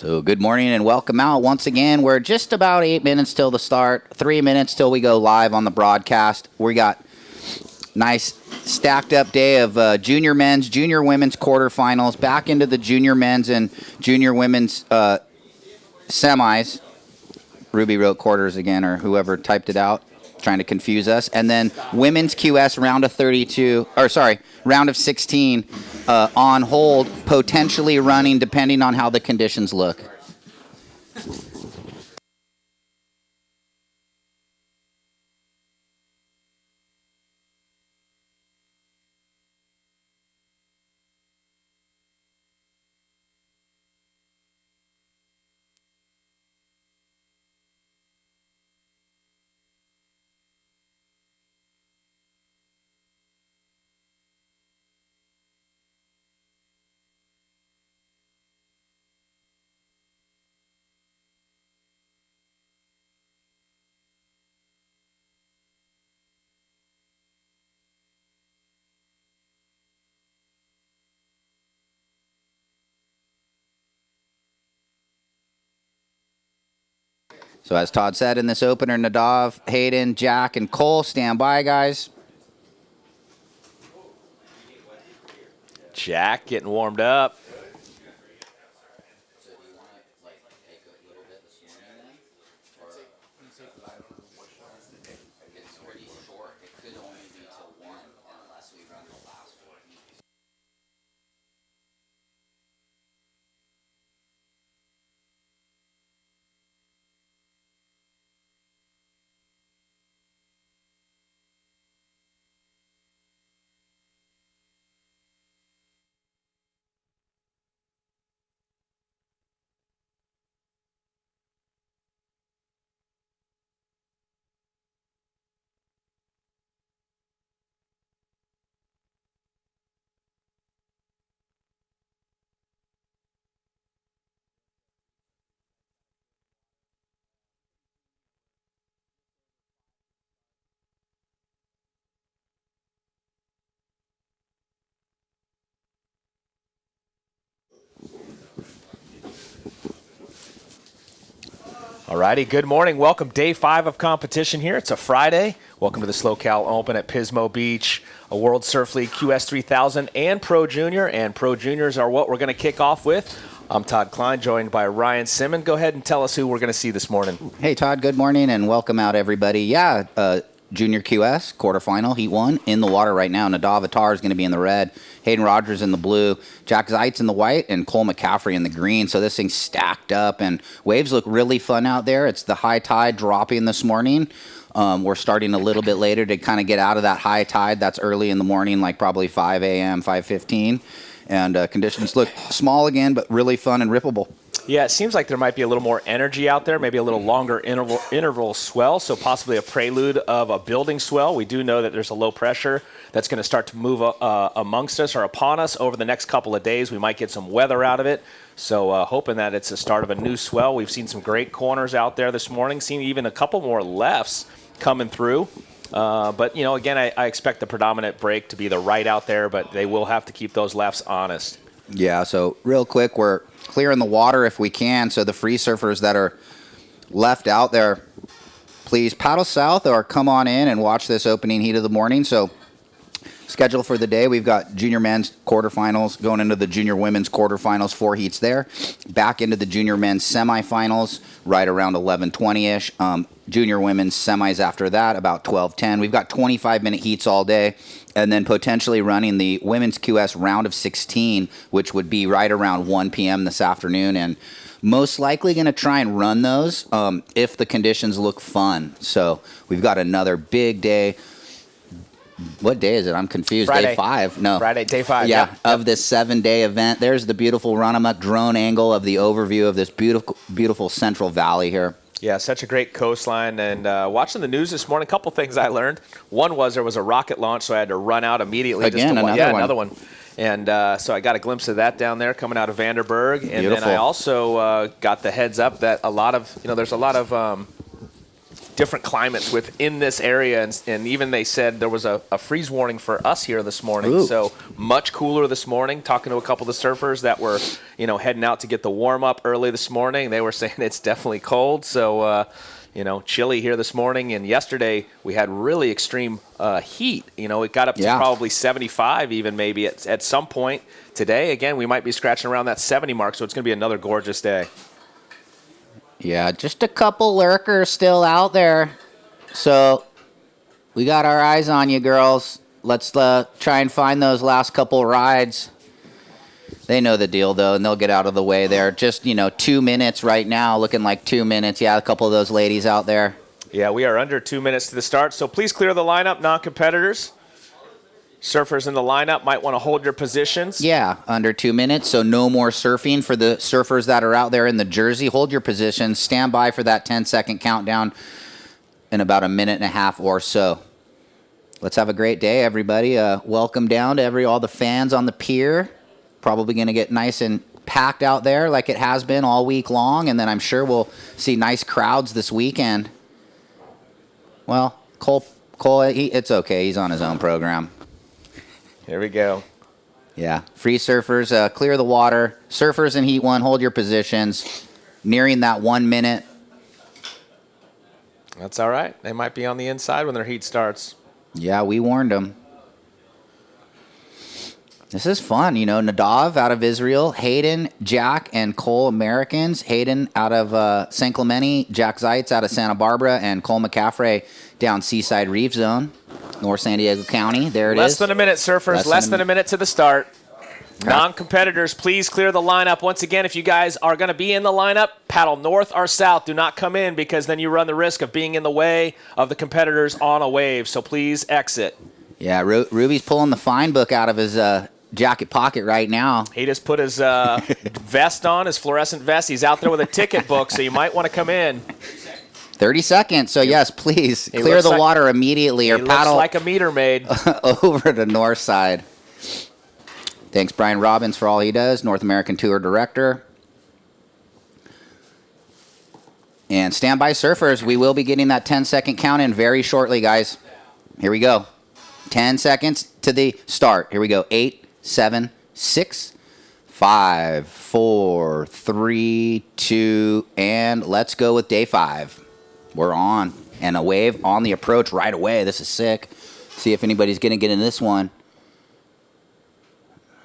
So good morning and welcome out once again. We're just about 8 minutes till the start, 3 minutes till we go live on the broadcast. We got nice stacked up day of junior men's, junior women's quarterfinals, back into the junior men's and junior women's semis. Ruby wrote quarters again, or whoever typed it out, trying to confuse us. And then women's QS round of 16 on hold, potentially running depending on how the conditions look. So as Todd said in this opener, Nadav, Hayden, Jack, and Cole, stand by, guys. Jack getting warmed up. Alrighty, good morning. Welcome, day 5 of competition here. It's a Friday. Welcome to the SLO CAL Open at Pismo Beach, a World Surf League QS 3000 and Pro Junior. And Pro Juniors are what we're going to kick off with. I'm Todd Klein, joined by Ryan Simmons. Go ahead and tell us who we're going to see this morning. Hey, Todd, good morning and welcome out, everybody. Yeah, Junior QS, quarterfinal, Heat 1, in the water right now. Nadav Attar is going to be in the red, Hayden Rogers in the blue, Jack Zeitz in the white, and Cole McCaffrey in the green. So this thing's stacked up, and waves look really fun out there. It's the high tide dropping this morning. We're starting a little bit later to kind of get out of that high tide. That's early in the morning, like probably 5 a.m., 5:15. And conditions look small again, but really fun and rippable. Yeah, it seems like there might be a little more energy out there, maybe a little longer interval swell, so possibly a prelude of a building swell. We do know that there's a low pressure that's going to start to move amongst us or upon us over the next couple of days. We might get some weather out of it, so hoping that it's the start of a new swell. We've seen some great corners out there this morning, seen even a couple more lefts coming through. But, you know, again, I expect the predominant break to be the right out there, but they will have to keep those lefts honest. Yeah, so real quick, we're clearing the water if we can, so the free surfers that are left out there, please paddle south or come on in and watch this opening heat of the morning. So schedule for the day, we've got junior men's quarterfinals going into the junior women's quarterfinals, 4 heats there. Back into the junior men's semifinals right around 11:20-ish. Junior women's semis after that, about 12:10. We've got 25-minute heats all day, and then potentially running the women's QS round of 16, which would be right around 1 p.m. this afternoon, and most likely going to try and run those if the conditions look fun. So we've got another big day. What day is it? I'm confused. Friday. Day 5? No. Friday, day 5. Yeah, of this 7-day event. There's the beautiful run-amok drone angle of the overview of this beautiful, beautiful Central Valley here. Yeah, such a great coastline. And watching the news this morning, a couple things I learned. One was there was a rocket launch, so I had to run out immediately. Again, another one. And so I got a glimpse of that down there coming out of Vanderburg. And then I also got the heads up that a lot of, there's a lot of different climates within this area, and even they said there was a freeze warning for us here this morning. Ooh. So much cooler this morning. Talking to a couple of the surfers that were, heading out to get the warm up early this morning, they were saying it's definitely cold. So, chilly here this morning. And yesterday we had really extreme heat. It got up to probably 75 even maybe at some point. Today, again, we might be scratching around that 70 mark, so it's going to be another gorgeous day. Yeah, just a couple lurkers still out there. So we got our eyes on you, girls. Let's try and find those last couple rides. They know the deal, though, and they'll get out of the way there. Just, 2 minutes right now, looking like 2 minutes. Yeah, a couple of those ladies out there. Yeah, we are under 2 minutes to the start, so please clear the lineup, non-competitors. Surfers in the lineup might want to hold your positions. Yeah, under 2 minutes, so no more surfing for the surfers that are out there in the jersey. Hold your positions. Stand by for that 10-second countdown in about a minute and a half or so. Let's have a great day, everybody. Welcome down to all the fans on the pier. Probably going to get nice and packed out there like it has been all week long, and then I'm sure we'll see nice crowds this weekend. Well, Cole, it's okay. He's on his own program. Here we go. Yeah. Free surfers, clear the water. Surfers in Heat 1, hold your positions. Nearing that 1 minute. That's all right. They might be on the inside when their heat starts. Yeah, we warned them. This is fun. Nadav out of Israel, Hayden, Jack, and Cole Americans. Hayden out of San Clemente, Jack Zeitz out of Santa Barbara, and Cole McCaffrey down Seaside Reef Zone, North San Diego County. There it is. Less than a minute, surfers. Less than a minute to the start. Non-competitors, please clear the lineup. Once again, if you guys are going to be in the lineup, paddle north or south. Do not come in because then you run the risk of being in the way of the competitors on a wave. So please exit. Yeah, Ruby's pulling the fine book out of his jacket pocket right now. He just put his vest on, his fluorescent vest. He's out there with a ticket book, so you might want to come in. 30 seconds. So, yes, please clear the water immediately or paddle like a meter maid. over to north side. Thanks, Brian Robbins, for all he does, North American Tour Director. And standby surfers, we will be getting that 10-second count in very shortly, guys. Here we go. 10 seconds to the start. Here we go. 8, 7, 6, 5, 4, 3, 2, and let's go with day 5. We're on. And a wave on the approach right away. This is sick. See if anybody's going to get in this one.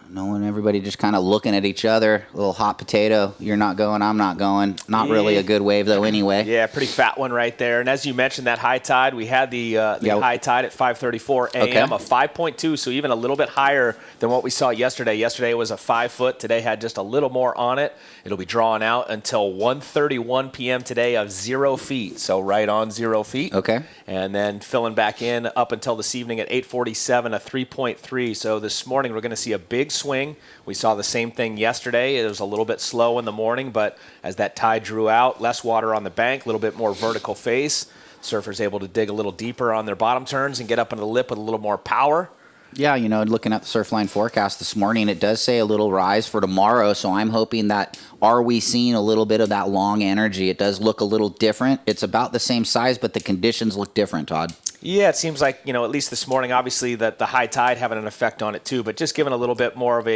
No one, everybody just kind of looking at each other. A little hot potato. You're not going, I'm not going. Not really a good wave, though, anyway. Yeah, pretty fat one right there. And as you mentioned, that high tide, we had the high tide at 5:34 a.m., a 5.2, so even a little bit higher than what we saw yesterday. Yesterday was a 5 foot. Today had just a little more on it. It'll be drawn out until 1:31 p.m. today of 0 feet, so right on 0 feet. Okay. And then filling back in up until this evening at 8:47, a 3.3. So this morning we're going to see a big swing. We saw the same thing yesterday. It was a little bit slow in the morning, but as that tide drew out, less water on the bank, a little bit more vertical face. Surfers able to dig a little deeper on their bottom turns and get up into the lip with a little more power. Yeah, looking at the Surfline forecast this morning, it does say a little rise for tomorrow, so I'm hoping that are we seeing a little bit of that long energy? It does look a little different. It's about the same size, but the conditions look different, Todd. Yeah, it seems like, at least this morning, obviously, that the high tide having an effect on it too, but just giving a little bit more of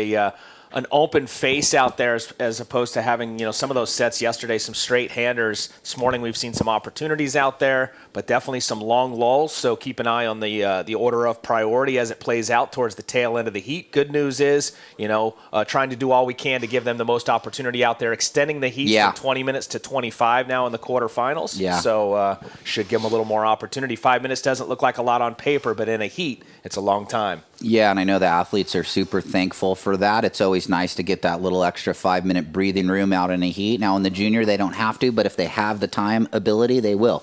an open face out there as opposed to having, some of those sets yesterday, some straight handers. This morning we've seen some opportunities out there, but definitely some long lulls. So keep an eye on the order of priority as it plays out towards the tail end of the heat. Good news is, trying to do all we can to give them the most opportunity out there, extending the heat from 20 minutes to 25 now in the quarterfinals. Yeah. So should give them a little more opportunity. 5 minutes doesn't look like a lot on paper, but in a heat, it's a long time. Yeah, and I know the athletes are super thankful for that. It's always nice to get that little extra 5-minute breathing room out in the heat. Now, in the junior, they don't have to, but if they have the time ability, they will.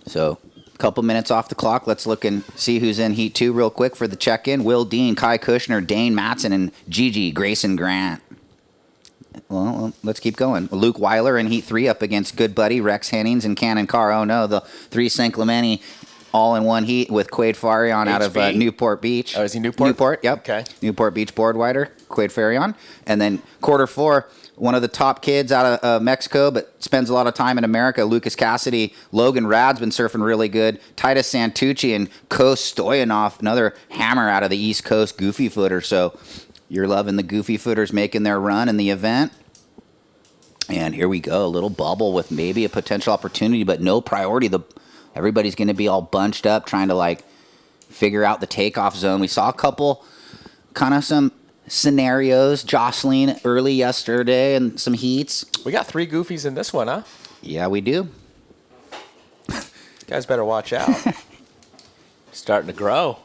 So, a couple minutes off the clock. Let's look and see who's in Heat 2 real quick for the check-in. Will Dean, Kai Kushner, Dane Matson, and Gigi Grayson Grant. Well, let's keep going. Luke Weiler in Heat 3 up against good buddy Rex Hennings and Cannon Carr. Oh, no, the 3 San Clemente all in one heat with Quade Farion out of HB? Newport Beach. Oh, is he Newport? Newport, yep. Okay. Newport Beach board wider, Quade Farion. And then quarter 4, one of the top kids out of Mexico, but spends a lot of time in America, Lucas Cassidy. Logan Rad's been surfing really good. Titus Santucci and Ko Stoyanov, another hammer out of the East Coast goofy footer. So you're loving the goofy footers making their run in the event. And here we go, a little bubble with maybe a potential opportunity, but no priority. Everybody's going to be all bunched up trying to, like, figure out the takeoff zone. We saw a couple kind of some scenarios jostling early yesterday and some heats. We got 3 goofies in this one, huh? Yeah, we do. You guys better watch out. Starting to grow.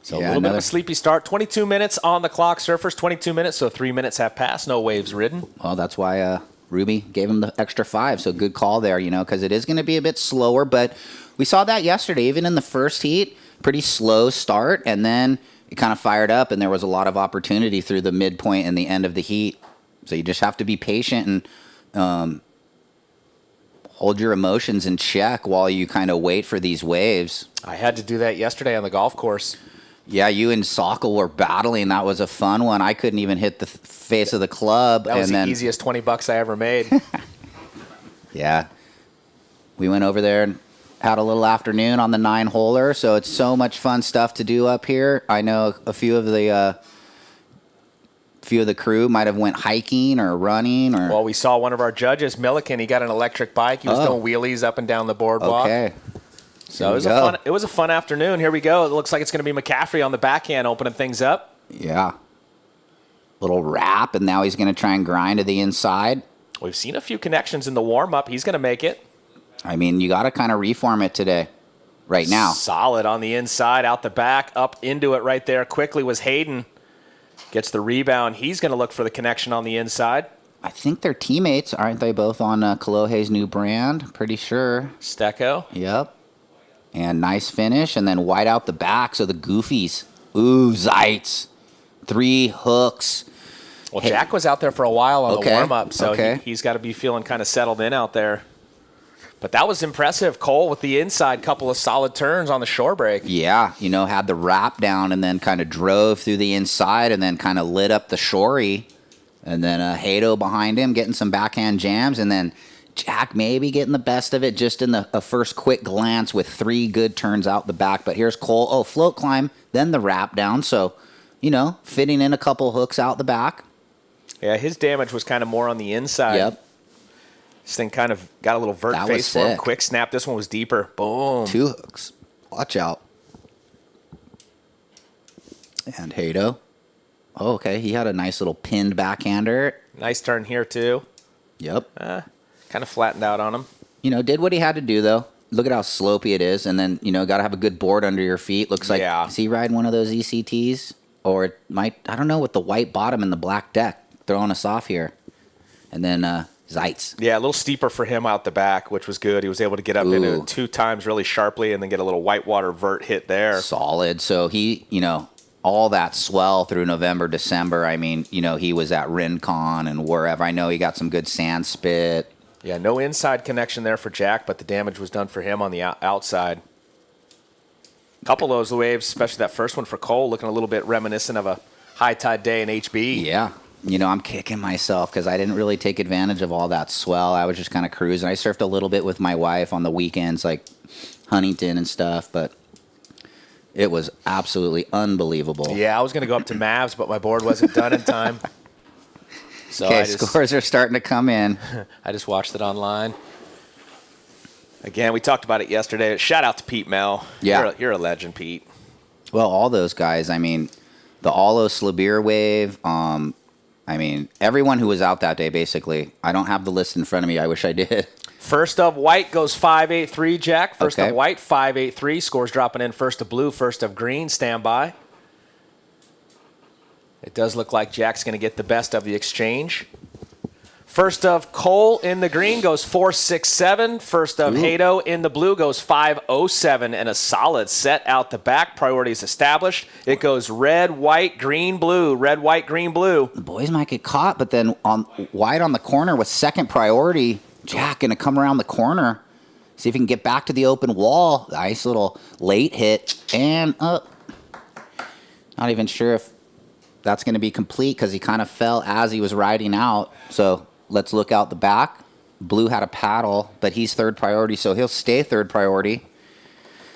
So Yeah, a little bit of a sleepy start. 22 minutes on the clock. Surfers, 22 minutes, so 3 minutes have passed. No waves ridden. Well, that's why Ruby gave him the extra 5, so good call there, because it is going to be a bit slower, but we saw that yesterday, even in the first heat, pretty slow start, and then it kind of fired up, and there was a lot of opportunity through the midpoint and the end of the heat. So you just have to be patient and hold your emotions in check while you kind of wait for these waves. I had to do that yesterday on the golf course. Yeah, you and Sokol were battling. That was a fun one. I couldn't even hit the face of the club. That was the easiest $20 I ever made. Yeah. We went over there and had a little afternoon on the 9-holer, so it's so much fun stuff to do up here. I know a few of the crew might have went hiking or running. Or Well, we saw one of our judges, Milliken. He got an electric bike. He was doing wheelies up and down the boardwalk. Okay. So it was a fun afternoon. Here we go. It looks like it's going to be McCaffrey on the backhand opening things up. Yeah. Little wrap, and now he's going to try and grind to the inside. We've seen a few connections in the warm-up. He's going to make it. I mean, you got to kind of reform it today, right now. Solid on the inside, out the back, up into it right there. Quickly was Hayden. Gets the rebound. He's going to look for the connection on the inside. I think they're teammates. Aren't they both on Kolohe's new brand? Pretty sure. Stecco. Yep. And nice finish, and then wide out the back, so the goofies. Ooh, Zeitz. 3 hooks. Well, Jack was out there for a while on the warm-up, so okay. he's got to be feeling kind of settled in out there. But that was impressive. Cole with the inside, couple of solid turns on the shore break. Yeah, had the wrap down and then kind of drove through the inside and then kind of lit up the shorey. And then Hato behind him getting some backhand jams, and then Jack maybe getting the best of it just in the first quick glance with 3 good turns out the back. But here's Cole. Oh, float climb, then the wrap down. So, fitting in a couple hooks out the back. Yeah, his damage was kind of more on the inside. Yep. This thing kind of got a little vert That face was for him. sick. Quick snap. This one was deeper. Boom. 2 hooks. Watch out. And Hato. Oh, okay. He had a nice little pinned backhander. Nice turn here, too. Yep. Kind of flattened out on him. Did what he had to do, though. Look at how slopey it is. And then, got to have a good board under your feet. Looks like, is he riding one of those ECTs? Or it might, I don't know, with the white bottom and the black deck throwing us off here. And then Zeitz. Yeah, a little steeper for him out the back, which was good. He was able to get up into it 2 times really sharply and then get a little whitewater vert hit there. Solid. So he, all that swell through November, December. I mean, he was at Rincon and wherever. I know he got some good sand spit. Yeah, no inside connection there for Jack, but the damage was done for him on the outside. Couple of those waves, especially that first one for Cole, looking a little bit reminiscent of a high tide day in HB. Yeah. I'm kicking myself because I didn't really take advantage of all that swell. I was just kind of cruising. I surfed a little bit with my wife on the weekends, like Huntington and stuff, but it was absolutely unbelievable. Yeah, I was going to go up to Mavs, but my board wasn't done in time. So okay, scores are starting to come in. I just watched it online. Again, we talked about it yesterday. Shout out to Pete Mel. Yeah. You're a legend, Pete. Well, all those guys, I mean, the Alo Slabir wave, everyone who was out that day, basically. I don't have the list in front of me. I wish I did. First of white goes 5-8-3, Jack. First Okay. of white, 5-8-3. Scores dropping in. First of blue, first of green. Stand by. It does look like Jack's going to get the best of the exchange. First of Cole in the green goes 4-6-7. First of Hato in the blue goes 5-0-7, and a solid set out the back. Priorities established. It goes red, white, green, blue. Red, white, green, blue. The boys might get caught, but then wide on the corner with second priority, Jack going to come around the corner See if he can get back to the open wall. Nice little late hit. And not even sure if that's going to be complete because he kind of fell as he was riding out. So let's look out the back. Blue had a paddle, but he's third priority, so he'll stay third priority.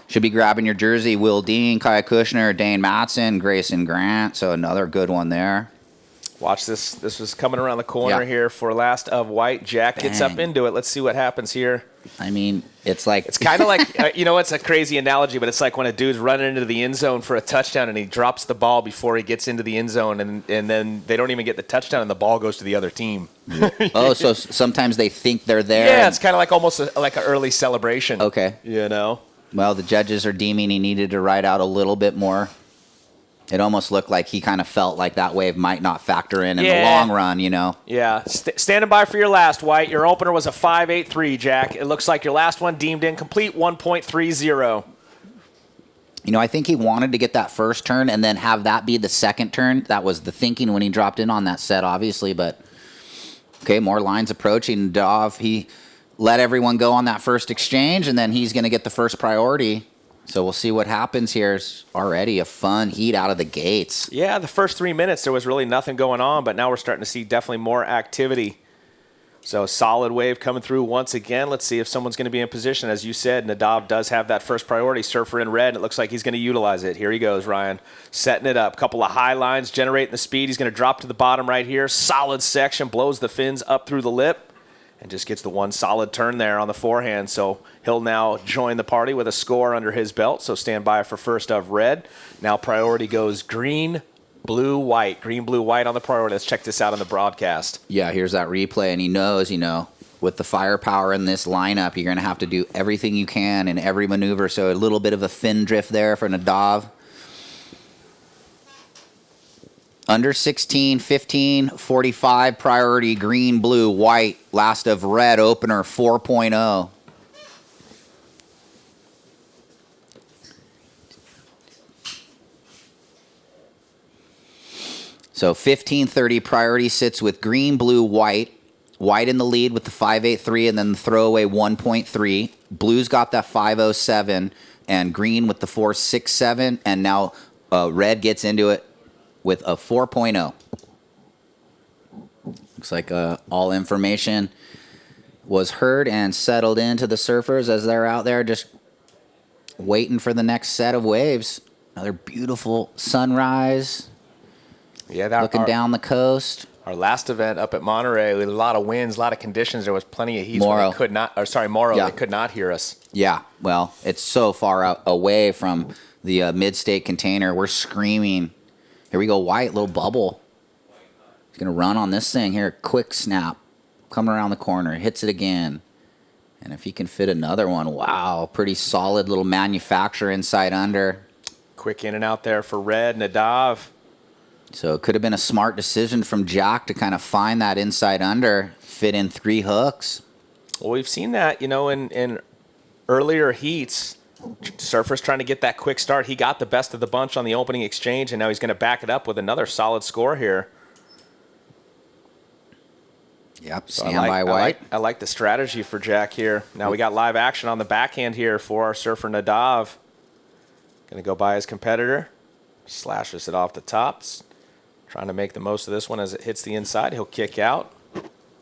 Should be grabbing your jersey. Will Dean, Kaya Kushner, Dane Matson, Grayson Grant. So another good one there. Watch this. This was coming around the corner here for last of white. Jack gets up into it. Let's see what happens here. I mean, it's like... It's kind of like, it's a crazy analogy, but it's like when a dude's running into the end zone for a touchdown and he drops the ball before he gets into the end zone, and then they don't even get the touchdown and the ball goes to the other team. Oh, so sometimes they think they're there. Yeah, it's kind of like almost like an early celebration. Okay. Well, the judges are deeming he needed to ride out a little bit more. It almost looked like he kind of felt like that wave might not factor in the long run, Yeah. Standing by for your last, White. Your opener was a 5.83, Jack. It looks like your last one deemed incomplete, 1.30. I think he wanted to get that first turn and then have that be the second turn. That was the thinking when he dropped in on that set, obviously. But, okay, more lines approaching. Dov, he let everyone go on that first exchange, and then he's going to get the first priority. So we'll see what happens here. It's already a fun heat out of the gates. Yeah, the first 3 minutes, there was really nothing going on, but now we're starting to see definitely more activity. So a solid wave coming through once again. Let's see if someone's going to be in position. As you said, Nadav does have that first priority. Surfer in red. It looks like he's going to utilize it. Here he goes, Ryan. Setting it up. Couple of high lines, generating the speed. He's going to drop to the bottom right here. Solid section. Blows the fins up through the lip. And just gets the one solid turn there on the forehand. So he'll now join the party with a score under his belt. So stand by for first of red. Now priority goes green, blue, white. Green, blue, white on the priority. Let's check this out on the broadcast. Yeah, here's that replay. And he knows, with the firepower in this lineup, you're going to have to do everything you can in every maneuver. So a little bit of a fin drift there for Nadav. Under 16, 15, 45, priority, green, blue, white, last of red, opener, 4.0. So 15-30, priority sits with green, blue, white. White in the lead with the 5.83 and then the throwaway 1.3. Blue's got that 5.07 and green with the 4.67. And now red gets into it with a 4.0. Looks like all information was heard and settled into the surfers as they're out there just waiting for the next set of waves. Another beautiful sunrise. Yeah, looking down the coast. Our last event up at Monterey, we had a lot of winds, a lot of conditions. There was plenty of heat. Morrow, they could not hear us. Yeah, well, it's so far out away from the mid-state container. We're screaming. Here we go, White, little bubble. He's going to run on this thing here. Quick snap. Coming around the corner. Hits it again. And if he can fit another one, wow. Pretty solid little manufacturer inside under. Quick in and out there for red. Nadav. So it could have been a smart decision from Jack to kind of find that inside under. Fit in 3 hooks. Well, we've seen that, in earlier heats. Surfer's trying to get that quick start. He got the best of the bunch on the opening exchange, and now he's going to back it up with another solid score here. Yep, stand by White. I like the strategy for Jack here. Now we got live action on the backhand here for our surfer Nadav. Going to go by his competitor. Slashes it off the tops. Trying to make the most of this one as it hits the inside. He'll kick out.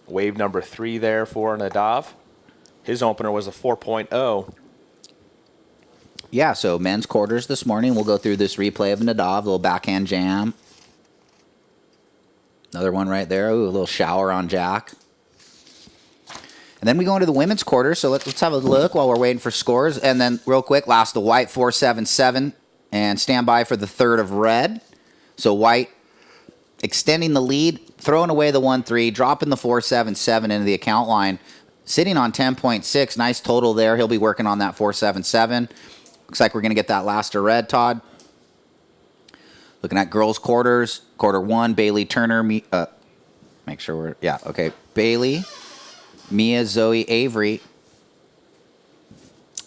Wave number 3 there for Nadav. His opener was a 4.0. Yeah, so men's quarters this morning. We'll go through this replay of Nadav, a little backhand jam. Another one right there. Ooh, a little shower on Jack. And then we go into the women's quarters, so let's have a look while we're waiting for scores. And then real quick, last the White 4.77 and stand by for the third of red. So White extending the lead, throwing away the 1.3, dropping the 4.77 into the account line, sitting on 10.6. Nice total there. He'll be working on that 4.77. Looks like we're going to get that last of red, Todd. Looking at girls' quarters. Quarter 1, Bailey Turner. Make sure we're... Yeah, okay. Bailey, Mia, Zoe, Avery.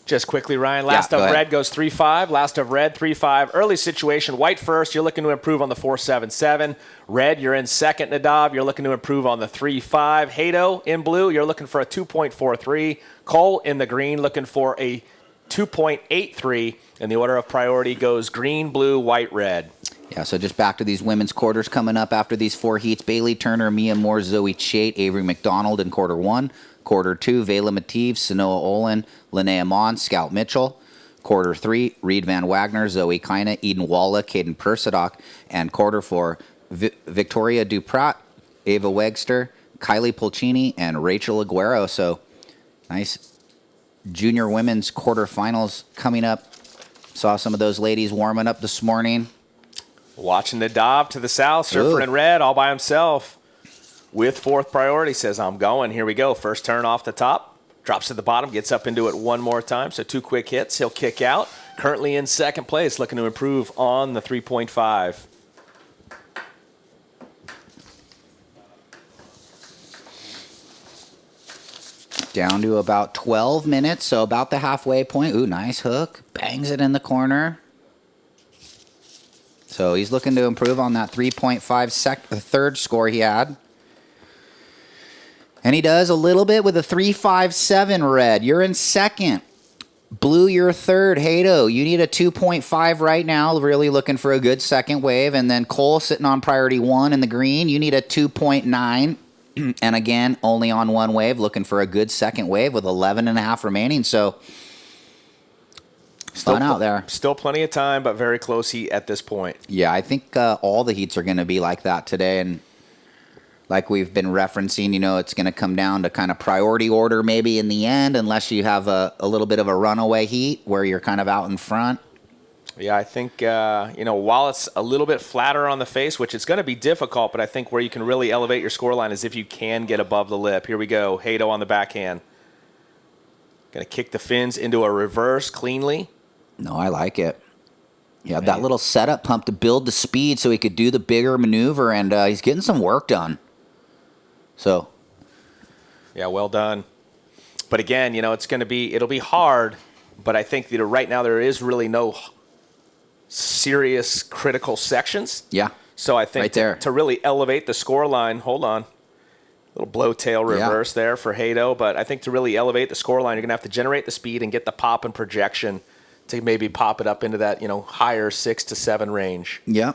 Just quickly, Ryan. Last go of ahead. red goes 3-5. Last of red, 3-5. Early situation. White first. You're looking to improve on the 4-7-7. Red, you're in second. Nadav, you're looking to improve on the 3-5. Hato in blue, you're looking for a 2.43. Cole in the green, looking for a 2.83. And the order of priority goes green, blue, white, red. Yeah, so just back to these women's quarters coming up after these 4 heats. Bailey Turner, Mia Moore, Zoe Chait, Avery McDonald in quarter 1. Quarter 2, Vela Mativ, Sanoa-Olin, Linnea Mon, Scout Mitchell. Quarter 3, Reed Van Wagner, Zoe Kina, Eden Walla, Caden Persadock. And quarter 4, Victoria Duprat, Ava Wegster, Kylie Pulcini, and Rachel Aguero. So nice junior women's quarterfinals coming up. Saw some of those ladies warming up this morning. Watching Nadav to the south, surfer in red all by himself. With 4th priority, says, I'm going. Here we go. First turn off the top. Drops to the bottom, gets up into it one more time. So 2 quick hits. He'll kick out. Currently in second place, looking to improve on the 3.5. Down to about 12 minutes, so about the halfway point. Ooh, nice hook. Bangs it in the corner. So he's looking to improve on that 3.5 third score he had. And he does a little bit with a 3.57 red. You're in second. Blue, you're third. Hato, you need a 2.5 right now. Really looking for a good second wave. And then Cole sitting on priority 1 in the green. You need a 2.9. And again, only on 1 wave. Looking for a good second wave with 11.5 remaining. So fun out there. Still plenty of time, but very close heat at this point. Yeah, I think all the heats are going to be like that today. And like we've been referencing, you know, it's going to come down to kind of priority order maybe in the end, unless you have a little bit of a runaway heat where you're kind of out in front. Yeah, I think, you know, while it's a little bit flatter on the face, which it's going to be difficult, but I think where you can really elevate your scoreline is if you can get above the lip. Here we go. Hato on the backhand. Going to kick the fins into a reverse cleanly. No, I like it. Yeah, that little setup pump to build the speed so he could do the bigger maneuver, and he's getting some work done. So, yeah, well done. But again, you know, it'll be hard, but I think that right now there is really no serious critical sections. yeah. So I think Right there. to really elevate the score line, hold on. Little blowtail reverse there for Hato, but I think to really elevate the score line, you're going to have to generate the speed and get the pop and projection to maybe pop it up into that, you know, higher 6 to 7 range. Yeah.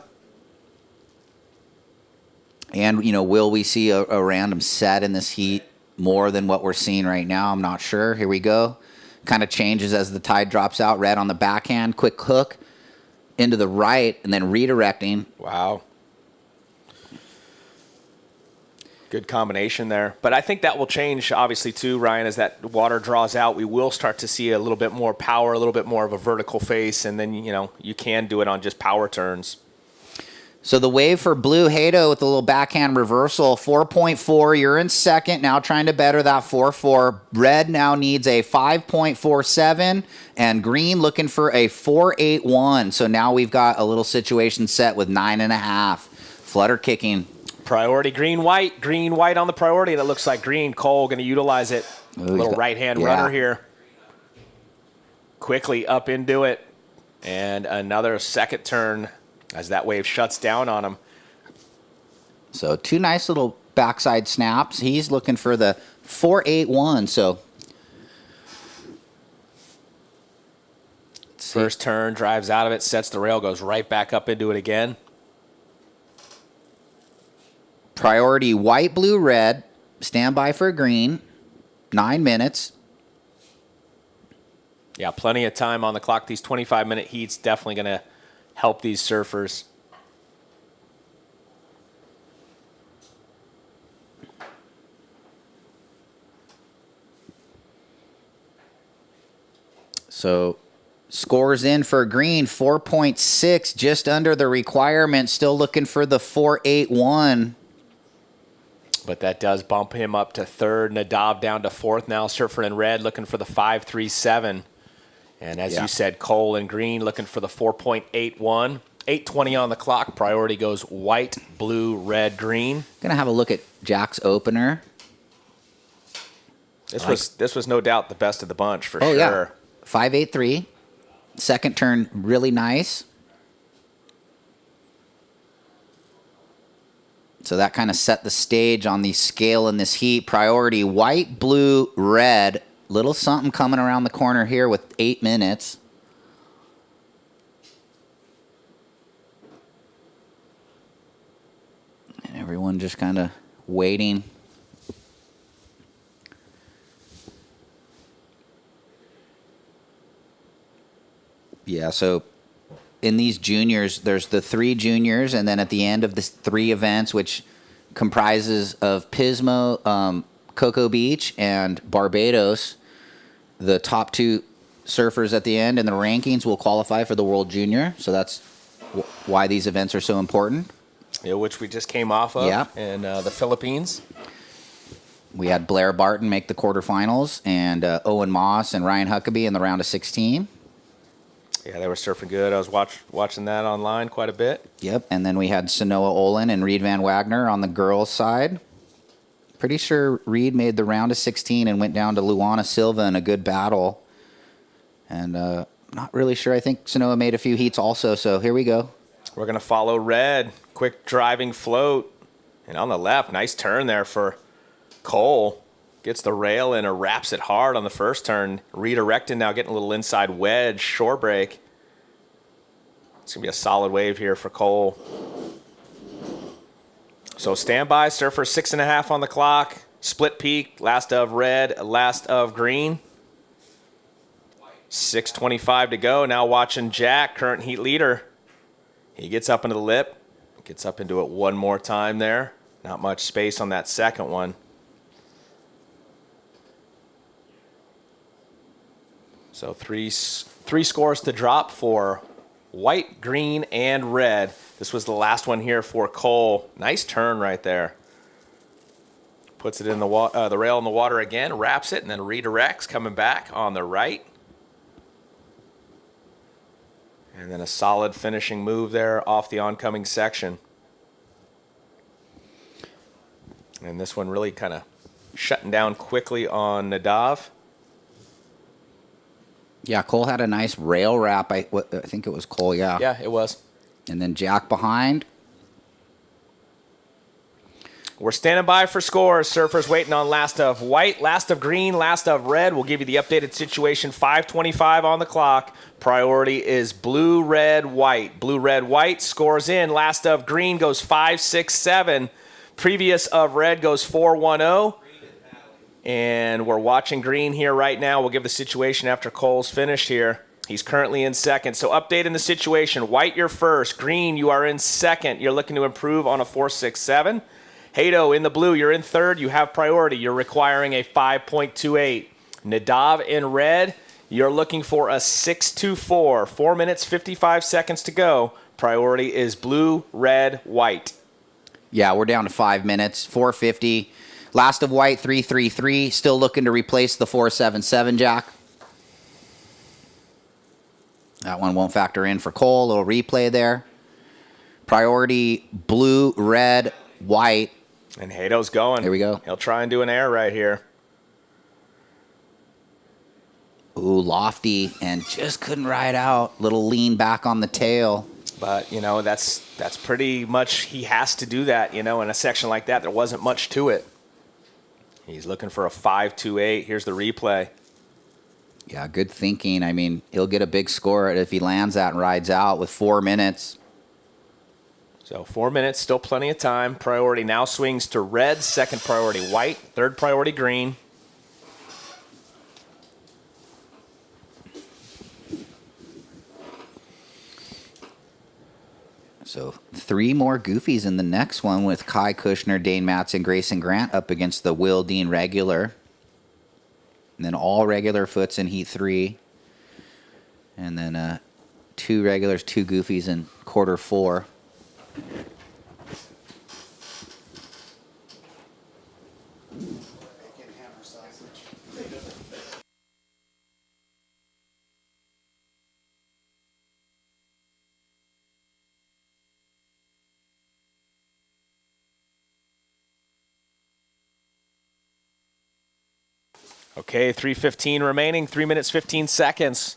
And, you know, will we see a random set in this heat more than what we're seeing right now? I'm not sure. Here we go. Kind of changes as the tide drops out. Red on the backhand. Quick hook into the right and then redirecting. Wow. Good combination there. But I think that will change, obviously, too, Ryan, as that water draws out. We will start to see a little bit more power, a little bit more of a vertical face, and then, you know, you can do it on just power turns. So the wave for Blue Hato with the little backhand reversal, 4.4. You're in second, now trying to better that 4.4. Red now needs a 5.47, and Green looking for a 4.81. So now we've got a little situation set with 9.5. Flutter kicking. Priority green, white on the priority, and it looks like green. Cole going to utilize it. Little right-hand runner here. Quickly up into it, and another second turn as that wave shuts down on him. So 2 nice little backside snaps. He's looking for the 4.81. So first turn, drives out of it, sets the rail, goes right back up into it again. priority white, blue, red. Stand by for green. 9 minutes. Yeah, plenty of time on the clock. These 25-minute heats definitely going to help these surfers. So scores in for green, 4.6, just under the requirement. Still looking for the 4.81. But that does bump him up to third. Nadav down to fourth now. Surfer in red looking for the 5.37. And as you said, Cole in green looking for the 4.81. 8:20 on the clock. Priority goes white, blue, red, green. Gonna have a look at Jack's opener. This was no doubt the best of the bunch for Oh, sure. yeah. 5.83. Second turn, really nice. So that kind of set the stage on the scale in this heat. Priority white, blue, red. Little something coming around the corner here with 8 minutes. And everyone just kind of waiting. Yeah, so in these juniors, there's the 3 juniors, and then at the end of the 3 events, which comprises of Pismo, Cocoa Beach, and Barbados, the top 2 surfers at the end in the rankings will qualify for the World Junior. So that's why these events are so important. Yeah, which we just came off of in the Philippines. We had Blair Barton make the quarterfinals, and Owen Moss and Ryan Huckabee in the round of 16. Yeah, they were surfing good. I was watching that online quite a bit. Yep, and then we had Sanoa-Olin and Reed Van Wagner on the girls' side. Pretty sure Reed made the round of 16 and went down to Luana Silva in a good battle. And not really sure. I think Sanoa made a few heats also, so here we go. We're going to follow red. Quick driving float. And on the left, nice turn there for Cole. Gets the rail in or wraps it hard on the first turn. Redirecting now, getting a little inside wedge, shore break. It's going to be a solid wave here for Cole. So standby, surfer 6.5 on the clock. Split peak, last of red, last of green. 6:25 to go. Now watching Jack, current heat leader. He gets up into the lip. Gets up into it one more time there. Not much space on that second one. So three scores to drop for white, green, and red. This was the last one here for Cole. Nice turn right there. Puts it in the rail in the water again, wraps it, and then redirects, coming back on the right. And then a solid finishing move there off the oncoming section. And this one really kind of shutting down quickly on Nadav. Yeah, Cole had a nice rail wrap. I think it was Cole, yeah. Yeah, it was. And then Jack behind. We're standing by for scores. Surfers waiting on last of white, last of green, last of red. We'll give you the updated situation. 5:25 on the clock. Priority is blue, red, white. Blue, red, white. Scores in. Last of green goes 5-6-7. Previous of red goes 4-1-0. And we're watching green here right now. We'll give the situation after Cole's finished here. He's currently in second. So updating the situation. White, you're first. Green, you are in second. You're looking to improve on a 4-6-7. Hato in the blue, you're in third. You have priority. You're requiring a 5.28. Nadav in red, you're looking for a 6.24. 4 minutes, 55 seconds to go. Priority is blue, red, white. Yeah, we're down to 5 minutes. 4:50. Last of white, 3.33. Still looking to replace the 4.77, Jack. That one won't factor in for Cole. Little replay there. Priority blue, red, white. And Hato's going. Here we go. He'll try and do an air right here. Ooh, lofty, and just couldn't ride out. Little lean back on the tail. But, you know, that's pretty much, he has to do that, you know, in a section like that. There wasn't much to it. He's looking for a 5.28. Here's the replay. Yeah, good thinking. I mean, he'll get a big score if he lands that and rides out with 4 minutes. So 4 minutes, still plenty of time. Priority now swings to red. Second priority white. Third priority green. So 3 more goofies in the next one with Kai Kushner, Dane Matson, Grayson Grant up against the Will Dean regular. And then all regular foots in Heat 3. And then 2 regulars, 2 goofies in quarter 4. Okay, 3:15 remaining, 3 minutes, 15 seconds.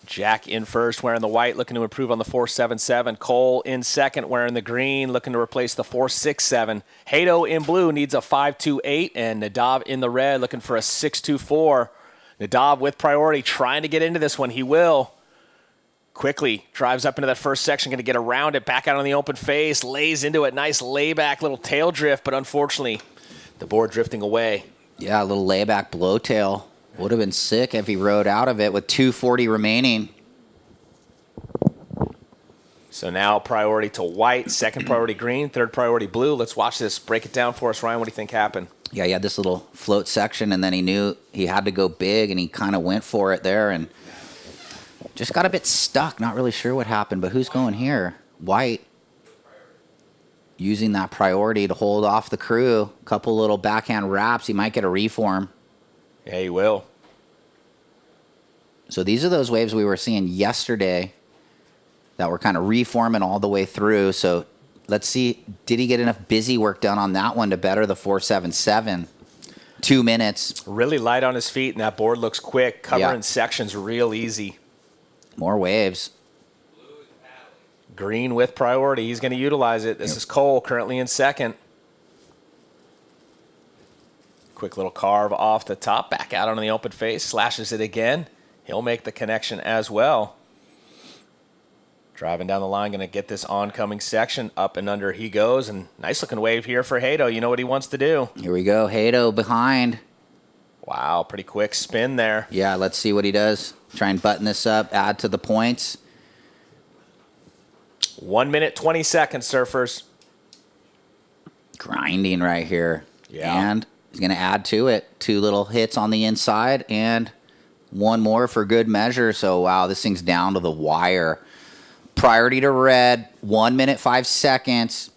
Jack in first, wearing the white, looking to improve on the 4.77. Cole in second, wearing the green, looking to replace the 4.67. Hato in blue needs a 5.28, and Nadav in the red, looking for a 6.24. Nadav with priority, trying to get into this one. He will. Quickly drives up into that first section, going to get around it, back out on the open face, lays into it. Nice layback, little tail drift, but unfortunately, the board drifting away. Yeah, a little layback blowtail. Would have been sick if he rode out of it with 2:40 remaining. So now priority to white, second priority green, third priority blue. Let's watch this. Break it down for us, Ryan. What do you think happened? Yeah, he had this little float section, and then he knew he had to go big, and he kind of went for it there, and just got a bit stuck. Not really sure what happened, but who's going here? White. Using that priority to hold off the crew. A couple little backhand wraps. He might get a reform. Yeah, he will. So these are those waves we were seeing yesterday that were kind of reforming all the way through. So let's see, did he get enough busy work done on that one to better the 4.77? 2 minutes. Really light on his feet, and that board looks quick. Covering sections real easy. More waves. Green with priority. He's going to utilize it. This is Cole, currently in second. Quick little carve off the top, back out on the open face, slashes it again. He'll make the connection as well. Driving down the line, going to get this oncoming section. Up and under he goes, and nice looking wave here for Hato. You know what he wants to do. Here we go, Hato behind. Wow, pretty quick spin there. Yeah, let's see what he does. Try and button this up, add to the points. 1 minute, 20 seconds, surfers. Grinding right here. Yeah. And he's going to add to it. 2 little hits on the inside and 1 more for good measure. So, wow, this thing's down to the wire. Priority to red, 1 minute, 5 seconds.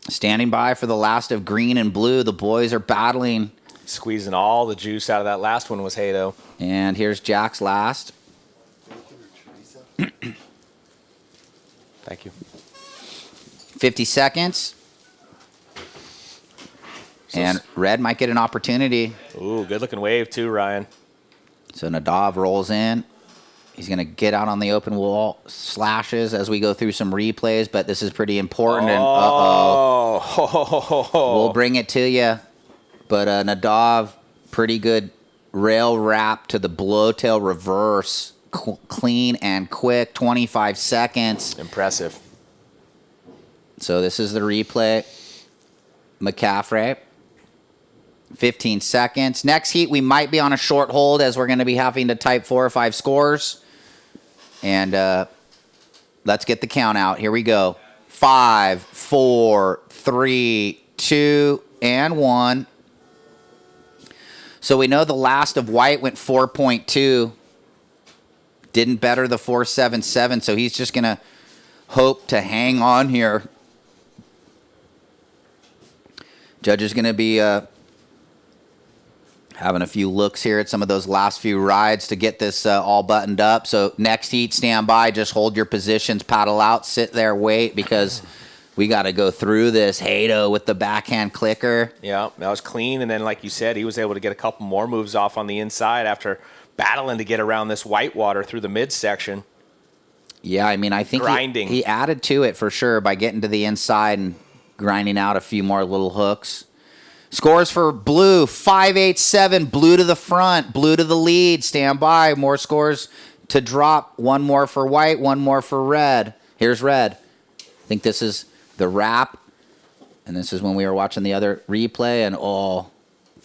Standing by for the last of green and blue. The boys are battling. Squeezing all the juice out of that last one was Hato. And here's Jack's last. Thank you. 50 seconds. And red might get an opportunity. Ooh, good looking wave too, Ryan. So Nadav rolls in. He's going to get out on the open wall, slashes as we go through some replays, but this is pretty important. And we'll bring it to you. But Nadav, pretty good rail wrap to the blowtail reverse. Clean and quick, 25 seconds. Impressive. So this is the replay. McCaffrey, 15 seconds. Next heat, we might be on a short hold as we're going to be having to type 4 or 5 scores. And let's get the count out. Here we go. 5, 4, 3, 2, and 1. So we know the last of white went 4.2. Didn't better the 4.77, so he's just going to hope to hang on here. Judge is going to be having a few looks here at some of those last few rides to get this all buttoned up. So next heat, stand by, just hold your positions, paddle out, sit there, wait, because we got to go through this. Hato with the backhand clicker. Yeah, that was clean, and then like you said, he was able to get a couple more moves off on the inside after battling to get around this whitewater through the midsection. Yeah, I mean, I think grinding. He added to it for sure by getting to the inside and grinding out a few more little hooks. Scores for blue, 5.87, blue to the front, blue to the lead, stand by. More scores to drop. 1 more for white, 1 more for red. Here's red. I think this is the wrap, and this is when we were watching the other replay, and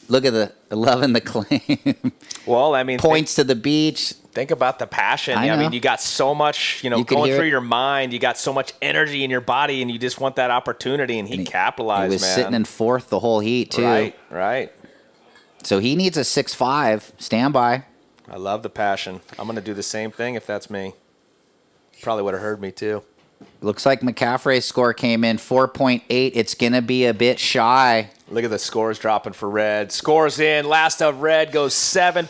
look at the 11, the claim. Well, I mean, points to the beach. Think about the passion. I mean, you got so much, going through your mind. You got so much energy in your body, and you just want that opportunity, and he capitalized, He was man. sitting in 4th the whole heat, too. Right. So he needs a 6.5. Stand by. I love the passion. I'm going to do the same thing if that's me. Probably would have heard me, too. Looks like McCaffrey's score came in 4.8. It's going to be a bit shy. Look at the scores dropping for red. Scores in. Last of red goes 7.0.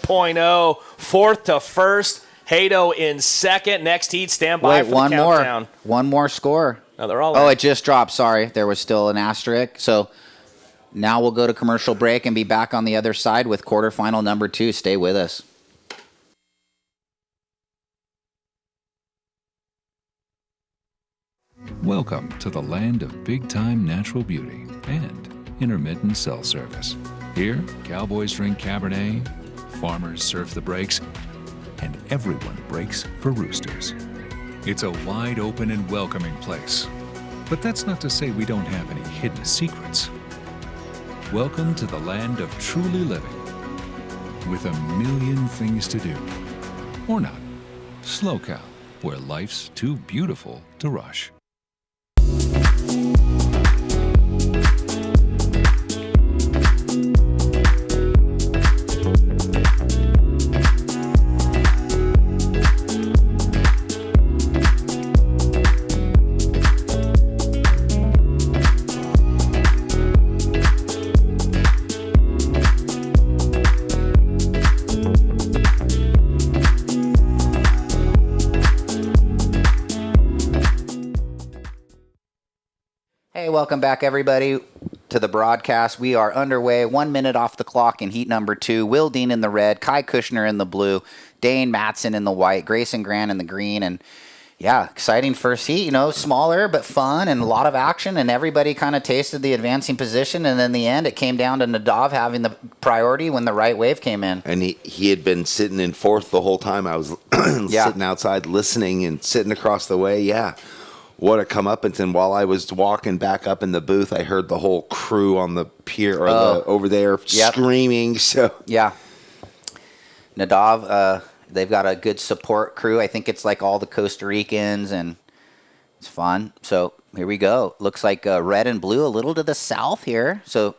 4th to 1st. Hato in 2nd. Next heat, stand by for the countdown. One more score. No, they're all it just dropped. Sorry. There was still an asterisk. So Now we'll go to commercial break and be back on the other side with quarterfinal number 2. Stay with us. Welcome to the land of big-time natural beauty and intermittent cell service. Here, cowboys drink Cabernet, farmers surf the breaks, and everyone breaks for roosters. It's a wide open and welcoming place. But that's not to say we don't have any hidden secrets. Welcome to the land of truly living, with a million things to do. Or not. SLO CAL, where life's too beautiful to rush. Hey, welcome back, everybody, to the broadcast. We are underway, 1 minute off the clock in heat number 2. Will Dean in the red, Kai Kushner in the blue, Dane Matson in the white, Grayson Grant in the green, and yeah, exciting first heat, smaller but fun and a lot of action, and everybody kind of tasted the advancing position, and in the end, it came down to Nadav having the priority when the right wave came in. And he had been sitting in fourth the whole time. I was sitting outside listening and sitting across the way, What a comeuppance. And while I was walking back up in the booth, I heard the whole crew on the pier or over there screaming. So yeah. Nadav, they've got a good support crew. I think it's like all the Costa Ricans, and it's fun. So here we go. Looks like red and blue a little to the south here. So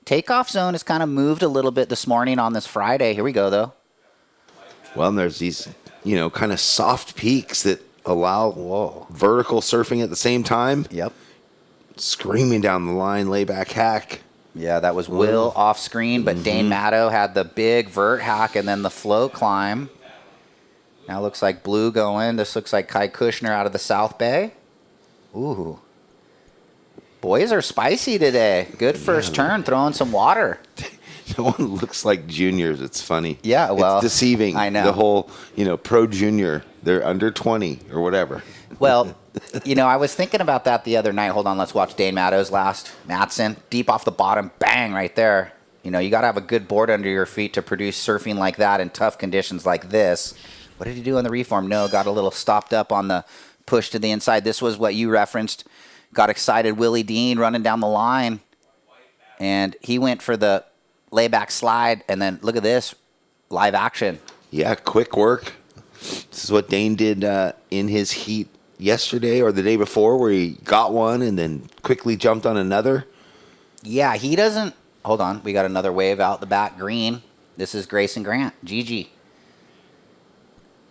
takeoff zone has kind of moved a little bit this morning on this Friday. Here we go, though. Well, and there's these, kind of soft peaks that allow vertical surfing at the same time. Yep. Screaming down the line, layback hack. Yeah, that was Will off screen, but Dane Matto had the big vert hack and then the float climb. Now looks like blue going. This looks like Kai Kushner out of the South Bay. Ooh. Boys are spicy today. Good first turn, throwing some water. No one looks like juniors. It's funny. Yeah, well, it's deceiving. I know. The whole, pro junior, they're under 20 or whatever. Well, I was thinking about that the other night. Hold on, let's watch Dane Matto's last. Matson, deep off the bottom, bang, right there. You got to have a good board under your feet to produce surfing like that in tough conditions like this. What did he do on the reform? No, got a little stopped up on the push to the inside. This was what you referenced. Got excited, Willie Dean running down the line. And he went for the layback slide, and then look at this, live action. Yeah, quick work. This is what Dane did in his heat yesterday or the day before, where he got one and then quickly jumped on another. Yeah, he doesn't. Hold on, we got another wave out the back, green. This is Grayson Grant, Gigi.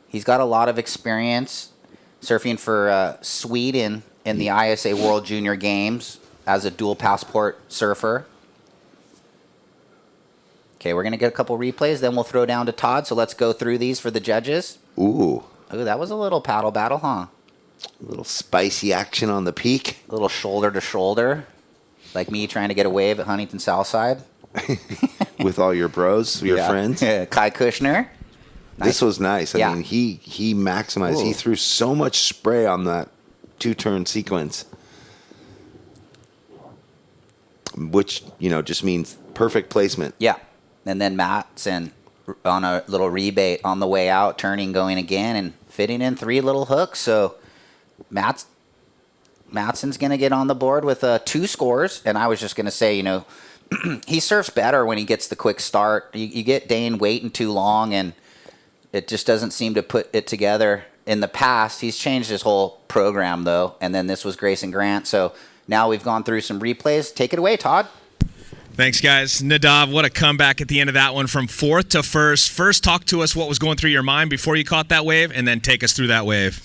He's got a lot of experience surfing for Sweden in the ISA World Junior Games as a dual passport surfer. Okay, we're going to get a couple replays, then we'll throw down to Todd. So let's go through these for the judges. Ooh, that was a little paddle battle, huh? A little spicy action on the peak. A little shoulder to shoulder, like me trying to get a wave at Huntington Southside. With all your bros, your friends. Kai Kushner. Nice. This was nice. I mean, he maximized. Ooh. He threw so much spray on that two-turn sequence, which, just means perfect placement. Yeah. And then Matson on a little rebate on the way out, turning, going again, and fitting in 3 little hooks. So Matson's going to get on the board with 2 scores. And I was just going to say, he surfs better when he gets the quick start. You get Dane waiting too long, and it just doesn't seem to put it together. In the past, he's changed his whole program, though. And then this was Grayson Grant. So now we've gone through some replays. Take it away, Todd. Thanks, guys. Nadav, what a comeback at the end of that one from 4th to 1st. First, talk to us what was going through your mind before you caught that wave, and then take us through that wave.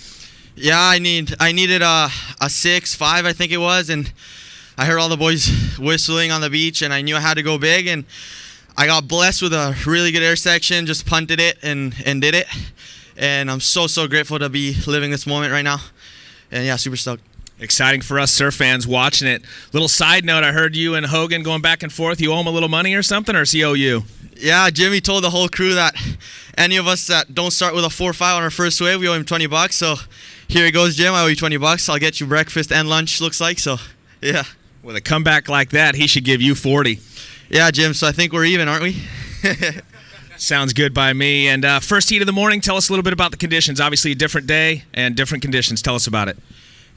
Yeah, I needed a 6-5, I think it was, and I heard all the boys whistling on the beach, and I knew I had to go big, and I got blessed with a really good air section, just punted it and did it, and I'm so grateful to be living this moment right now, and yeah, super stoked. Exciting for us surf fans watching it. Little side note, I heard you and Hogan going back and forth. You owe him a little money or something, or does he owe you? Yeah, Jimmy told the whole crew that any of us that don't start with a 4-5 on our first wave, we owe him $20. So here it goes, Jim. I owe you $20. I'll get you breakfast and lunch, looks like. So, yeah. With a comeback like that, he should give you 40. Yeah, Jim. So I think we're even, aren't we? Sounds good by me. And first heat of the morning, tell us a little bit about the conditions. Obviously, a different day and different conditions. Tell us about it.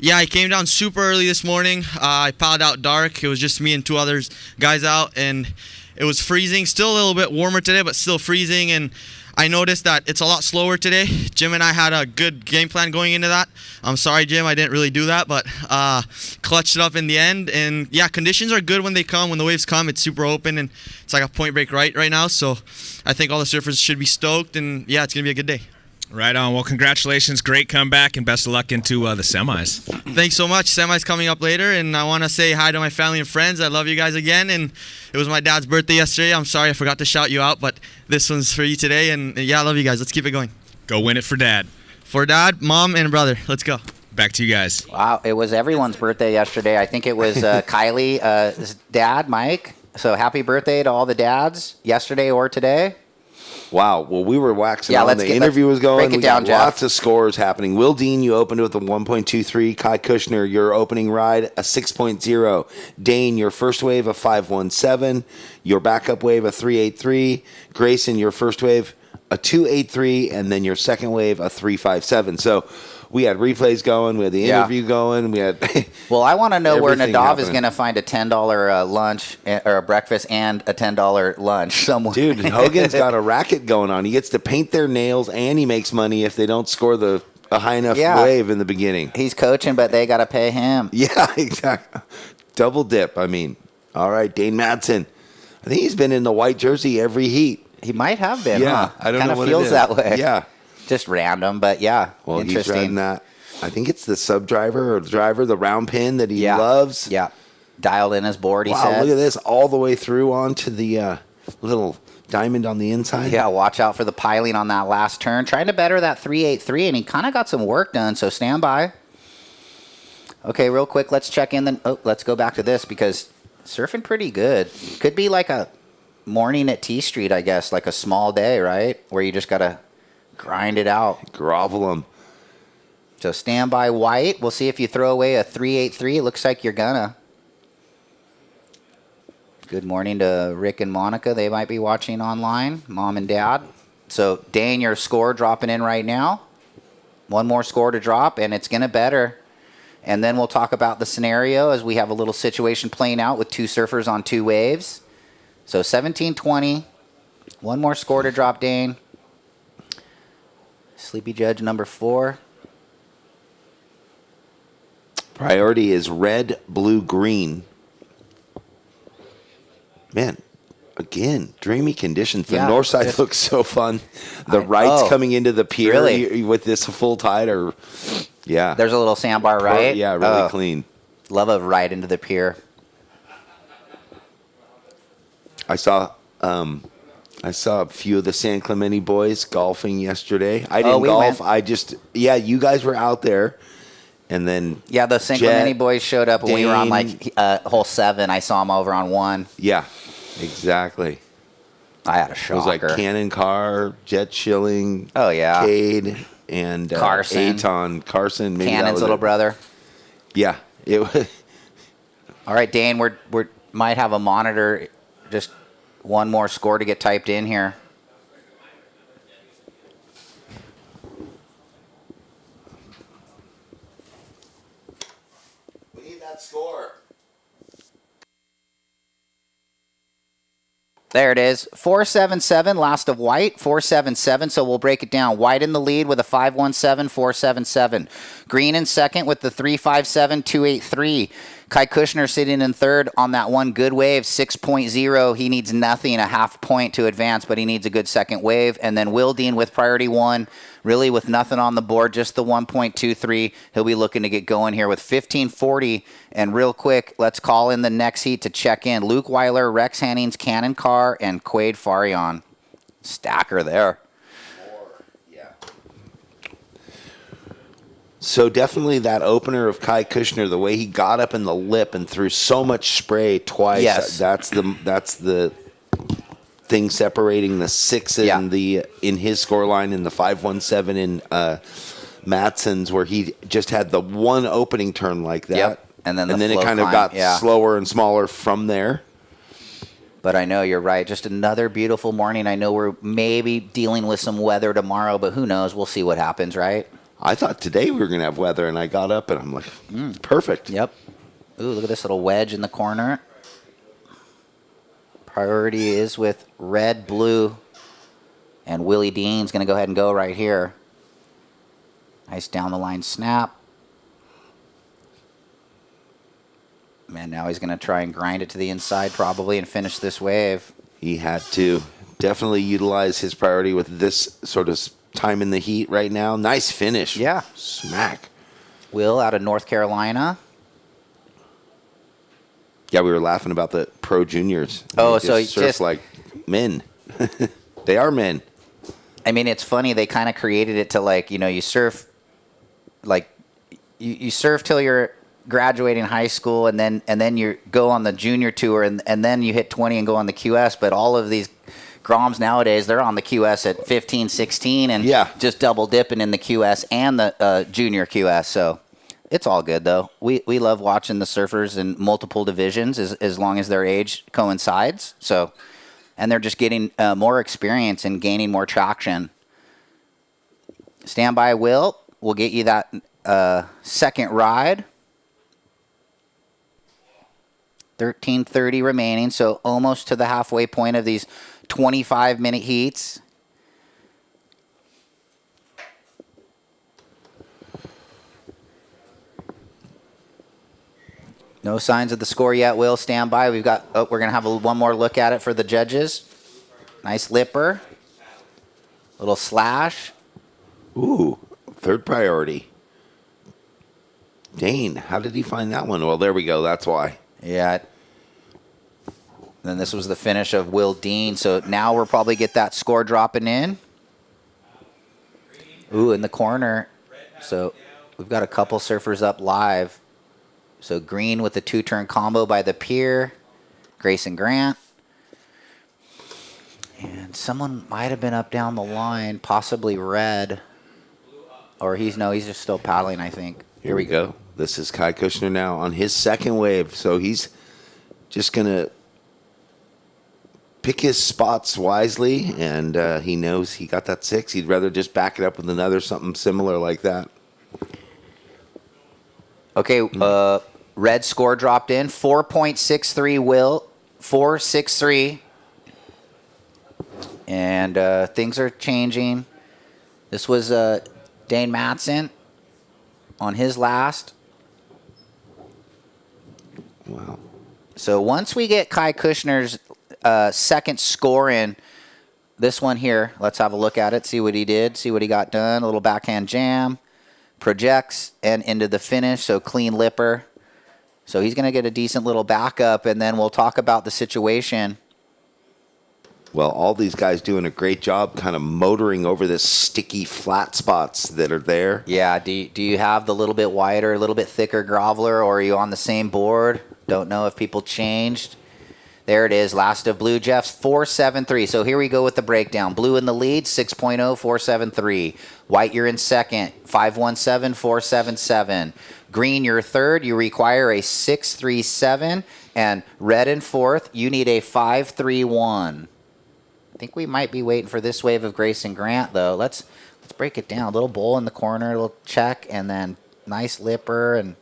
Yeah, I came down super early this morning. I paddled out dark. It was just me and two other guys out, and it was freezing. Still a little bit warmer today, but still freezing. And I noticed that it's a lot slower today. Jim and I had a good game plan going into that. I'm sorry, Jim, I didn't really do that, but clutched it up in the end. And yeah, conditions are good when they come. When the waves come, it's super open, and it's like a point break right now. So I think all the surfers should be stoked, and yeah, it's going to be a good day. Right on. Well, congratulations. Great comeback, and best of luck into the semis. Thanks so much. Semis coming up later, and I want to say hi to my family and friends. I love you guys again, and it was my dad's birthday yesterday. I'm sorry I forgot to shout you out, but this one's for you today, and yeah, I love you guys. Let's keep it going. Go win it for Dad. For Dad, Mom, and brother. Let's go. Back to you guys. Wow, it was everyone's birthday yesterday. I think it was Kylie's dad, Mike. So happy birthday to all the dads yesterday or today. Wow. Well, we were waxing on. Let's The interview was going. break it We down, got Jeff. lots of scores happening. Will Dean, you opened with a 1.23. Kai Kushner, your opening ride, a 6.0. Dane, your first wave, a 5.17. Your backup wave, a 3.83. Grayson, your first wave, a 2.83. And then your second wave, a 3.57. So we had replays going. We had the interview going. We had Well, I want to know where everything Nadav is happening. going to find a $10 lunch or a breakfast and a $10 lunch somewhere. Dude, Hogan's got a racket going on. He gets to paint their nails, and he makes money if they don't score a high enough wave in the beginning. He's coaching, but they got to pay him. Yeah, exactly. Double dip, I mean. All right, Dane Madsen. I think he's been in the white jersey every heat. He might have been, Yeah, huh? I don't know Kind what of it feels is. that way. Yeah. Just random, but yeah, Well, he's interesting. riding that. I think it's the sub driver or the driver, the round pin that he loves. Yeah, dialed in his board, he Wow, said. look at this. All the way through onto the little diamond on the inside. Yeah, watch out for the piling on that last turn. Trying to better that 3.83, and he kind of got some work done, so stand by. Okay, real quick, let's check in. Let's go back to this because surfing pretty good. Could be like a morning at T Street, I guess, like a small day, right? Where you just got to grind it out. Grovel him. So stand by, White. We'll see if you throw away a 3.83. It looks like you're gonna. Good morning to Rick and Monica. They might be watching online, Mom and Dad. So, Dane, your score dropping in right now. One more score to drop, and it's going to better. And then we'll talk about the scenario as we have a little situation playing out with two surfers on two waves. So, 17-20. One more score to drop, Dane. Sleepy Judge number 4. Priority is red, blue, green. Man, again, dreamy conditions. The Yeah, north side just- looks so fun. The rights coming into the pier really? with this full tide are, yeah. There's a little sandbar, right? Yeah, really clean. Love a ride into the pier. I saw a few of the San Clemente boys golfing yesterday. I didn't we golf. went. You guys were out there. And then Yeah, the San Jet, Clemente boys showed up when we were on Dane. like hole 7. I saw them over on 1. yeah, exactly. I had a It shocker. was like Cannon Carr, Jet Schilling, Oh, yeah. Cade, and Carson. Aton Carson. Maybe that Cannon's was little it. brother. Yeah, it was. All right, Dane, we might have a monitor. Just one more score to get typed in here. We need that score. There it is. 477, last of White, 477. So we'll break it down. White in the lead with a 517, 477. Green in second with the 357, 283. Kai Kushner sitting in third on that one good wave, 6.0. He needs nothing, a half point to advance, but he needs a good second wave. And then Will Dean with priority 1, really with nothing on the board, just the 1.23. He'll be looking to get going here with 1540. And real quick, let's call in the next heat to check in. Luke Weiler, Rex Hannings, Cannon Carr, and Quade Farion. Stacker there. So definitely that opener of Kai Kushner, the way he got up in the lip and threw so much spray twice. Yes. That's the thing separating the 6 in in his scoreline and the 5-1-7 in Madsen's, where he just had the one opening turn like that. Yep. And then it flow kind of climb, got slower and smaller from there. But I know you're right. Just another beautiful morning. I know we're maybe dealing with some weather tomorrow, but who knows? We'll see what happens, right? I thought today we were going to have weather, and I got up, and I'm like, perfect. Yep. Ooh, look at this little wedge in the corner. Priority is with red, blue, and Willie Dean's going to go ahead and go right here. Nice down the line snap. Man, now he's going to try and grind it to the inside probably and finish this wave. He had to definitely utilize his priority with this sort of time in the heat right now. Nice finish. Yeah. Smack. Will out of North Carolina. Yeah, we were laughing about the pro juniors. Oh, They so surf just like men. They are men. I mean, it's funny. They kind of created it to like, you surf, like you surf till you're graduating high school, and then you go on the junior tour, and then you hit 20 and go on the QS. But all of these Groms nowadays, they're on the QS at 15, 16, and just double dipping in the QS and the junior QS. So it's all good, though. We love watching the surfers in multiple divisions as long as their age coincides. So, and they're just getting more experience and gaining more traction. Stand by, Will. We'll get you that second ride. 13:30 remaining, so almost to the halfway point of these 25-minute heats. No signs of the score yet, Will. Stand by. We're going to have one more look at it for the judges. Nice lipper. Little slash. Ooh, third priority. Dane, how did he find that one? Well, there we go. That's why. Yeah. Then this was the finish of Will Dean. So now we'll probably get that score dropping in. Ooh, in the corner. So we've got a couple surfers up live. So Green with the two-turn combo by the pier. Grayson Grant. And someone might have been up down the line, possibly Red. Or he's just still paddling, I think. Here we go. This is Kai Kushner now on his second wave. So he's just going to pick his spots wisely, and he knows he got that 6. He'd rather just back it up with another something similar like that. Okay, Red score dropped in. 4.63 Will. 4.63. And things are changing. This was Dane Madsen on his last. Wow. So once we get Kai Kushner's second score in, this one here, let's have a look at it, see what he did, see what he got done. A little backhand jam, projects, and into the finish, so clean lipper. So he's going to get a decent little backup, and then we'll talk about the situation. Well, all these guys doing a great job kind of motoring over this sticky flat spots that are there. Yeah, do you have the little bit wider, a little bit thicker groveler, or are you on the same board? Don't know if people changed. There it is, last of Blue Jeff's 4.73. So here we go with the breakdown. Blue in the lead, 6.0, 4.73. White, you're in second, 5.17, 4.77. Green, you're third. You require a 6.37. And red in fourth, you need a 5.31. I think we might be waiting for this wave of Grayson Grant, though. Let's break it down. A little bowl in the corner, a little check, and then nice lipper. And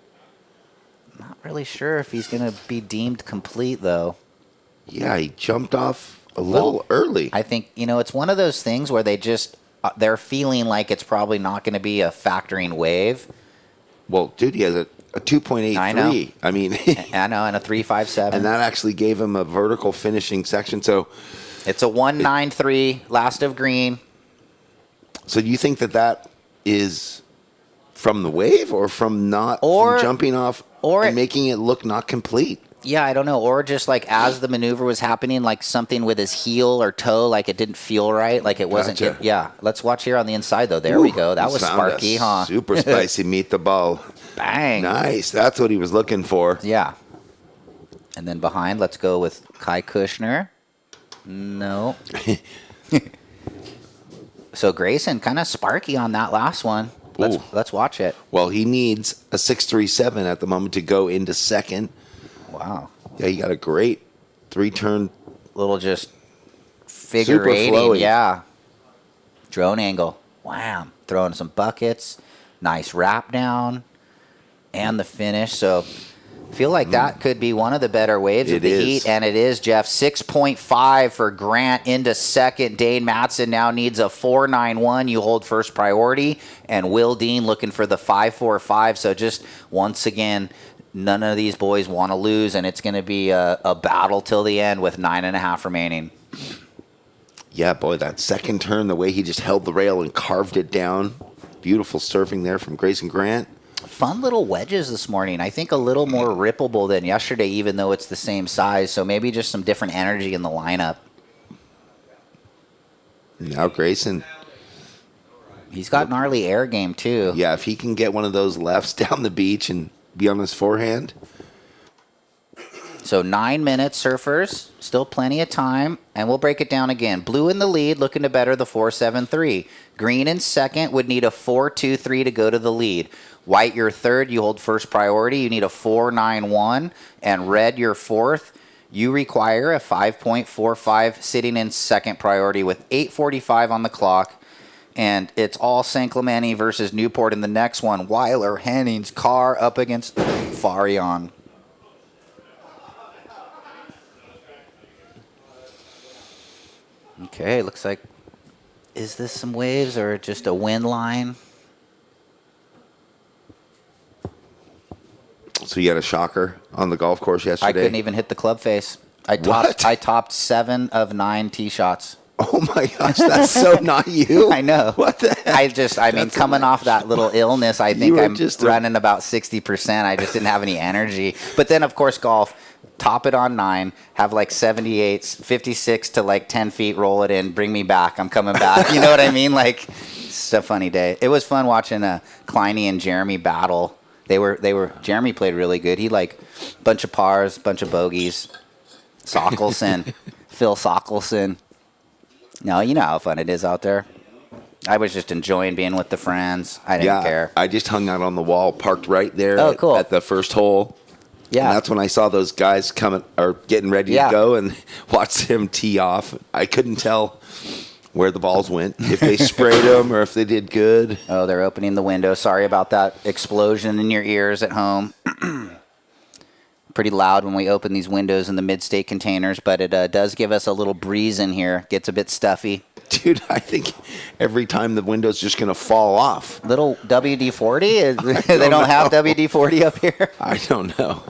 not really sure if he's going to be deemed complete, though. Yeah, he jumped off a little early. I think, it's one of those things where they're feeling like it's probably not going to be a factoring wave. Well, dude, he has a 2.83. I know. I mean, I know, and a 3.57. And that actually gave him a vertical finishing section. So it's a 1.93, last of Green. So do you think that is from the wave or from from jumping off and making it look not complete? Yeah, I don't know. Or just like as the maneuver was happening, like something with his heel or toe, like it didn't feel right. Like it wasn't. Gotcha. Yeah. Let's watch here on the inside, though. There we go. That He's was found sparky, a huh? Super spicy meet the ball. Bang. Nice. That's what he was looking for. Yeah. And then behind, let's go with Kai Kushner. No. So Grayson, kind of sparky on that last one. Let's watch it. Well, he needs a 6.37 at the moment to go into second. Wow. Yeah, he got a great 3-turn. Little just figure Super eighting. flowy. Yeah. Drone angle. Wham. Throwing some buckets. Nice wrap down. And the finish. So feel like that could be one of the better waves of the heat. And it is, Jeff. 6.5 for Grant into second. Dane Matson now needs a 4.91. You hold first priority. And Will Dean looking for the 5.45. So just once again, none of these boys want to lose. And it's going to be a battle till the end with 9.5 remaining. Yeah, boy, that second turn, the way he just held the rail and carved it down. Beautiful surfing there from Grayson Grant. Fun little wedges this morning. I think a little more rippable than yesterday, even though it's the same size. So maybe just some different energy in the lineup. Now Grayson. He's got gnarly air game, too. Yeah, if he can get one of those lefts down the beach and be on his forehand. So 9 minutes, surfers. Still plenty of time. And we'll break it down again. Blue in the lead, looking to better the 4.73. Green in second would need a 4.23 to go to the lead. White, your third, you hold first priority. You need a 4.91. And red, your fourth. You require a 5.45 sitting in second priority with 8.45 on the clock. And it's all San Clemente versus Newport in the next one. Weiler, Hennings, Carr up against Farion. Okay, looks like, is this some waves or just a wind line? So you had a shocker on the golf course yesterday? I couldn't even hit the club face. I topped 7 of 9 tee shots. Oh my gosh, that's so not you. I know. What the heck? I mean, coming off that little illness, I think were I'm just running about 60%. I just didn't have any energy. But then, of course, golf, top it on 9, have like 78s, 56 to like 10 feet, roll it in, bring me back. I'm coming back. You know what I mean? Like, it's a funny day. It was fun watching Kleiny and Jeremy battle. Jeremy played really good. He like bunch of pars, bunch of bogeys. Sockelson, Phil Sockelson. No, you know how fun it is out there. I was just enjoying being with the friends. I didn't care. I just hung out on the wall, parked right there at the first hole. Yeah. And that's when I saw those guys coming or getting ready to go and watched him tee off. I couldn't tell where the balls went, if they sprayed them or if they did good. Oh, they're opening the window. Sorry about that explosion in your ears at home. Pretty loud when we open these windows in the mid-state containers, but it does give us a little breeze in here. Gets a bit stuffy. Dude, I think every time the window's just going to fall off. Little WD-40? They don't have WD-40 up here? I don't know.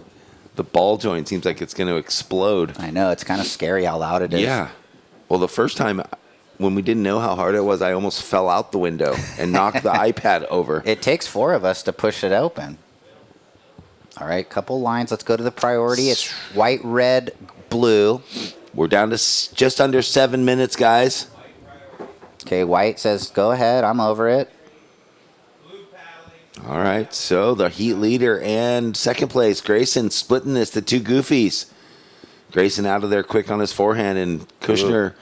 The ball joint seems like it's going to explode. I know. It's kind of scary how loud it is. Yeah. Well, the first time when we didn't know how hard it was, I almost fell out the window and knocked the iPad over. It takes 4 of us to push it open. All right, couple lines. Let's go to the priority. It's white, red, blue. We're down to just under 7 minutes, guys. Okay, white says, go ahead. I'm over it. All right, so the heat leader and second place, Grayson, splitting this, the two goofies. Grayson out of there quick on his forehand, and Kushner.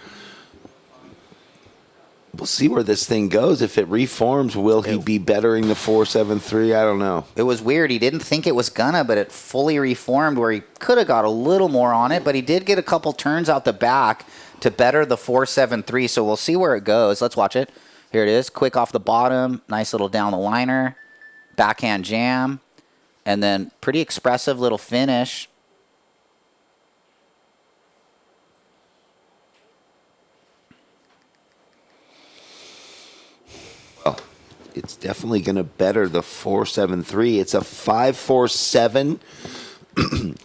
We'll see where this thing goes. If it reforms, will he be bettering the 4.73? I don't know. It was weird. He didn't think it was gonna, but it fully reformed where he could have got a little more on it, but he did get a couple turns out the back to better the 4.73, so we'll see where it goes. Let's watch it. Here it is. Quick off the bottom. Nice little down the liner. Backhand jam. And then pretty expressive little finish. Well, it's definitely going to better the 4.73. It's a 5.47.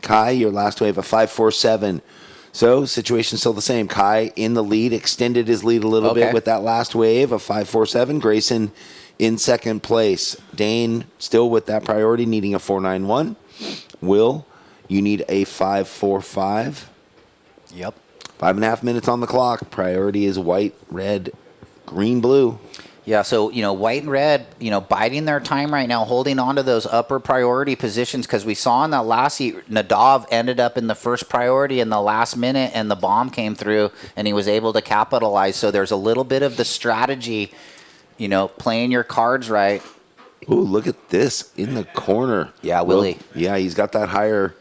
Kai, your last wave, a 5.47. So, situation still the same. Kai in the lead, extended his lead a little bit with that last wave, a 5.47. Grayson in second place. Dane still with that priority, needing a 4.91. Will, You need a 5-4-5. Yep. 5.5 minutes on the clock. Priority is white, red, green, blue. Yeah, so, white and red, biding their time right now, holding on to those upper priority positions, because we saw in that last heat, Nadav ended up in the first priority in the last minute, and the bomb came through, and he was able to capitalize. So there's a little bit of the strategy, playing your cards right. Ooh, look at this in the corner. Yeah, Willie. Yeah, he's got that higher.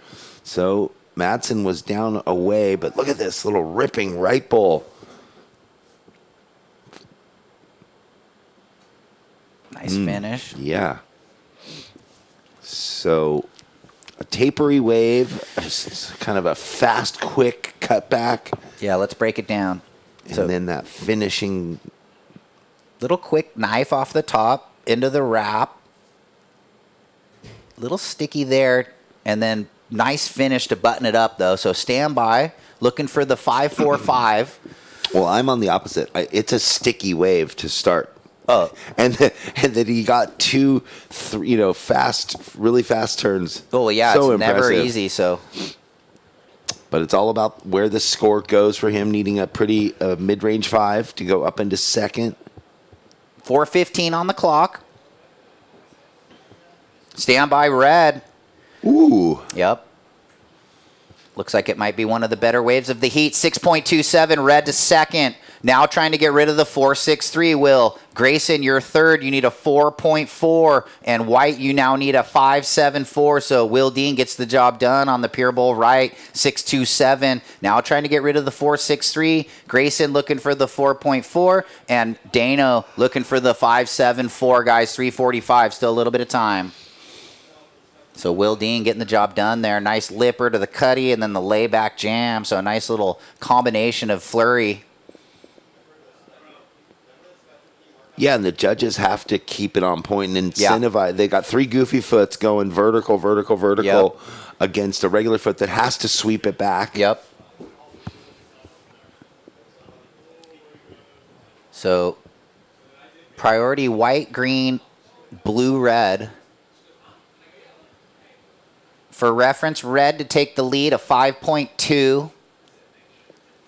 So Madsen was down away, but look at this little ripping right bowl. Nice finish. Yeah. So a tapery wave, just kind of a fast, quick cutback. Yeah, let's break it down. And then that finishing. Little quick knife off the top into the wrap. Little sticky there, and then nice finish to button it up, though. So stand by, looking for the 5-4-5. Well, I'm on the opposite. It's a sticky wave to start. Oh, and then he got two, really fast turns. Oh, yeah, so it's never impressive. easy. So, but it's all about where the score goes for him, needing a pretty mid-range 5 to go up into second. 4:15 on the clock. Stand by, red. Ooh. Yep. Looks like it might be one of the better waves of the heat. 6.27, red to second. Now trying to get rid of the 4.63, Will. Grayson, you're third. You need a 4.4. And white, you now need a 5.74. So Will Dean gets the job done on the Pier Bowl right. 6.27. Now trying to get rid of the 4.63. Grayson looking for the 4.4. And Dano looking for the 5.74, guys. 3.45. Still a little bit of time. So Will Dean getting the job done there. Nice lipper to the cutty and then the layback jam. So a nice little combination of flurry. Yeah, and the judges have to keep it on point and incentivize. Yeah. They got 3 goofy foots going vertical against a regular foot that has to sweep it back. Yep. So priority white, green, blue, red. For reference, red to take the lead, a 5.2.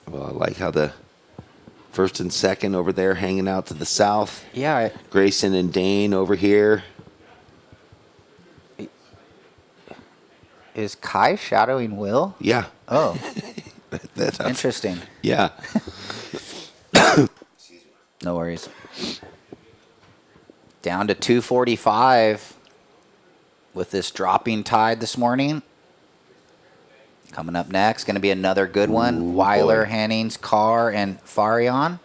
Well, I like how the first and second over there hanging out to the south. Yeah. Grayson and Dane over here. Is Kai shadowing Will? Yeah. Oh. Interesting. Yeah. No worries. Down to 245 with this dropping tide this morning. Coming up next, going to be another good one. Ooh, Weiler, boy. Hennings, Carr, and Farion.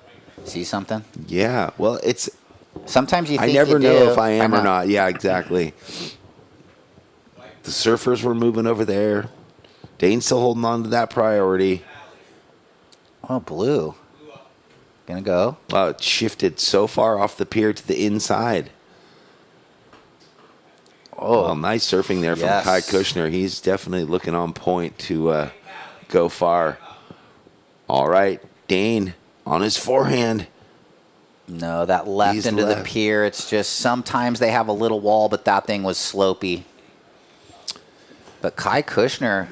See something? Yeah. Well, it's. Sometimes you think I never you know do. if I am or not. Yeah, exactly. The surfers were moving over there. Dane's still holding on to that priority. Oh, blue. Gonna go. Wow, it shifted so far off the pier to the inside. Oh, well, nice surfing there from yes. Kai Kushner. He's definitely looking on point to go far. All right, Dane on his forehand. No, that left He's into left. the pier. It's just sometimes they have a little wall, but that thing was slopey. But Kai Kushner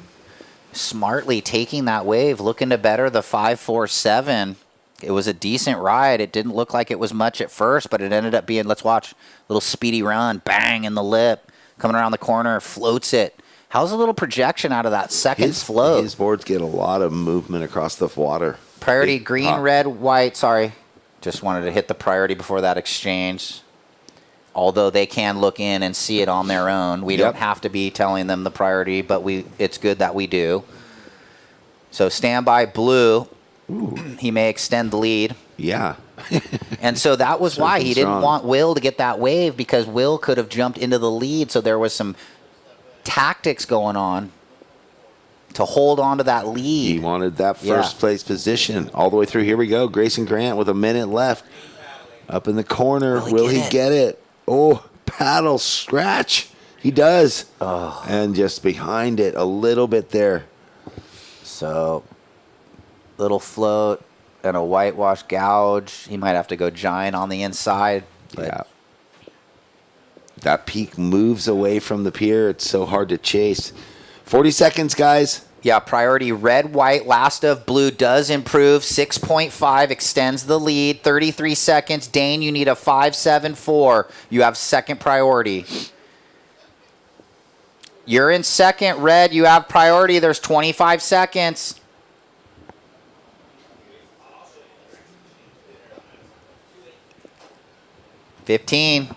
smartly taking that wave, looking to better the 5.47. It was a decent ride. It didn't look like it was much at first, but it ended up being, let's watch, a little speedy run, bang in the lip, coming around the corner, floats it. How's a little projection out of that second float? His boards get a lot of movement across the water. Priority Big green, pop. red, white. Sorry. Just wanted to hit the priority before that exchange. Although they can look in and see it on their own. We don't have to be telling them the priority, but it's good that we do. So standby blue. Ooh. He may extend the lead. Yeah. And so that was why he didn't strong. want Will to get that wave, because Will could have jumped into the lead. So there was some tactics going on to hold on to that lead. He wanted that first place position all the way through. Here we go. Grayson Grant with a minute left. Up in the corner. Will he get it? Oh, paddle scratch. He does. Oh. And just behind it a little bit there. So, little float and a whitewash gouge. He might have to go giant on the inside. Yeah. That peak moves away from the pier. It's so hard to chase. 40 seconds, guys. Yeah, priority red, white, last of blue does improve. 6.5 extends the lead. 33 seconds. Dane, you need a 5.74. You have second priority. You're in second, red. You have priority. There's 25 seconds. $15.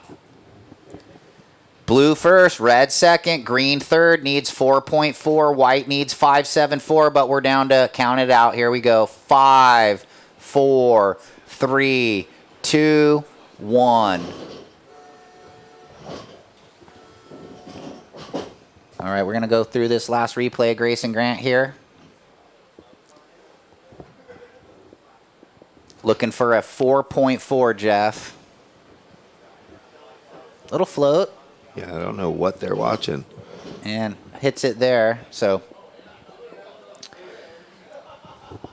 Blue first, red second, green third, needs 4.4, white needs 5.74, but we're down to count it out. Here we go. 5, 4, 3, 2, 1. All right, we're going to go through this last replay of Grayson Grant here. Looking for a 4.4, Jeff. Little float. Yeah, I don't know what they're watching. And hits it there, so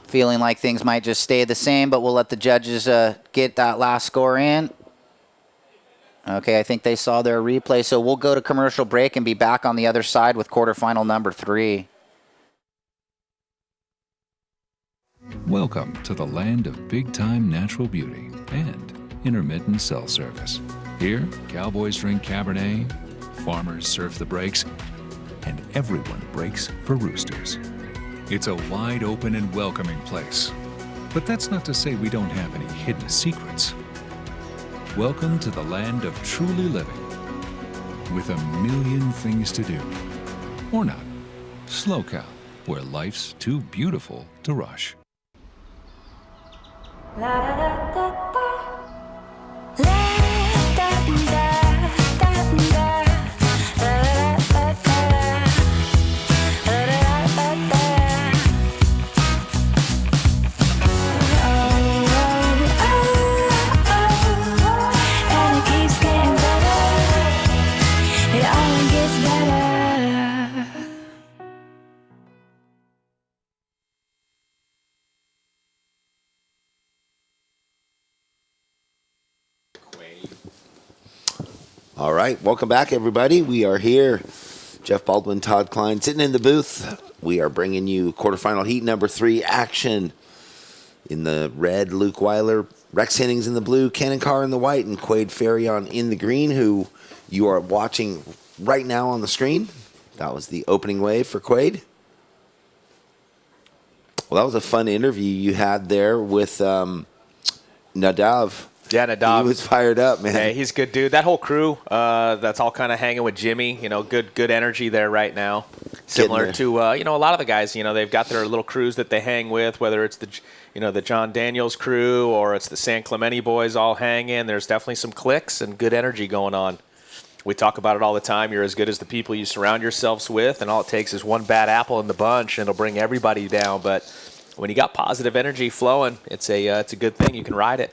feeling like things might just stay the same, but we'll let the judges get that last score in. Okay, I think they saw their replay, so we'll go to commercial break and be back on the other side with quarterfinal number 3. Welcome to the land of big-time natural beauty and intermittent cell service. Here, cowboys drink Cabernet, farmers surf the breaks, and everyone breaks for roosters. It's a wide open and welcoming place. But that's not to say we don't have any hidden secrets. Welcome to the land of truly living, with a million things to do. Or not. SLO CAL, where life's too beautiful to rush. All right, welcome back, everybody. We are here. Jeff Baldwin, Todd Klein, sitting in the booth. We are bringing you quarterfinal heat number 3 action. In the red, Luke Weiler, Rex Hennings in the blue, Cannon Carr in the white, and Quade Ferrion in the green, who you are watching right now on the screen. That was the opening wave for Quade. Well, that was a fun interview you had there with Nadav. Yeah, Nadav. He was fired up, man. Yeah, he's a good dude. That whole crew, that's all kind of hanging with Jimmy. You know, good energy there right now. Similar to a lot of the guys. They've got their little crews that they hang with. Whether it's the John Daniels crew or it's the San Clemente boys all hanging. There's definitely some cliques and good energy going on. We talk about it all the time. You're as good as the people you surround yourselves with, and all it takes is one bad apple in the bunch, and it'll bring everybody down. But when you got positive energy flowing, it's a good thing. You can ride it.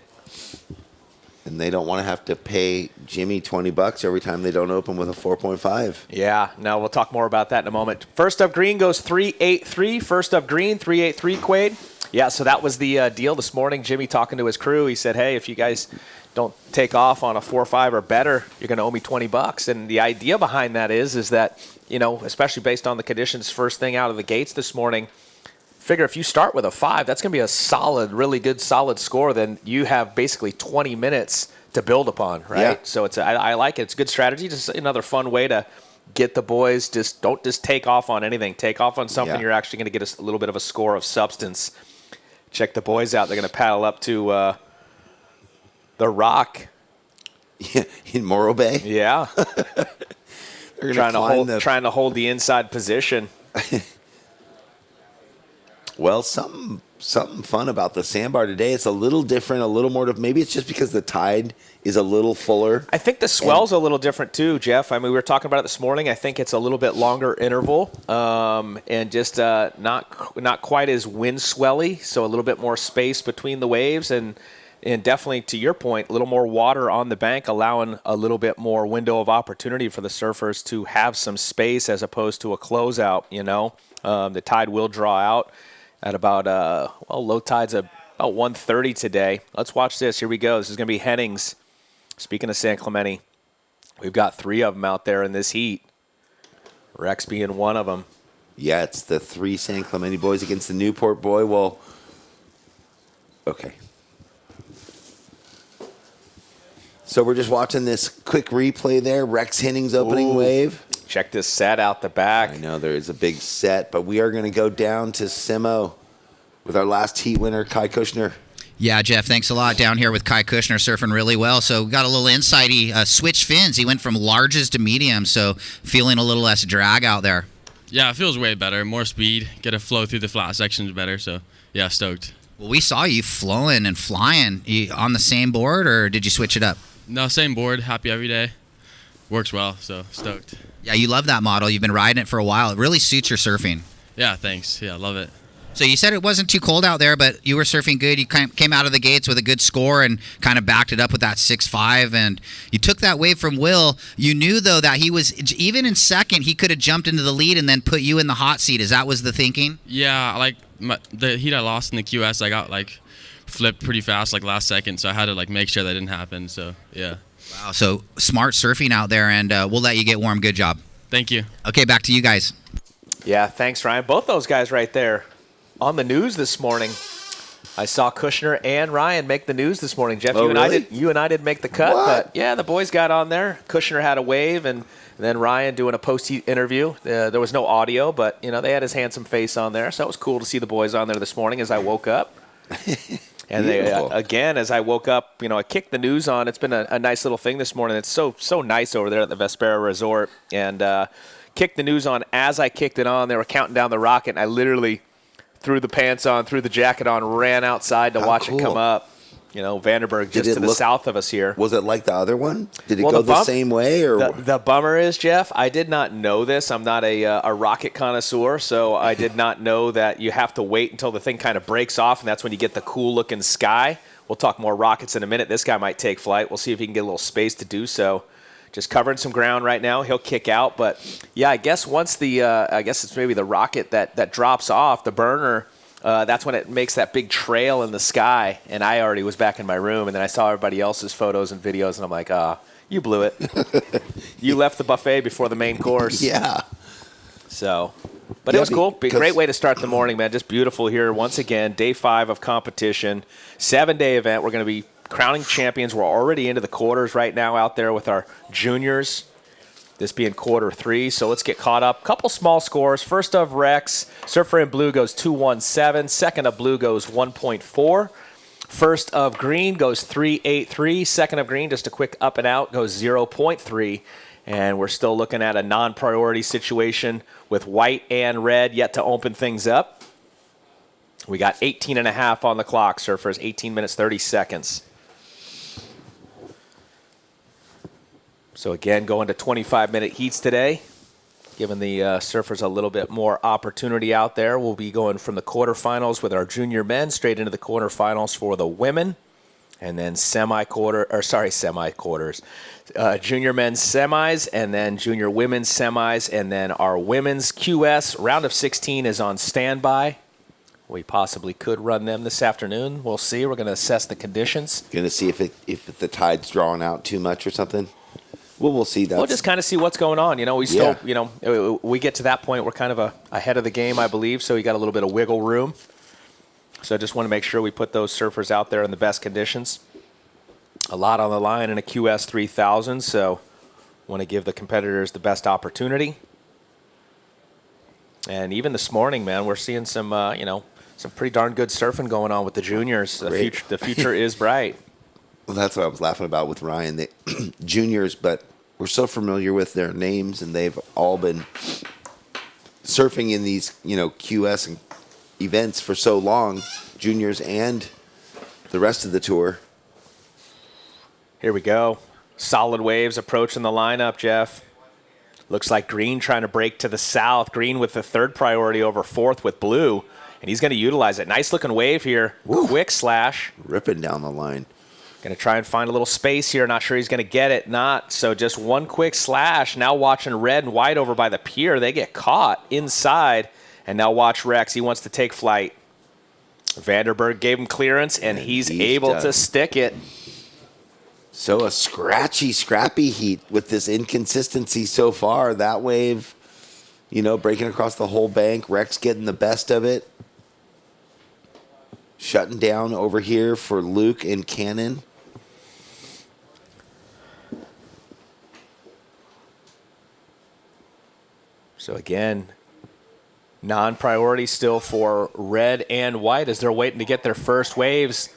And they don't want to have to pay Jimmy $20 every time they don't open with a 4.5. Yeah, no, we'll talk more about that in a moment. First up green goes 3.83. First up green, 3.83, Quade. Yeah, so that was the deal this morning. Jimmy talking to his crew. He said, hey, if you guys don't take off on a 4.5 or better, you're going to owe me $20. And the idea behind that is that, especially based on the conditions first thing out of the gates this morning, figure if you start with a 5, that's going to be a solid, really good, solid score. Then you have basically 20 minutes to build upon, right? Yeah. So I like it. It's a good strategy. Just another fun way to get the boys. Don't just take off on anything. Take off on something you're actually going to get a little bit of a score of substance. Check the boys out. They're going to paddle up to the Rock. Yeah, in Morro Bay. Yeah. They're trying to hold the inside position. Well, something fun about the sandbar today. It's a little different, a little more. Maybe it's just because the tide is a little fuller. I think the swell's a little different too, Jeff. I mean, we were talking about it this morning. I think it's a little bit longer interval, and just not quite as wind swelly. So a little bit more space between the waves, and definitely to your point, a little more water on the bank, allowing a little bit more window of opportunity for the surfers to have some space as opposed to a closeout. The tide will draw out at about, low tide's about 1:30 today. Let's watch this. Here we go. This is going to be Hennings. Speaking of San Clemente, we've got 3 of them out there in this heat. Rex being one of them. Yeah, it's the 3 San Clemente boys against the Newport boy. Well, okay. So we're just watching this quick replay there. Rex Henning's opening wave. Check this set out the back. I know there is a big set, but we are going to go down to Semo with our last heat winner, Kai Kushner. Yeah, Jeff, thanks a lot. Down here with Kai Kushner surfing really well. So got a little insight. He switched fins. He went from larges to medium, so feeling a little less drag out there. Yeah, it feels way better. More speed. Get a flow through the flat sections better. So, yeah, stoked. Well, we saw you flowing and flying. You on the same board, or did you switch it up? No, same board. Happy every day. Works well, so stoked. Yeah, you love that model. You've been riding it for a while. It really suits your surfing. Yeah, thanks. Yeah, love it. So you said it wasn't too cold out there, but you were surfing good. You came out of the gates with a good score and kind of backed it up with that 6.5, and you took that wave from Will. You knew, though, that he was, even in second, he could have jumped into the lead and then put you in the hot seat. Is that was the thinking? Yeah, like the heat I lost in the QS, I got like flipped pretty fast, like last second, so I had to like make sure that didn't happen. So, yeah. Wow, so smart surfing out there, and we'll let you get warm. Good job. Thank you. Okay, back to you guys. Yeah, thanks, Ryan. Both those guys right there on the news this morning. I saw Kushner and Ryan make the news this morning. Jeff, Oh, you really? and I didn't make the cut, What? but yeah, the boys got on there. Kushner had a wave, and then Ryan doing a post-heat interview. There was no audio, but they had his handsome face on there, so it was cool to see the boys on there this morning as I woke up. And they, again, as I woke up, I kicked the news on. It's been a nice little thing this morning. It's so nice over there at the Vespera Resort, and kicked the news on. As I kicked it on, they were counting down the rocket, and I literally threw the pants on, threw the jacket on, ran outside to watch it come up. Vanderburg just to the south of us here. Was it like the other one? Did it go the same way? Or the bummer is, Jeff, I did not know this. I'm not a rocket connoisseur, so I did not know that you have to wait until the thing kind of breaks off, and that's when you get the cool-looking sky. We'll talk more rockets in a minute. This guy might take flight. We'll see if he can get a little space to do so. Just covering some ground right now. He'll kick out. But, yeah, I guess once I guess it's maybe the rocket that drops off, the burner, that's when it makes that big trail in the sky. And I already was back in my room, and then I saw everybody else's photos and videos, and I'm like, you blew it. You left the buffet before the main course. yeah. So, but it was cool. Great way to start the morning, man. Just beautiful here. Once again, day 5 of competition. 7-day event. We're going to be crowning champions. We're already into the quarters right now out there with our juniors. This being quarter 3, so let's get caught up. Couple small scores. First of Rex, surfer in blue goes 2.17. Second of blue goes 1.4. First of green goes 3.83. Second of green, just a quick up and out, goes 0.3. And we're still looking at a non-priority situation with white and red yet to open things up. We got 18.5 on the clock, surfers, 18 minutes, 30 seconds. So again, going to 25-minute heats today, giving the surfers a little bit more opportunity out there. We'll be going from the quarterfinals with our junior men straight into the quarterfinals for the women, and then semi-quarters. Junior men's semis, and then junior women's semis, and then our women's QS round of 16 is on standby. We possibly could run them this afternoon. We'll see. We're going to assess the conditions. Going to see if the tide's drawing out too much or something. Well, we'll see that. We'll just kind of see what's going on. We still, we get to that point. We're kind of ahead of the game, I believe. So you got a little bit of wiggle room. So I just want to make sure we put those surfers out there in the best conditions. A lot on the line in a QS 3000. So want to give the competitors the best opportunity. And even this morning, man, we're seeing some, some pretty darn good surfing going on with the juniors. The future is bright. Well, that's what I was laughing about with Ryan. The juniors, but we're so familiar with their names, and they've all been surfing in these, QS and events for so long, juniors and the rest of the tour. Here we go. Solid waves approaching the lineup, Jeff. Looks like Green trying to break to the south. Green with the third priority over fourth with blue, and he's going to utilize it. Nice looking wave here. Woo. Quick slash. Ripping down the line. Going to try and find a little space here. Not sure he's going to get it. Not. So just one quick slash. Now watching red and white over by the pier. They get caught inside. And now watch Rex. He wants to take flight. Vanderburg gave him clearance, and he's able to stick it. So a scrappy heat with this inconsistency so far. That wave breaking across the whole bank. Rex getting the best of it. Shutting down over here for Luke and Cannon. So again, non-priority still for red and white as they're waiting to get their first waves.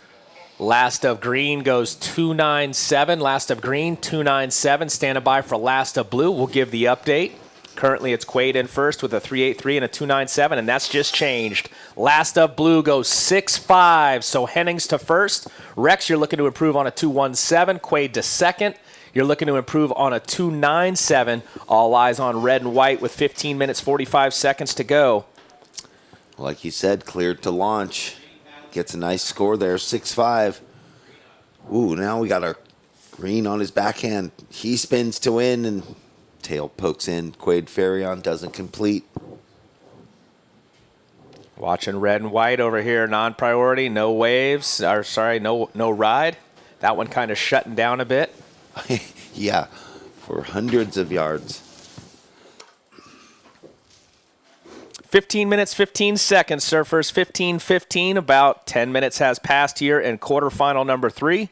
Last of green goes 297. Last of green, 297. Standing by for last of blue. We'll give the update. Currently, it's Quaid in first with a 383 and a 297, and that's just changed. Last of blue goes 6-5, so Hennings to first. Rex, you're looking to improve on a 217. Quaid to second. You're looking to improve on a 297. All eyes on red and white with 15 minutes, 45 seconds to go. Like you said, cleared to launch. Gets a nice score there, 6-5. Ooh, now we got our green on his backhand. He spins to win, and tail pokes in. Quaid Farion doesn't complete. Watching red and white over here, non-priority, no waves, or sorry, no ride. That one kind of shutting down a bit. Yeah, for hundreds of yards. 15 minutes, 15 seconds, surfers, 15-15. About 10 minutes has passed here in quarterfinal number 3.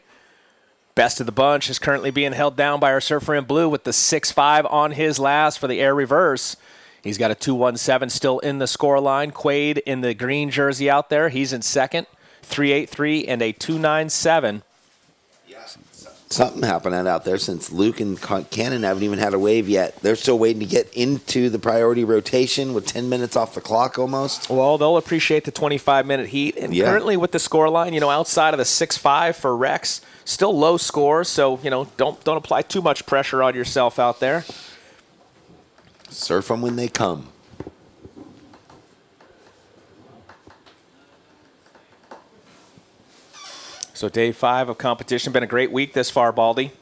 Best of the bunch is currently being held down by our surfer in blue with the 6-5 on his last for the air reverse. He's got a 217 still in the score line. Quaid in the green jersey out there. He's in second, 383 and a 297. Something happened out there since Luke and Cannon haven't even had a wave yet. They're still waiting to get into the priority rotation with 10 minutes off the clock almost. Well, they'll appreciate the 25-minute heat. And currently with the score line, outside of the 6-5 for Rex, still low scores. So, don't apply too much pressure on yourself out there. Surf them when they come. So day 5 of competition. Been a great week this far, Baldy.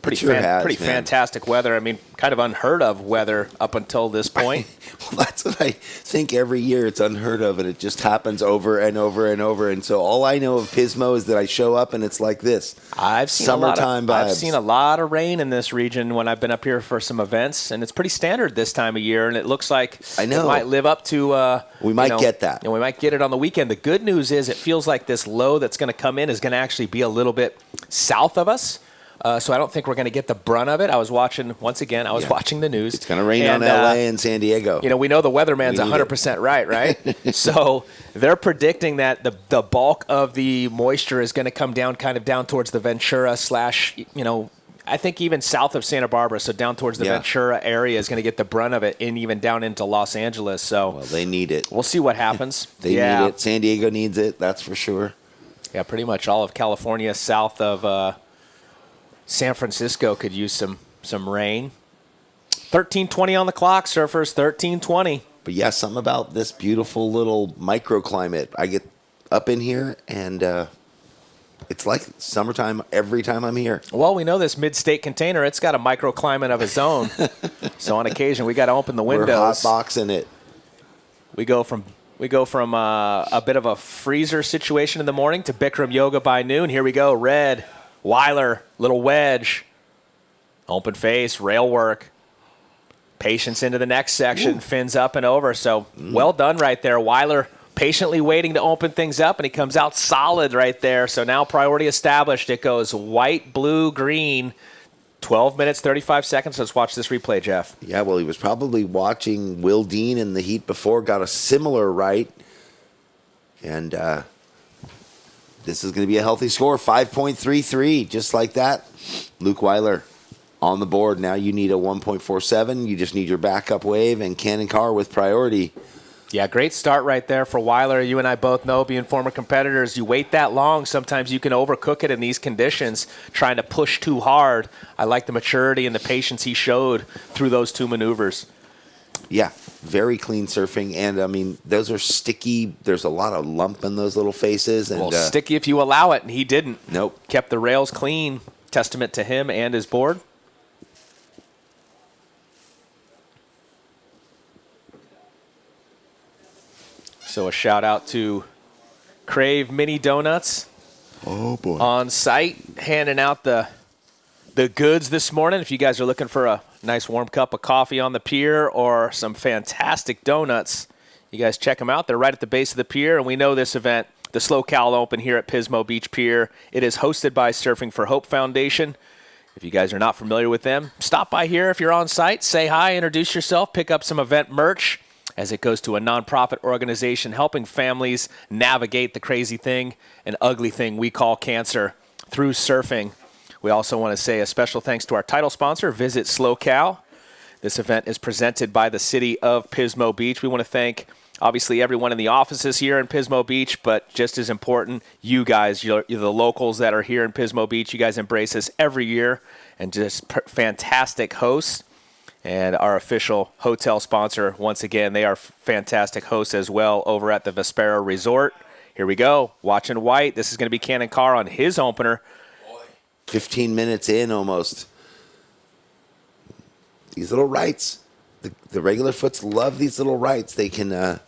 Pretty fantastic weather. I mean, kind of unheard of weather up until this point. Well, that's what I think every year. It's unheard of, and it just happens over and over and over. And so all I know of Pismo is that I show up, and it's like this. I've seen summertime vibes. I've seen a lot of rain in this region when I've been up here for some events, and it's pretty standard this time of year. And it looks like it might live up to. We might get that. And we might get it on the weekend. The good news is it feels like this low that's going to come in is going to actually be a little bit south of us. So I don't think we're going to get the brunt of it. I was watching, once again, watching the news. It's going to rain on L.A. and San Diego. We know the weatherman's 100% right? So they're predicting that the bulk of the moisture is going to come down kind of down towards the Ventura / I think even south of Santa Barbara, so down towards the Ventura area is going to get the brunt of it, and even down into Los Angeles. So they need it. We'll see what happens. They need it. San Diego needs it, that's for sure. Yeah, pretty much all of California south of San Francisco could use some rain. 13:20 on the clock, surfers, 13:20. But yeah, something about this beautiful little microclimate. I get up in here, and it's like summertime every time I'm here. Well, we know this mid-state container, it's got a microclimate of its own. So on occasion, we got to open the windows. We're hotboxing it. We go from a bit of a freezer situation in the morning to Bikram yoga by noon. Here we go, red. Weiler, little wedge, open face, rail work, patience into the next section, fins up and over. So well done right there. Weiler patiently waiting to open things up, and he comes out solid right there. So now priority established. It goes white, blue, green, 12 minutes, 35 seconds. Let's watch this replay, Jeff. Yeah, well, he was probably watching Will Dean in the heat before, got a similar right, and this is going to be a healthy score, 5.33, just like that. Luke Weiler on the board. Now you need a 1.47. You just need your backup wave, and Cannon Carr with priority. Yeah, great start right there for Weiler. You and I both know, being former competitors, you wait that long, sometimes you can overcook it in these conditions, trying to push too hard. I like the maturity and the patience he showed through those two maneuvers. Yeah, very clean surfing, and I mean, those are sticky. There's a lot of lump in those little faces. And sticky if you allow it, and he didn't. Nope. Kept the rails clean. Testament to him and his board. So a shout out to Crave Mini Donuts. Oh boy. On site, handing out the goods this morning. If you guys are looking for a nice warm cup of coffee on the pier or some fantastic donuts, you guys check them out. They're right at the base of the pier, and we know this event, the SLO CAL Open here at Pismo Beach Pier. It is hosted by Surfing for Hope Foundation. If you guys are not familiar with them, stop by here if you're on site, say hi, introduce yourself, pick up some event merch as it goes to a nonprofit organization helping families navigate the crazy thing, an ugly thing we call cancer, through surfing. We also want to say a special thanks to our title sponsor, Visit SLO CAL. This event is presented by the city of Pismo Beach. We want to thank, obviously, everyone in the offices here in Pismo Beach, but just as important, you guys, you're the locals that are here in Pismo Beach. You guys embrace us every year and just fantastic hosts. And our official hotel sponsor, once again, they are fantastic hosts as well over at the Vespera Resort. Here we go. Watching White. This is going to be Cannon Carr on his opener. 15 minutes in almost. These little rights. The regular foots love these little rights. They can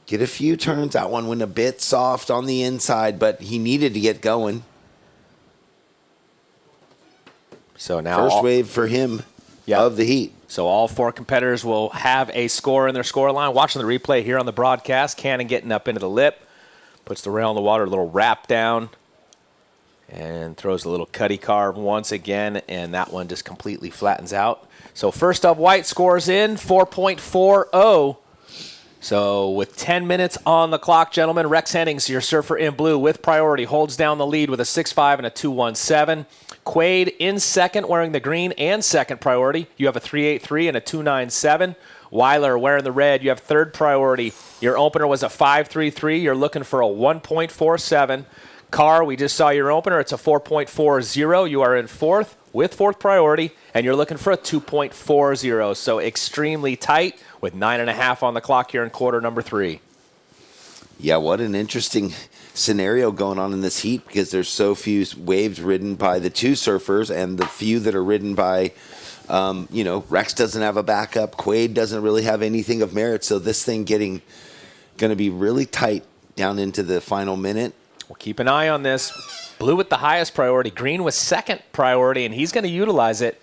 get a few turns. That one went a bit soft on the inside, but he needed to get going. So now first wave for him of the heat. So all four competitors will have a score in their score line. Watching the replay here on the broadcast, Cannon getting up into the lip, puts the rail in the water, a little wrap down, and throws a little cutty carve once again, and that one just completely flattens out. So first up, White scores in 4.40. So with 10 minutes on the clock, gentlemen, Rex Hennings, your surfer in blue with priority, holds down the lead with a 6.5 and a 2.17. Quaid in second, wearing the green and second priority. You have a 3.83 and a 2.97. Weiler wearing the red. You have third priority. Your opener was a 5.33. You're looking for a 1.47. Carr, we just saw your opener. It's a 4.40. You are in fourth with fourth priority, and you're looking for a 2.40. So extremely tight with 9.5 on the clock here in quarter number 3. Yeah, what an interesting scenario going on in this heat because there's so few waves ridden by the two surfers, and the few that are ridden by, Rex doesn't have a backup. Quaid doesn't really have anything of merit. So this thing going to be really tight down into the final minute. We'll keep an eye on this. Blue with the highest priority. Green with second priority, and he's going to utilize it.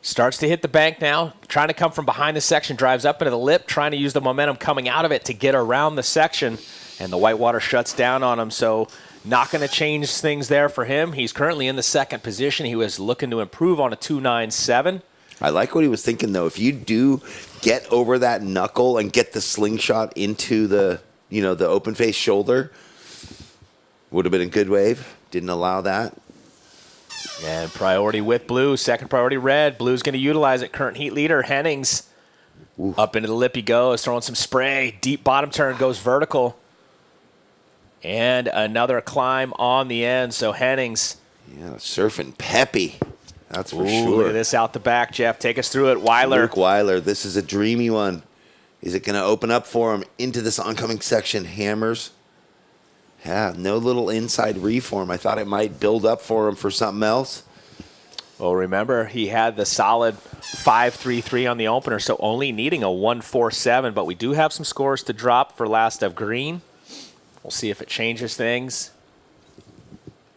Starts to hit the bank now. Trying to come from behind the section. Drives up into the lip. Trying to use the momentum coming out of it to get around the section. And the whitewater shuts down on him. So not going to change things there for him. He's currently in the second position. He was looking to improve on a 2.97. I like what he was thinking, though. If you do get over that knuckle and get the slingshot into the open face shoulder, would have been a good wave. Didn't allow that. And priority with blue. Second priority red. Blue's going to utilize it. Current heat leader, Hennings. Ooh. Up into the lip he goes. Throwing some spray. Deep bottom turn. Goes vertical. And another climb on the end. So Hennings. Yeah, surfing peppy. That's for Ooh, sure. Look at this out the back, Jeff. Take us through it. Weiler. Luke Weiler. This is a dreamy one. Is it going to open up for him into this oncoming section? Hammers. Yeah, no little inside reform. I thought it might build up for him for something else. Well, remember, he had the solid 5.33 on the opener, so only needing a 1.47. But we do have some scores to drop for last of green. We'll see if it changes things.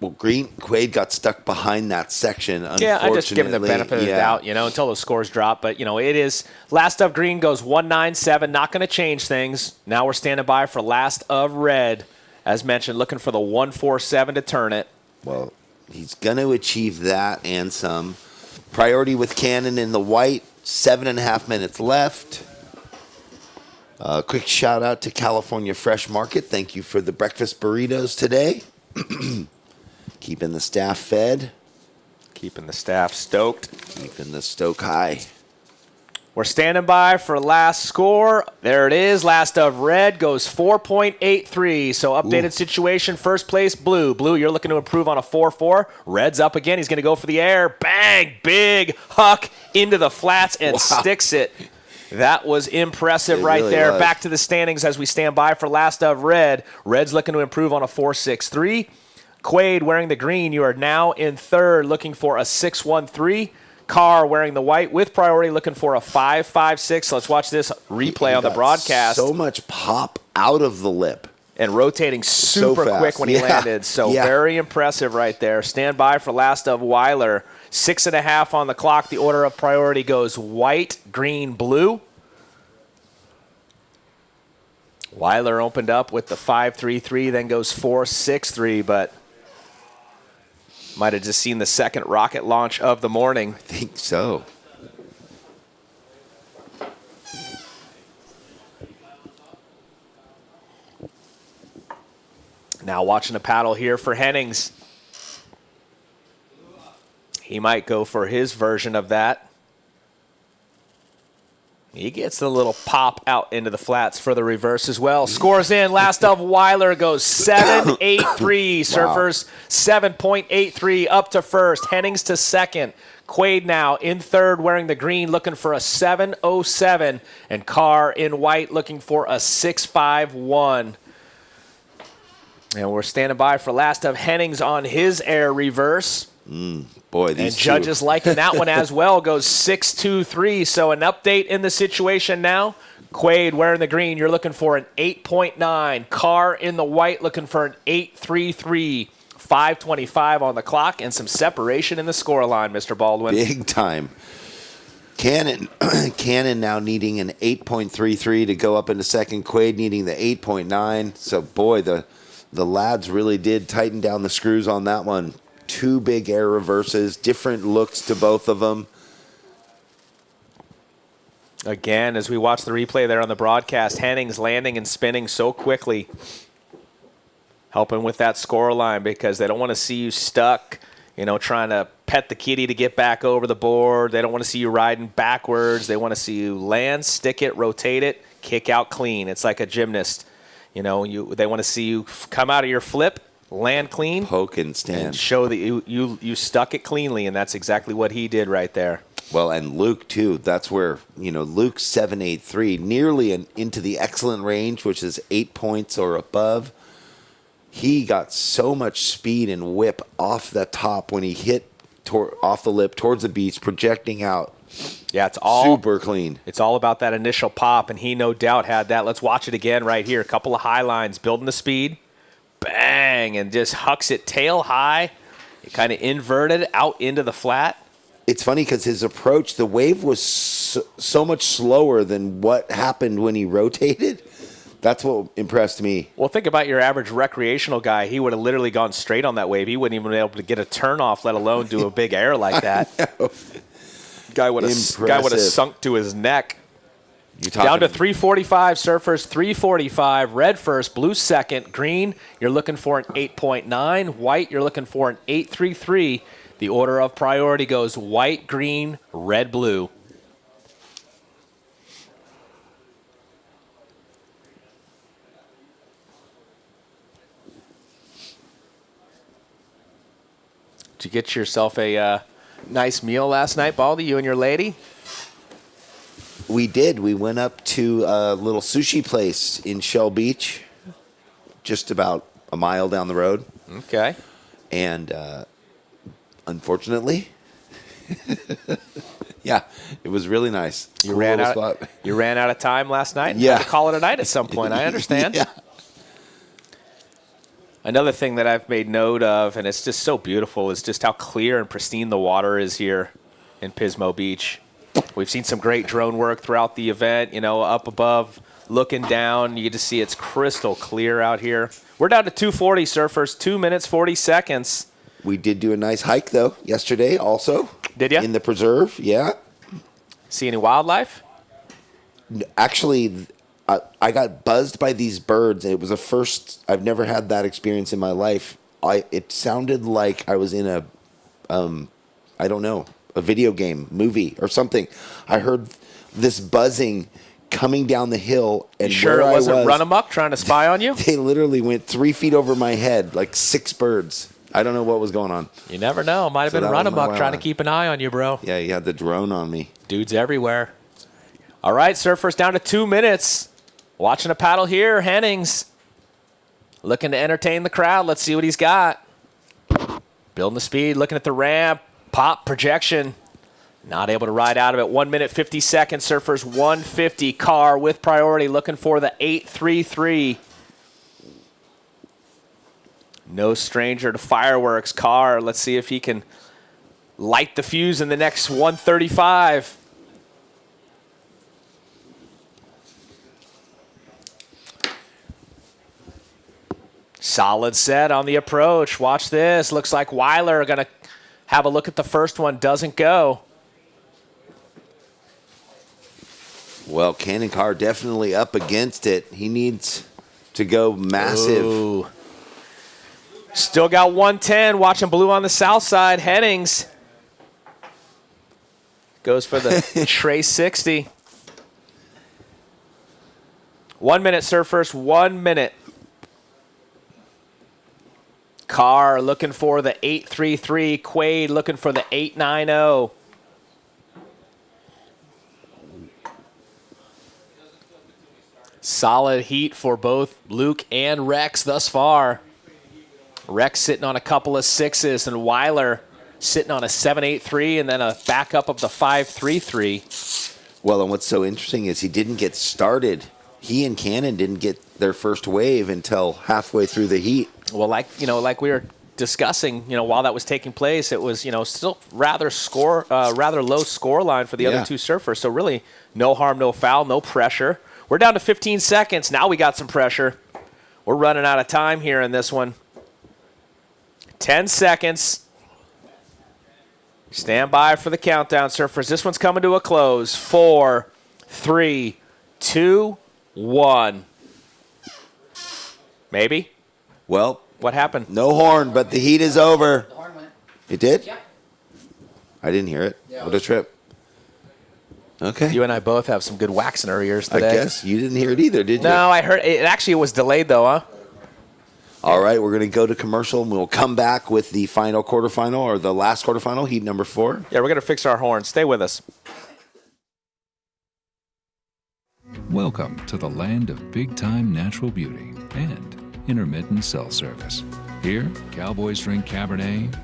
Well, Quaid got stuck behind that section, unfortunately. Yeah, I just give him the benefit of the doubt, until the scores drop. But, it is last of green goes 1.97. Not going to change things. Now we're standing by for last of red. As mentioned, looking for the 1.47 to turn it. Well, he's going to achieve that and some. Priority with Cannon in the white. 7.5 minutes left. Quick shout out to California Fresh Market. Thank you for the breakfast burritos today. Keeping the staff fed. Keeping the staff stoked. Keeping the stoke high. We're standing by for last score. There it is. Last of red goes 4.83. So updated situation. First place, blue. Blue, you're looking to improve on a 4.4. Red's up again. He's going to go for the air. Bang! Big huck into the flats and sticks it. That was impressive right there. Was. Back to the standings as we stand by for last of red. Red's looking to improve on a 4.63. Quaid wearing the green. You are now in third, looking for a 6.13. Carr wearing the white with priority, looking for a 5.56. Let's watch this replay on the broadcast. So much pop out of the lip. And rotating super quick when he landed. So very impressive right there. Stand by for last of Weiler. 6.5 on the clock. The order of priority goes white, green, blue. Weiler opened up with the 5-3-3, then goes 4-6-3, but might have just seen the second rocket launch of the morning. I think so. Now watching the paddle here for Hennings. He might go for his version of that. He gets the little pop out into the flats for the reverse as well. Scores in. Last of Weiler goes 7-8-3. Surfers 7.83 up to first. Hennings to second. Quaid now in third wearing the green looking for a 7.07. And Carr in white looking for a 6.51. And we're standing by for last of Hennings on his air reverse. Boy, these and judges liking that one as well. Goes 6-2-3. So an update in the situation now. Quaid wearing the green. You're looking for an 8.9. Carr in the white looking for an 8.33. 5:25 on the clock and some separation in the scoreline, Mr. Baldwin. Big time. Cannon now needing an 8.33 to go up into second. Quaid needing the 8.9. So, boy, the lads really did tighten down the screws on that one. Two big air reverses, different looks to both of them. Again, as we watch the replay there on the broadcast, Hennings landing and spinning so quickly, helping with that score line because they don't want to see you stuck, trying to pet the kitty to get back over the board. They don't want to see you riding backwards. They want to see you land, stick it, rotate it, kick out clean. It's like a gymnast. They want to see you come out of your flip, land clean, poke and stand, and show that you stuck it cleanly, and that's exactly what he did right there. Well, and Luke too. That's where Luke's 7.83, nearly into the excellent range, which is 8 points or above. He got so much speed and whip off the top when he hit off the lip towards the beach, projecting out. Yeah, it's all super clean. It's all about that initial pop, and he no doubt had that. Let's watch it again right here. A couple of high lines, building the speed. Bang, and just hucks it tail high. It kind of inverted out into the flat. It's funny because his approach, the wave was so much slower than what happened when he rotated. That's what impressed me. Well, think about your average recreational guy. He would have literally gone straight on that wave. He wouldn't even be able to get a turn off, let alone do a big air like that. Guy would have sunk to his neck. Down to 345, surfers 345, red first, blue second, green, you're looking for an 8.9, white, you're looking for an 8.33. The order of priority goes white, green, red, blue. Did you get yourself a nice meal last night, Baldy, you and your lady? We did. We went up to a little sushi place in Shell Beach, just about a mile down the road. Okay. And unfortunately, yeah, it was really nice. You ran out of time last night? Yeah. Had to call it a night at some point. I understand. Yeah. Another thing that I've made note of, and it's just so beautiful, is just how clear and pristine the water is here in Pismo Beach. We've seen some great drone work throughout the event, up above, looking down. You get to see it's crystal clear out here. We're down to 2:40, surfers, 2 minutes, 40 seconds. We did do a nice hike, though, yesterday also. Did you? In the preserve, yeah. See any wildlife? Actually, I got buzzed by these birds, and it was a first. I've never had that experience in my life. It sounded like I was in a, I don't know, a video game, movie, or something. I heard this buzzing coming down the hill, and you sure where it wasn't I was, run amok trying to spy on you? They literally went 3 feet over my head, like 6 birds. I don't know what was going on. You never know. Might have been run amok trying to keep an eye on you, bro. Yeah, you had the drone on me. Dudes everywhere. All right, surfers down to 2 minutes. Watching a paddle here, Hennings. Looking to entertain the crowd. Let's see what he's got. Building the speed, looking at the ramp. Pop projection. Not able to ride out of it. 1 minute, 50 seconds. Surfers 150. Carr with priority looking for the 8.33. No stranger to fireworks. Carr, let's see if he can light the fuse in the next 135. Solid set on the approach. Watch this. Looks like Weiler going to have a look at the first one. Doesn't go. Well, Cannon Carr definitely up against it. He needs to go massive. Ooh. Still got 110. Watching blue on the south side. Hennings goes for the Trace 60. 1 minute, serve first. 1 minute. Carr looking for the 833. Quaid looking for the 890. Solid heat for both Luke and Rex thus far. Rex sitting on a couple of 6s, and Weiler sitting on a 783 and then a backup of the 533. Well, and what's so interesting is he didn't get started. He and Cannon didn't get their first wave until halfway through the heat. Well, like we were discussing, while that was taking place, it was, still rather low score line for the other two surfers. So really, no harm, no foul, no pressure. We're down to 15 seconds. Now we got some pressure. We're running out of time here in this one. 10 seconds. Stand by for the countdown, surfers. This one's coming to a close. 4, 3, 2, 1. Maybe. Well, what happened? No horn, but the heat is over. The horn went. It did? Yeah. I didn't hear it. Yeah, what a trip. Okay. You and I both have some good wax in our ears I today. guess you didn't hear it either, did you? No, I heard it. Actually, it was delayed, though, huh? All right, we're going to go to commercial, and we'll come back with the final quarterfinal, or the last quarterfinal, heat number 4. Yeah, we're going to fix our horns. Stay with us. Welcome to the land of big-time natural beauty and intermittent cell service. Here, cowboys drink Cabernet,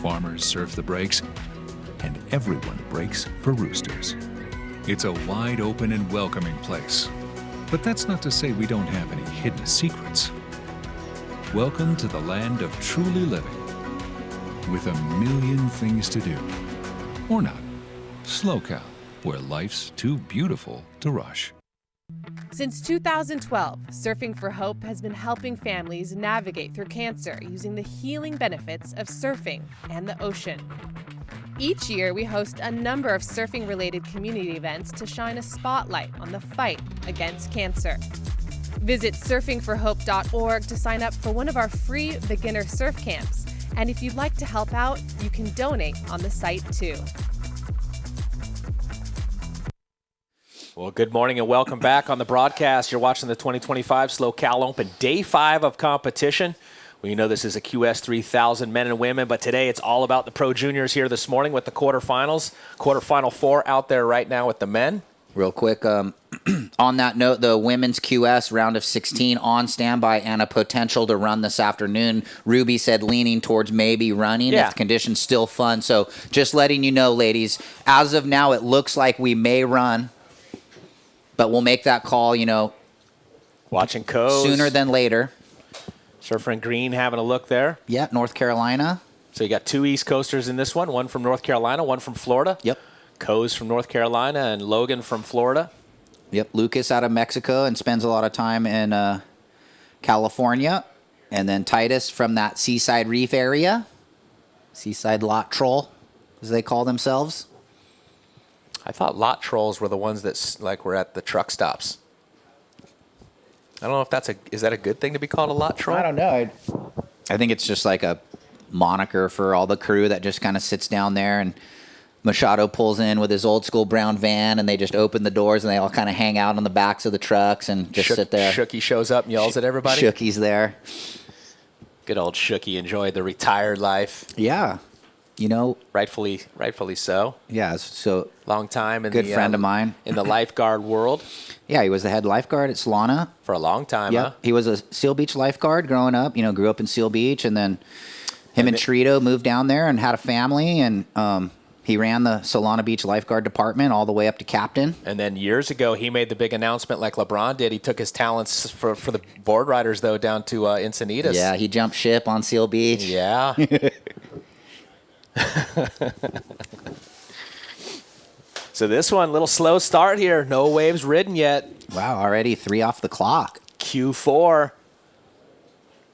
farmers surf the breaks, and everyone breaks for roosters. It's a wide open and welcoming place. But that's not to say we don't have any hidden secrets. Welcome to the land of truly living, with a million things to do. Or not. SLO CAL, where life's too beautiful to rush. Since 2012, Surfing for Hope has been helping families navigate through cancer using the healing benefits of surfing and the ocean. Each year, we host a number of surfing-related community events to shine a spotlight on the fight against cancer. Visit surfingforhope.org to sign up for one of our free beginner surf camps. And if you'd like to help out, you can donate on the site too. Well, good morning and welcome back on the broadcast. You're watching the 2025 SLO CAL Open, Day 5 of competition. We know this is a QS 3000 men and women, but today it's all about the Pro Juniors here this morning with the quarterfinals. Quarterfinal 4 out there right now with the men. Real quick, on that note, the women's QS round of 16 on standby and a potential to run this afternoon. Ruby said leaning towards maybe running if the conditions still fun. So just letting you know, ladies, as of now, it looks like we may run, but we'll make that call, watching Coast sooner than later. Surfer in green having a look there. Yeah, North Carolina. So you got 2 East Coasters in this one from North Carolina, one from Florida. Yep. Coase from North Carolina and Logan from Florida. Yep, Lucas out of Mexico and spends a lot of time in California. And then Titus from that Seaside Reef area. Seaside Lot Troll, as they call themselves. I thought lot trolls were the ones that were at the truck stops. I don't know if is that a good thing to be called a lot troll? I don't know. I think it's just like a moniker for all the crew that just kind of sits down there, and Machado pulls in with his old school brown van, and they just open the doors and they all kind of hang out on the backs of the trucks and just sit there. Shooky shows up and yells at everybody. Shookie's there. Good old Shooky enjoyed the retired life. Yeah. Rightfully so. Yeah, so long time in good friend of mine in the lifeguard world. Yeah, he was the head lifeguard at Solana for a long time. Yeah, huh? He was a Seal Beach lifeguard growing up. Grew up in Seal Beach, and then him and Trito moved down there and had a family, and he ran the Solana Beach lifeguard department all the way up to captain. And then years ago, he made the big announcement like LeBron did. He took his talents for the board riders, though, down to Encinitas. Yeah, he jumped ship on Seal Beach. Yeah. So this one, little slow start here. No waves ridden yet. Wow, already 3 off the clock. Q4.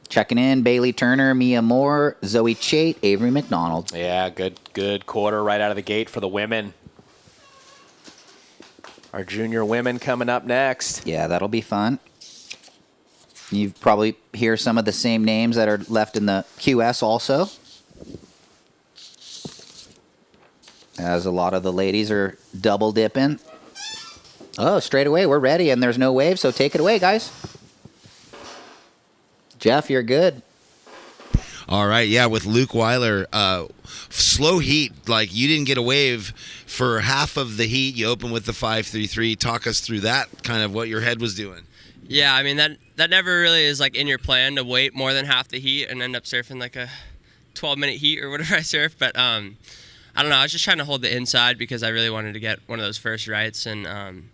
Checking in, Bailey Turner, Mia Moore, Zoe Chait, Avery McDonald. Yeah, good quarter right out of the gate for the women. Our junior women coming up next. Yeah, that'll be fun. You probably hear some of the same names that are left in the QS also, as a lot of the ladies are double dipping. Oh, straight away, we're ready, and there's no wave, so take it away, guys. Jeff, you're good. All right, yeah, with Luke Weiler, slow heat, like you didn't get a wave for half of the heat. You opened with the 5.33. Talk us through that, kind of what your head was doing. Yeah, I mean, that never really is like in your plan to wait more than half the heat and end up surfing like a 12-minute heat or whatever I surf. But I don't know, I was just trying to hold the inside because I really wanted to get one of those first rights, and it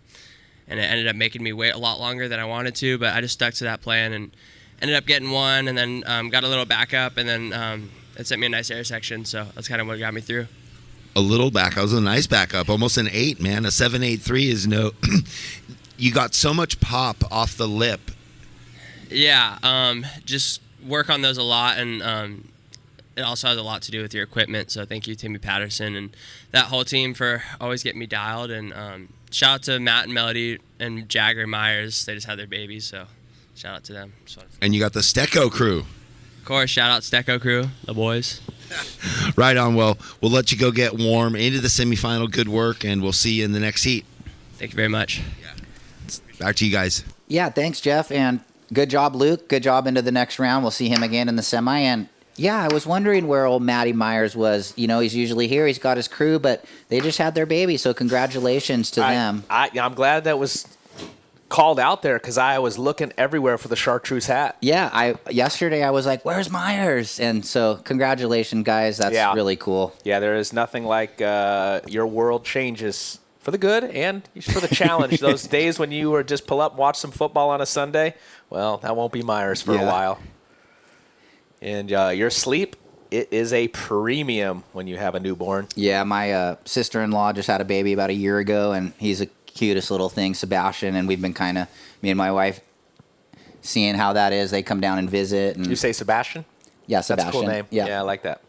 ended up making me wait a lot longer than I wanted to, but I just stuck to that plan and ended up getting one, and then got a little backup, and then it sent me a nice air section, so that's kind of what got me through. A little back. I was a nice backup, almost an 8, man. A 7.83 is no. You got so much pop off the lip. Yeah, just work on those a lot, and it also has a lot to do with your equipment. So thank you, Timmy Patterson, and that whole team for always getting me dialed. And shout out to Matt and Melody and Jagger Myers. They just had their babies, so shout out to them. And you got the Stecco crew. Of course, shout out Stecco crew, the boys. Right on. Well, we'll let you go get warm into the semifinal. Good work, and we'll see you in the next heat. Thank you very much. Back to you guys. Yeah, thanks, Jeff, and good job, Luke. Good job into the next round. We'll see him again in the semi. And yeah, I was wondering where old Matty Myers was. You know, he's usually here. He's got his crew, but they just had their baby, so congratulations to them. I'm glad that was called out there because I was looking everywhere for the chartreuse hat. Yeah, yesterday I was like, where's Myers? And so congratulations, guys. That's really cool. Yeah, there is nothing like your world changes for the good and for the challenge. Those days when you were just pull up and watch some football on a Sunday, well, that won't be Myers for a while. And your sleep, it is a premium when you have a newborn. Yeah, my sister-in-law just had a baby about a year ago, and he's the cutest little thing, Sebastian, and we've been kind of, me and my wife, seeing how that is. They come down and visit. And you say Sebastian? Yeah, Sebastian. That's a cool name. Yeah, I like that.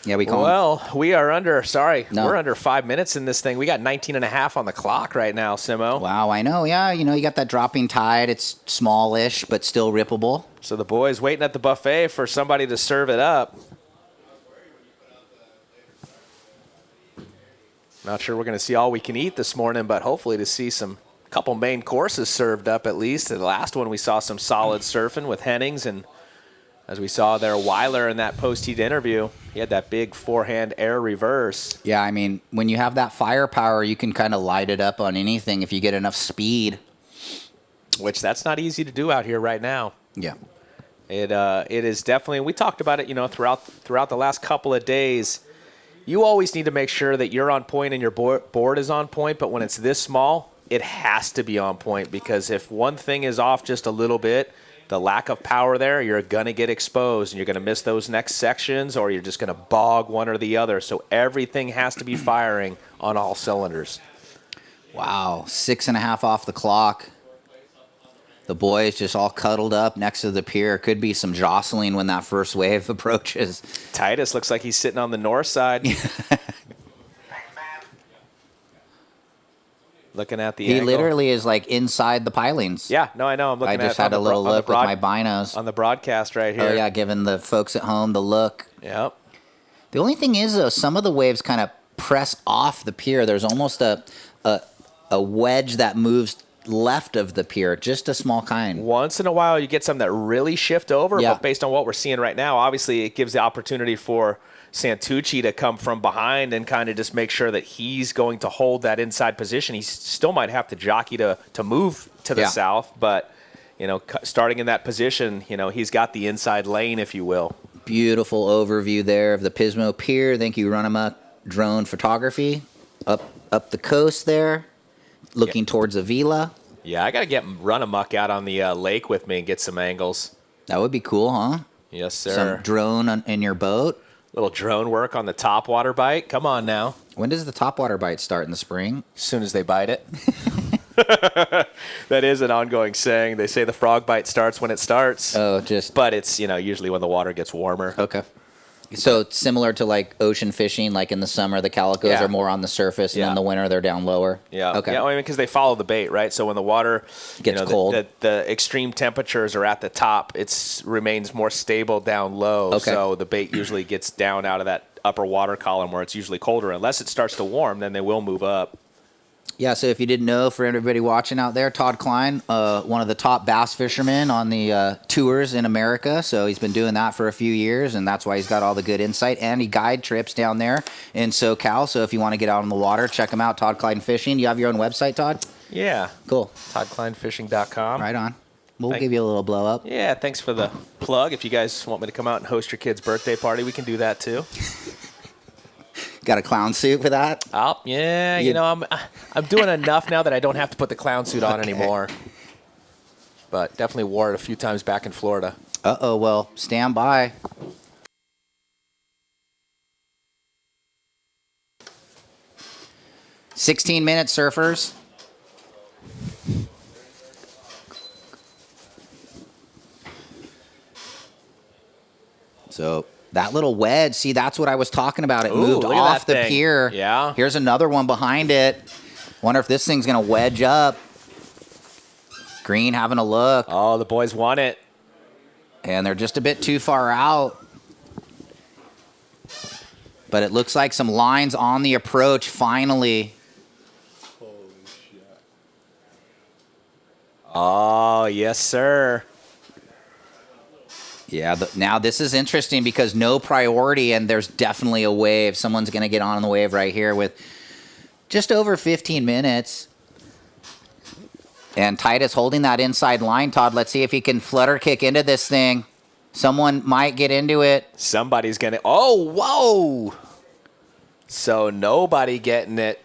Yeah, we call him. Well, we are under, we're under 5 minutes in this thing. We got 19 and a half on the clock right now, Simo. Wow, I know. Yeah, you know, you got that dropping tide. It's smallish, but still rippable. So the boys waiting at the buffet for somebody to serve it up. Not sure we're going to see all we can eat this morning, but hopefully to see some couple main courses served up at least. The last one we saw some solid surfing with Hennings, and as we saw there, Weiler in that post-heat interview, he had that big forehand air reverse. Yeah, I mean, when you have that firepower, you can kind of light it up on anything if you get enough speed. Which that's not easy to do out here right now. Yeah. It is definitely, we talked about it, you know, throughout the last couple of days. You always need to make sure that you're on point and your board is on point, but when it's this small, it has to be on point, because if one thing is off just a little bit, the lack of power there, you're going to get exposed and you're going to miss those next sections, or you're just going to bog one or the other. So everything has to be firing on all cylinders. Wow, 6.5 off the clock. The boys just all cuddled up next to the pier. Could be some jostling when that first wave approaches. Titus looks like he's sitting on the north side. Looking at the angle. He literally is like inside the pilings. Yeah, no, I know. I'm looking at it. I just had a little look with my binos. On the broadcast right here. Oh, yeah, giving the folks at home the look. Yep. The only thing is, though, some of the waves kind of press off the pier. There's almost a wedge that moves left of the pier, just a small kind. Once in a while, you get some that really shift over, but based on what we're seeing right now, obviously it gives the opportunity for Santucci to come from behind and kind of just make sure that he's going to hold that inside position. He still might have to jockey to move to the south, but you know, starting in that position, you know, he's got the inside lane, if you will. Beautiful overview there of the Pismo Pier. Thank you, Runamuck Drone Photography. Up the coast there, looking towards Avila. Yeah, I got to get Runamuck out on the lake with me and get some angles. That would be cool, huh? Yes, sir. Some drone in your boat. Little drone work on the top water bite. Come on now. When does the topwater bite start? In the spring? As soon as they bite it. That is an ongoing saying. They say the frog bite starts when it starts. Oh, But it's, usually when the water gets warmer. Okay. So it's similar to like ocean fishing, like in the summer, the calicos are more on the surface, and in the winter, they're down lower. Yeah. Okay. Yeah, because they follow the bait, right? So when the water gets cold, the extreme temperatures are at the top, it remains more stable down low. Okay. So the bait usually gets down out of that upper water column where it's usually colder. Unless it starts to warm, then they will move up. Yeah, so if you didn't know, for everybody watching out there, Todd Klein, one of the top bass fishermen on the tours in America. So he's been doing that for a few years, and that's why he's got all the good insight. And he guide trips down there in SoCal. So if you want to get out on the water, check him out, Todd Klein Fishing. You have your own website, Todd? Yeah. Cool. ToddKleinFishing.com. Right on. We'll give you a little blow up. Yeah, thanks for the plug. If you guys want me to come out and host your kid's birthday party, we can do that too. Got a clown suit for that? Oh, yeah. I'm doing enough now that I don't have to put the clown suit on anymore. But definitely wore it a few times back in Florida. Uh-oh, well, stand by. "16-minute surfers. So that little wedge, see, that's what I was talking about. It moved look at off that the thing. pier. Yeah. Here's another one behind it. Wonder if this thing's going to wedge up. Green having a look. Oh, the boys want it. And they're just a bit too far out. But it looks like some lines on the approach finally. Holy shit. Oh, yes, sir. Yeah, now this is interesting because no priority, and there's definitely a wave. Someone's going to get on the wave right here with just over 15 minutes. And Titus holding that inside line, Todd. Let's see if he can flutter kick into this thing. Someone might get into it. Somebody's going to... Oh, whoa! So nobody getting it.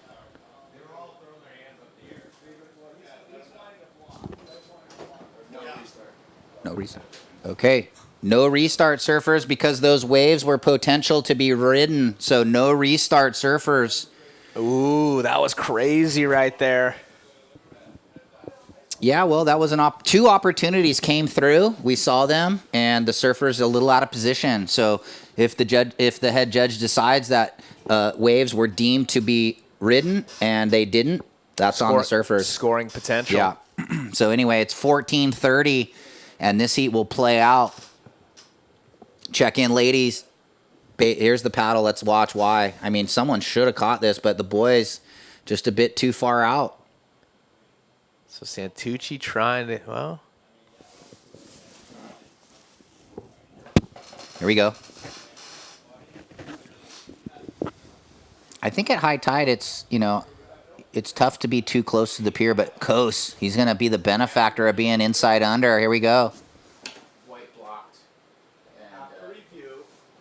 No restart. Okay. No restart, surfers, because those waves were potential to be ridden. So no restart, surfers. Ooh, that was crazy right there. Yeah, well, that was two opportunities came through. We saw them, and the surfers a little out of position. So if the head judge decides that waves were deemed to be ridden and they didn't, that's on the surfers. Scoring potential. Yeah. So anyway, it's 14:30, and this heat will play out. Check in, ladies. Here's the paddle. Let's watch why. I mean, someone should have caught this, but the boys just a bit too far out. So Santucci trying to, well. Here we go. I think at high tide, it's tough to be too close to the pier, but Kos, he's going to be the benefactor of being inside under. Here we go. White blocked.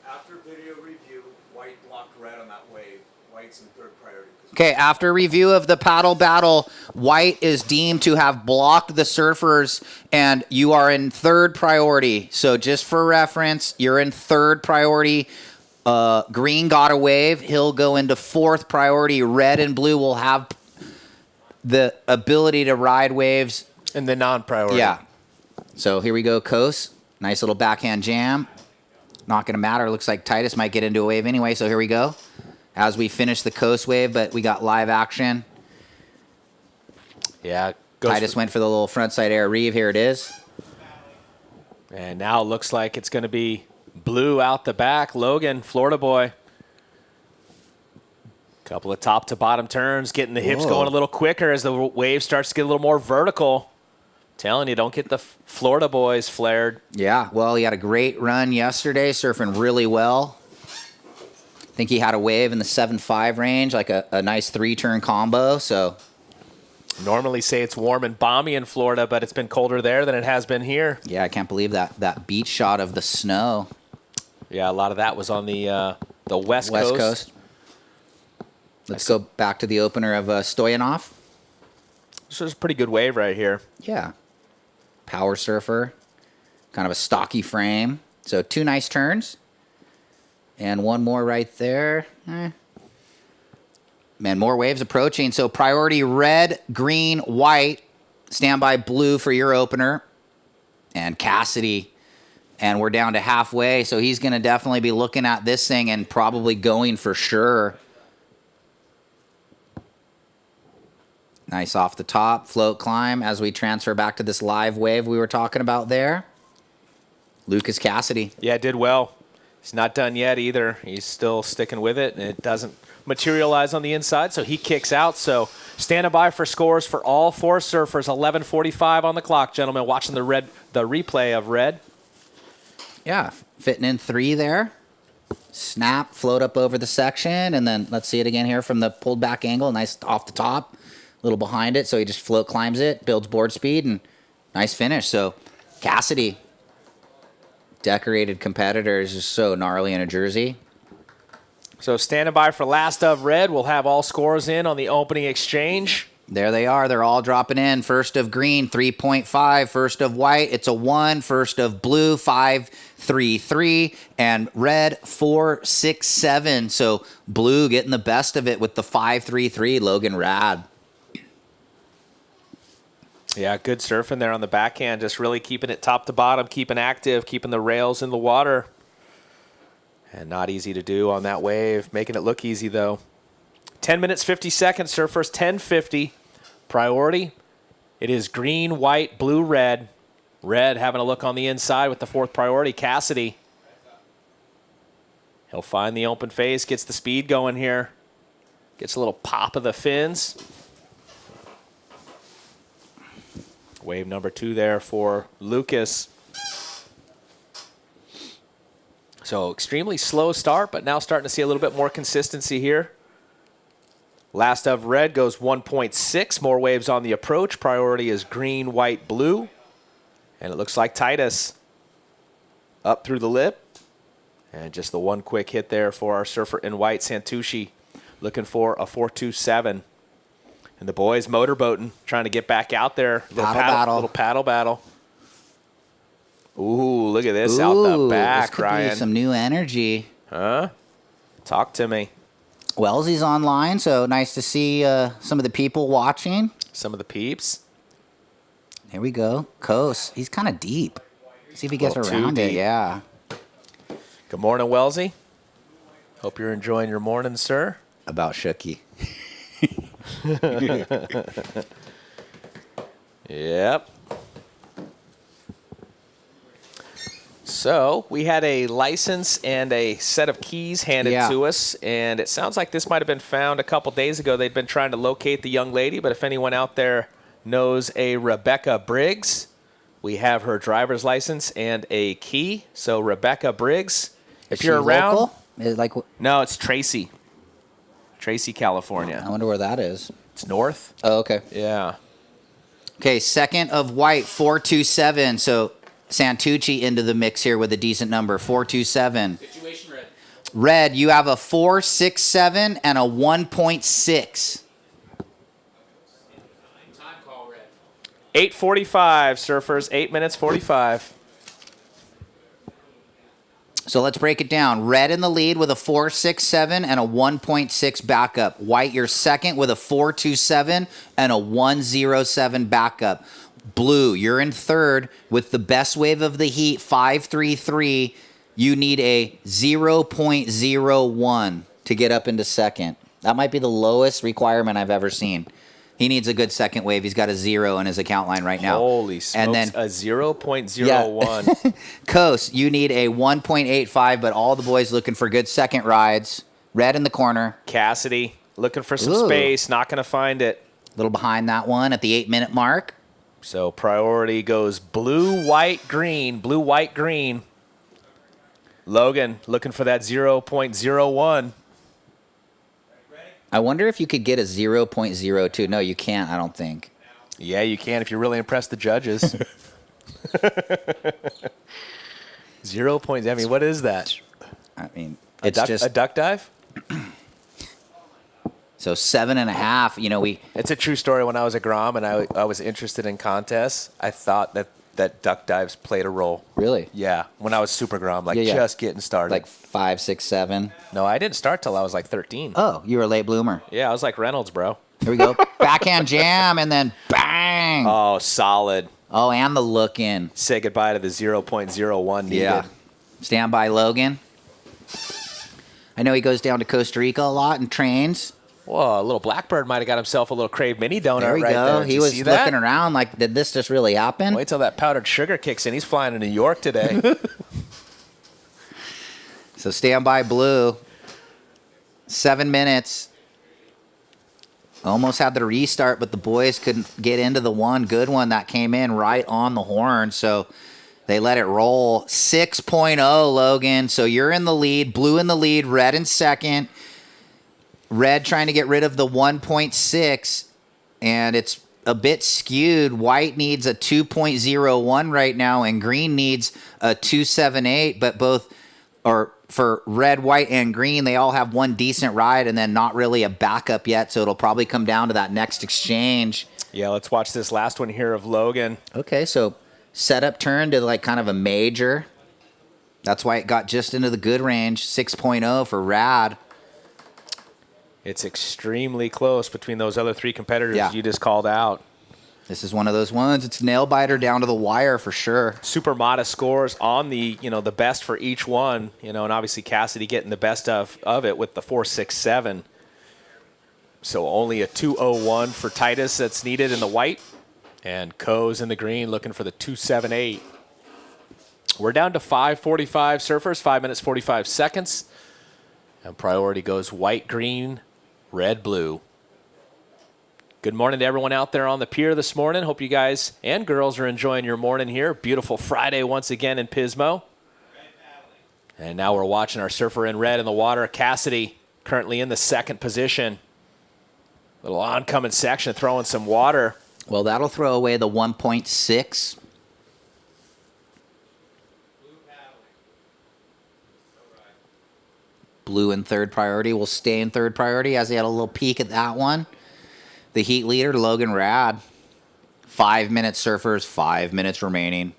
After video review, white blocked red on that wave. White's in third priority. Okay, after review of the paddle battle, white is deemed to have blocked the surfers, and you are in third priority. So just for reference, you're in third priority. Green got a wave. He'll go into fourth priority. Red and blue will have the ability to ride waves. In the non-priority. Yeah. So here we go, Kos. Nice little backhand jam. Not going to matter. Looks like Titus might get into a wave anyway, so here we go. As we finish the Kos wave, but we got live action. Yeah. Titus went for the little frontside air reeve. Here it is. And now it looks like it's going to be blue out the back. Logan, Florida boy. Couple of top to bottom turns, getting the hips going a little quicker as the wave starts to get a little more vertical. Telling you, don't get the Florida boys flared. Yeah, well, he had a great run yesterday, surfing really well. I think he had a wave in the 7.5 range, like a nice three-turn combo. So normally say it's warm and balmy in Florida, but it's been colder there than it has been here. Yeah, I can't believe that beach shot of the snow. Yeah, a lot of that was on the West Coast. Let's go back to the opener of Stoyanov. This is a pretty good wave right here. Yeah. Power surfer. Kind of a stocky frame. So two nice turns. And one more right there. Man, more waves approaching. So priority red, green, white. Standby blue for your opener. And Cassidy. And we're down to halfway. So he's going to definitely be looking at this thing and probably going for sure. Nice off the top. Float climb as we transfer back to this live wave we were talking about there. Lucas Cassidy. Yeah, did well. He's not done yet either. He's still sticking with it, and it doesn't materialize on the inside, so he kicks out. So standing by for scores for all four surfers. 11:45 on the clock, gentlemen. Watching the replay of red. Yeah, fitting in 3 there. Snap, float up over the section, and then let's see it again here from the pulled back angle. Nice off the top, a little behind it, so he just float climbs it, builds board speed, and nice finish. So Cassidy, decorated competitor, is just so gnarly in a jersey. So standing by for last of red. We'll have all scores in on the opening exchange. There they are. They're all dropping in. First of green, 3.5. First of white, it's a 1. First of blue, 5.33. And red, 4.67. So blue getting the best of it with the 5.33. Logan Rad. Yeah, good surfing there on the backhand. Just really keeping it top to bottom, keeping active, keeping the rails in the water. And not easy to do on that wave. Making it look easy, though. 10 minutes, 50 seconds, surfers, 10:50. Priority, it is green, white, blue, red. Red having a look on the inside with the 4th priority, Cassidy. He'll find the open face, gets the speed going here. Gets a little pop of the fins. Wave number 2 there for Lucas. So extremely slow start, but now starting to see a little bit more consistency here. Last of red goes 1.6. More waves on the approach. Priority is green, white, blue. And it looks like Titus up through the lip. And just the one quick hit there for our surfer in white, Santucci, looking for a 4.27. And the boys motorboating, trying to get back out there. Little paddle battle. Ooh, look at this out the back, this could Ryan. be some new energy. Huh? Talk to me. Wellesley's online, so nice to see some of the people watching. Some of the peeps. Here we go. Coast. He's kind of deep. See if he gets around it. Yeah. Good morning, Wellesley. Hope you're enjoying your morning, sir. About Shooky. Yep. So we had a license and a set of keys handed to us, and it sounds like this might have been found a couple days ago. They'd been trying to locate the young lady, but if anyone out there knows a Rebecca Briggs, we have her driver's license and a key. So Rebecca Briggs, if you're around, no, it's Tracy, California. I wonder where that is. It's north. Oh, okay. Yeah. Okay, 2nd of white, 4.27. So Santucci into the mix here with a decent number, 4.27. Situation red. Red, you have a 4.67 and a 1.6. Time call red. 8:45, surfers. 8 minutes 45. So let's break it down. Red in the lead with a 4.67 and a 1.6 backup. White, you're second with a 4.27 and a 1.07 backup. Blue, you're in third with the best wave of the heat, 5.33. You need a 0.01 to get up into second. That might be the lowest requirement I've ever seen. He needs a good second wave. He's got a 0 in his account line right now. Holy smokes, and then a 0.01. Yeah. Coast, you need a 1.85, but all the boys looking for good second rides. Red in the corner. Cassidy looking for some space, not going to find it. A little behind that one at the 8-minute mark. So priority goes blue, white, green. Blue, white, green. Logan looking for that 0.01. I wonder if you could get a 0.02. No, you can't, I don't think. Yeah, you can if you really impress the judges. 0 points. I mean, what is that? I mean, it's just a duck dive? So 7.5, you know, It's a true story. When I was at Grom and I was interested in contests, I thought that that duck dives played a role. Really? Yeah, when I was super grom, like Yeah. just getting started. Like 5, 6, 7. No, I didn't start till I was like 13. Oh, you were a late bloomer. Yeah, I was like Reynolds, bro. Here we go. Backhand jam and then bang. Oh, solid. Oh, and the look in. Say goodbye to the 0.01 needed. Yeah. Stand by, Logan. I know he goes down to Costa Rica a lot and trains. Whoa, a little Blackbird might have got himself a little Crave Mini donut There we right go. there. Did He you was see that? looking around like, did this just really happen? Wait till that powdered sugar kicks in. He's flying to New York today. So stand by, Blue. 7 minutes. Almost had the restart, but the boys couldn't get into the one good one that came in right on the horn. So they let it roll. 6.0, Logan. So you're in the lead. Blue in the lead. Red in second. Red trying to get rid of the 1.6, and it's a bit skewed. White needs a 2.01 right now, and green needs a 2.78, but both are for red, white, and green. They all have one decent ride and then not really a backup yet, so it'll probably come down to that next exchange. Yeah, let's watch this last one here of Logan. Okay, so setup turn to like kind of a major. That's why it got just into the good range. 6.0 for Rad. It's extremely close between those other three competitors Yeah. you just called out. This is one of those ones. It's nail biter down to the wire for sure. Super modest scores on the, the best for each one, and obviously Cassidy getting the best of it with the 4.67. So only a 2.01 for Titus that's needed in the white, and Coe's in the green looking for the 2.78. We're down to 5:45 surfers, 5 minutes 45 seconds, and priority goes white, green, red, blue. Good morning to everyone out there on the pier this morning. Hope you guys and girls are enjoying your morning here. Beautiful Friday once again in Pismo. And now we're watching our surfer in red in the water. Cassidy currently in the second position. Little oncoming section throwing some water. Well, that'll throw away the 1.6. Blue in third priority will stay in third priority as he had a little peek at that one. The heat leader, Logan Rad. 5 minutes surfers, 5 minutes remaining.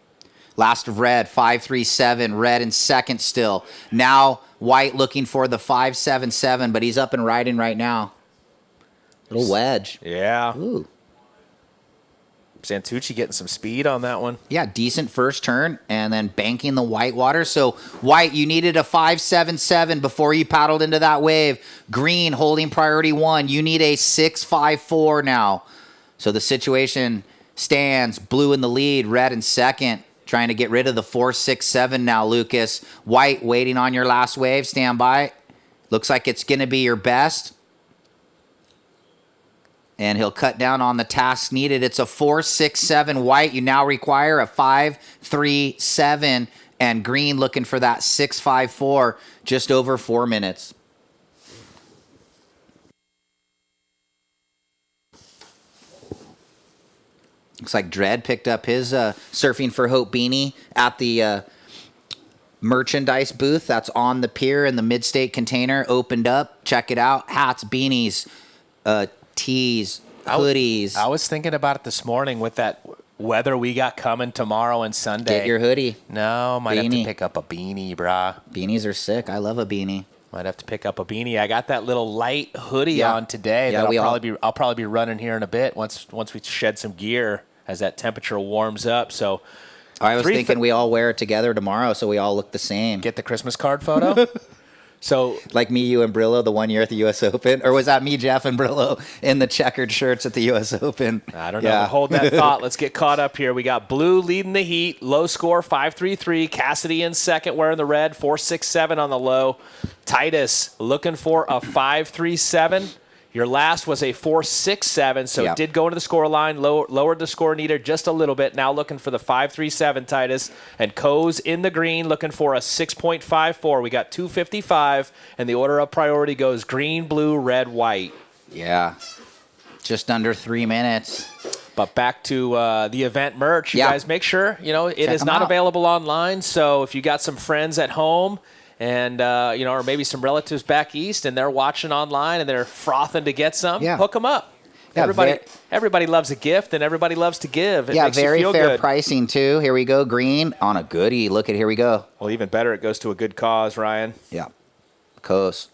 Last of red, 5.37. Red in second still. Now white looking for the 5.77, but he's up and riding right now. Little wedge. Yeah. Ooh. Santucci getting some speed on that one. Yeah, decent first turn and then banking the white water. So white, you needed a 5.77 before you paddled into that wave. Green holding priority 1. You need a 6.54 now. So the situation stands. Blue in the lead, red in second. Trying to get rid of the 4.67 now, Lucas. White waiting on your last wave. Stand by. Looks like it's going to be your best. And he'll cut down on the task needed. It's a 4.67 white. You now require a 5.37, and green looking for that 6.54, just over 4 minutes. Looks like Dredd picked up his Surfing for Hope beanie at the merchandise booth that's on the pier in the mid-state container. Opened up. Check it out. Hats, beanies, tees, hoodies. I was thinking about it this morning with that weather we got coming tomorrow and Sunday. Get your hoodie. No, might have Beanie. to pick up a beanie, brah. Beanies are sick. I love a beanie. Might have to pick up a beanie. I got that little light hoodie on today. Yeah, that I'll probably be running here in a bit once we shed some gear as that temperature warms up. So I was thinking we all wear it together tomorrow so we all look the same. Get the Christmas card photo. So like me, you, and Brillo the one year at the U.S. Open? Or was that me, Jeff, and Brillo in the checkered shirts at the U.S. Open? I don't know. But hold that thought. Let's get caught up here. We got Blue leading the heat. Low score, 5.33. Cassidy in second wearing the red, 4.67 on the low. Titus looking for a 5.37. Your last was a 4.67, so it did go into the score line, lowered the score needed just a little bit. Now looking for the 5.37, Titus. And Coe's in the green, looking for a 6.54. We got 2.55, and the order of priority goes green, blue, red, white. Yeah. Just under 3 minutes. But back to the event merch. You guys make sure, it is not available online, so if you got some friends at home, and or maybe some relatives back east, and they're watching online and they're frothing to get some, hook them up. Yeah, everybody loves a gift, and everybody loves to give. It yeah, makes you very feel fair good. pricing too. Here we go, green on a goodie. Look at here we go. Well, even better, it goes to a good cause, Ryan. Yeah, coast.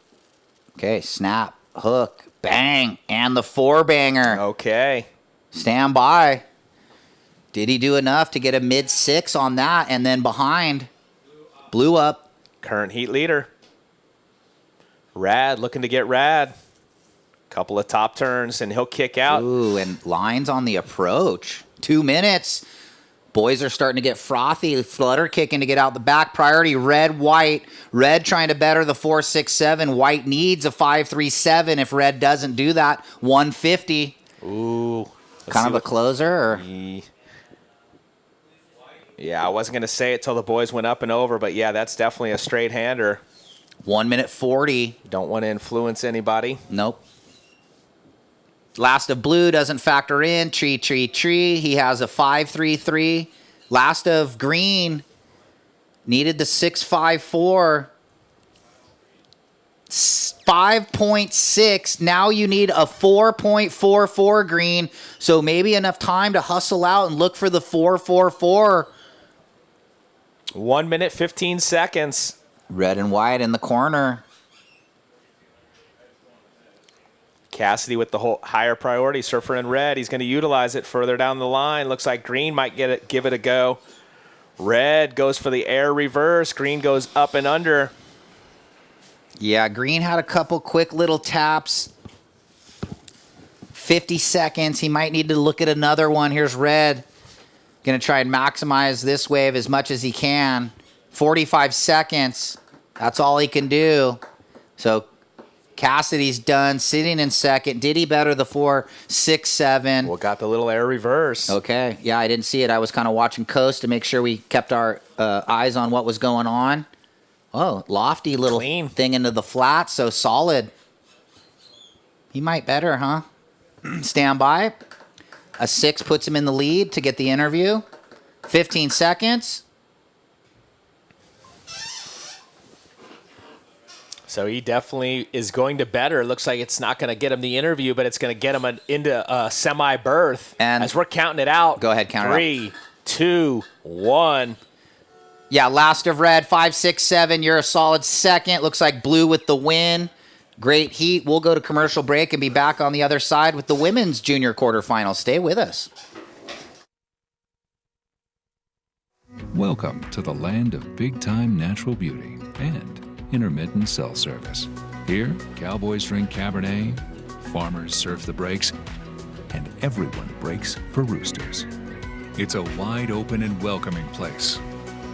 Okay, snap, hook, bang, and the 4-banger. Okay. Stand by. Did he do enough to get a mid-6 on that? And then behind, blew up. Current heat leader. Rad, looking to get rad. Couple of top turns, and he'll kick out. Ooh, and lines on the approach. 2 minutes. Boys are starting to get frothy. Flutter kicking to get out the back. Priority, red, white. Red trying to better the 4.67. White needs a 5.37. If red doesn't do that, 150. Ooh. Kind of a closer? Or? Yeah, I wasn't going to say it till the boys went up and over, but yeah, that's definitely a straight hander. 1 minute 40. Don't want to influence anybody. Nope. Last of blue doesn't factor in. Tree. He has a 5.33. Last of green needed the 6.54. 5.6. Now you need a 4.44 green. So maybe enough time to hustle out and look for the 4.44. 1 minute, 15 seconds. Red and white in the corner. Cassidy with the whole higher priority. Surfer in red. He's going to utilize it further down the line. Looks like green might get it, give it a go. Red goes for the air reverse. Green goes up and under. Yeah, green had a couple quick little taps. 50 seconds. He might need to look at another one. Here's red. Going to try and maximize this wave as much as he can. 45 seconds. That's all he can do. So Cassidy's done, sitting in second. Did he better the 4.67? Well, got the little air reverse. Okay. Yeah, I didn't see it. I was kind of watching coast to make sure we kept our eyes on what was going on. Oh, lofty little Clean thing into the flat, so solid. He might better, huh? Stand by. A 6 puts him in the lead to get the interview. 15 seconds. So he definitely is going to better. Looks like it's not going to get him the interview, but it's going to get him into a semi-berth. And as we're counting it out. Go ahead, count it out. 3, 2, 1. Yeah, last of red, 5, 6, 7. You're a solid second. Looks like blue with the win. Great heat. We'll go to commercial break and be back on the other side with the women's junior quarterfinals. Stay with us. Welcome to the land of big-time natural beauty and intermittent cell service. Here, cowboys drink Cabernet, farmers surf the breaks, and everyone breaks for roosters. It's a wide open and welcoming place.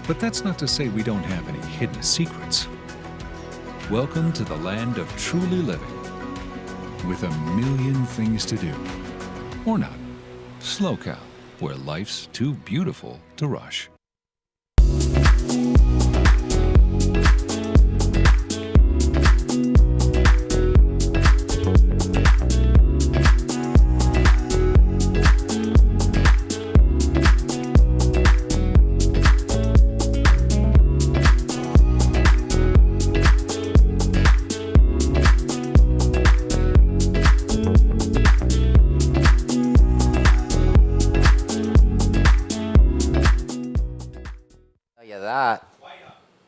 But that's not to say we don't have any hidden secrets. Welcome to the land of truly living, with a million things to do. Or not. SLO CAL, where life's too beautiful to rush.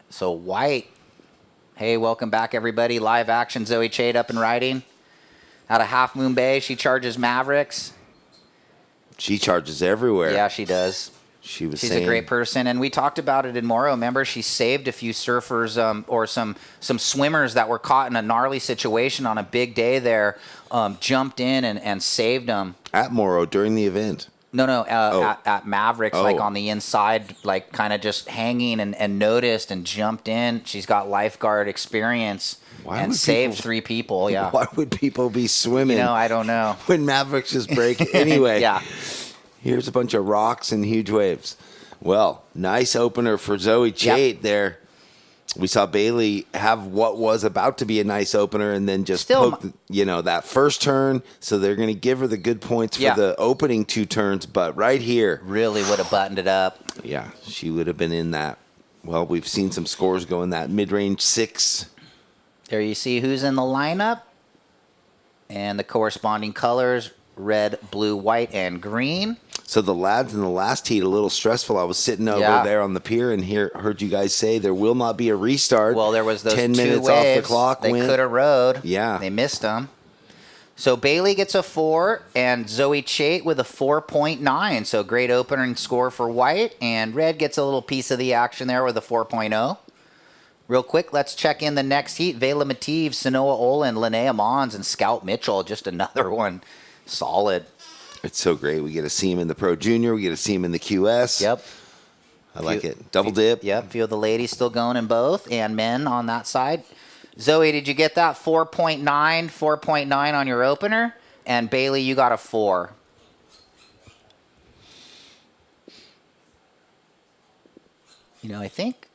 So white. Hey, welcome back, everybody. Live action. Zoe Chade up and riding. Out of Half Moon Bay, she charges Mavericks. She charges everywhere. Yeah, she does. She's a great person, and we talked about it in Morrow. Remember, she saved a few surfers or some swimmers that were caught in a gnarly situation on a big day there. Jumped in and saved them. At Morrow during the event. No, at Mavericks, like on the inside, like kind of just hanging and noticed and jumped in. She's got lifeguard experience and saved 3 people. Yeah. Why would people be swimming? I don't know. When Mavericks just break anyway. Yeah. Here's a bunch of rocks and huge waves. Well, nice opener for Zoe Chait there. We saw Bailey have what was about to be a nice opener and then just poke, that first turn. So they're going to give her the good points for the opening 2 turns. But right here. Really would have buttoned it up. Yeah, she would have been in that. Well, we've seen some scores go in that mid-range 6. There you see who's in the lineup. And the corresponding colors. red, blue, white, and green. So the lads in the last heat, a little stressful. I was sitting over there on the pier and heard you guys say there will not be a restart. Well, there was those 10 two minutes waves. off the clock. They could have rode. Yeah. They missed them. So Bailey gets a 4, and Zoe Chait with a 4.9. So great opening score for white, and red gets a little piece of the action there with a 4.0. Real quick, let's check in the next heat. Vela Mativ, Sanoa-Olin, Linnea Mons, and Scout Mitchell. Just another one. Solid. It's so great. We get to see him in the Pro Junior. We get to see him in the QS. Yep. I like it. Double dip. Yep. Few of the ladies still going in both, and men on that side. Zoe, did you get that 4.9? 4.9 on your opener? And Bailey, you got a 4. You know, I think,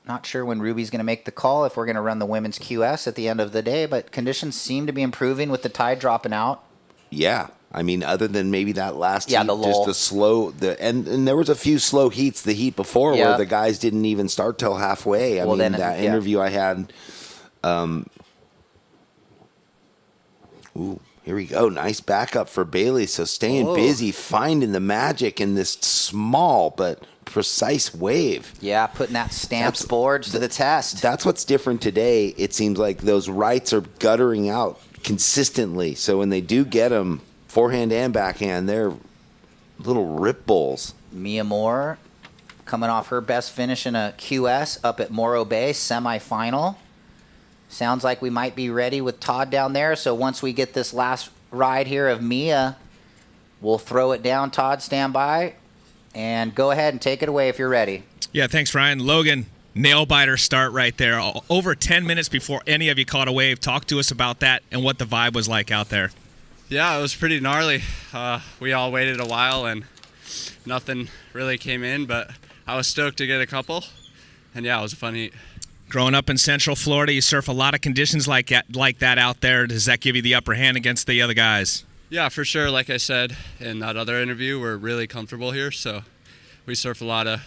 not sure when Ruby's going to make the call if we're going to run the women's QS at the end of the day, but conditions seem to be improving with the tide dropping out. Yeah. I mean, other than maybe that last heat, the lull. just the slow, and there was a few slow heats the heat before where the guys didn't even start till halfway. I mean, that interview I had. Ooh, here we go. Nice backup for Bailey. So staying busy, finding the magic in this small but precise wave. Yeah, putting that stamped boards to the test. That's what's different today. It seems like those rights are guttering out consistently. So when they do get them, forehand and backhand, they're little rip bowls. Mia Moore coming off her best finish in a QS up at Morro Bay, semifinal. Sounds like we might be ready with Todd down there. So once we get this last ride here of Mia, we'll throw it down. Todd, stand by. And go ahead and take it away if you're ready. Yeah, thanks, Ryan. Logan, nail-biter start right there. Over 10 minutes before any of you caught a wave. Talk to us about that and what the vibe was like out there. Yeah, it was pretty gnarly. We all waited a while and nothing really came in, but I was stoked to get a couple. And yeah, it was a fun heat. Growing up in Central Florida, you surf a lot of conditions like that out there. Does that give you the upper hand against the other guys? Yeah, for sure. Like I said in that other interview, we're really comfortable here. So we surf a lot of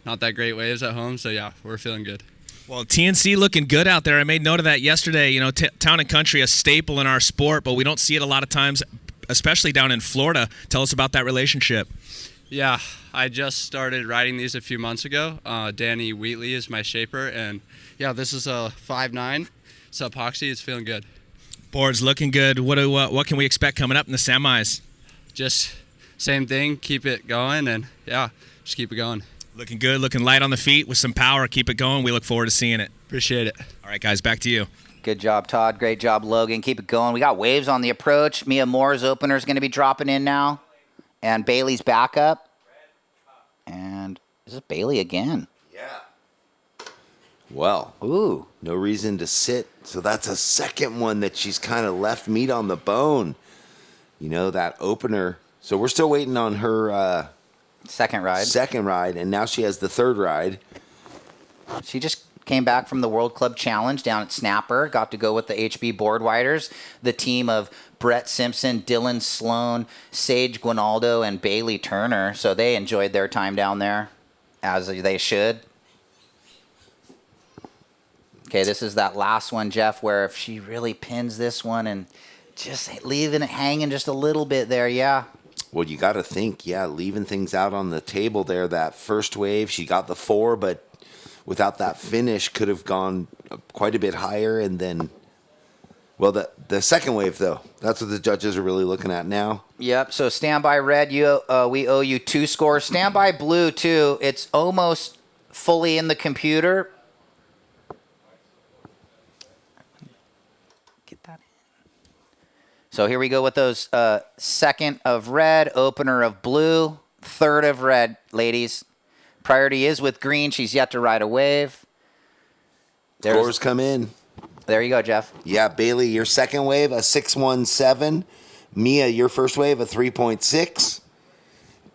not that great waves at home. So yeah, we're feeling good. Well, TNC looking good out there. I made note of that yesterday. You know, Town and Country, a staple in our sport, but we don't see it a lot of times, especially down in Florida. Tell us about that relationship. Yeah, I just started riding these a few months ago. Danny Wheatley is my shaper, and yeah, this is a 5.9. It's epoxy. It's feeling good. Board's looking good. What can we expect coming up in the semis? Just same thing. Keep it going, and yeah, just keep it going. Looking good, looking light on the feet with some power. Keep it going. We look forward to seeing it. Appreciate it. All right, guys, back to you. Good job, Todd. Great job, Logan. Keep it going. We got waves on the approach. Mia Moore's opener is going to be dropping in now. And Bailey's backup. And is it Bailey again? Yeah. Well, no reason to sit. So that's a second one that she's kind of left meat on the bone. You know, that opener. So we're still waiting on her second ride. And now she has the third ride. She just came back from the World Club Challenge down at Snapper. Got to go with the HB Board Riders, the team of Brett Simpson, Dylan Sloan, Sage Guinaldo, and Bailey Turner. So they enjoyed their time down there, as they should. Okay, this is that last one, Jeff, where if she really pins this one and just leaving it hanging just a little bit there, yeah. Well, you got to think, leaving things out on the table there. That first wave, she got the 4, but without that finish, could have gone quite a bit higher. And then, well, the second wave, though, that's what the judges are really looking at now. Yep, so standby red, we owe you 2 scores. Standby blue, too. It's almost fully in the computer. Get that in. So here we go with those second of red, opener of blue, third of red, ladies. Priority is with green. She's yet to ride a wave. Scores come in. There you go, Jeff. Yeah, Bailey, your second wave, a 6.17. Mia, your first wave, a 3.6.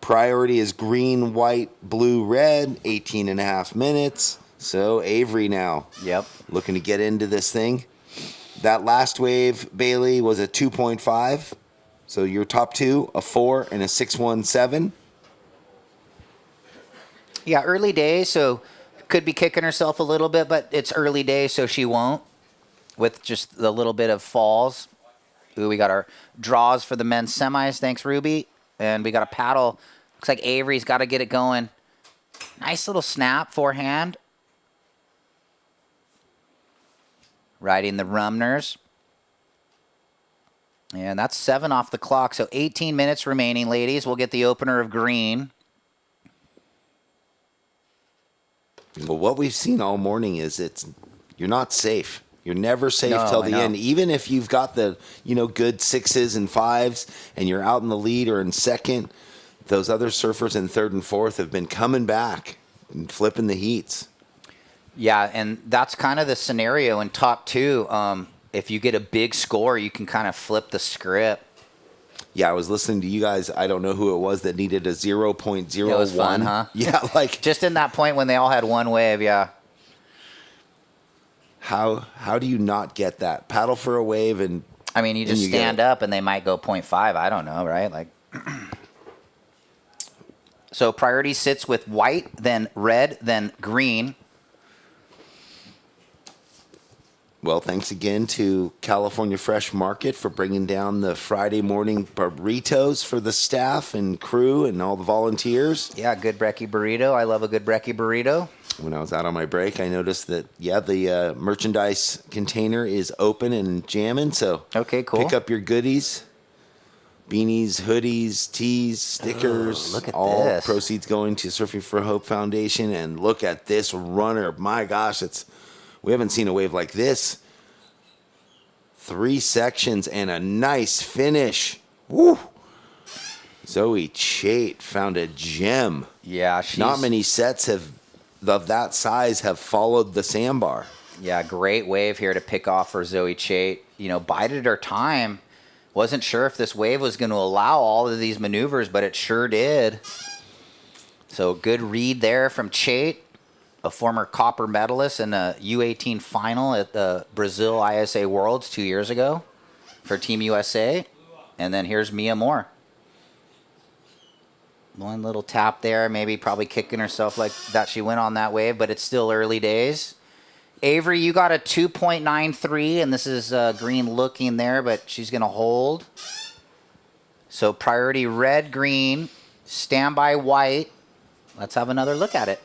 Priority is green, white, blue, red, 18.5 minutes. So Avery now. Yep. Looking to get into this thing. That last wave, Bailey, was a 2.5. So your top two, a 4 and a 6.17. Yeah, early days, so could be kicking herself a little bit, but it's early days, so she won't, with just the little bit of falls. Ooh, we got our draws for the men's semis. Thanks, Ruby. And we got a paddle. Looks like Avery's got to get it going. Nice little snap, forehand. Riding the Rumners. And that's 7 off the clock. So 18 minutes remaining, ladies. We'll get the opener of green. Well, what we've seen all morning is you're not safe. You're never safe till the end. Even if you've got the good 6s and 5s and you're out in the lead or in second, those other surfers in 3rd and 4th have been coming back and flipping the heats. Yeah, and that's kind of the scenario in top 2. If you get a big score, you can kind of flip the script. Yeah, I was listening to you guys. I don't know who it was that needed a 0.01. It was fun, huh? Yeah, like just in that point when they all had one wave, yeah. How do you not get that? Paddle for a wave and I mean, you just stand up and they might go 0.5. I don't know, right? Like so priority sits with white, then red, then green. Well, thanks again to California Fresh Market for bringing down the Friday morning burritos for the staff and crew and all the volunteers. Yeah, good brekkie burrito. I love a good brekkie burrito. When I was out on my break, I noticed that, the merchandise container is open and jamming. So okay, cool. Pick up your goodies, beanies, hoodies, tees, stickers. Look at all this. Proceeds going to Surfing for Hope Foundation. And look at this runner. My gosh, we haven't seen a wave like this. 3 sections and a nice finish. Woo! Zoe Chait found a gem. Yeah, not many sets of that size have followed the sandbar. Yeah, great wave here to pick off for Zoe Chait. Bided her time. Wasn't sure if this wave was going to allow all of these maneuvers, but it sure did. So good read there from Chait, a former copper medalist in a U18 final at the Brazil ISA Worlds 2 years ago for Team USA. And then here's Mia Moore. One little tap there, maybe probably kicking herself like that she went on that wave, but it's still early days. Avery, you got a 2.93, and this is green looking there, but she's going to hold. So priority red, green, standby white. Let's have another look at it.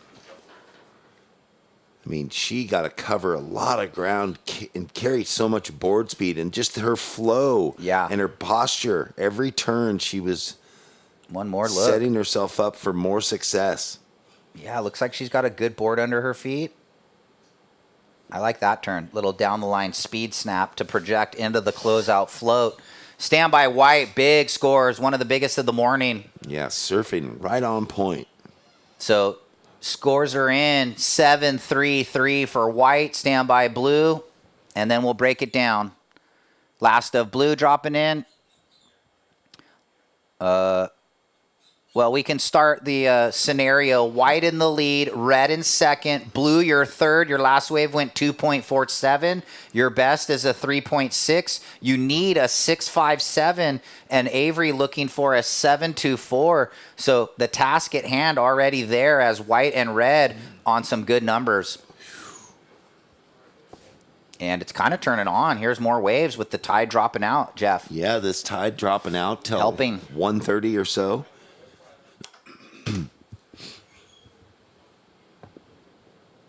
I mean, she got to cover a lot of ground and carry so much board speed, and just her flow and her posture. Every turn she was one more look, setting herself up for more success. Yeah, looks like she's got a good board under her feet. I like that turn. Little down the line speed snap to project into the closeout float. Standby white, big scores, one of the biggest of the morning. Yeah, surfing right on point. So scores are in 7-3-3 for white, standby blue, and then we'll break it down. Last of blue dropping in. Well, we can start the scenario. White in the lead, red in second, blue your third. Your last wave went 2.47. Your best is a 3.6. You need a 6.57, and Avery looking for a 7.24. So the task at hand already there as white and red on some good numbers. And it's kind of turning on. Here's more waves with the tide dropping out, Jeff. Yeah, this tide dropping out till helping 1:30 or so.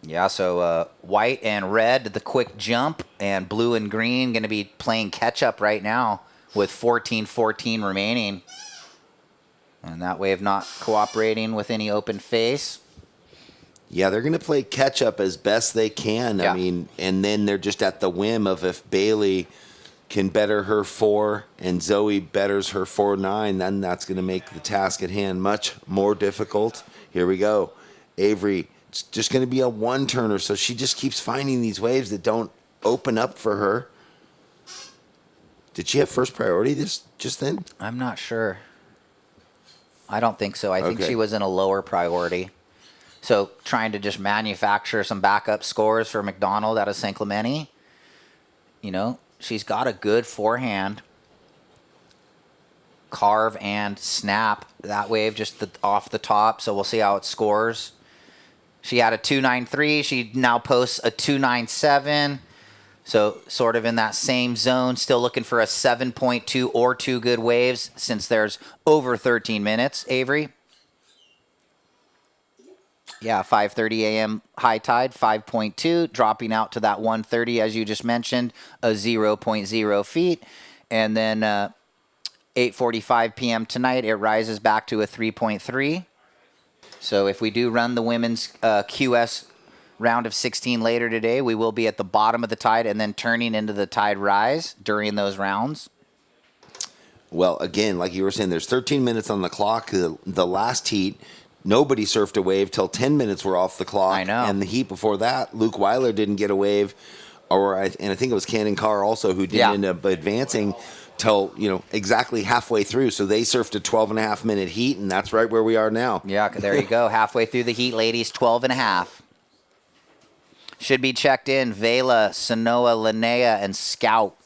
Yeah, so white and red, the quick jump, and blue and green going to be playing catch-up right now with 14-14 remaining. And that wave not cooperating with any open face. Yeah, they're going to play catch-up as best they can. Yeah. I mean, and then they're just at the whim of if Bailey can better her 4 and Zoe betters her 4.9, then that's going to make the task at hand much more difficult. Here we go. Avery, it's just going to be a one-turner, so she just keeps finding these waves that don't open up for her. Did she have first priority just then? I'm not sure. I don't think so. I think Okay. she was in a lower priority. So trying to just manufacture some backup scores for McDonald out of San Clemente. You know, she's got a good forehand. Carve and snap. That wave just off the top, so we'll see how it scores. She had a 2.93. She now posts a 2.97. So sort of in that same zone, still looking for a 7.2 or 2 good waves since there's over 13 minutes, Avery. Yeah, 5:30 a.m. high tide, 5.2, dropping out to that 1:30 as you just mentioned, a 0.0 feet. And then 8:45 p.m. tonight, it rises back to a 3.3. So if we do run the women's QS round of 16 later today, we will be at the bottom of the tide and then turning into the tide rise during those rounds. Well, again, like you were saying, there's 13 minutes on the clock. The last heat, nobody surfed a wave till 10 minutes were off the clock. I know. And the heat before that, Luke Weiler didn't get a wave, and I think it was Cannon Carr also who didn't end up advancing till exactly halfway through. So they surfed a 12.5-minute heat, and that's right where we are now. Yeah, there you go. Halfway through the heat, ladies, 12.5. Should be checked in. Vela, Sanoa, Linnea, and Scout.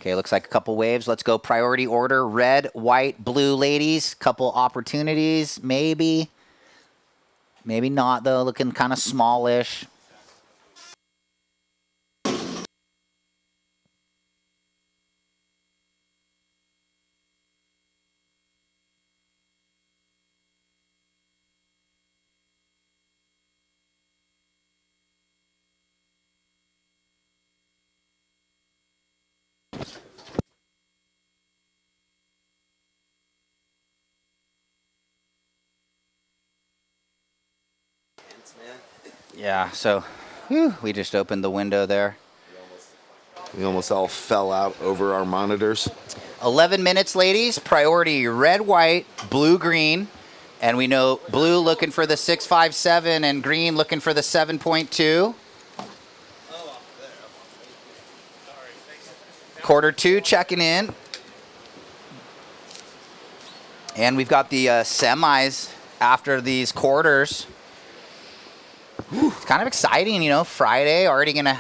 Okay, looks like a couple waves. Let's go priority order. Red, white, blue, ladies. Couple opportunities, maybe. Maybe not, though. Looking kind of smallish. Yeah, so we just opened the window there. We almost all fell out over our monitors. 11 minutes, ladies. Priority red, white, blue, green. And we know blue looking for the 6.57 and green looking for the 7.2. Quarter 2 checking in. And we've got the semis after these quarters. It's kind of exciting, Friday, already going to,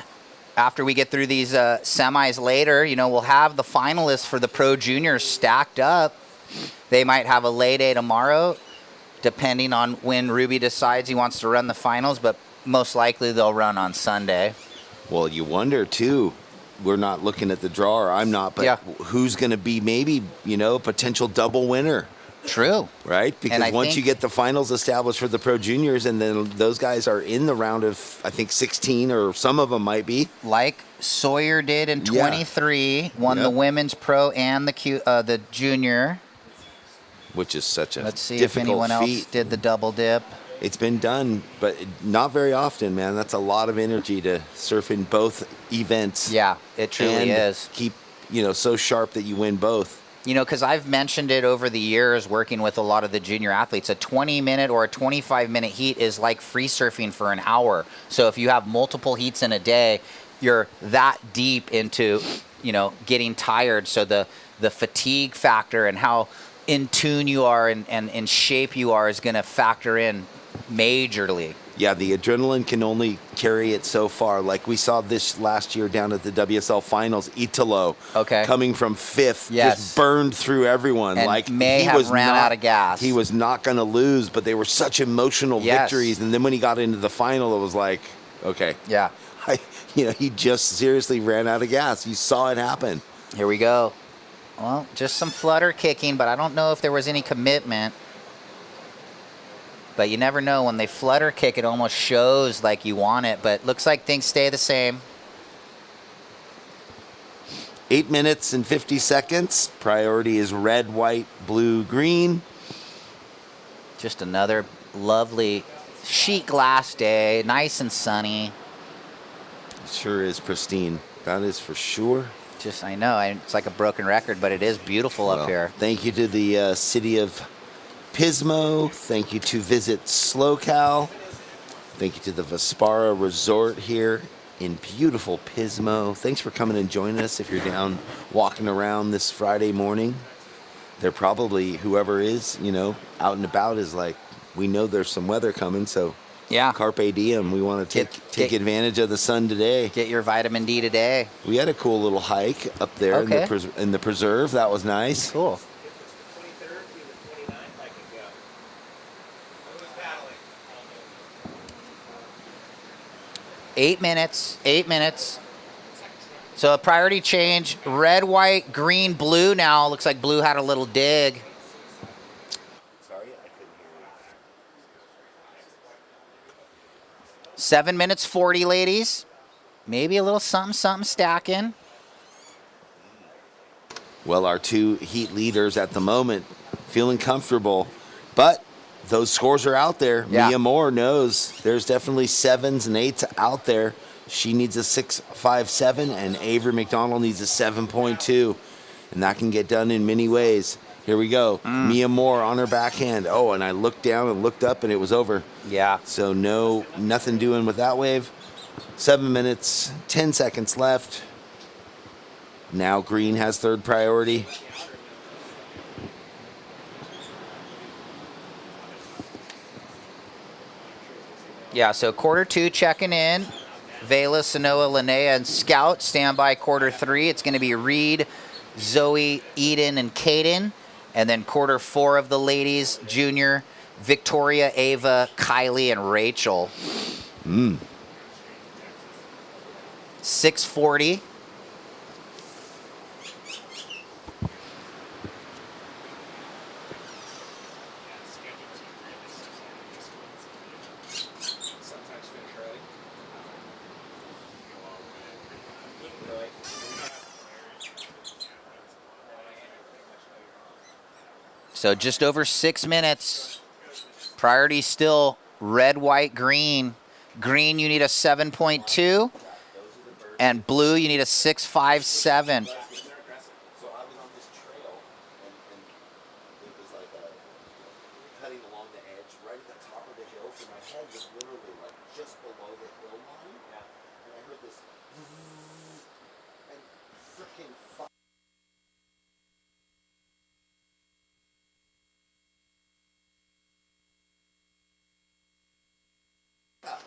after we get through these semis later, we'll have the finalists for the Pro Juniors stacked up. They might have a lay day tomorrow, depending on when Ruby decides he wants to run the finals, but most likely they'll run on Sunday. Well, you wonder, too. We're not looking at the draw, or I'm not, but who's going to be maybe, potential double winner? True. Right? Because once you get the finals established for the Pro Juniors, and then those guys are in the round of, I think, 16, or some of them might be. Like Sawyer did in 23, won the women's pro and the junior. Which is such a Let's see if anyone else did the double dip. It's been done, but not very often, man. That's a lot of energy to surf in both events. Yeah, it truly is. Keep, so sharp that you win both. Because I've mentioned it over the years working with a lot of the junior athletes. A 20-minute or a 25-minute heat is like free surfing for an hour. So if you have multiple heats in a day, you're that deep into, getting tired. So the fatigue factor and how in tune you are and in shape you are is going to factor in majorly. Yeah, the adrenaline can only carry it so far. Like we saw this last year down at the WSL Finals, Italo, coming from 5th, just burned through everyone. And may have ran out of gas. He was not going to lose, but they were such emotional victories. And then when he got into the final, it was like, okay. Yeah. He just seriously ran out of gas. You saw it happen. Here we go. Well, just some flutter kicking, but I don't know if there was any commitment. But you never know. When they flutter kick, it almost shows like you want it. But looks like things stay the same. 8 minutes and 50 seconds. Priority is red, white, blue, green. Just another lovely sheet glass day. Nice and sunny. It sure is pristine. That is for sure. I know. It's like a broken record, but it is beautiful up here. Thank you to the city of Pismo. Thank you to Visit SLO CAL. Thank you to the Vespara Resort here in beautiful Pismo. Thanks for coming and joining us if you're down walking around this Friday morning. they're probably, whoever is, out and about is like, we know there's some weather coming, so Yeah. carpe diem. We want to take advantage of the sun today. Get your vitamin D today. We had a cool little hike up there in the preserve. That was nice. Cool. 23rd through the 29th, I can go. Who was battling? 8 minutes. 8 minutes. So a priority change. Red, white, green, blue now. Looks like blue had a little dig. Sorry, I couldn't hear you. 7 minutes 40, ladies. Maybe a little something stacking. Well, our two heat leaders at the moment feeling comfortable, but those scores are out there. Yeah. Mia Moore knows there's definitely 7s and 8s out there. She needs a 6.57, and Avery McDonald needs a 7.2, and that can get done in many ways. Here we go. Mia Moore on her backhand. Oh, and I looked down and looked up, and it was over. Yeah. So nothing doing with that wave. 7 minutes, 10 seconds left. Now green has third priority. Yeah, so quarter 2 checking in. Vela, Sanoa, Linnea, and Scout stand by quarter 3. It's going to be Reed, Zoe, Eden, and Kaden. And then quarter 4 of the ladies, Junior, Victoria, Ava, Kylie, and Rachel. 6:40. Sometimes finish early. So just over 6 minutes. Priority still red, white, green. Green, you need a 7.2. And blue, you need a 6.57. So I was on this trail, and it was like cutting along the edge, right at the top of the hill. So my head was literally like just below the hill line. And I heard this, and freaking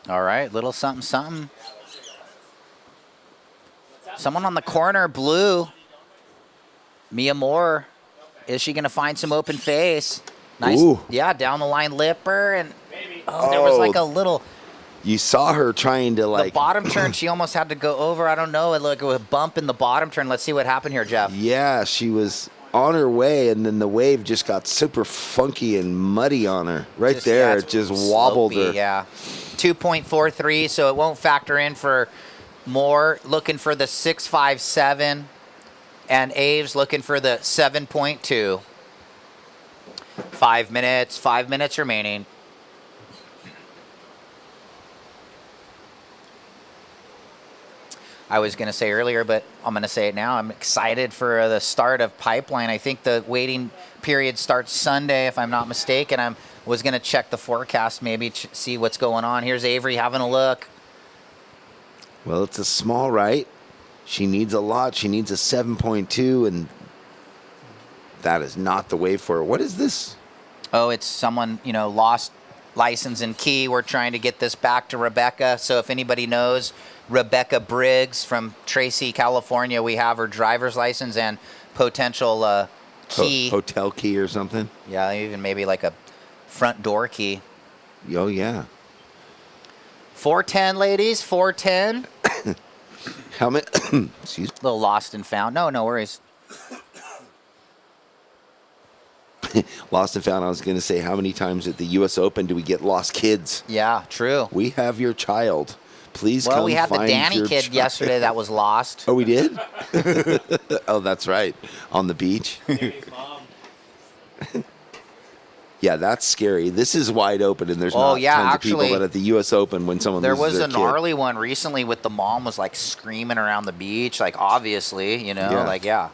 All right, little something. Someone on the corner, blue. Mia Moore. Is she going to find some open face? Nice. Ooh. Yeah, down the line lipper. And there was like a little... You saw her trying to The bottom turn, she almost had to go over. I don't know. It looked like a bump in the bottom turn. Let's see what happened here, Jeff. Yeah, she was on her way, and then the wave just got super funky and muddy on her. Right there, it just wobbled her. Yeah. 2.43, so it won't factor in for Moore. Looking for the 6.57, and Aves looking for the 7.2. 5 minutes. 5 minutes remaining. I was going to say earlier, but I'm going to say it now. I'm excited for the start of Pipeline. I think the waiting period starts Sunday, if I'm not mistaken. I was going to check the forecast, maybe see what's going on. Here's Avery having a look. Well, it's a small right. She needs a lot. She needs a 7.2, and that is not the way for her. What is this? Oh, it's someone, lost license and key. We're trying to get this back to Rebecca. So if anybody knows Rebecca Briggs from Tracy, California, we have her driver's license and potential key. Hotel key or something? Yeah, even maybe like a front door key. Oh, yeah. 410, ladies, 410. How many? Excuse me. A little lost and found. No worries. Lost and found. I was going to say, how many times at the U.S. Open do we get lost kids? Yeah, true. We have your child. Please come Well, we had the find Danny your kid child. yesterday that was lost. Oh, we did? Oh, that's right. On the beach. Yeah, that's scary. This is wide open, and there's not tons of people that at the U.S. Open when someone there loses was their a kid. gnarly one recently with the mom was like screaming around the beach, like obviously, yeah.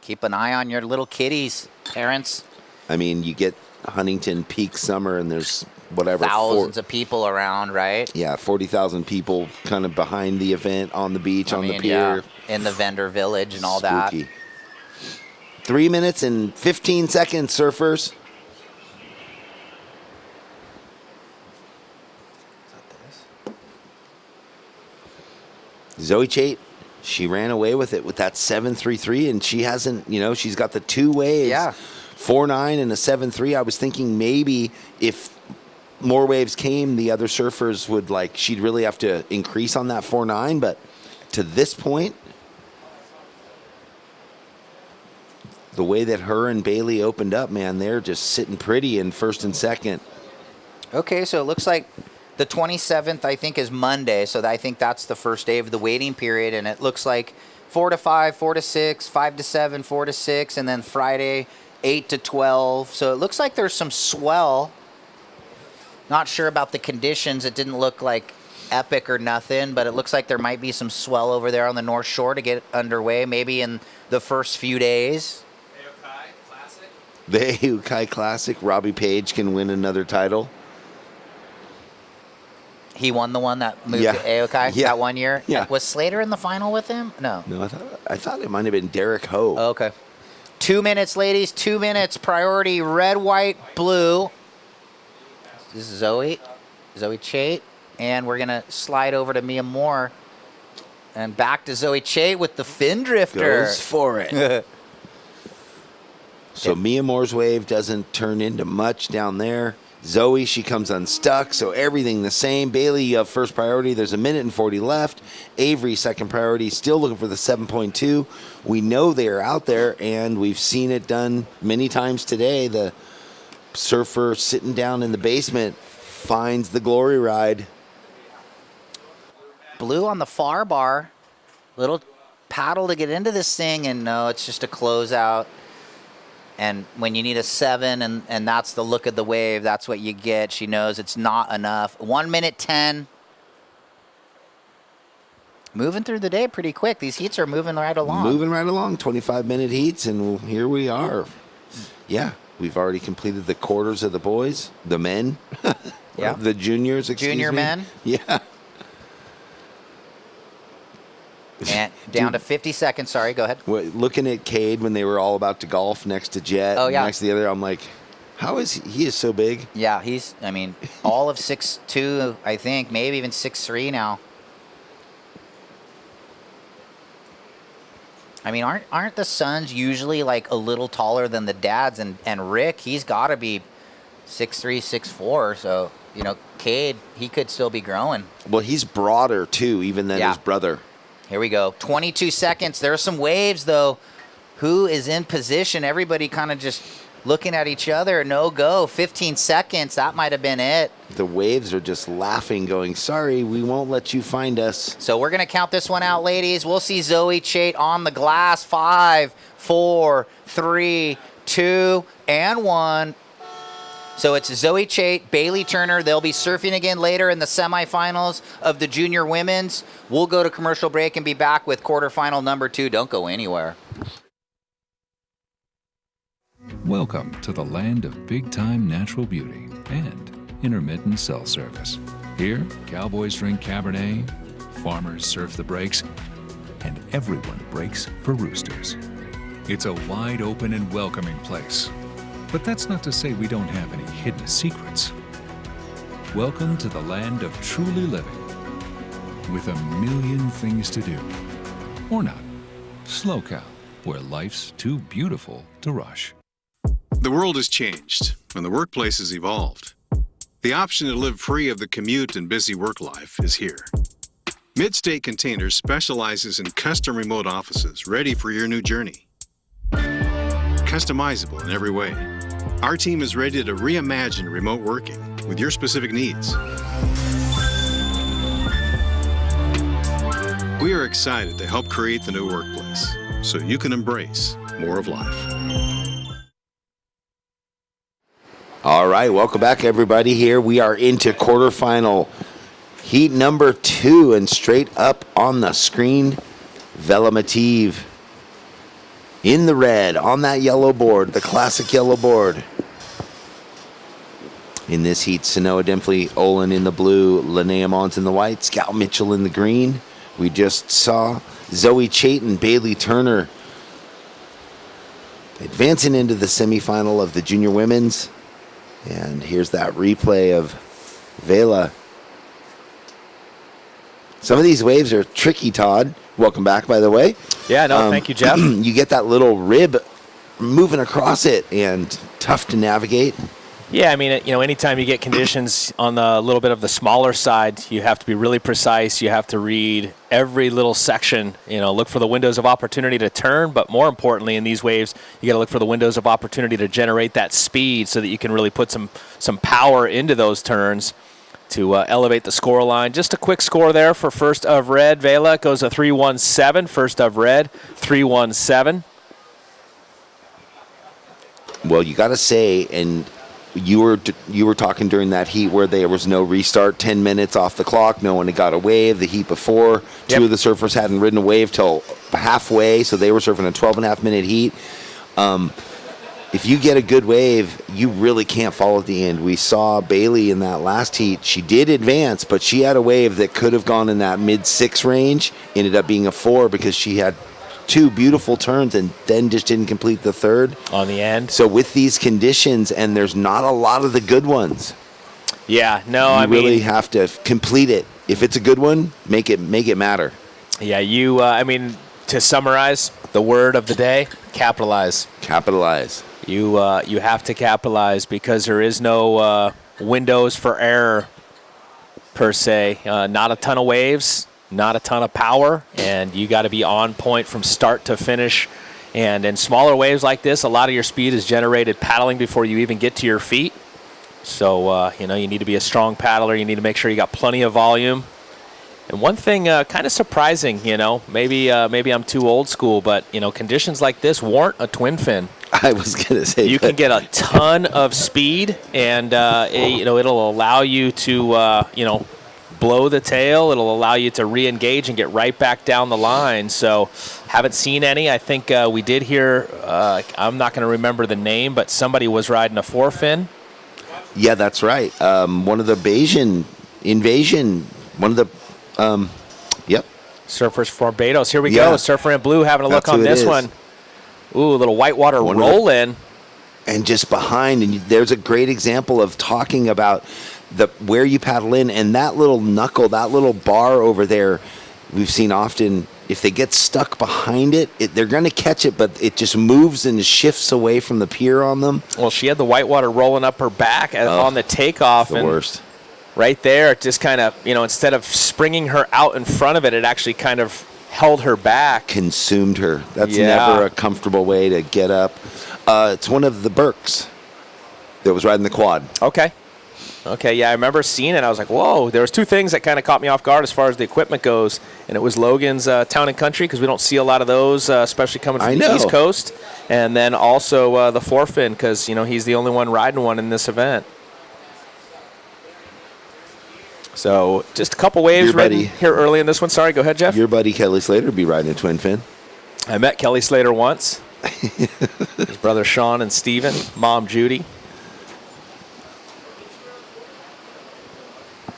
Keep an eye on your little kitties, parents. I mean, you get Huntington peak summer, and there's whatever thousands of people around, right? Yeah, 40,000 people kind of behind the event on the beach, on the pier. Yeah, in the vendor village and all Spooky. that. 3 minutes and 15 seconds, surfers. Zoe Chait, she ran away with it with that 7.33, and she hasn't, she's got the 2 waves. Yeah. 4.9 and a 7.3. I was thinking maybe if more waves came, the other surfers would she'd really have to increase on that 4.9, but to this point, the way that her and Bailey opened up, man, they're just sitting pretty in first and second. Okay, so it looks like the 27th, I think, is Monday, so I think that's the first day of the waiting period, and it looks like 4 to 5, 4 to 6, 5 to 7, 4 to 6, and then Friday 8 to 12. So it looks like there's some swell. Not sure about the conditions. It didn't look like epic or nothing, but it looks like there might be some swell over there on the North Shore to get underway, maybe in the first few days. The Aukai Classic. Robbie Page can win another title. He won the one that moved to Aukai that 1 year? Yeah. Was Slater in the final with him? No. No, I thought it might have been Derek Ho. Oh, okay. 2 minutes, ladies. 2 minutes. Priority red, white, blue. This is Zoe Chait. And we're going to slide over to Mia Moore. And back to Zoe Chait with the fin drifter. Goes for it. So Mia Moore's wave doesn't turn into much down there. Zoe, she comes unstuck, so everything the same. Bailey, you have first priority. There's 1 minute and 40 left. Avery, second priority, still looking for the 7.2. We know they are out there, and we've seen it done many times today. The surfer sitting down in the basement finds the glory ride. Blue on the far bar. Little paddle to get into this thing, and no, it's just a closeout. And when you need a 7, and that's the look of the wave, that's what you get. She knows it's not enough. 1 minute 10. Moving through the day pretty quick. These heats are moving right along. 25-minute heats, and here we are. Yeah, we've already completed the quarters of the boys, the men. Yeah. The juniors, Junior men. Yeah. And down to 50 seconds. Sorry, go ahead. Looking at Cade when they were all about to golf next to Jet, next to the other, I'm like, how is he is so big? Yeah, all of 6'2", I think, maybe even 6'3" now. I mean, aren't the sons usually a little taller than the dads? And Rick, he's got to be 6'3", 6'4", so, Cade, he could still be growing. Well, he's broader, too, even than his brother. Here we go. 22 seconds. There are some waves, though. Who is in position? Everybody kind of just looking at each other. No go. 15 seconds. That might have been it. The waves are just laughing, going, sorry, we won't let you find us. So we're going to count this one out, ladies. We'll see Zoe Chait on the glass. 5, 4, 3, 2, and 1. So it's Zoe Chait, Bailey Turner. They'll be surfing again later in the semifinals of the junior women's. We'll go to commercial break and be back with quarterfinal number 2. Don't go anywhere. Welcome to the land of big-time natural beauty and intermittent cell service. Here, cowboys drink Cabernet, farmers surf the breaks, and everyone breaks for roosters. It's a wide open and welcoming place. But that's not to say we don't have any hidden secrets. Welcome to the land of truly living, with a million things to do. Or not. SLO CAL, where life's too beautiful to rush. The world has changed, and the workplace has evolved. The option to live free of the commute and busy work life is here. Midstate Containers specializes in custom remote offices ready for your new journey. Customizable in every way. Our team is ready to reimagine remote working with your specific needs. We are excited to help create the new workplace so you can embrace more of life. All right, welcome back, everybody. Here we are into quarterfinal heat number 2, and straight up on the screen, Velamative in the red on that yellow board, the classic yellow board. In this heat, Sanoa Dempfle-Olin in the blue, Linnea Mons in the white, Scout Mitchell in the green. We just saw Zoe Chait and Bailey Turner advancing into the semifinal of the junior women's. And here's that replay of Vela. Some of these waves are tricky, Todd. Welcome back, by the way. Yeah, no, thank you, Jeff. You get that little rib moving across it and tough to navigate. Yeah, I mean, anytime you get conditions on the little bit of the smaller side, you have to be really precise. You have to read every little section, look for the windows of opportunity to turn, but more importantly in these waves, you got to look for the windows of opportunity to generate that speed so that you can really put some power into those turns to elevate the score line. Just a quick score there for first of red. Vela goes a 3-1-7. First of red, 3-1-7. Well, you got to say, and you were talking during that heat where there was no restart, 10 minutes off the clock, no one had got a wave. The heat before, two of the surfers hadn't ridden a wave till halfway, so they were surfing a 12.5-minute heat. If you get a good wave, you really can't fall at the end. We saw Bailey in that last heat. She did advance, but she had a wave that could have gone in that mid-6 range. Ended up being a 4 because she had 2 beautiful turns and then just didn't complete the third. On the end. So with these conditions, and there's not a lot of the good ones. Yeah, no, I mean, you really have to complete it. If it's a good one, make it matter. Yeah, to summarize, the word of the day, capitalize. Capitalize. You have to capitalize because there is no windows for error per se. Not a ton of waves, not a ton of power, and you got to be on point from start to finish. And in smaller waves like this, a lot of your speed is generated paddling before you even get to your feet. So, you need to be a strong paddler. You need to make sure you got plenty of volume. And one thing kind of surprising, maybe I'm too old school, but, conditions like this warrant a twin fin. I was going to say you can get a ton of speed, and it'll allow you to blow the tail. It'll allow you to re-engage and get right back down the line. So haven't seen any. I think we did hear, I'm not going to remember the name, but somebody was riding a 4-fin. Yeah, that's right. One of the Bayesian invasion, one of the, yep. Surfers for Barbados. Here we go. Surfer in blue having a look on this one. Ooh, a little whitewater roll in. And just behind, and there's a great example of talking about where you paddle in, and that little knuckle, that little bar over there, we've seen often, if they get stuck behind it, they're going to catch it, but it just moves and shifts away from the pier on them. Well, she had the whitewater rolling up her back on the takeoff. The worst. Right there, it just kind of, instead of springing her out in front of it, it actually kind of held her back. Consumed her. That's never a comfortable way to get up. It's one of the Burks that was riding the quad. Okay, yeah, I remember seeing it. I was like, whoa. There was 2 things that kind of caught me off guard as far as the equipment goes, and it was Logan's Town and Country, because we don't see a lot of those, especially coming from the East Coast, and then also the 4-fin, because, he's the only one riding one in this event. So just a couple waves ridden here early in this one. Sorry, go ahead, Jeff. Your buddy Kelly Slater will be riding a twin fin. I met Kelly Slater once. His brother Sean and Steven, mom Judy.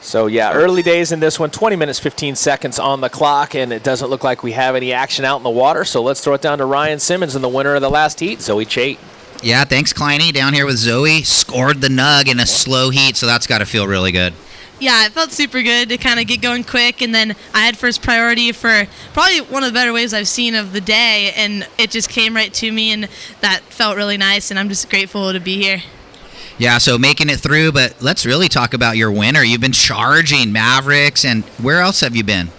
So, yeah, early days in this one, 20 minutes, 15 seconds on the clock, and it doesn't look like we have any action out in the water. So let's throw it down to Ryan Simmons and the winner of the last heat, Zoe Chait. Yeah, thanks, Kleiny. Down here with Zoe. Scored the nug in a slow heat, so that's got to feel really good. Yeah, it felt super good to kind of get going quick, and then I had first priority for probably one of the better waves I've seen of the day, and it just came right to me, and that felt really nice, and I'm just grateful to be here. Yeah, so making it through, but let's really talk about your winner. You've been charging Mavericks, and where else have you been?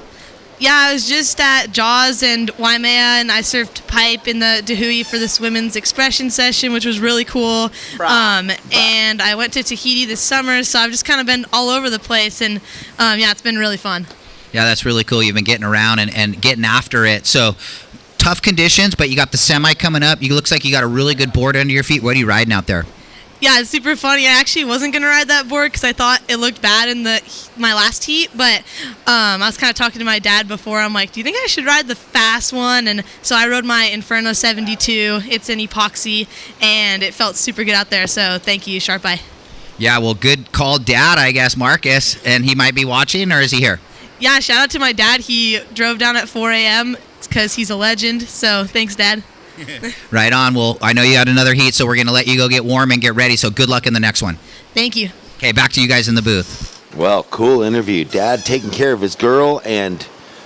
Yeah, I was just at Jaws and Waimea, and I surfed pipe in the Dahui for this women's expression session, which was really cool. And I went to Tahiti this summer, so I've just kind of been all over the place, and yeah, it's been really fun. Yeah, that's really cool. You've been getting around and getting after it. So tough conditions, but you got the semi coming up. It looks like you got a really good board under your feet. What are you riding out there? Yeah, it's super funny. I actually wasn't going to ride that board because I thought it looked bad in my last heat, but I was kind of talking to my dad before. I'm like, do you think I should ride the fast one? And so I rode my Inferno 72. It's an epoxy, and it felt super good out there, so thank you, Sharp Eye. Yeah, well, good call, Dad, I guess, Marcus, and he might be watching, or is he here? Yeah, shout out to my dad. He drove down at 4 a.m. because he's a legend, so thanks, Dad. Right on. Well, I know you had another heat, so we're going to let you go get warm and get ready. So good luck in the next one. Thank you. Okay, back to you guys in the booth. Well, cool interview. Dad taking care of his girl, and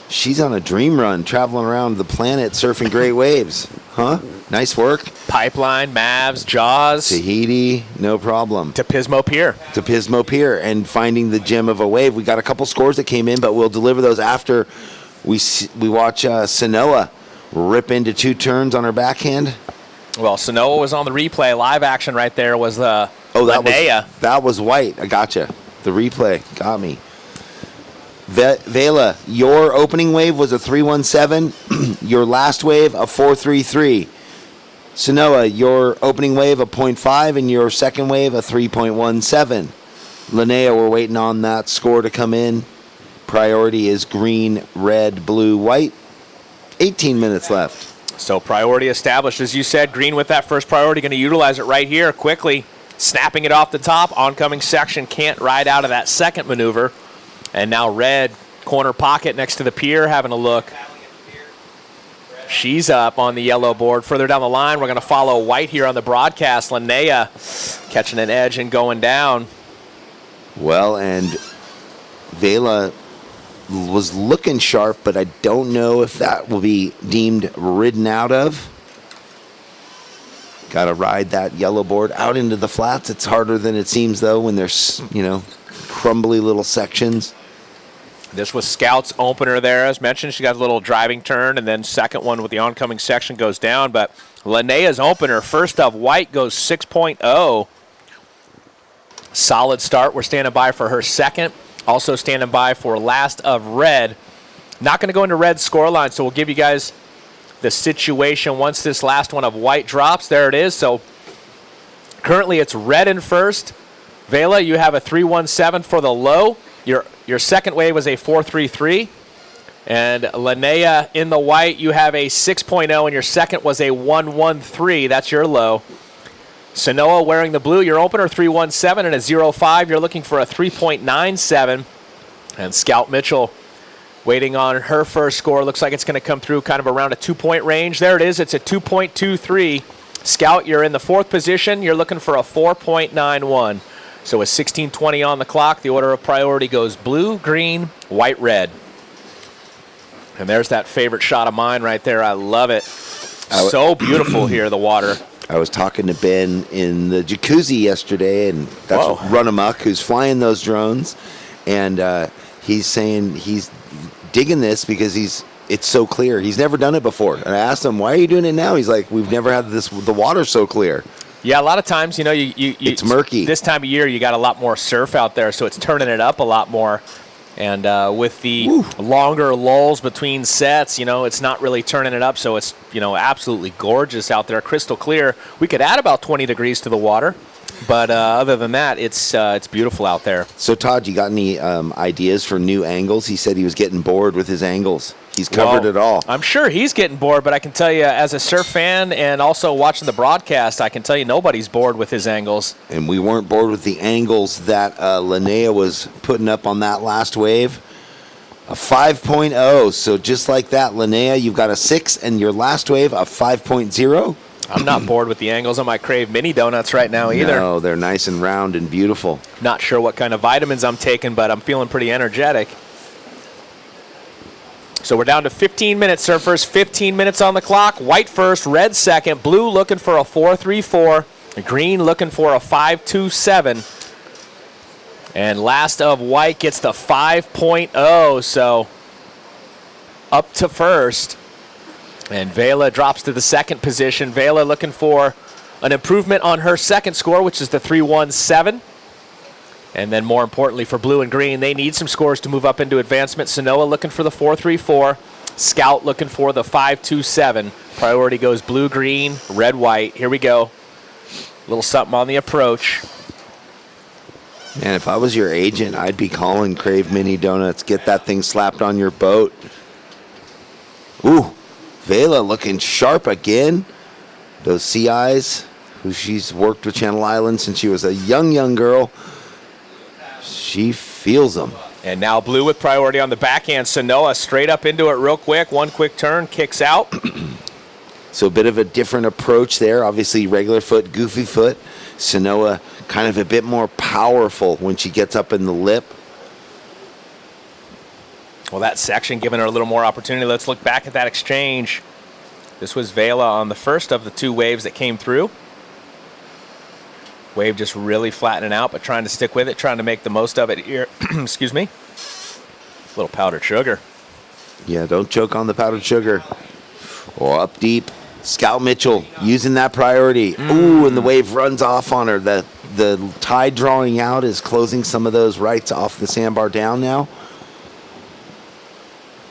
she's on a dream run, traveling around the planet, surfing great waves. Huh? Nice work. Pipeline, Mavs, Jaws. Tahiti, no problem. To Pismo Pier. To Pismo Pier, and finding the gem of a wave. We got a couple scores that came in, but we'll deliver those after we watch Sanoa rip into 2 turns on her backhand. Well, Sanoa was on the replay. Live action right there was the that was white. I gotcha. The replay got me. Vela, your opening wave was a 3.17. Your last wave, a 4.33. Sanoa, your opening wave, a 0.5, and your second wave, a 3.17. Linnea, we're waiting on that score to come in. Priority is green, red, blue, white. 18 minutes left. So priority established, as you said. Green with that first priority, going to utilize it right here quickly. Snapping it off the top. Oncoming section can't ride out of that second maneuver. And now red, corner pocket next to the pier, having a look. She's up on the yellow board. Further down the line, we're going to follow white here on the broadcast. Linnea catching an edge and going down. Well, and Vela was looking sharp, but I don't know if that will be deemed ridden out of. Got to ride that yellow board out into the flats. It's harder than it seems, though, when there's, crumbly little sections. This was Scout's opener there. As mentioned, she got a little driving turn, and then second one with the oncoming section goes down. But Linnea's opener, first of white, goes 6.0. Solid start. We're standing by for her second. Also standing by for last of red. Not going to go into red scoreline, so we'll give you guys the situation once this last one of white drops. There it is. So currently it's red in first. Vela, you have a 3.17 for the low. Your second wave was a 4.33. And Linnea in the white, you have a 6.0, and your second was a 1.13. That's your low. Sanoa wearing the blue, your opener 3.17 and a 0.5. You're looking for a 3.97. And Scout Mitchell waiting on her first score. Looks like it's going to come through kind of around a 2-point range. There it is. It's a 2.23. Scout, you're in the fourth position. You're looking for a 4.91. So with 16:20 on the clock, the order of priority goes blue, green, white, red. And there's that favorite shot of mine right there. I love it. So beautiful here, the water. I was talking to Ben in the jacuzzi yesterday, and that's Run Amok, who's flying those drones. And he's saying he's digging this because it's so clear. He's never done it before. And I asked him, why are you doing it now? He's like, we've never had the water so clear. Yeah, a lot of times, it's murky. This time of year, you got a lot more surf out there, so it's turning it up a lot more. And with the longer lulls between sets, it's not really turning it up, so it's, absolutely gorgeous out there, crystal clear. We could add about 20 degrees to the water, but other than that, it's beautiful out there. So, Todd, you got any ideas for new angles? He said he was getting bored with his angles. He's covered it all. I'm sure he's getting bored, but I can tell you, as a surf fan and also watching the broadcast, I can tell you nobody's bored with his angles. And we weren't bored with the angles that Linnea was putting up on that last wave. A 5.0. So just like that, Linnea, you've got a 6, and your last wave, a 5.0. I'm not bored with the angles. I might crave mini donuts right now either. No, they're nice and round and beautiful. Not sure what kind of vitamins I'm taking, but I'm feeling pretty energetic. So we're down to 15 minutes, surfers. 15 minutes on the clock. White first, red second, blue looking for a 4.34, green looking for a 5.27. And last of white gets the 5.0, so up to first. And Vela drops to the second position. Vela looking for an improvement on her second score, which is the 3.17. And then more importantly for blue and green, they need some scores to move up into advancement. Sanoa looking for the 4.34. Scout looking for the 5.27. Priority goes blue, green, red, white. Here we go. A little something on the approach. Man, if I was your agent, I'd be calling Crave Mini Donuts. Get that thing slapped on your boat. Ooh, Vela looking sharp again. Those sea eyes, who she's worked with Channel Islands since she was a young girl. She feels them. And now blue with priority on the backhand. Sanoa straight up into it real quick. One quick turn, kicks out. So a bit of a different approach there. Obviously, regular foot, goofy foot. Sanoa kind of a bit more powerful when she gets up in the lip. Well, that section giving her a little more opportunity. Let's look back at that exchange. This was Vela on the first of the two waves that came through. Wave just really flattening out, but trying to stick with it, trying to make the most of it here. Excuse me. A little powdered sugar. Yeah, don't choke on the powdered sugar. Or up deep. Scout Mitchell using that priority. Ooh, and the wave runs off on her. The tide drawing out is closing some of those rights off the sandbar down now.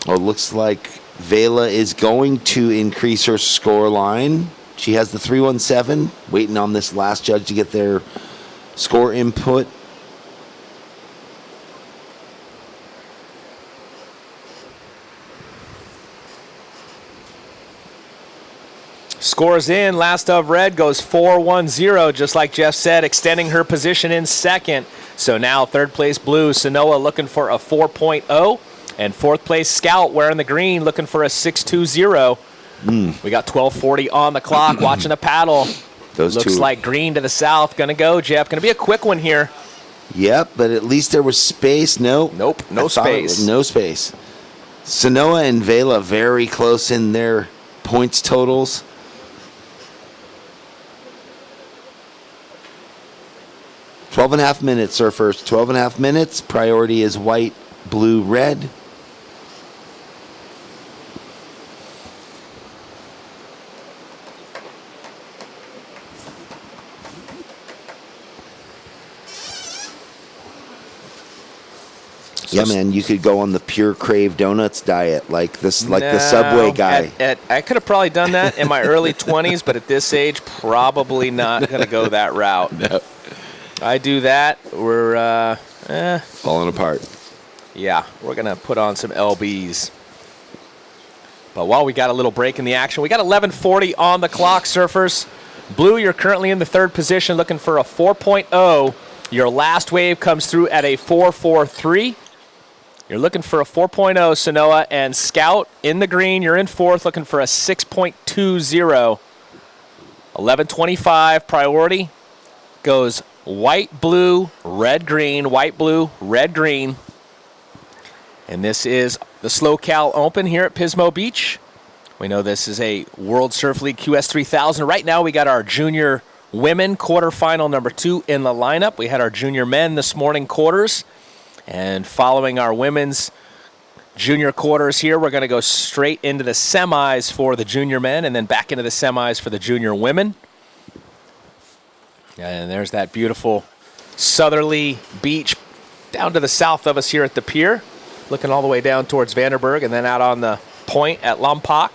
Oh, it looks like Vela is going to increase her score line. She has the 317, waiting on this last judge to get their score input. Scores in. Last of red goes 4-1-0, just like Jeff said, extending her position in second. So now third place blue, Sanoa looking for a 4.0. And fourth place Scout wearing the green looking for a 6.20. We got 12:40 on the clock. Watching the paddle. Those Looks two. like green to the south. Going to go, Jeff. Going to be a quick one here. Yep, but at least there was space. Nope, no space. No space. Sanoa and Vela very close in their points totals. Twelve and a half minutes, surfers. 12 and a half minutes. Priority is white, blue, red. Yeah, man, you could go on the pure Crave Donuts diet, like this, like the Subway guy. I could have probably done that in my early 20s, but at this age, probably not going to go that route. No. I do that, we're falling apart. Yeah, we're going to put on some LBs. But while we got a little break in the action, we got 11:40 on the clock, surfers. Blue, you're currently in the third position looking for a 4.0. Your last wave comes through at a 4.43. You're looking for a 4.0, Sanoa, and Scout in the green. You're in fourth, looking for a 6.20. 11:25 priority goes white, blue, red, green, white, blue, red, green. And this is the SLO CAL Open here at Pismo Beach. We know this is a World Surf League QS 3000. Right now we got our junior women quarterfinal number 2 in the lineup. We had our junior men this morning quarters. And following our women's junior quarters here, we're going to go straight into the semis for the junior men and then back into the semis for the junior women. And there's that beautiful southerly beach down to the south of us here at the pier, looking all the way down towards Vanderburg and then out on the point at Lompoc.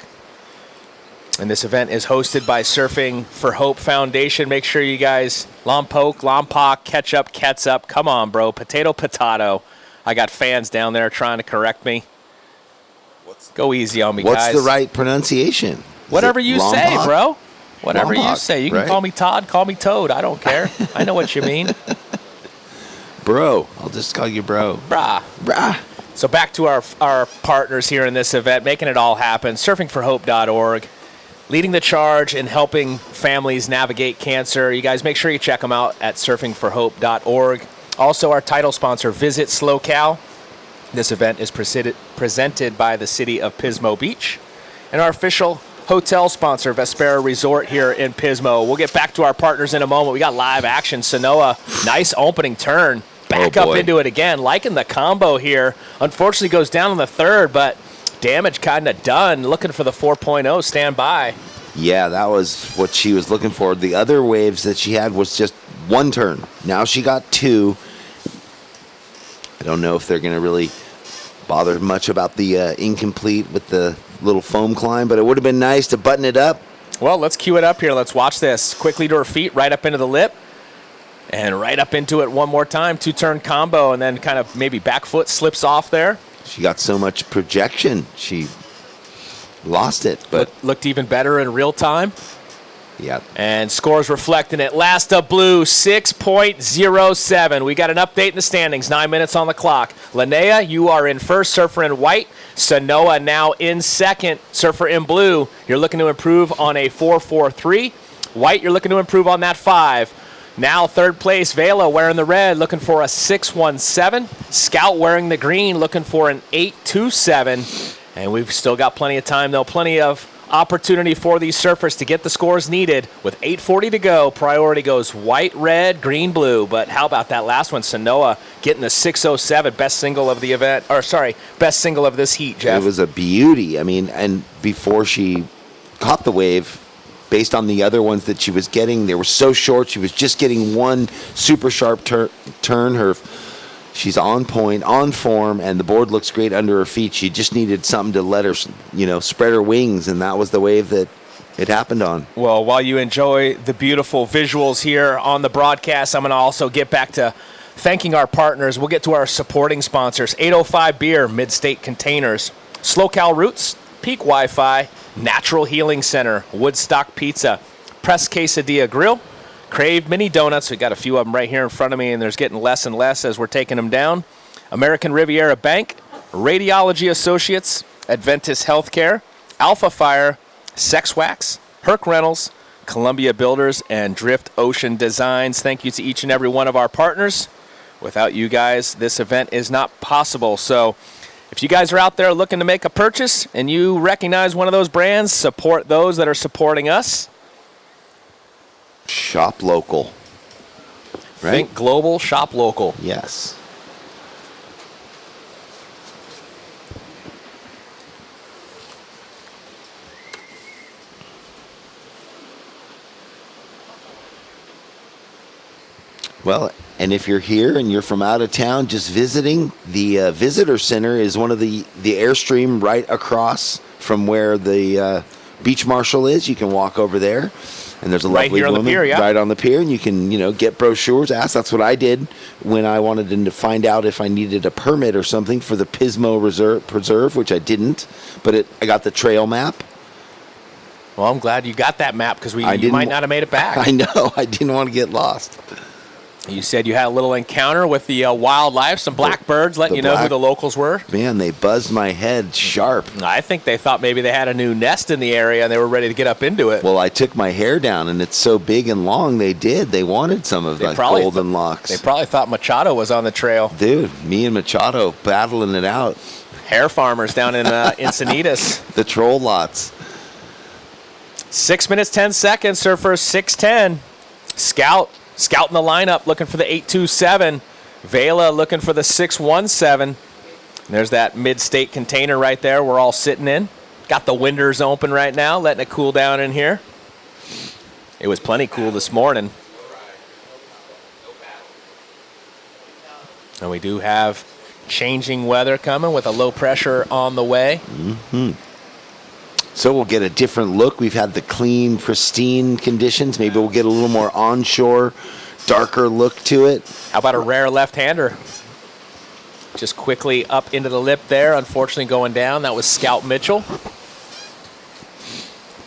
And this event is hosted by Surfing for Hope Foundation. Make sure you guys, Lompoc, Ketchup. Come on, bro. Potato. I got fans down there trying to correct me. Go easy on me, guys. What's the right pronunciation? Whatever you say, Lompoc? bro. Whatever you Lompoc, say. You can right? call me Todd, call me Toad. I don't care. I know what you mean. Bro. I'll just call you bro. Brah. So back to our partners here in this event, making it all happen. Surfingforhope.org. Leading the charge in helping families navigate cancer. You guys make sure you check them out at surfingforhope.org. Also, our title sponsor, Visit SLO CAL. This event is presented by the city of Pismo Beach. And our official hotel sponsor, Vespera Resort here in Pismo. We'll get back to our partners in a moment. We got live action. Sanoa, nice opening turn. Back up into it again. Liking the combo here. Unfortunately goes down on the third, but damage kind of done. Looking for the 4.0. Stand by. Yeah, that was what she was looking for. The other waves that she had was just one turn. Now she got 2. I don't know if they're going to really bother much about the incomplete with the little foam climb, but it would have been nice to button it up. Well, let's cue it up here. Let's watch this. Quickly to her feet, right up into the lip. And right up into it one more time. 2-turn combo, and then kind of maybe back foot slips off there. She got so much projection, she lost it. But looked even better in real time. Yeah. And scores reflecting it. Last of blue, 6.07. We got an update in the standings. 9 minutes on the clock. Linnea, you are in first. Surfer in white. Sanoa now in second. Surfer in blue. You're looking to improve on a 4.43. White, you're looking to improve on that 5. Now third place, Vela wearing the red, looking for a 6.17. Scout wearing the green, looking for an 8.27. And we've still got plenty of time, though. Plenty of opportunity for these surfers to get the scores needed. With 8:40 to go, priority goes white, red, green, blue. But how about that last one? Sanoa getting the 6.07, best single of the event. Or sorry, best single of this heat, Jeff. It was a beauty. I mean, and before she caught the wave, based on the other ones that she was getting, they were so short. She was just getting one super sharp turn. She's on point, on form, and the board looks great under her feet. She just needed something to let her, spread her wings, and that was the wave that it happened on. Well, while you enjoy the beautiful visuals here on the broadcast, I'm going to also get back to thanking our partners. We'll get to our supporting sponsors: 805 Beer, Mid-State Containers, SLO CAL Roots, Peak Wi-Fi, Natural Healing Center, Woodstock Pizza, Press Quesadilla Grill, Crave Mini Donuts. We got a few of them right here in front of me, and there's getting less and less as we're taking them down. American Riviera Bank, Radiology Associates, Adventist Healthcare, Alpha Fire, Sex Wax, Herc Rentals, Columbia Builders, and Drift Ocean Designs. Thank you to each and every one of our partners. Without you guys, this event is not possible. So if you guys are out there looking to make a purchase and you recognize one of those brands, support those that are supporting us. Shop local. Right? Think global, shop local. Yes. Well, and if you're here and you're from out of town just visiting, the visitor center is one of the Airstream right across from where the beach marshal is. You can walk over there. And there's a lovely woman right on the pier, and you can, get brochures. That's what I did when I wanted to find out if I needed a permit or something for the Pismo Preserve, which I didn't, but I got the trail map. Well, I'm glad you got that map because you might not have made it back. I know. I didn't want to get lost. You said you had a little encounter with the wildlife, some blackbirds, letting you know who the locals were. Man, they buzzed my head sharp. I think they thought maybe they had a new nest in the area and they were ready to get up into it. Well, I took my hair down, and it's so big and long, they did. They wanted some of the golden locks. They probably thought Machado was on the trail. Dude, me and Machado battling it out. Hair farmers down in Encinitas. The troll lots. 6 minutes, 10 seconds, surfer 6:10. Scout in the lineup, looking for the 8.27. Vela looking for the 6.17. There's that mid-state container right there we're all sitting in. Got the windows open right now, letting it cool down in here. It was plenty cool this morning. And we do have changing weather coming with a low pressure on the way. Mm-hmm. So we'll get a different look. We've had the clean, pristine conditions. Maybe we'll get a little more onshore, darker look to it. How about a rare left-hander? Just quickly up into the lip there. Unfortunately going down. That was Scout Mitchell.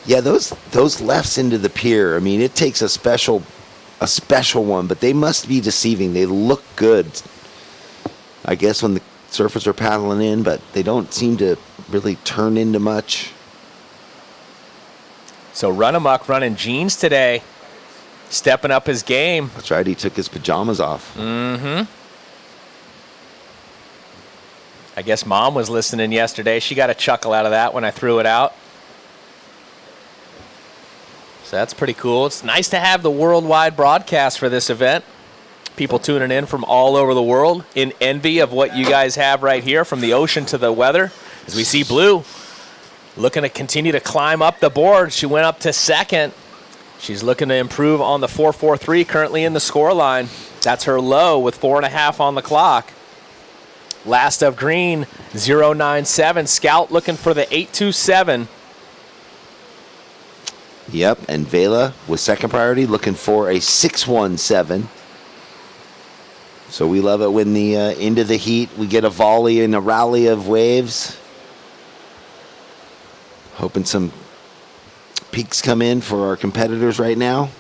Yeah, those lefts into the pier. I mean, it takes a special one, but they must be deceiving. They look good, I guess, when the surfers are paddling in, but they don't seem to really turn into much. So Run Amok running jeans today, stepping up his game. That's right, he took his pajamas off. Mm-hmm. I guess Mom was listening yesterday. She got a chuckle out of that when I threw it out. So that's pretty cool. It's nice to have the worldwide broadcast for this event. People tuning in from all over the world in envy of what you guys have right here, from the ocean to the weather. As we see Blue looking to continue to climb up the board. She went up to second. She's looking to improve on the 4.43 currently in the score line. That's her low with 4.5 on the clock. Last of green, 0.97. Scout looking for the 8.27. Yep, and Vela with second priority looking for a 6.17. So we love it when the into the heat we get a volley and a rally of waves. Hoping some peaks come in for our competitors right now.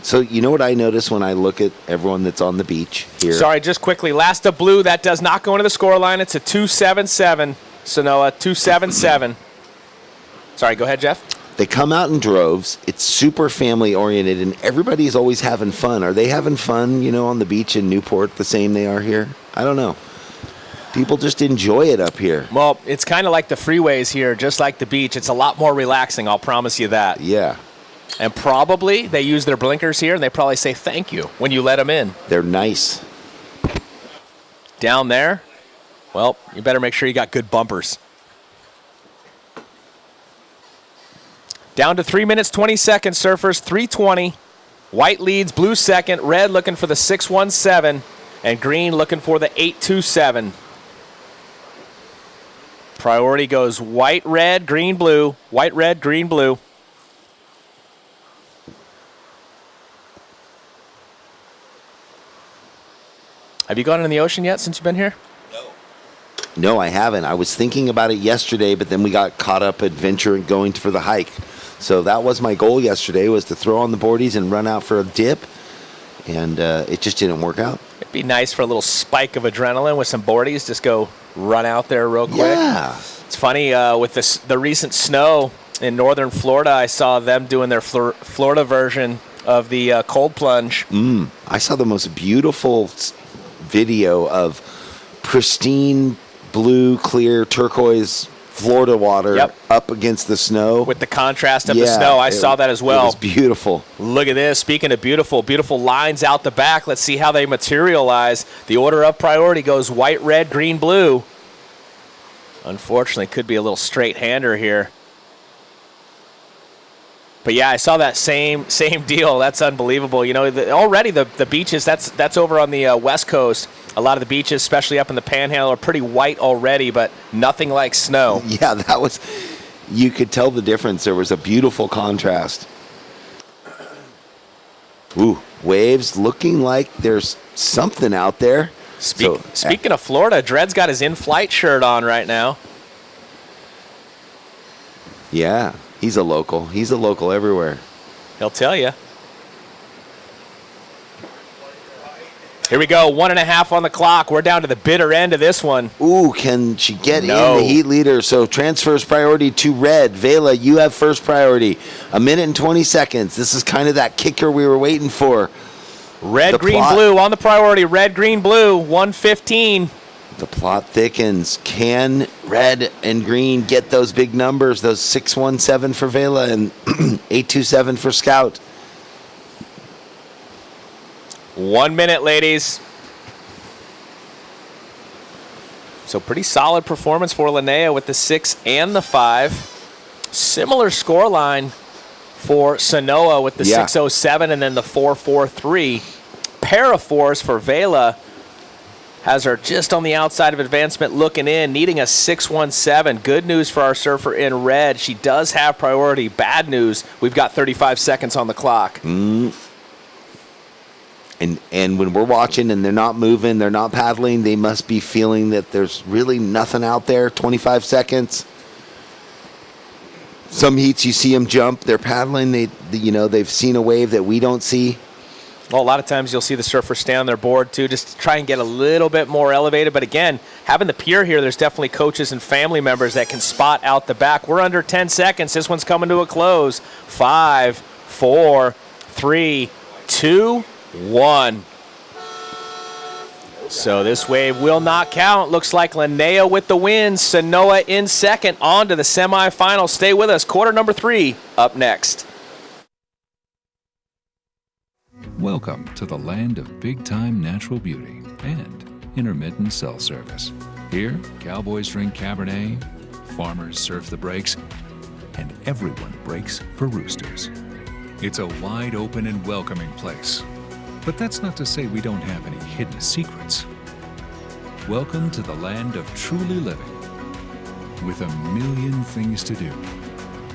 So you know what I notice when I look at everyone that's on the beach here? Sorry, just quickly. Last of blue, that does not go into the score line. It's a 277, Sanoa, 277. Sorry, go ahead, Jeff. They come out in droves. It's super family oriented, and everybody's always having fun. Are they having fun, on the beach in Newport the same they are here? I don't know. People just enjoy it up here. Well, it's kind of like the freeways here, just like the beach. It's a lot more relaxing, I'll promise you that. Yeah. And probably they use their blinkers here, and they probably say thank you when you let them in. They're nice. Down there, well, you better make sure you got good bumpers. Down to 3 minutes, 20 seconds, surfers, 3:20. White leads, blue second, red looking for the 617, and green looking for the 827. Priority goes white, red, green, blue. White, red, green, blue. Have you gone in the ocean yet since you've been here? No, I haven't. I was thinking about it yesterday, but then we got caught up adventuring going for the hike. So that was my goal yesterday, was to throw on the boardies and run out for a dip, and it just didn't work out. It'd be nice for a little spike of adrenaline with some boardies. Just go run out there real quick. Yeah. It's funny, with the recent snow in northern Florida, I saw them doing their Florida version of the cold plunge. I saw the most beautiful video of pristine blue, clear, turquoise Florida water up against the snow. With the contrast of the snow, I saw that as well. It was beautiful. Look at this. Speaking of beautiful, beautiful lines out the back. Let's see how they materialize. The order of priority goes white, red, green, blue. Unfortunately, could be a little straight-hander here. But yeah, I saw that same deal. That's unbelievable. Already the beaches, that's over on the West Coast. A lot of the beaches, especially up in the Panhandle, are pretty white already, but nothing like snow. Yeah, you could tell the difference. There was a beautiful contrast. Ooh, waves looking like there's something out there. Speaking of Florida, Dred's got his in-flight shirt on right now. Yeah, he's a local. He's a local everywhere. He'll tell you. Here we go, 1.5 on the clock. We're down to the bitter end of this one. Ooh, can she get in the heat leader? So transfers priority to red. Vela, you have first priority. 1 minute and 20 seconds. This is kind of that kicker we were waiting for. Red, green, blue on the priority. Red, green, blue, 115. The plot thickens. Can red and green get those big numbers? Those 617 for Vela and 827 for Scout. 1 minute, ladies. So pretty solid performance for Linnea with the 6 and the 5. Similar scoreline for Sanoa with the 607 and then the 443. Pair of 4s for Vela. Has her just on the outside of advancement looking in, needing a 617. Good news for our surfer in red. She does have priority. Bad news, we've got 35 seconds on the clock. And when we're watching and they're not moving, they're not paddling, they must be feeling that there's really nothing out there. 25 seconds. Some heats you see them jump, they're paddling, they've seen a wave that we don't see. Well, a lot of times you'll see the surfer stay on their board too, just to try and get a little bit more elevated. But again, having the pier here, there's definitely coaches and family members that can spot out the back. We're under 10 seconds. This one's coming to a close. 5, 4, 3, 2, 1. So this wave will not count. Looks like Linnea with the win. Sanoa in second. On to the semifinal. Stay with us. Quarter number 3 up next. Welcome to the land of big-time natural beauty and intermittent cell service. Here, cowboys drink Cabernet, farmers surf the breaks, and everyone breaks for roosters. It's a wide open and welcoming place. But that's not to say we don't have any hidden secrets. Welcome to the land of truly living, with a million things to do.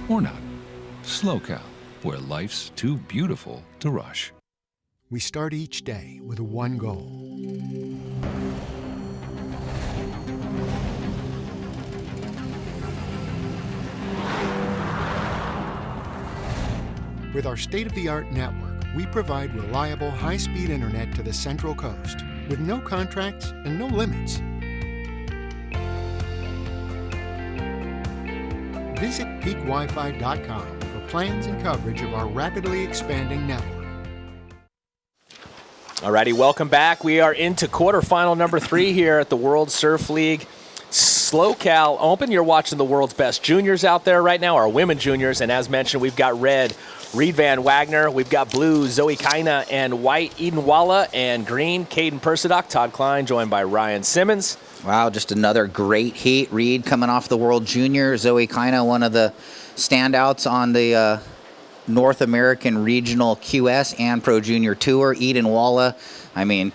Or not. SLO CAL, where life's too beautiful to rush. We start each day with one goal. With our state-of-the-art network, we provide reliable, high-speed internet to the Central Coast with no contracts and no limits. Visit peakwifi.com for plans and coverage of our rapidly expanding network. Alrighty, welcome back. We are into quarterfinal number 3 here at the World Surf League SLO CAL Open. You're watching the world's best juniors out there right now, our women juniors. And as mentioned, we've got red, Reed Van Wagner. We've got blue, Zoe Kaina, and white, Eden Walla, and green, Caden Persidock. Todd Klein joined by Ryan Simmons. Wow, just another great heat. Reed coming off the World Junior. Zoe Kaina, one of the standouts on the North American Regional QS and Pro Junior Tour. Eden Walla, I mean,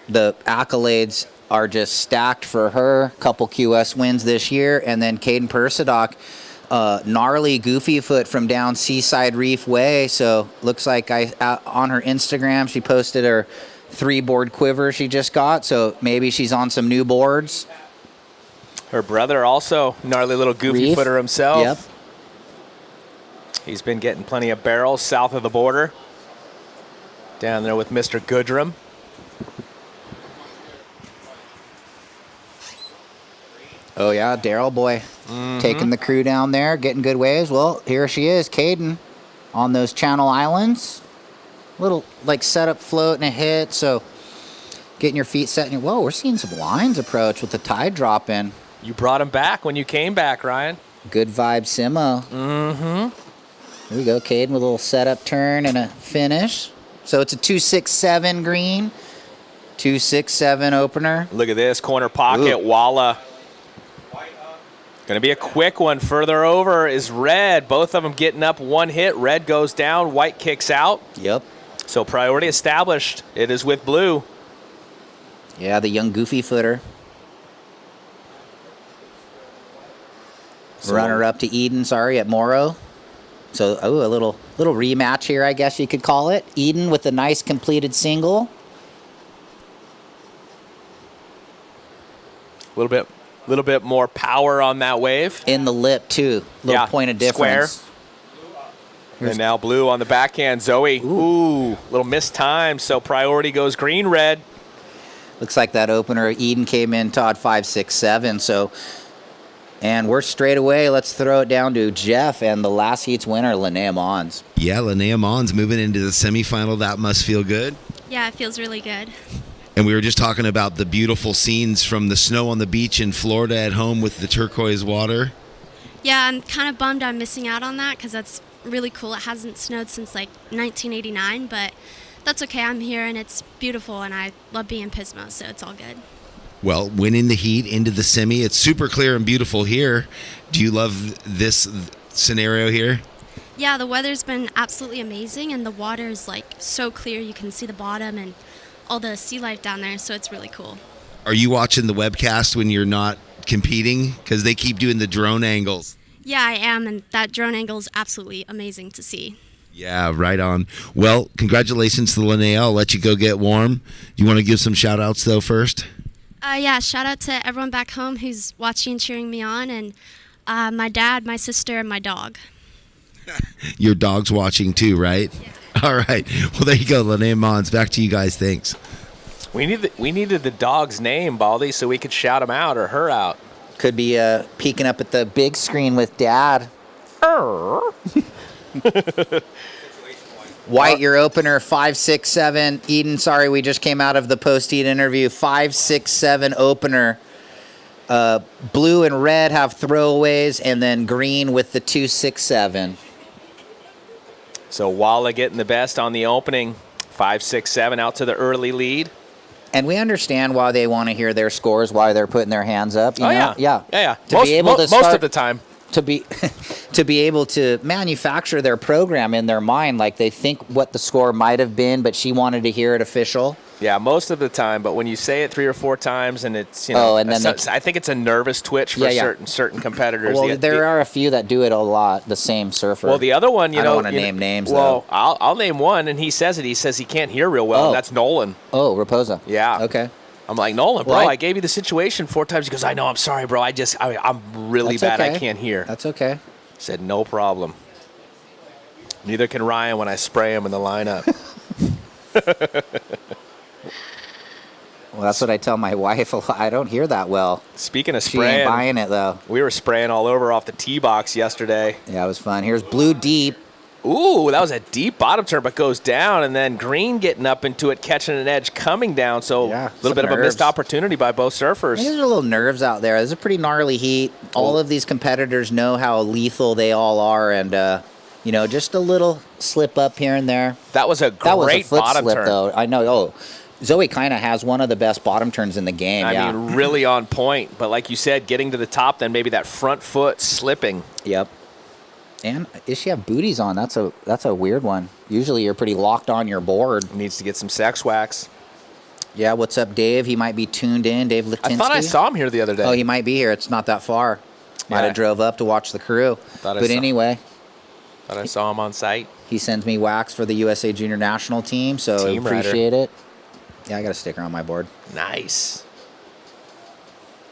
the accolades are just stacked for her. Couple QS wins this year. And then Caden Persidock, gnarly goofy foot from down Seaside Reef Way. So looks like on her Instagram, she posted her 3-board quiver she just got. So maybe she's on some new boards. Her brother also, gnarly little goofy Reef. footer himself. Yep. He's been getting plenty of barrels south of the border. Down there with Mr. Goodrum. Oh, yeah, Daryl boy taking the crew down there, getting good waves. Well, here she is, Caden, on those Channel Islands. Little, like, setup float and a hit, so getting your feet set. And whoa, we're seeing some lines approach with the tide drop in. You brought him back when you came back, Ryan. Good vibe Simo. Here we go, Caden with a little setup turn and a finish. So it's a 2-6-7 green, 2-6-7 opener. Look at this, corner pocket, Ooh. Walla. Going to be a quick one. Further over is red. Both of them getting up one hit. Red goes down, white kicks out. Yep. So priority established. It is with blue. Yeah, the young goofy footer. Runner up to Eden, at Morrow. So, a little rematch here, I guess you could call it. Eden with a nice completed single. A little bit more power on that wave. In the lip, too. Little point of difference. Square. And now blue on the backhand. Zoe, ooh, little missed time. So priority goes green-red. Looks like that opener, Eden came in, Todd, 5-6-7. So, and we're straight away. Let's throw it down to Jeff and the last heat's winner, Linnea Mons. Yeah, Linnea Mons moving into the semifinal. That must feel good. Yeah, it feels really good. And we were just talking about the beautiful scenes from the snow on the beach in Florida at home with the turquoise water. Yeah, I'm kind of bummed I'm missing out on that because that's really cool. It hasn't snowed since like 1989, but that's okay. I'm here and it's beautiful and I love being in Pismo, so it's all good. Well, winning the heat into the semi, it's super clear and beautiful here. Do you love this scenario here? Yeah, the weather's been absolutely amazing and the water is like so clear. You can see the bottom and all the sea life down there, so it's really cool. Are you watching the webcast when you're not competing? Because they keep doing the drone angles. Yeah, I am, and that drone angle is absolutely amazing to see. Yeah, right on. Well, congratulations to Linnea. I'll let you go get warm. You want to give some shout-outs, though, first? Yeah, shout out to everyone back home who's watching and cheering me on, and my dad, my sister, and my dog. Your dog's watching, too, right? Yeah. All right. Well, there you go, Linnea Mons. Back to you guys. Thanks. We needed the dog's name, Baldy, so we could shout him out or her out. Could be peeking up at the big screen with Dad. White, your opener, 5-6-7. Eden, we just came out of the post-heat interview. 5-6-7 opener. Blue and red have throwaways, and then green with the 2-6-7. So Walla getting the best on the opening. 5-6-7 out to the early lead. And we understand why they want to hear their scores, why they're putting their hands up. You know? Yeah. Most of the time. To be able to manufacture their program in their mind, like they think what the score might have been, but she wanted to hear it official. Yeah, most of the time. But when you say it 3 or 4 times, and it's I think it's a nervous twitch for certain competitors. Well, there are a few that do it a lot. The same surfer. Well, the other one, I don't want to name names. Well, though. I'll name one, and he says it. He says he can't hear real well. And that's Nolan. Oh, Raposa. Yeah. Okay. I'm like, Nolan, bro, Well, I gave you the situation 4 times. He goes, I know, I'm sorry, bro. I'm really That's bad. okay. I can't hear. That's okay. Said, no problem. Neither can Ryan when I spray him in the lineup. Well, that's what I tell my wife a lot. I don't hear that well. Speaking of She spraying, ain't buying it, though. We were spraying all over off the tee box yesterday. Yeah, it was fun. Here's blue deep. Ooh, that was a deep bottom turn, but goes down, and then green getting up into it, catching an edge coming down. So a little bit of a missed opportunity by both surfers. There's a little nerves out there. There's a pretty gnarly heat. All of these competitors know how lethal they all are, and just a little slip up here and there. That was a great foot bottom slip, turn. though. I know. Oh, Zoe kind of has one of the best bottom turns in the game. I mean, really on point. But like you said, getting to the top, then maybe that front foot slipping. Yep. And does she have booties on? That's a weird one. Usually you're pretty locked on your board. Needs to get some sex wax. Yeah, what's up, Dave? He might be tuned in. Dave Latinsky. I thought I saw him here the other day. Oh, he might be here. It's not that far. Might have drove up to watch the crew. Anyway. Thought I saw him on site. He sends me wax for the USA Junior National Team, so Team appreciate it. Yeah, I got a sticker on my board. Nice.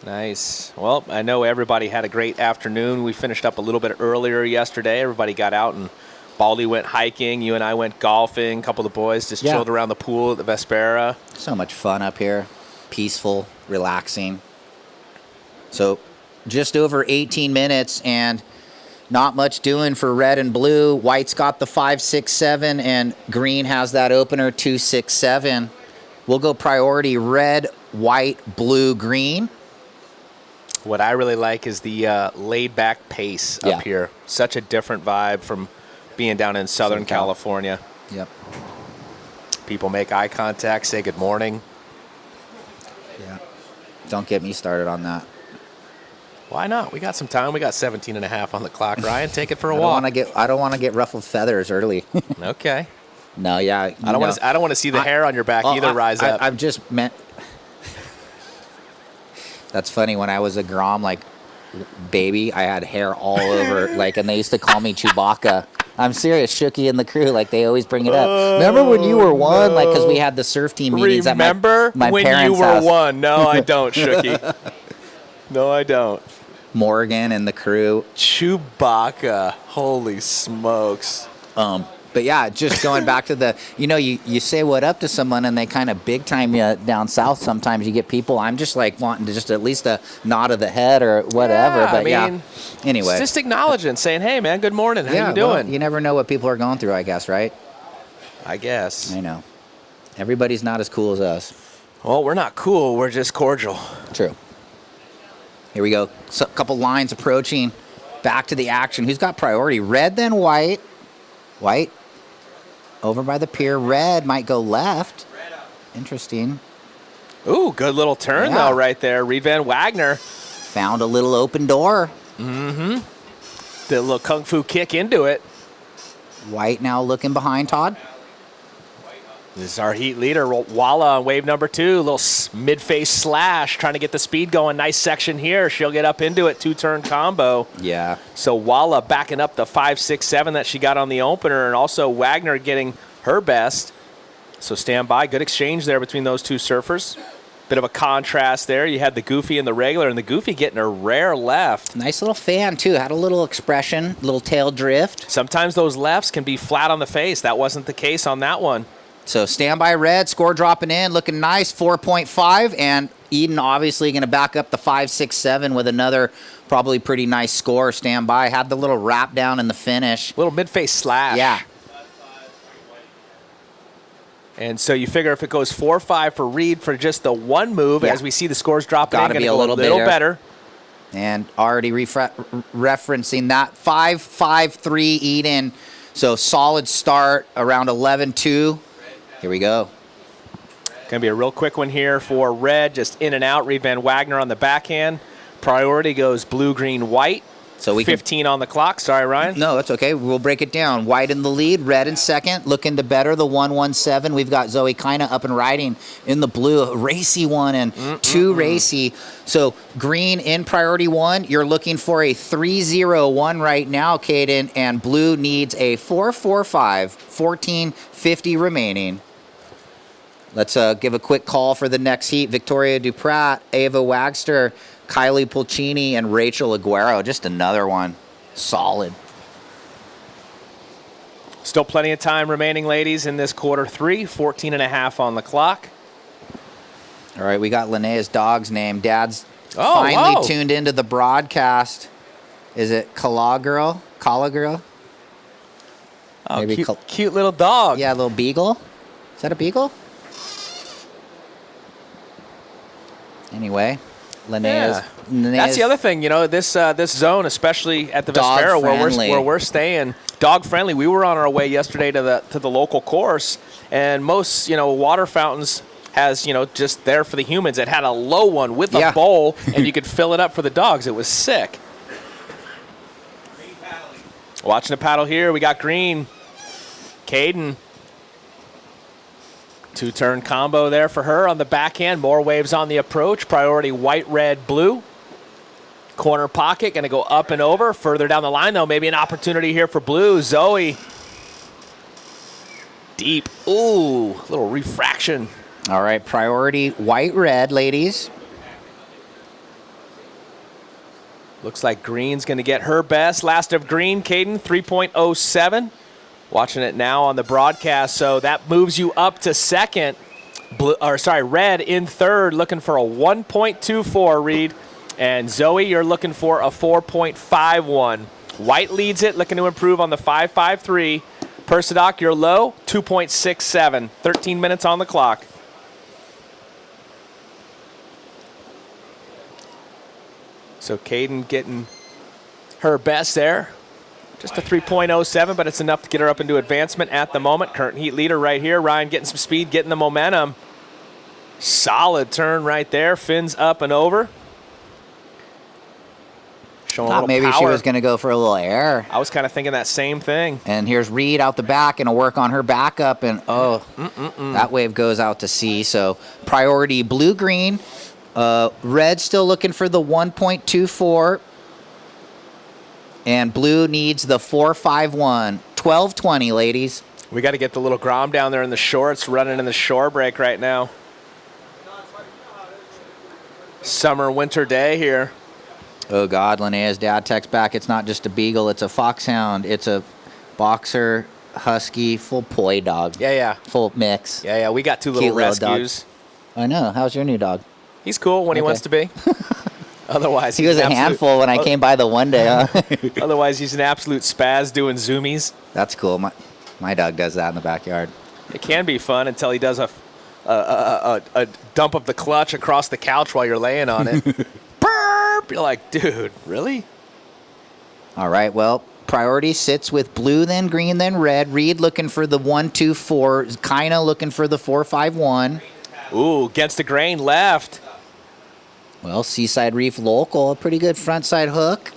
Nice. Well, I know everybody had a great afternoon. We finished up a little bit earlier yesterday. Everybody got out, and Baldy went hiking. You and I went golfing. A couple of the boys just chilled around the pool at the Vespera. So much fun up here. Peaceful, relaxing. So just over 18 minutes, and not much doing for red and blue. White's got the 5-6-7, and green has that opener 2-6-7. We'll go priority red, white, blue, green. What I really like is the laid-back pace up here. Such a different vibe from being down in Southern California. Yep. People make eye contact, say good morning. Yeah. Don't get me started on that. Why not? We got some time. We got 17 and a half on the clock. Ryan, take it for a walk. I don't want to get ruffled feathers early. Okay. No, yeah. I don't want to see the hair on your back either rise up. I've just meant. That's funny. When I was a Grom, baby, I had hair all over, and they used to call me Chewbacca. I'm serious. Shooky and the crew, they always bring it up. Remember when you were one? Because we had the surf team meetings at my parents' house. When you were one? No, I don't, Shooky. No, I don't. Morgan and the crew. Chewbacca. Holy smokes. But yeah, just going back to the, you say what up to someone and they kind of big time you down south. Sometimes you get people, I'm just wanting to just at least a nod of the head or whatever. Yeah, but anyway. Just acknowledging, saying, hey, man, good morning. How you doing? Well, you never know what people are going through, I guess, right? I guess. I know. Everybody's not as cool as us. Well, we're not cool. We're just cordial. True. Here we go. So, a couple lines approaching. Back to the action. Who's got priority? Red, then white. White. Over by the pier. Red might go left. Interesting. Ooh, good little turn, though, right there. Reed Van Wagner. Found a little open door. Mm-hmm. Did a little kung fu kick into it. White now looking behind Todd. This is our heat leader, Walla on wave number 2. Little mid-face slash, trying to get the speed going. Nice section here. She'll get up into it. 2-turn combo. Yeah. So Walla backing up the 5-6-7 that she got on the opener, and also Wagner getting her best. So stand by. Good exchange there between those two surfers. Bit of a contrast there. You had the goofy and the regular, and the goofy getting a rare left. Nice little fan, too. Had a little expression, little tail drift. Sometimes those lefts can be flat on the face. That wasn't the case on that one. So standby red, score dropping in, looking nice, 4.5. And Eden obviously going to back up the 5-6-7 with another probably pretty nice score. Standby. Had the little wrap down in the finish. Little mid-face slash. Yeah. And so you figure if it goes 4-5 for Reed for just the one move, as we see the scores dropping, Gotta in, be a go little better. And already referencing that 5-5-3 Eden. So solid start around 11-2. Here we go. Going to be a real quick one here for red, just in and out. Reed Van Wagner on the backhand. Priority goes blue, green, white. So we 15 on the clock. Sorry, Ryan. No, that's okay. We'll break it down. White in the lead, red in second. Looking to better the 1-1-7. We've got Zoe kind of up and riding in the blue. A racy one and two racy. So green in priority 1. You're looking for a 3-0-1 right now, Caden. And blue needs a 4-4-5. 14:50 remaining. Let's give a quick call for the next heat. Victoria Duprat, Ava Wagster, Kylie Pulcini, and Rachel Aguero. Just another one. Solid. Still plenty of time remaining, ladies, in this quarter 3. 14 and a half on the clock. All right, we got Linnea's dog's name. Dad's finally tuned into the broadcast. Is it Kala Girl? Kala Girl? Oh, maybe cute little dog. Yeah, a little beagle. Is that a beagle? Anyway, Linnea's. That's the other thing, this zone, especially at the Vespero where we're staying, dog friendly. We were on our way yesterday to the local course, and most water fountains has just there for the humans. It had a low one with a bowl, and you could fill it up for the dogs. It was sick. Watching the paddle here, we got green. Caden. 2-turn combo there for her on the backhand. More waves on the approach. Priority white, red, blue. Corner pocket, going to go up and over. Further down the line, though, maybe an opportunity here for blue. Zoe. Deep. Ooh, little refraction. All right, priority white, red, ladies. Looks like green's going to get her best. Last of green, Caden, 3.07. Watching it now on the broadcast, so that moves you up to second. Red in third, looking for a 1.24 read. And Zoe, you're looking for a 4.51. White leads it, looking to improve on the 5.53. Persidoc, you're low, 2.67. 13 minutes on the clock. So Caden getting her best there. Just a 3.07, but it's enough to get her up into advancement at the moment. Current heat leader right here. Ryan getting some speed, getting the momentum. Solid turn right there. Fins up and over. Showing Thought maybe power. she was going to go for a little air. I was kind of thinking that same thing. And here's Reed out the back, and a work on her backup, and that wave goes out to sea. So priority blue-green. Red still looking for the 1.24. And blue needs the 4.51. 12:20, ladies. We got to get the little Grom down there in the shorts, running in the shore break right now. Summer, winter day here. Oh, God, Linnea's dad texts back. It's not just a beagle. It's a foxhound. It's a boxer, husky, full poi dog. Yeah. Full mix. Yeah. We got two little rescues. I know. How's your new dog? He's cool when he wants to be. Otherwise, he was a handful when I came by the one day. Huh? Otherwise, he's an absolute spaz doing zoomies. That's cool. My dog does that in the backyard. It can be fun until he does a dump of the clutch across the couch while you're laying on it. Burp! You're like, dude, really? All right. Well, priority sits with blue, then green, then red. Reed looking for the 1.24. Kind of looking for the 4.51. Ooh, against the grain left. Well, Seaside Reef local, a pretty good front side hook.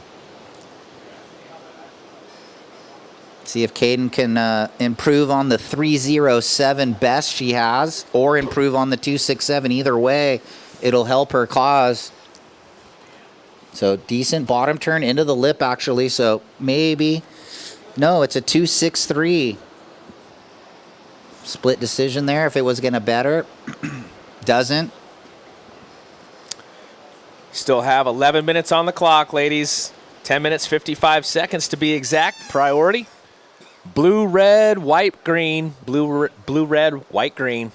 See if Caden can improve on the 3.07 best she has, or improve on the 2.67. Either way, it'll help her cause. So decent bottom turn into the lip, actually. So maybe, no, it's a 2.63. Split decision there if it was going to better. Doesn't. Still have 11 minutes on the clock, ladies. 10 minutes, 55 seconds to be exact. Priority. Blue, red, white, green. Blue, red, white, green.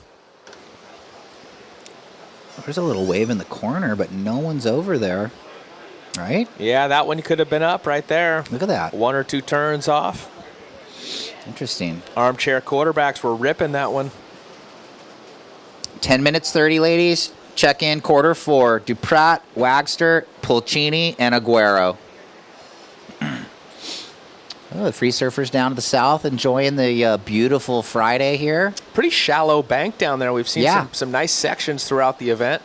There's a little wave in the corner, but no one's over there. Right? Yeah, that one could have been up right there. Look at that. 1 or 2 turns off. Interesting. Armchair quarterbacks were ripping that one. 10 minutes 30, ladies. Check in quarter 4. Duprat, Wagster, Pulcini, and Aguero. The free surfers down to the south enjoying the beautiful Friday here. Pretty shallow bank down there. We've seen some nice sections throughout the event.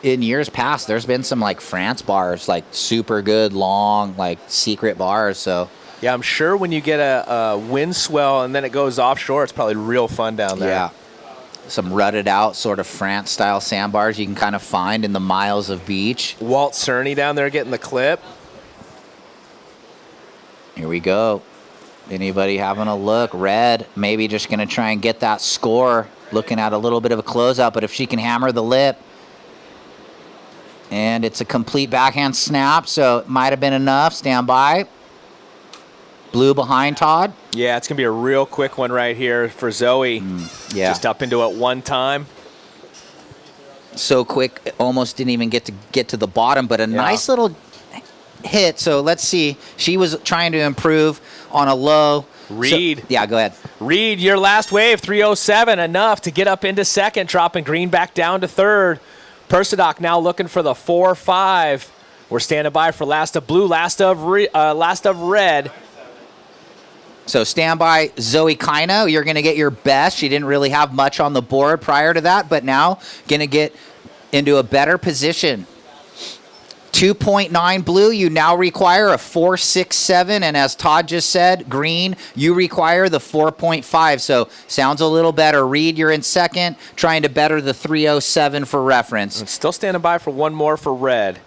In years past, there's been some like France bars, like super good, long, like secret bars. So yeah, I'm sure when you get a wind swell and then it goes offshore, it's probably real fun down there. Yeah. Some rutted out sort of France-style sandbars you can kind of find in the miles of beach. Walt Cerny down there getting the clip. Here we go. Anybody having a look? Red, maybe just going to try and get that score. Looking at a little bit of a closeout, but if she can hammer the lip. And it's a complete backhand snap, so it might have been enough. Stand by. Blue behind Todd. Yeah, it's going to be a real quick one right here for Zoe. Yeah. Just up into it one time. So quick, almost didn't even get to the bottom, but a nice little hit. So let's see. She was trying to improve on a low. Reed. So, yeah, go ahead. Reed, your last wave, 307, enough to get up into second, dropping Green back down to third. Persidoc now looking for the 4-5. We're standing by for last of blue, last of red. So stand by, Zoe Kino. You're going to get your best. She didn't really have much on the board prior to that, but now going to get into a better position. 2.9 blue, you now require a 4.67, and as Todd just said, green, you require the 4.5. So sounds a little better. Reed, you're in second, trying to better the 3.07 for reference. And still standing by for one more for red.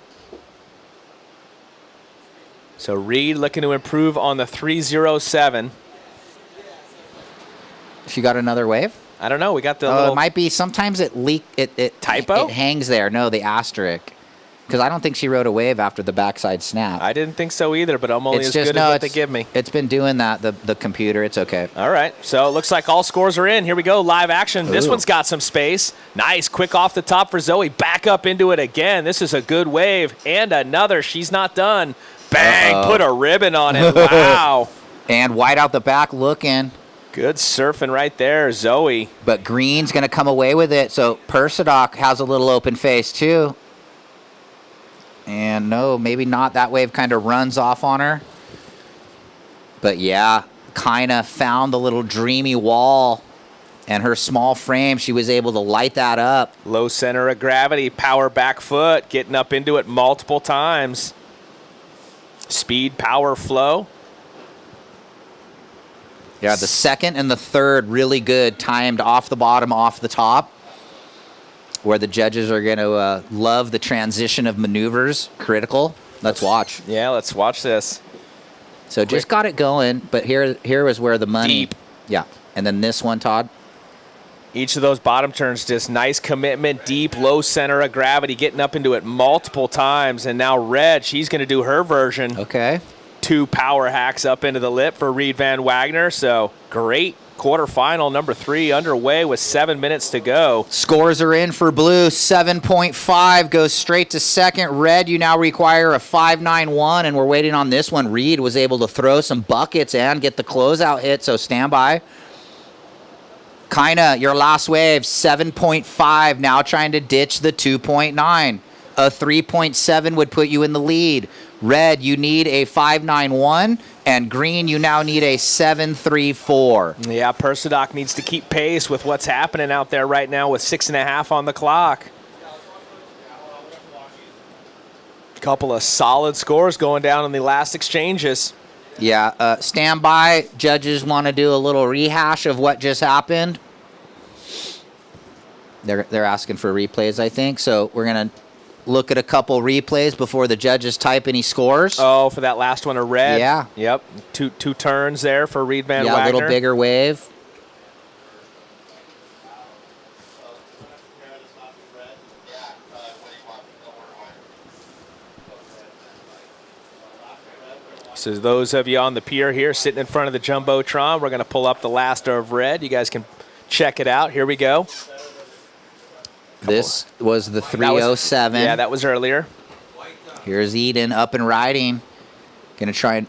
So Reed looking to improve on the 3.07. She got another wave? I don't know. We got the little... It might be. Sometimes it typo? It hangs there. No, the asterisk. Because I don't think she rode a wave after the backside snap. I didn't think so either, but I'm only as good as what they give me. It's been doing that, the computer. It's okay. All right. So it looks like all scores are in. Here we go. Live action. This one's got some space. Nice. Quick off the top for Zoe. Back up into it again. This is a good wave. And another. She's not done. Bang. Put a ribbon on it. Wow. And wide out the back looking. Good surfing right there, Zoe. But green's going to come away with it. So Persidoc has a little open face too. And no, maybe not. That wave kind of runs off on her. But yeah, kind of found the little dreamy wall. And her small frame, she was able to light that up. Low center of gravity, power back foot, getting up into it multiple times. Speed, power, flow. Yeah, the second and the third really good, timed off the bottom, off the top. Where the judges are going to love the transition of maneuvers. Critical. Let's watch. Yeah, let's watch this. So just got it going, but here was where the money. Deep. Yeah. And then this one, Todd. Each of those bottom turns, just nice commitment, deep, low center of gravity, getting up into it multiple times. And now red, she's going to do her version. Okay. 2 power hacks up into the lip for Reed Van Wagner. So great. Quarterfinal number 3 underway with 7 minutes to go. Scores are in for blue. 7.5 goes straight to second. Red, you now require a 5.91, and we're waiting on this one. Reed was able to throw some buckets and get the closeout hit, so stand by. Kinda, your last wave, 7.5, now trying to ditch the 2.9. A 3.7 would put you in the lead. Red, you need a 5.91, and green, you now need a 7.34. Yeah, Persidoc needs to keep pace with what's happening out there right now with 6.5 on the clock. Couple of solid scores going down in the last exchanges. Yeah, stand by. Judges want to do a little rehash of what just happened. They're asking for replays, I think, so we're going to look at a couple replays before the judges type any scores. Oh, for that last one of red? Yeah. Yep. Two turns there for Reed Van Wagner. Yeah, a little bigger wave. So those of you on the pier here sitting in front of the Jumbotron, we're going to pull up the last of red. You guys can check it out. Here we go. This was the 307. Yeah, that was earlier. Here's Eden up and riding. Gonna try and...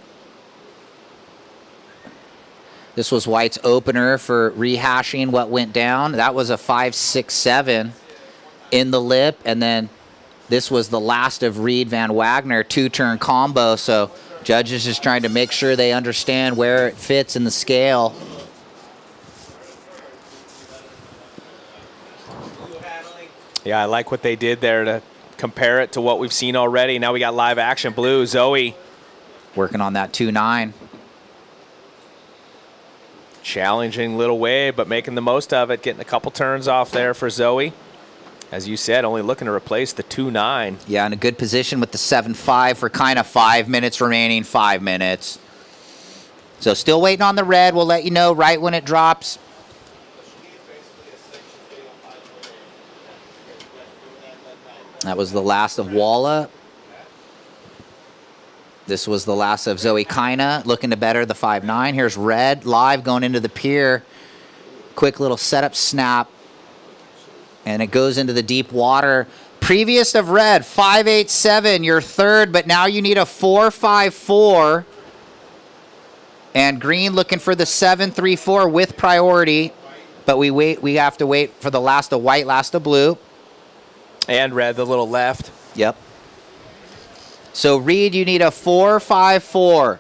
This was White's opener for rehashing what went down. That was a 5.67 in the lip. And then this was the last of Reed Van Wagner, 2-turn combo. So judges just trying to make sure they understand where it fits in the scale. Yeah, I like what they did there to compare it to what we've seen already. Now we got live action blue. Zoe working on that 2.9. Challenging little wave, but making the most of it. Getting a couple turns off there for Zoe. As you said, only looking to replace the 2.9. Yeah, in a good position with the 7.5 for kind of 5 minutes remaining, 5 minutes. So still waiting on the red. We'll let you know right when it drops. That was the last of Walla. This was the last of Zoe Kina, looking to better the 5-9. Here's Red, live, going into the pier. Quick little setup snap. And it goes into the deep water. Previous of Red, 5-8-7, your third, but now you need a 4-5-4. And Green looking for the 7-3-4 with priority. But we have to wait for the last of White, last of Blue. And Red, the little left. Yep. So, Reed, you need a 4-5-4.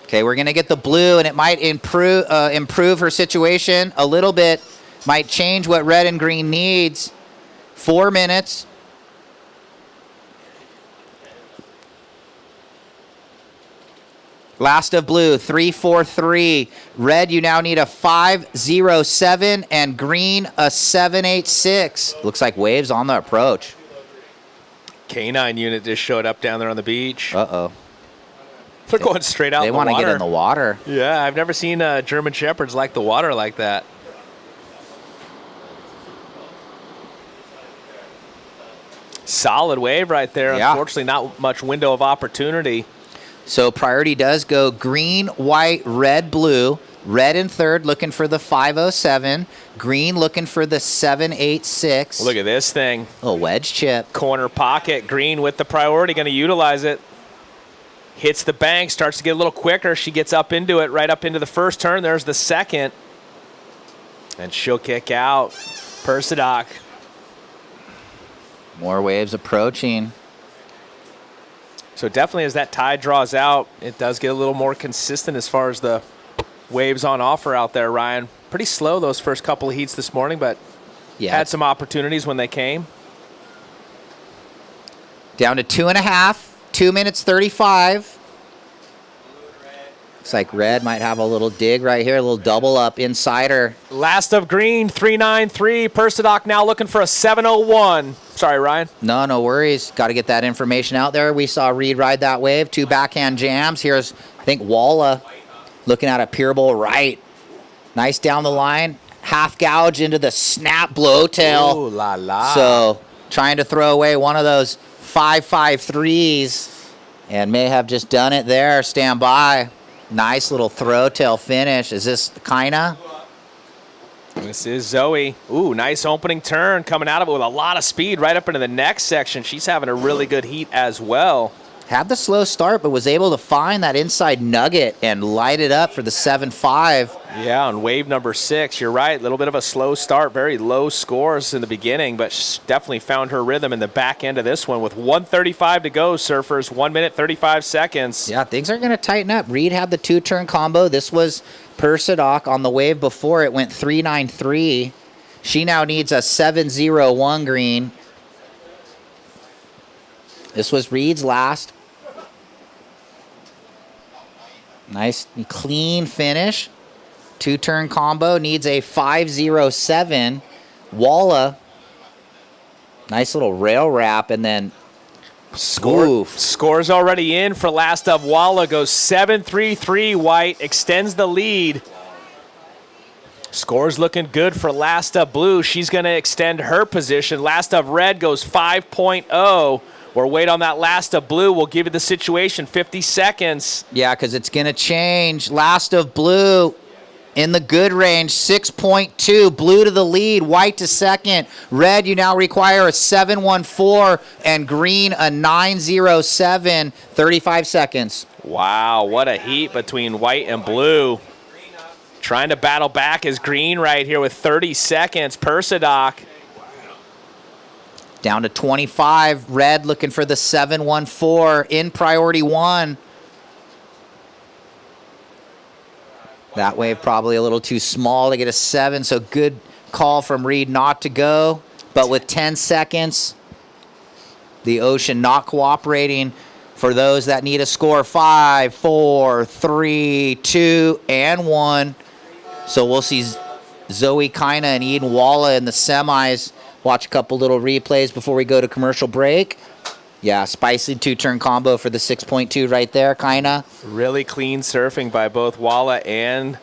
Okay, we're going to get the blue, and it might improve her situation a little bit. Might change what Red and Green needs. 4 minutes. Last of Blue, 3-4-3. Red, you now need a 5-0-7, and Green a 7-8-6. Looks like Waves on the approach. K9 unit just showed up down there on the beach. Uh-oh. They're going straight out in the water. They want to get in the water. Yeah, I've never seen German Shepherds like the water like that. Solid wave right there. Yeah. Unfortunately, not much window of opportunity. So priority does go Green, White, Red, Blue. Red in third looking for the 5-0-7. Green looking for the 7-8-6. Look at this thing. A wedge chip. Corner pocket. Green with the priority, going to utilize it. Hits the bank, starts to get a little quicker. She gets up into it, right up into the first turn. There's the second. And she'll kick out. Persidoc. More waves approaching. So definitely as that tide draws out, it does get a little more consistent as far as the waves on offer out there, Ryan. Pretty slow those first couple of heats this morning, but had some opportunities when they came. Down to 2.5, 2 minutes 35. Looks like Red might have a little dig right here, a little double up inside her. Last of Green, 3-9-3. Persidoc now looking for a 7-0-1. Sorry, Ryan. No worries. Got to get that information out there. We saw Reed ride that wave. 2 backhand jams. Here's, I think, Walla looking at a pure bowl right. Nice down the line. Half gouge into the snap blowtail. Ooh, la la. So trying to throw away one of those 5-5-3s and may have just done it there. Stand by. Nice little throw tail finish. Is this Kina? This is Zoe. Ooh, nice opening turn coming out of it with a lot of speed right up into the next section. She's having a really good heat as well. Had the slow start, but was able to find that inside nugget and light it up for the 7-5. Yeah, on wave number 6, you're right. A little bit of a slow start, very low scores in the beginning, but she definitely found her rhythm in the back end of this one with 1:35 to go, surfers. 1 minute, 35 seconds. Yeah, things are going to tighten up. Reed had the 2-turn combo. This was Persidoc on the wave before. It went 3-9-3. She now needs a 7-0-1 green. This was Reed's last. Nice clean finish. 2-turn combo needs a 5-0-7. Walla. Nice little rail wrap and then Scores already in for last of Walla. Goes 7-3-3. White extends the lead. Scores looking good for last of Blue. She's going to extend her position. Last of Red goes 5.0. We're waiting on that last of Blue. We'll give you the situation, 50 seconds. Yeah, because it's going to change. Last of Blue in the good range, 6.2. Blue to the lead, White to second. Red, you now require a 7-1-4, and Green a 9-0-7. 35 seconds. Wow, what a heat between White and Blue. Trying to battle back is Green right here with 30 seconds. Persidoc. Down to 25. Red looking for the 7-1-4 in priority 1. That wave probably a little too small to get a 7, so good call from Reed not to go. But with 10 seconds, the ocean not cooperating for those that need a score. 5, 4, 3, 2, and 1. So we'll see Zoe Kina and Eden Walla in the semis. Watch a couple little replays before we go to commercial break. Yeah, spicy 2-turn combo for the 6.2 right there, Kina. Really clean surfing by both Walla and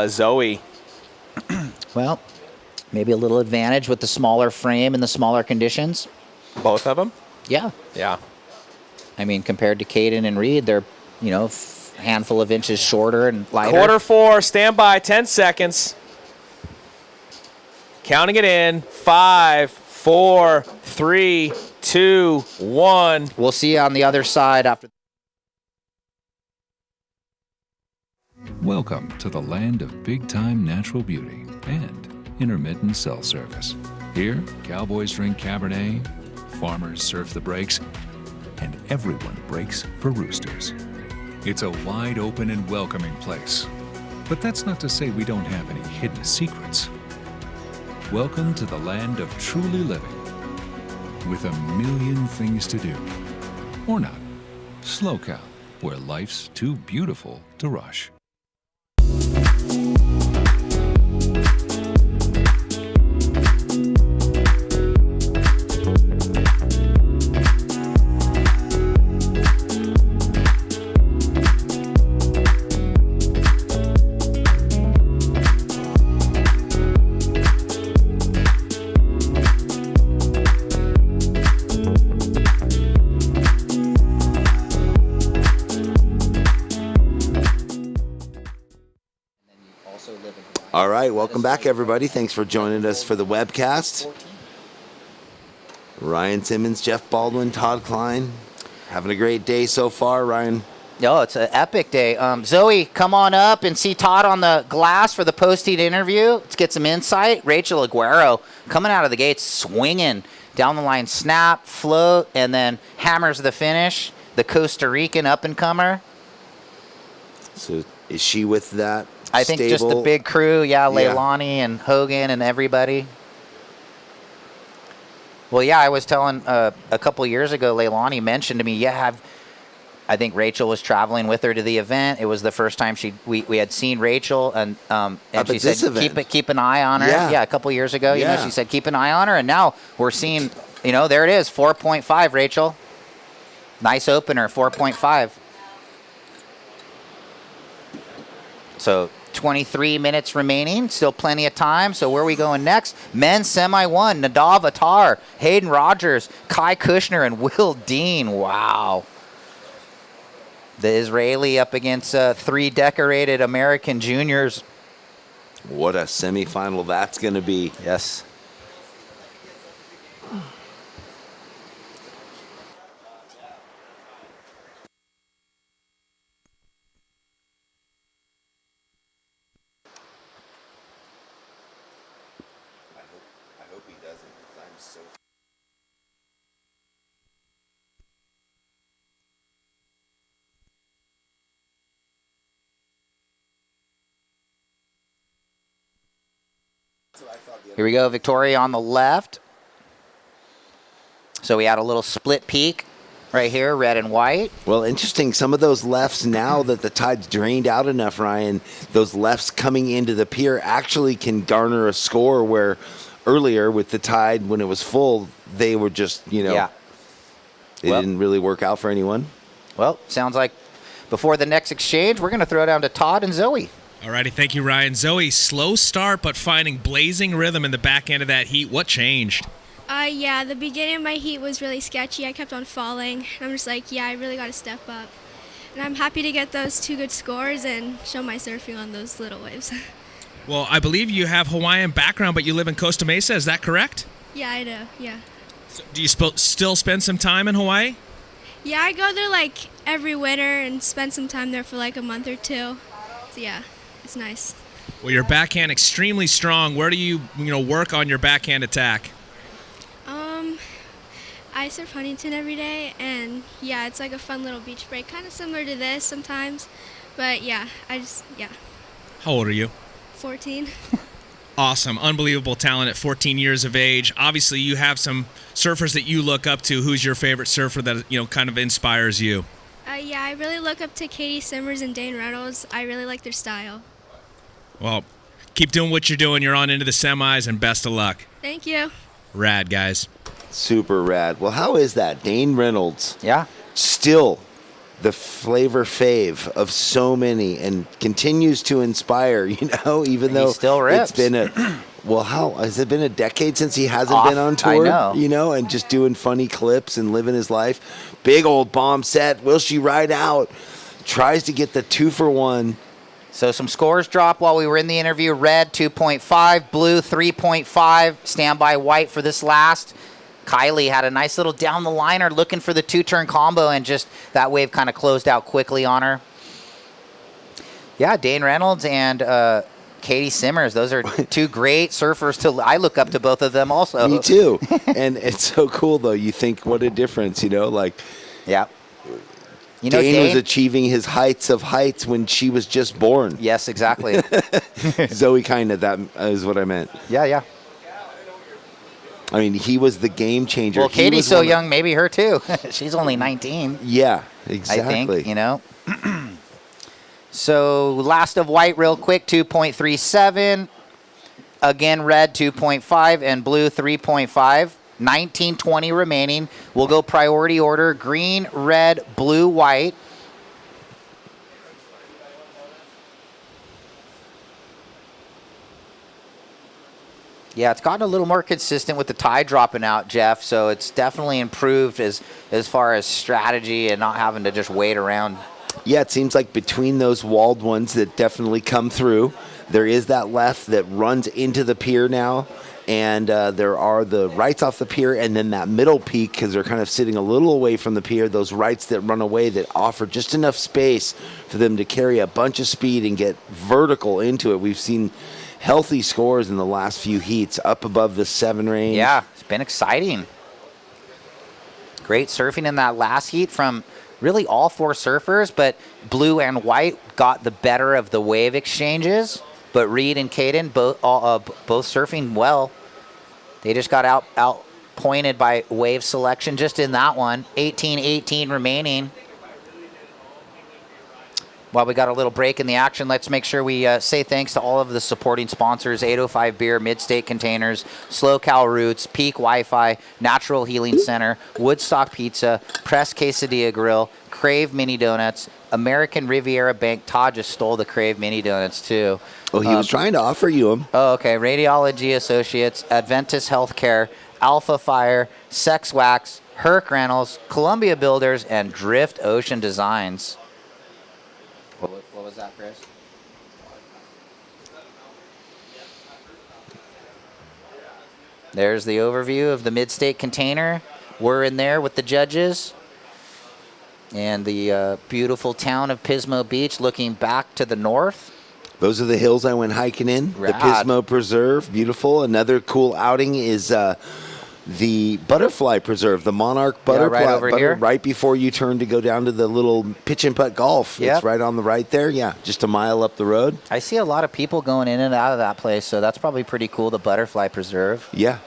Zoe. Well, Maybe a little advantage with the smaller frame and the smaller conditions. Both of them? Yeah. Yeah. I mean, compared to Caden and Reed, they're, a handful of inches shorter and lighter. Quarter 4, stand by, 10 seconds. Counting it in, 5, 4, 3, 2, 1. We'll see you on the other side after. Welcome to the land of big-time natural beauty and intermittent cell service. Here, cowboys drink Cabernet, farmers surf the breaks, and everyone breaks for roosters. It's a wide open and welcoming place. But that's not to say we don't have any hidden secrets. Welcome to the land of truly living, with a million things to do. Or not. SLO CAL, where life's too beautiful to rush. All right, welcome back, everybody. Thanks for joining us for the webcast. Ryan Simmons, Jeff Baldwin, Todd Klein. Having a great day so far, Ryan. No, it's an epic day. Zoe, come on up and see Todd on the glass for the post-heat interview. Let's get some insight. Rachel Aguero coming out of the gates, swinging down the line, snap, float, and then hammers the finish. The Costa Rican up-and-comer. So is she with that? I think just the big crew, Leilani and Hogan and everybody. Well, I was telling a couple years ago, Leilani mentioned to me, I think Rachel was traveling with her to the event. It was the first time we had seen Rachel, and she said keep an eye on her. Yeah, a couple years ago, she said keep an eye on her, and now we're seeing, there it is, 4.5, Rachel. Nice opener, 4.5. So 23 minutes remaining, still plenty of time. So where are we going next? Men's Semi 1, Nadav Attar, Hayden Rogers, Kai Kushner, and Will Dean. Wow. The Israeli up against 3 decorated American juniors. What a semifinal that's going to be. Yes. Here we go, Victoria on the left. So we had a little split peak right here, red and white. Well, interesting. Some of those lefts, now that the tide's drained out enough, Ryan, those lefts coming into the pier actually can garner a score where earlier with the tide, when it was full, they were just, it didn't really work out for anyone. Well, sounds like before the next exchange, we're going to throw it down to Todd and Zoe. Alrighty, thank you, Ryan. Zoe, slow start, but finding blazing rhythm in the back end of that heat. What changed? The beginning of my heat was really sketchy. I kept on falling. I'm just like, I really got to step up. And I'm happy to get those 2 good scores and show my surfing on those little waves. Well, I believe you have Hawaiian background, but you live in Costa Mesa. Is that correct? Yeah, I do. Yeah. So do you still spend some time in Hawaii? Yeah, I go there like every winter and spend some time there for like a month or 2. So yeah, it's nice. Well, your backhand extremely strong. Where do you work on your backhand attack? I surf Huntington every day, and it's like a fun little beach break, kind of similar to this sometimes, but How old are you? 14. Awesome. Unbelievable talent at 14 years of age. Obviously, you have some surfers that you look up to. Who's your favorite surfer that, kind of inspires you? I really look up to Katie Simmers and Dane Reynolds. I really like their style. Well, keep doing what you're doing. You're on into the semis, and best of luck. Thank you. Rad, guys. Super rad. Well, how is that? Dane Reynolds. Yeah. Still the flavor fave of so many and continues to inspire, even though still rips. It's been how has it been a decade since he hasn't been on tour? I know. And just doing funny clips and living his life. Big old bomb set. Will she ride out? Tries to get the 2-for-1. So some scores dropped while we were in the interview. Red 2.5, blue 3.5. Standby white for this last. Kylie had a nice little down the liner looking for the 2-turn combo, and just that wave kind of closed out quickly on her. Yeah, Dane Reynolds and Katie Simmers. Those are two great surfers. I look up to both of them also. Me too. And it's so cool, though. You think, what a difference, Yeah. Dane was achieving his heights of heights when she was just born. Yes, exactly. Zoe kind of, that is what I meant. Yeah. I mean, he was the game changer. Well, Katie's so young, maybe her too. She's only 19. Yeah, exactly. I think, So last of white real quick, 2.37. Again, red 2.5 and blue 3.5. 19-20 remaining. We'll go priority order. Green, red, blue, white. Yeah, it's gotten a little more consistent with the tide dropping out, Jeff. So it's definitely improved as far as strategy and not having to just wait around. Yeah, it seems like between those walled ones that definitely come through, there is that left that runs into the pier now. And there are the rights off the pier, and then that middle peak, because they're kind of sitting a little away from the pier, those rights that run away that offer just enough space for them to carry a bunch of speed and get vertical into it. We've seen healthy scores in the last few heats, up above the 7 range. Yeah, it's been exciting. Great surfing in that last heat from really all 4 surfers, but blue and white got the better of the wave exchanges. But Reed and Caden both surfing well. They just got out pointed by wave selection just in that one. 18-18 remaining. While we got a little break in the action, let's make sure we say thanks to all of the supporting sponsors: 805 Beer, Midstate Containers, SLO CAL Roots, Peak Wi-Fi, Natural Healing Center, Woodstock Pizza, Press Quesadilla Grill, Crave Mini Donuts, American Riviera Bank. Todd just stole the Crave Mini Donuts too. Oh, he was trying to offer you them. Oh, okay. Radiology Associates, Adventist Healthcare, Alpha Fire, Sex Wax, Herc Rentals, Columbia Builders, and Drift Ocean Designs. What was that, Chris? There's the overview of the Midstate Container. We're in there with the judges. And the beautiful town of Pismo Beach looking back to the north. Those are the hills I went hiking in. Rad. The Pismo Preserve, beautiful. Another cool outing is the Butterfly Preserve, the Monarch Butterfly. Right over here. Right before you turn to go down to the little pitch and putt golf. Yep. It's right on the right there. Yeah, just a mile up the road. I see a lot of people going in and out of that place, so that's probably pretty cool, the Butterfly Preserve. Yeah.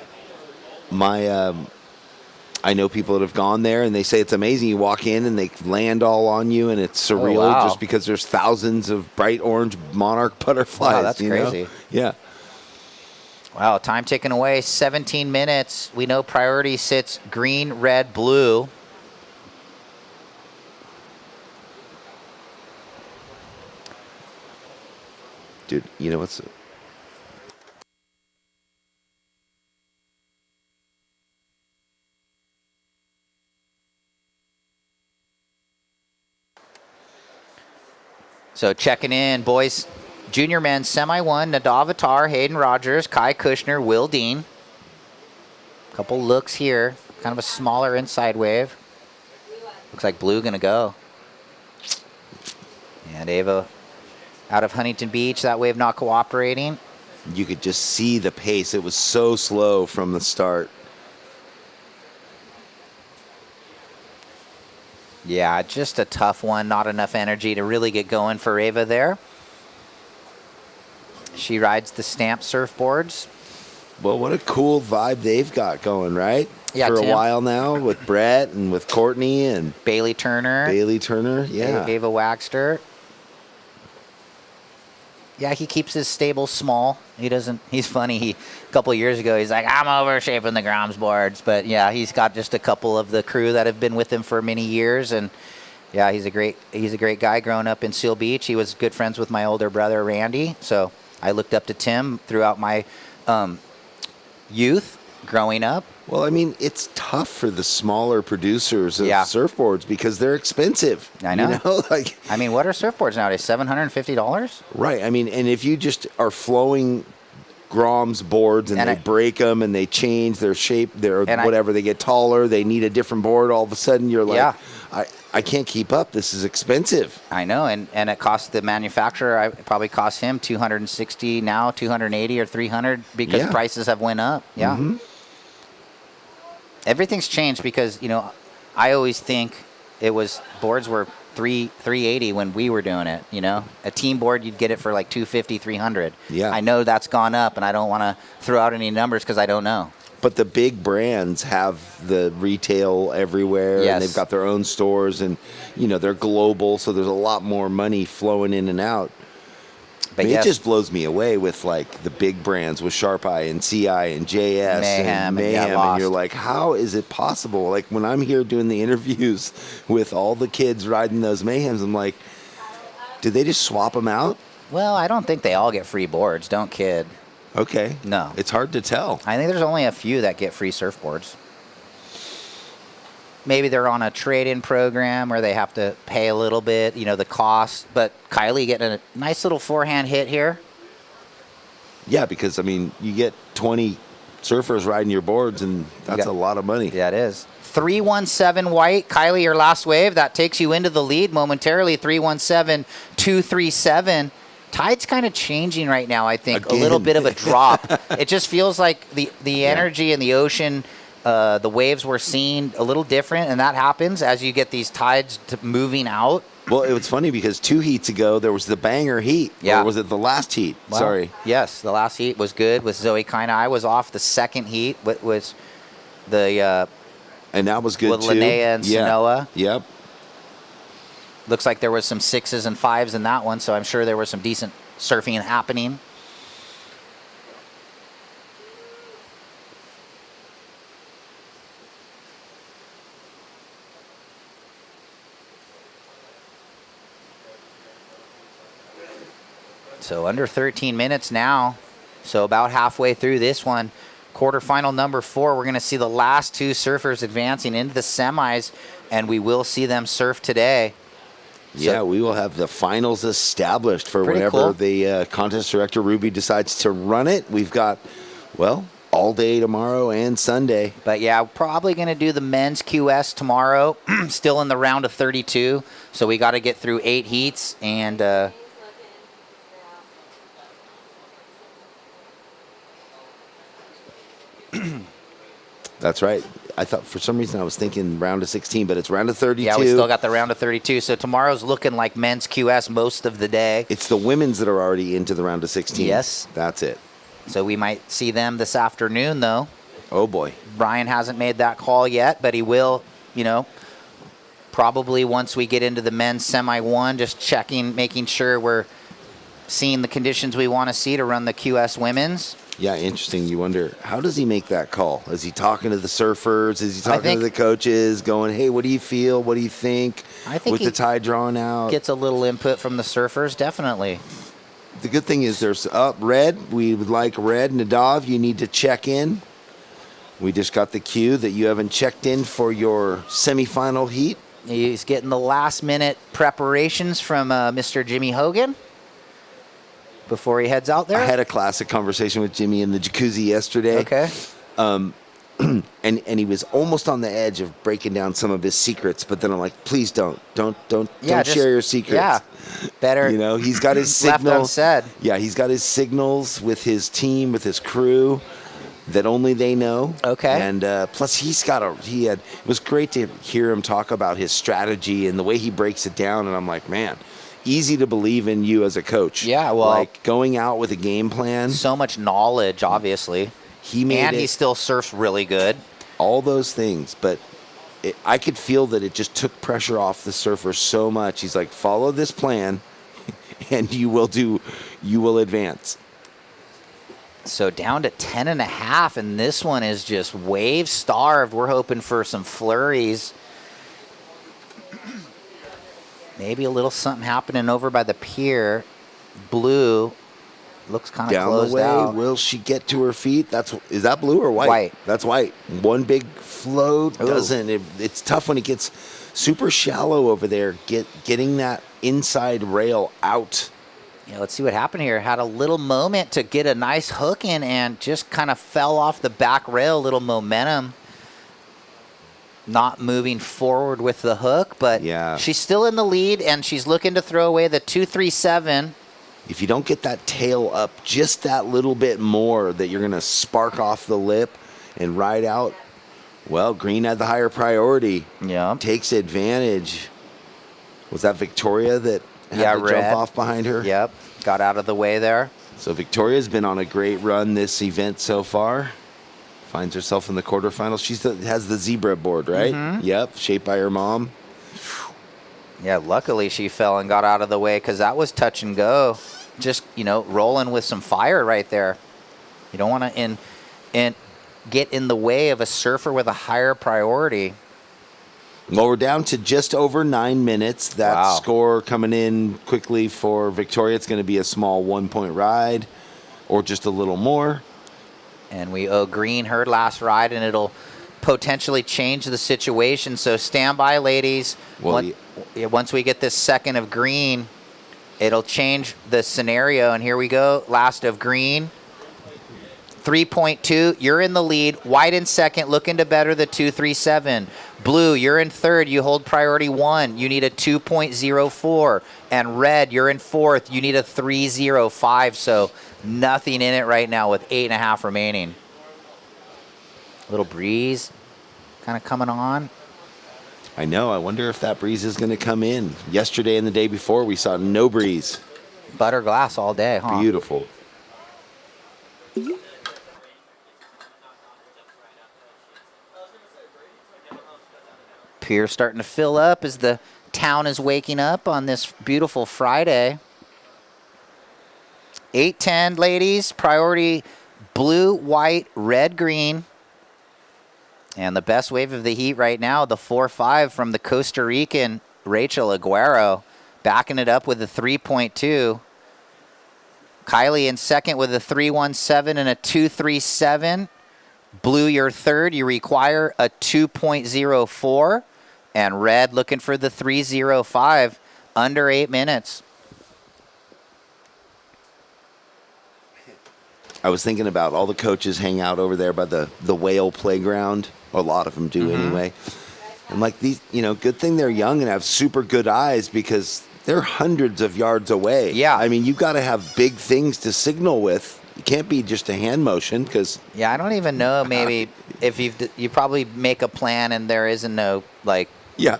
I know people that have gone there, and they say it's amazing. You walk in, and they land all on you, and it's surreal just because there's thousands of bright orange monarch butterflies. Wow, that's crazy. Yeah. Wow, time ticking away, 17 minutes. We know priority sits green, red, blue. Dude, you know what's... So checking in, boys. Junior men's semi 1, Nadav Attar, Hayden Rogers, Kai Kushner, Will Dean. Couple looks here. Kind of a smaller inside wave. Looks like blue gonna go. And Ava out of Huntington Beach, that wave not cooperating. You could just see the pace. It was so slow from the start. Yeah, just a tough one. Not enough energy to really get going for Ava there. She rides the Stamp surfboards. Well, what a cool vibe they've got going, right? Yeah, for Tim. a while now with Brett and with Courtney and Bailey Turner. Yeah. Ava Waxter. Yeah, he keeps his stable small. He's funny. A couple of years ago, he's like, I'm overshaping the Groms boards. But yeah, he's got just a couple of the crew that have been with him for many years. And Yeah, he's a great guy growing up in Seal Beach. He was good friends with my older brother, Randy. So I looked up to Tim throughout my youth growing up. Well, I mean, it's tough for the smaller producers of surfboards because they're expensive. I know. You know? Like, I mean, what are surfboards nowadays? $750? Right. I mean, and if you just are flowing Grom's boards and they break them and they change their shape, whatever, they get taller, they need a different board, all of a sudden you're like, I can't keep up. This is expensive. I know, and it costs the manufacturer, it probably costs him $260 now, $280 or $300 because prices have went up. Yeah. Mm-hmm. Everything's changed because, I always think boards were $380 when we were doing it, A team board, you'd get it for like $250, $300. Yeah. I know that's gone up, and I don't want to throw out any numbers because I don't know. But the big brands have the retail everywhere, and they've got their own stores, and, they're global, so there's a lot more money flowing in and out. But it just blows me away with, like, the big brands with Sharp Eye and CI and JS and Mayhem, and you're like, how is it possible? Like, when I'm here doing the interviews with all the kids riding those Mayhems, I'm like, did they just swap them out? Well, I don't think they all get free boards. Don't kid. Okay. No. It's hard to tell. I think there's only a few that get free surfboards. Maybe they're on a trade-in program where they have to pay a little bit, the cost. But Kylie getting a nice little forehand hit here. Yeah, because, I mean, you get 20 surfers riding your boards, and that's a lot of money. Yeah, it is. 317 white. Kylie, your last wave. That takes you into the lead momentarily. 317, 237. Tide's kind of changing right now, I think. Again. A little bit of a drop. It just feels like the energy in the ocean, the waves we're seeing a little different, and that happens as you get these tides moving out. Well, it was funny because 2 heats ago, there was the banger heat. Yeah. Or was it the last heat? Well, Sorry. Yes, the last heat was good with Zoe Kina. I was off the second heat, was the... and that was good, with too. With Linnea and Sanoa. Yep. Looks like there was some 6s and 5s in that one, so I'm sure there was some decent surfing happening. So under 13 minutes now. So about halfway through this one. Quarterfinal number 4, we're going to see the last 2 surfers advancing into the semis, and we will see them surf today. Yeah, we will have the finals established for whenever the contest director, Ruby, decides to run it. We've got, all day tomorrow and Sunday. But, yeah, probably going to do the men's QS tomorrow, still in the round of 32. So we got to get through 8 heats, and... That's right. I thought for some reason I was thinking round of 16, but it's round of 32. Yeah, we still got the round of 32. So tomorrow's looking like men's QS most of the day. It's the women's that are already into the round of 16. Yes. That's it. So we might see them this afternoon, though. Oh, boy. Brian hasn't made that call yet, but he will, probably once we get into the men's semi-1, just checking, making sure we're seeing the conditions we want to see to run the QS women's. Yeah, interesting. You wonder, how does he make that call? Is he talking to the surfers? Is he talking to the coaches, going, hey, what do you feel? What do you think? I think with the tide drawing out? Gets a little input from the surfers, definitely. The good thing is there's Red. We would like Red. Nadav, you need to check in. We just got the cue that you haven't checked in for your semifinal heat. He's getting the last-minute preparations from Mr. Jimmy Hogan before he heads out there. I had a classic conversation with Jimmy in the jacuzzi yesterday. Okay. And he was almost on the edge of breaking down some of his secrets, but then I'm like, please don't share your secrets. Yeah, better. He's got his signals. Left unsaid. Yeah, he's got his signals with his team, with his crew that only they know. Okay. And plus, it was great to hear him talk about his strategy and the way he breaks it down. And I'm like, man, easy to believe in you as a coach. Yeah, well, like going out with a game plan. So much knowledge, obviously. He still surfs really good. All those things, but I could feel that it just took pressure off the surfer so much. He's like, follow this plan, and you will advance. So down to 10.5, and this one is just wave starved. We're hoping for some flurries. Maybe a little something happening over by the pier. Blue looks kind of Down closed the way, out. will she get to her feet? Is that blue or white? White. That's white. One big float Ooh. doesn't. It's tough when it gets super shallow over there. Getting that inside rail out. Yeah, let's see what happened here. Had a little moment to get a nice hook in and just kind of fell off the back rail. Little momentum. Not moving forward with the hook, but Yeah. she's still in the lead, and she's looking to throw away the 237. If you don't get that tail up just that little bit more, that you're going to spark off the lip and ride out, well, green had the higher priority. Yeah. Takes advantage. Was that Victoria that had to red. jump off behind her? Yep, got out of the way there. So Victoria's been on a great run this event so far. Finds herself in the quarterfinals. She has the zebra board, right? Mhm. Yep, shaped by her mom. Yeah, luckily she fell and got out of the way because that was touch and go. Just, rolling with some fire right there. You don't want to get in the way of a surfer with a higher priority. Well, we're down to just over 9 minutes. That Wow. score coming in quickly for Victoria. It's going to be a small 1-point ride or just a little more. And we owe green her last ride, and it'll potentially change the situation. So stand by, ladies. Well, Once we get this second of green, it'll change the scenario. And here we go. Last of green. 3.2. You're in the lead. White in second, looking to better the 237. Blue, you're in third. You hold priority 1. You need a 2.04. And red, you're in fourth. You need a 3.05. So nothing in it right now with 8.5 remaining. Little breeze kind of coming on. I know. I wonder if that breeze is going to come in. Yesterday and the day before, we saw no breeze. Butter glass all day, huh? Beautiful. Pier starting to fill up as the town is waking up on this beautiful Friday. 8-10, ladies. Priority blue, white, red, green. And the best wave of the heat right now, the 4.5 from the Costa Rican Rachel Aguero, backing it up with a 3.2. Kylie in second with a 3.17 and a 2.37. Blue, you're third. You require a 2.04. And red looking for the 3.05, under 8 minutes. I was thinking about all the coaches hang out over there by the whale playground. A lot of them do anyway. I'm like, these, good thing they're young and have super good eyes because they're hundreds of yards away. Yeah. I mean, you've got to have big things to signal with. It can't be just a hand motion because... Yeah, I don't even know maybe if you probably make a plan and there isn't no, Yeah.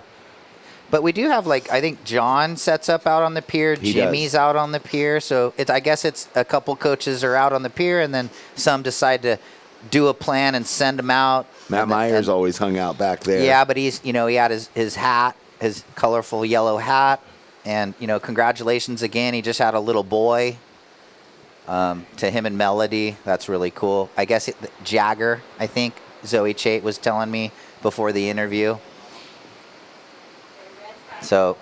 But we do have, I think John sets up out on the pier. He Jimmy's does. out on the pier. So I guess it's a couple coaches are out on the pier, and then some decide to do a plan and send them out. Matt Myers always hung out back there. Yeah, but he's, he had his hat, his colorful yellow hat. And, congratulations again. He just had a little boy. To him and Melody. That's really cool. I guess Jagger, I think Zoe Chait was telling me before the interview. So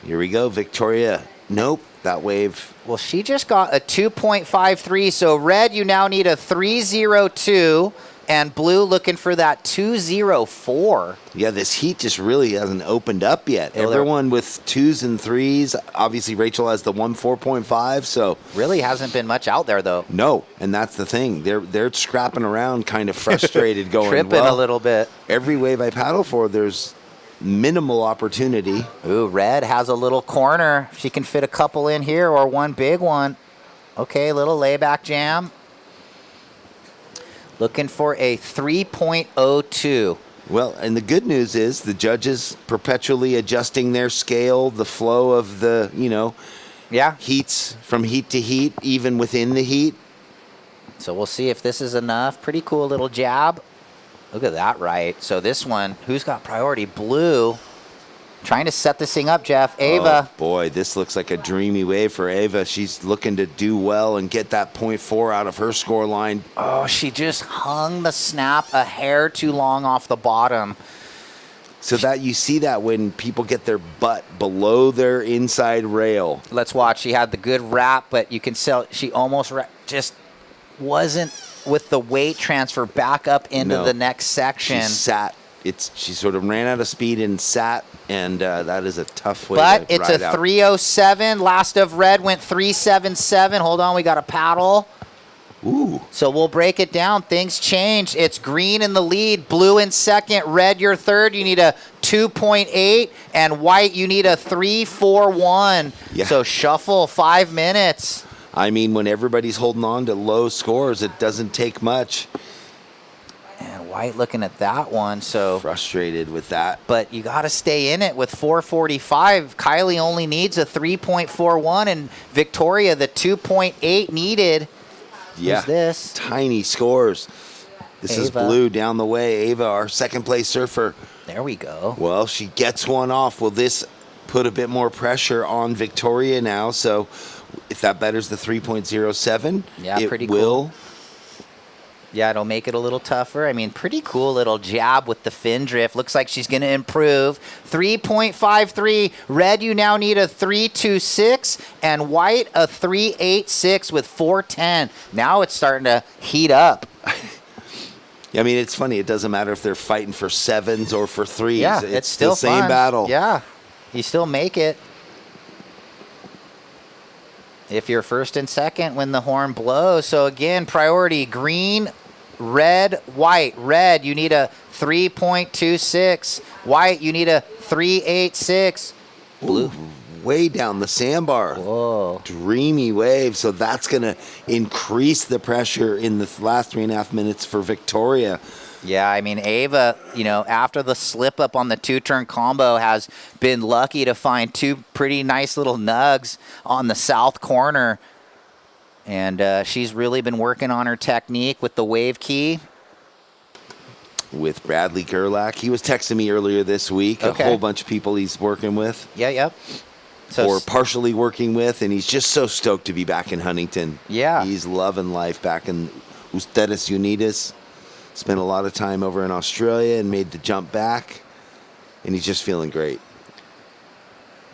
here we go, Victoria. Nope, that wave. Well, she just got a 2.53. So red, you now need a 3.02, and blue looking for that 2.04. Yeah, this heat just really hasn't opened up yet. Yeah, Everyone with 2s and 3s. Obviously, Rachel has the 4.5. So really hasn't been much out there though. No, and that's the thing. They're scrapping around, kind of frustrated, going tripping a little bit. Every wave I paddle for, there's minimal opportunity. Ooh, red has a little corner. She can fit a couple in here or one big one. Okay, little layback jam. Looking for a 3.02. Well, and the good news is the judges perpetually adjusting their scale, the flow of the, heats from heat to heat, even within the heat. So we'll see if this is enough. Pretty cool little jab. Look at that right. So this one, who's got priority? Blue. Trying to set this thing up, Jeff. Ava. Oh, boy, this looks like a dreamy wave for Ava. She's looking to do well and get that 0.4 out of her score line. Oh, she just hung the snap a hair too long off the bottom. So that you see that when people get their butt below their inside rail. Let's watch. She had the good wrap, but you can tell she almost just wasn't with the weight transfer back up into the next section. She sat. She sort of ran out of speed and sat, and that is a tough way but to it's ride a out. 3:07. Last of red went 3:77. Hold on, we got a paddle. Ooh. So we'll break it down. Things changed. It's green in the lead, blue in second, red your third. You need a 2.8, and white you need a 3.41. Yeah. So shuffle 5 minutes. I mean, when everybody's holding on to low scores, it doesn't take much. And white looking at that one, so frustrated with that. But you got to stay in it with 4:45. Kylie only needs a 3.41, and Victoria the 2.8 needed. Yeah. Who's this? Tiny scores. This is Ava. blue down the way. Ava, our second place surfer. There we go. Well, she gets one off. Will this put a bit more pressure on Victoria now? So if that betters the 3.07, Yeah, it pretty will. cool. Yeah, it'll make it a little tougher. I mean, pretty cool little jab with the fin drift. Looks like she's going to improve. 3.53. Red, you now need a 3.26. And white, a 3.86 with 4.10. Now it's starting to heat up. I mean, it's funny. It doesn't matter if they're fighting for sevens or for threes. Yeah, it's it's still the same fun. battle. Yeah, you still make it. If you're first and second when the horn blows. So again, priority green, red, white. Red, you need a 3.26. White, you need a 3.86. Blue. Ooh, way down the sandbar. Whoa. Dreamy wave. So that's going to increase the pressure in the last 3.5 minutes for Victoria. Yeah, I mean, Ava, after the slip up on the two-turn combo, has been lucky to find two pretty nice little nugs on the south corner. And she's really been working on her technique with the wave key. With Bradley Gerlach. He was texting me earlier this week. Okay. A whole bunch of people he's working with. Yeah, yep. Or partially working with, and he's just so stoked to be back in Huntington. Yeah. He's loving life back in Ustedes Unidas. Spent a lot of time over in Australia and made the jump back, and he's just feeling great.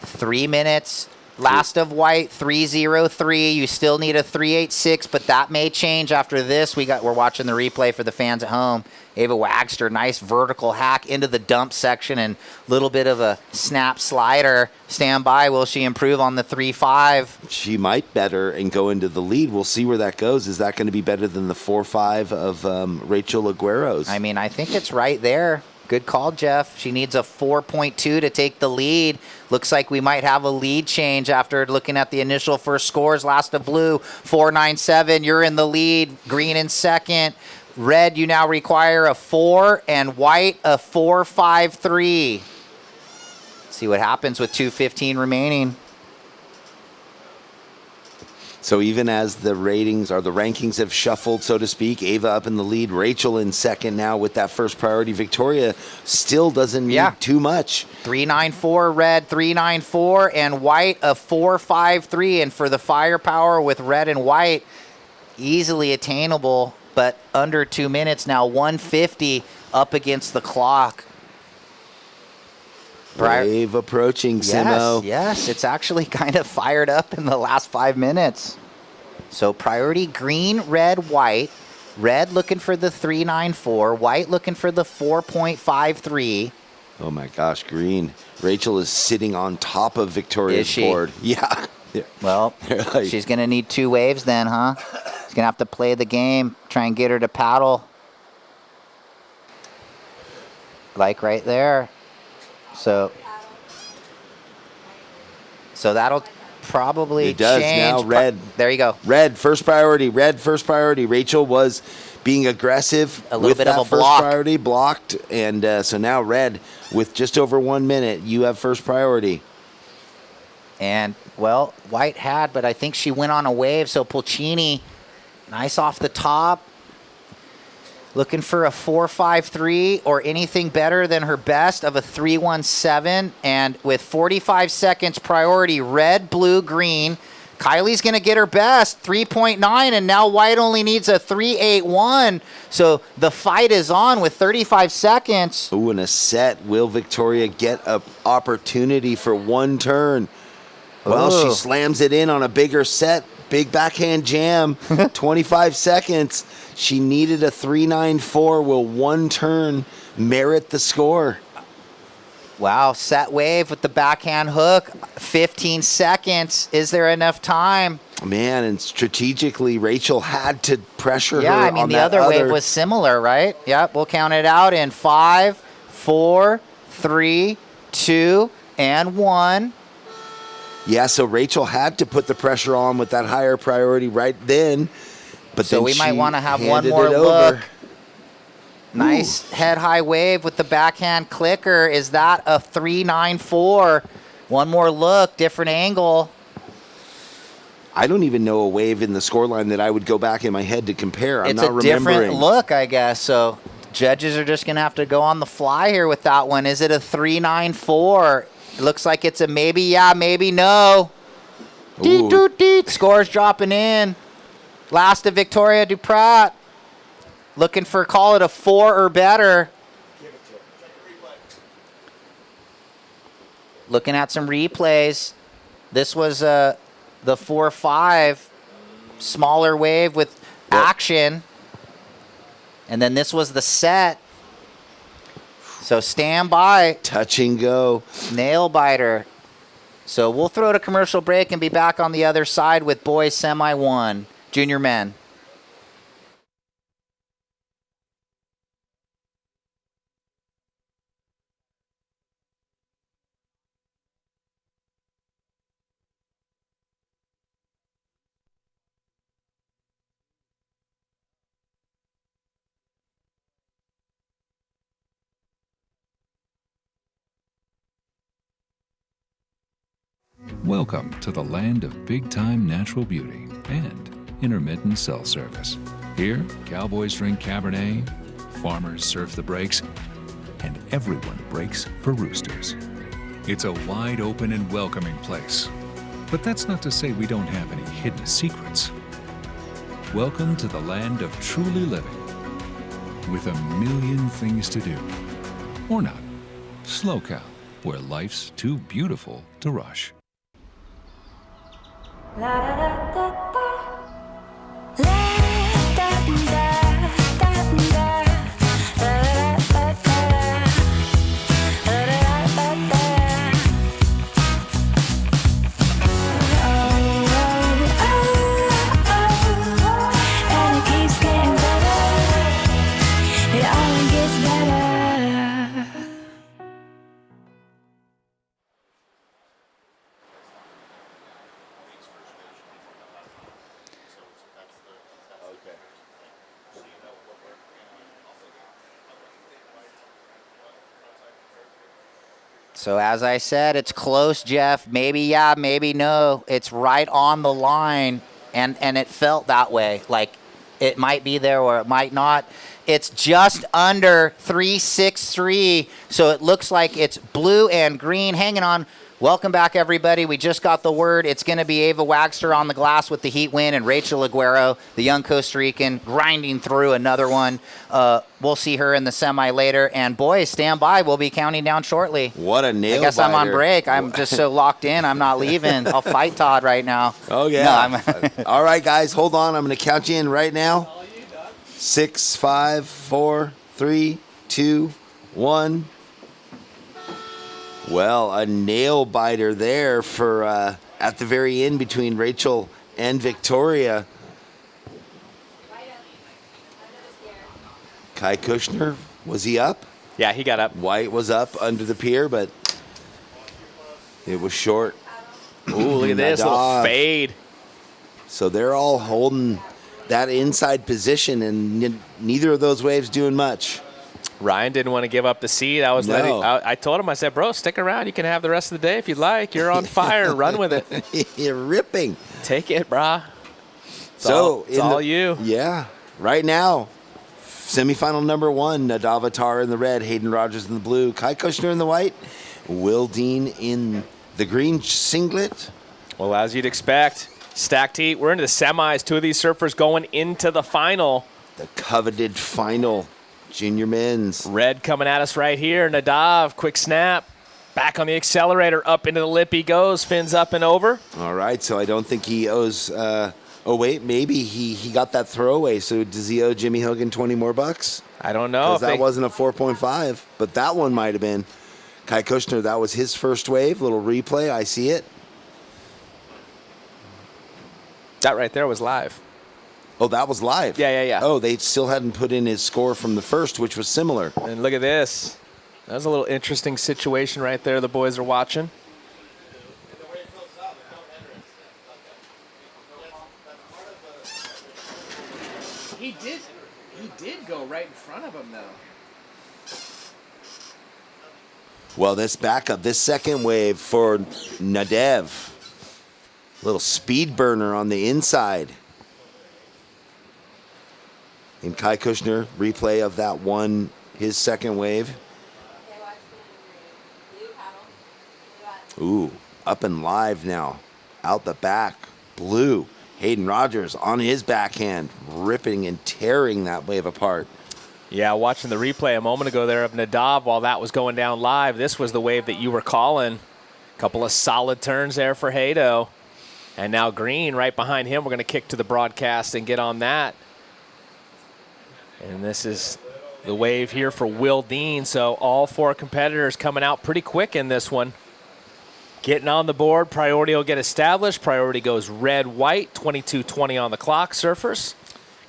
3 minutes. Last of white, 3.03. You still need a 3.86, but that may change after this. We're watching the replay for the fans at home. Ava Wagster, nice vertical hack into the dump section and a little bit of a snap slider. Stand by. Will she improve on the 3.5? She might better and go into the lead. We'll see where that goes. Is that going to be better than the 4.5 of Rachel Aguero's? I mean, I think it's right there. Good call, Jeff. She needs a 4.2 to take the lead. Looks like we might have a lead change after looking at the initial first scores. Last of blue, 4.97. You're in the lead. Green in second. Red, you now require a 4, and white, a 4.53. See what happens with 2:15 remaining. So even as the ratings or the rankings have shuffled, so to speak, Ava up in the lead, Rachel in second now with that first priority. Victoria still doesn't need too much. 3.94 red, 3.94, and white, a 4.53. And for the firepower with red and white, easily attainable, but under 2 minutes now, 1:50 up against the clock. Wave approaching, Simo. Yes, it's actually kind of fired up in the last 5 minutes. So priority green, red, white. Red looking for the 3.94. White looking for the 4.53. Oh my gosh, green. Rachel is sitting on top of Victoria's Is she? board. Yeah. Well, she's going to need 2 waves then, huh? She's going to have to play the game, try and get her to paddle. Like right there. So that'll probably It does change. now. Red. There you go. Red, first priority. Red, first priority. Rachel was being aggressive. A little with bit that of a first block. priority, blocked. And so now red, with just over 1 minute, you have first priority. And, well, white had, but I think she went on a wave. So Pulcini, nice off the top. Looking for a 4.53 or anything better than her best of a 3.17. And with 45 seconds priority, red, blue, green. Kylie's going to get her best, 3.9, and now White only needs a 3.81. So the fight is on with 35 seconds. Ooh, in a set, will Victoria get an opportunity for one turn? Well, she slams it in on a bigger set. Big backhand jam, 25 seconds. She needed a 3.94. Will one turn merit the score? Wow, set wave with the backhand hook, 15 seconds. Is there enough time? Man, and strategically, Rachel had to pressure her. Yeah, I mean, on the that other wave was similar, right? Yep, we'll count it out in 5, 4, 3, 2, and 1. Yeah, so Rachel had to put the pressure on with that higher priority right then. But So then we might she want to have one handed more it look. over. Nice head high wave with the backhand clicker. Is that a 3.94? One more look, different angle. I don't even know a wave in the scoreline that I would go back in my head to compare. I'm It's not a different remembering. look, I guess. So judges are just going to have to go on the fly here with that one. Is it a 3.94? It looks like it's a maybe yeah, maybe no. Deet, doot, deet. Scores dropping in. Last of Victoria Duprat. Looking for, call it a 4 or better. Looking at some replays. This was the 4-5 smaller wave with action. And then this was the set. So stand by. Touch and go. Nail biter. So we'll throw to commercial break and be back on the other side with boys semi 1, junior men. Welcome to the land of big-time natural beauty and intermittent cell service. Here, cowboys drink Cabernet, farmers surf the breaks, and everyone breaks for roosters. It's a wide open and welcoming place. But that's not to say we don't have any hidden secrets. Welcome to the land of truly living, with a million things to do. Or not. SLO CAL, where life's too beautiful to rush. So as I said, it's close, Jeff. Maybe yeah, maybe no. It's right on the line, and it felt that way. Like it might be there or it might not. It's just under 363, so it looks like it's blue and green. Hanging on. Welcome back, everybody. We just got the word. It's going to be Ava Wagster on the glass with the heat win, and Rachel Aguero, the young Costa Rican, grinding through another one. We'll see her in the semi later. And boys, stand by. We'll be counting down shortly. What a nail I guess I'm on biter. break. I'm just so locked in. I'm not leaving. I'll fight Todd right now. Oh, yeah. No, all right, guys, hold on. I'm going to count you in right now. 6, 5, 4, 3, 2, 1. Well, a nail biter there for at the very end between Rachel and Victoria. Kai Kushner, was he up? Yeah, he got up. White was up under the pier, but it was short. Ooh, look at this little fade. So they're all holding that inside position, and neither of those waves doing much. Ryan didn't want to give up the seat. I told him, I said, bro, stick around. You can have the rest of the day if you'd like. You're on fire. Run with it. You're ripping. Take it, brah. It's It's all you. Yeah. Right now, semifinal number 1, Nadav Taro in the red, Hayden Rogers in the blue, Kai Kushner in the white, Will Dean in the green singlet. Well, as you'd expect, Stacked heat. We're into the semis. Two of these surfers going into the final. The coveted final, junior men's. Red coming at us right here. Nadav, quick snap. Back on the accelerator. Up into the lip he goes. Fins up and over. All right, so I don't think he owes... oh, wait, maybe he got that throwaway. So does he owe Jimmy Hogan 20 more bucks? I don't know. Because that wasn't a 4.5, but that one might have been. Kai Kushner, that was his first wave. Little replay. I see it. That right there was live. Oh, that was live? Yeah. Oh, they still hadn't put in his score from the first, which was similar. And look at this. That was a little interesting situation right there the boys are watching. He did go right in front of him, though. Well, this backup, this second wave for Nadev. Little speed burner on the inside. And Kai Kushner, replay of that one, his second wave. Ooh, up and live now. Out the back, blue. Hayden Rogers on his backhand, ripping and tearing that wave apart. Yeah, watching the replay a moment ago there of Nadav while that was going down live. This was the wave that you were calling. A couple of solid turns there for Haydo. And now Green right behind him. We're going to kick to the broadcast and get on that. And this is the wave here for Will Dean. So all four competitors coming out pretty quick in this one. Getting on the board, priority will get established. Priority goes red-white, 22:20 on the clock, surfers.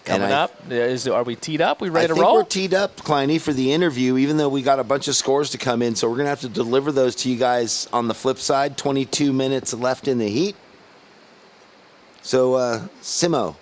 Coming up, are we teed up? We ready to roll? I think we're teed up, Kleiny, for the interview, even though we got a bunch of scores to come in. So we're going to have to deliver those to you guys on the flip side. 22 minutes left in the heat. So, Simo.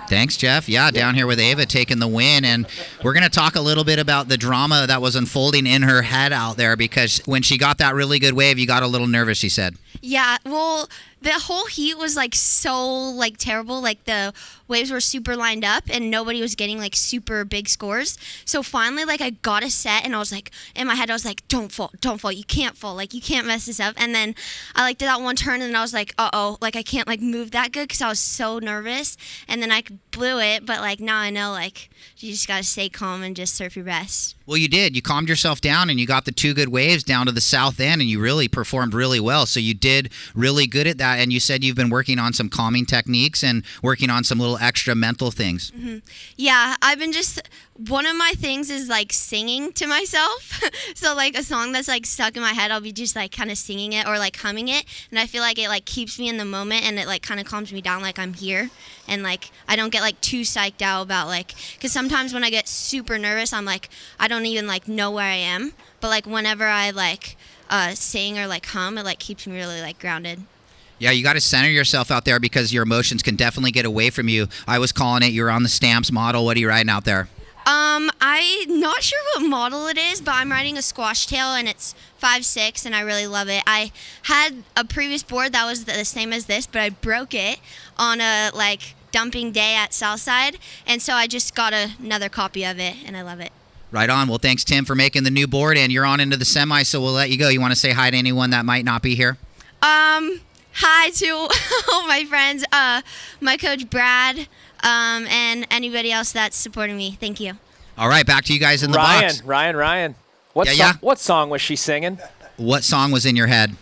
Thanks, Jeff. Yeah, down here with Ava taking the win. And we're going to talk a little bit about the drama that was unfolding in her head out there, because when she got that really good wave, you got a little nervous, she said. Yeah, well, the whole heat was like so like terrible. Like the waves were super lined up and nobody was getting like super big scores. So finally, like I got a set and I was like, in my head, I was like, don't fall, you can't fall, like you can't mess this up. And then I like did that one turn and I was like, uh-oh, like I can't like move that good because I was so nervous. And then I blew it, but like now I know like you just gotta stay calm and just surf your best. Well, you did. You calmed yourself down and you got the two good waves down to the south end and you really performed really well. So you did really good at that. And you said you've been working on some calming techniques and working on some little extra mental things. Mm-hmm. Yeah, I've been just, one of my things is like singing to myself. So like a song that's like stuck in my head, I'll be just like kind of singing it or like humming it. And I feel like it like keeps me in the moment and it like kind of calms me down, like I'm here. And like I don't get like too psyched out about like, because sometimes when I get super nervous, I'm like, I don't even like know where I am. But like whenever I like sing or like hum, it like keeps me really like grounded. Yeah, you got to center yourself out there because your emotions can definitely get away from you. I was calling it. You're on the Stamps model. What are you riding out there? I'm not sure what model it is, but I'm riding a squash tail and it's 5'6" and I really love it. I had a previous board that was the same as this, but I broke it on a like dumping day at Southside, and so I just got another copy of it and I love it. Right on. Well, thanks, Tim, for making the new board, and you're on into the semi, so we'll let you go. You want to say hi to anyone that might not be here? Hi to all my friends, my coach Brad, and anybody else that's supporting me. Thank you. All right, back to you guys in the box. Ryan. What song was she singing? What song was in your head?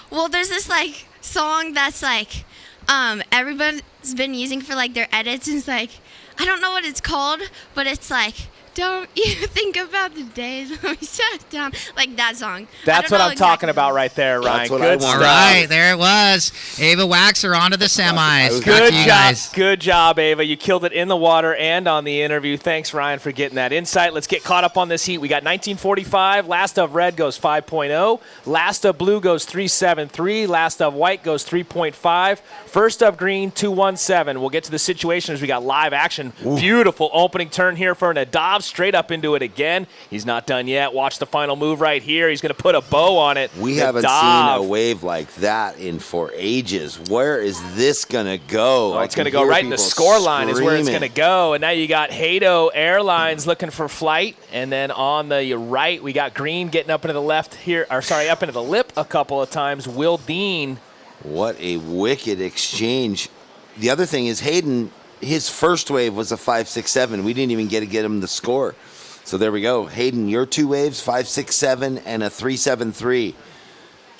Well, there's this like song that's like everybody's been using for like their edits, and it's like I don't know what it's called, but it's like, don't you think about the days when we sat down, like that song. That's what I'm talking about right there, Ryan. Good stuff. All right, there it was. Ava Waxer onto the semis. Good job, guys. Good job, Ava. You killed it in the water and on the interview. Thanks, Ryan, for getting that insight. Let's get caught up on this heat. We got 1945. Last of red goes 5.0. Last of blue goes 3.73. Last of white goes 3.5. First of green 2.17. We'll get to the situation as we got live action. Ooh. Beautiful opening turn here for Nadav. Straight up into it again. He's not done yet. Watch the final move right here. He's going to put a bow on it. We haven't seen a wave like that in for ages. Where is this going to go? Oh, it's going to go right in the score line is where it's going to go. And now you got Haydo Airlines looking for flight. And then on the right, we got Green getting up into the left here, or sorry, up into the lip a couple of times. Will Dean What a wicked exchange. The other thing is Hayden, his first wave was a 5.67. We didn't even get him the score. So there we go. Hayden, your 2 waves, 5.67 and a 3.73.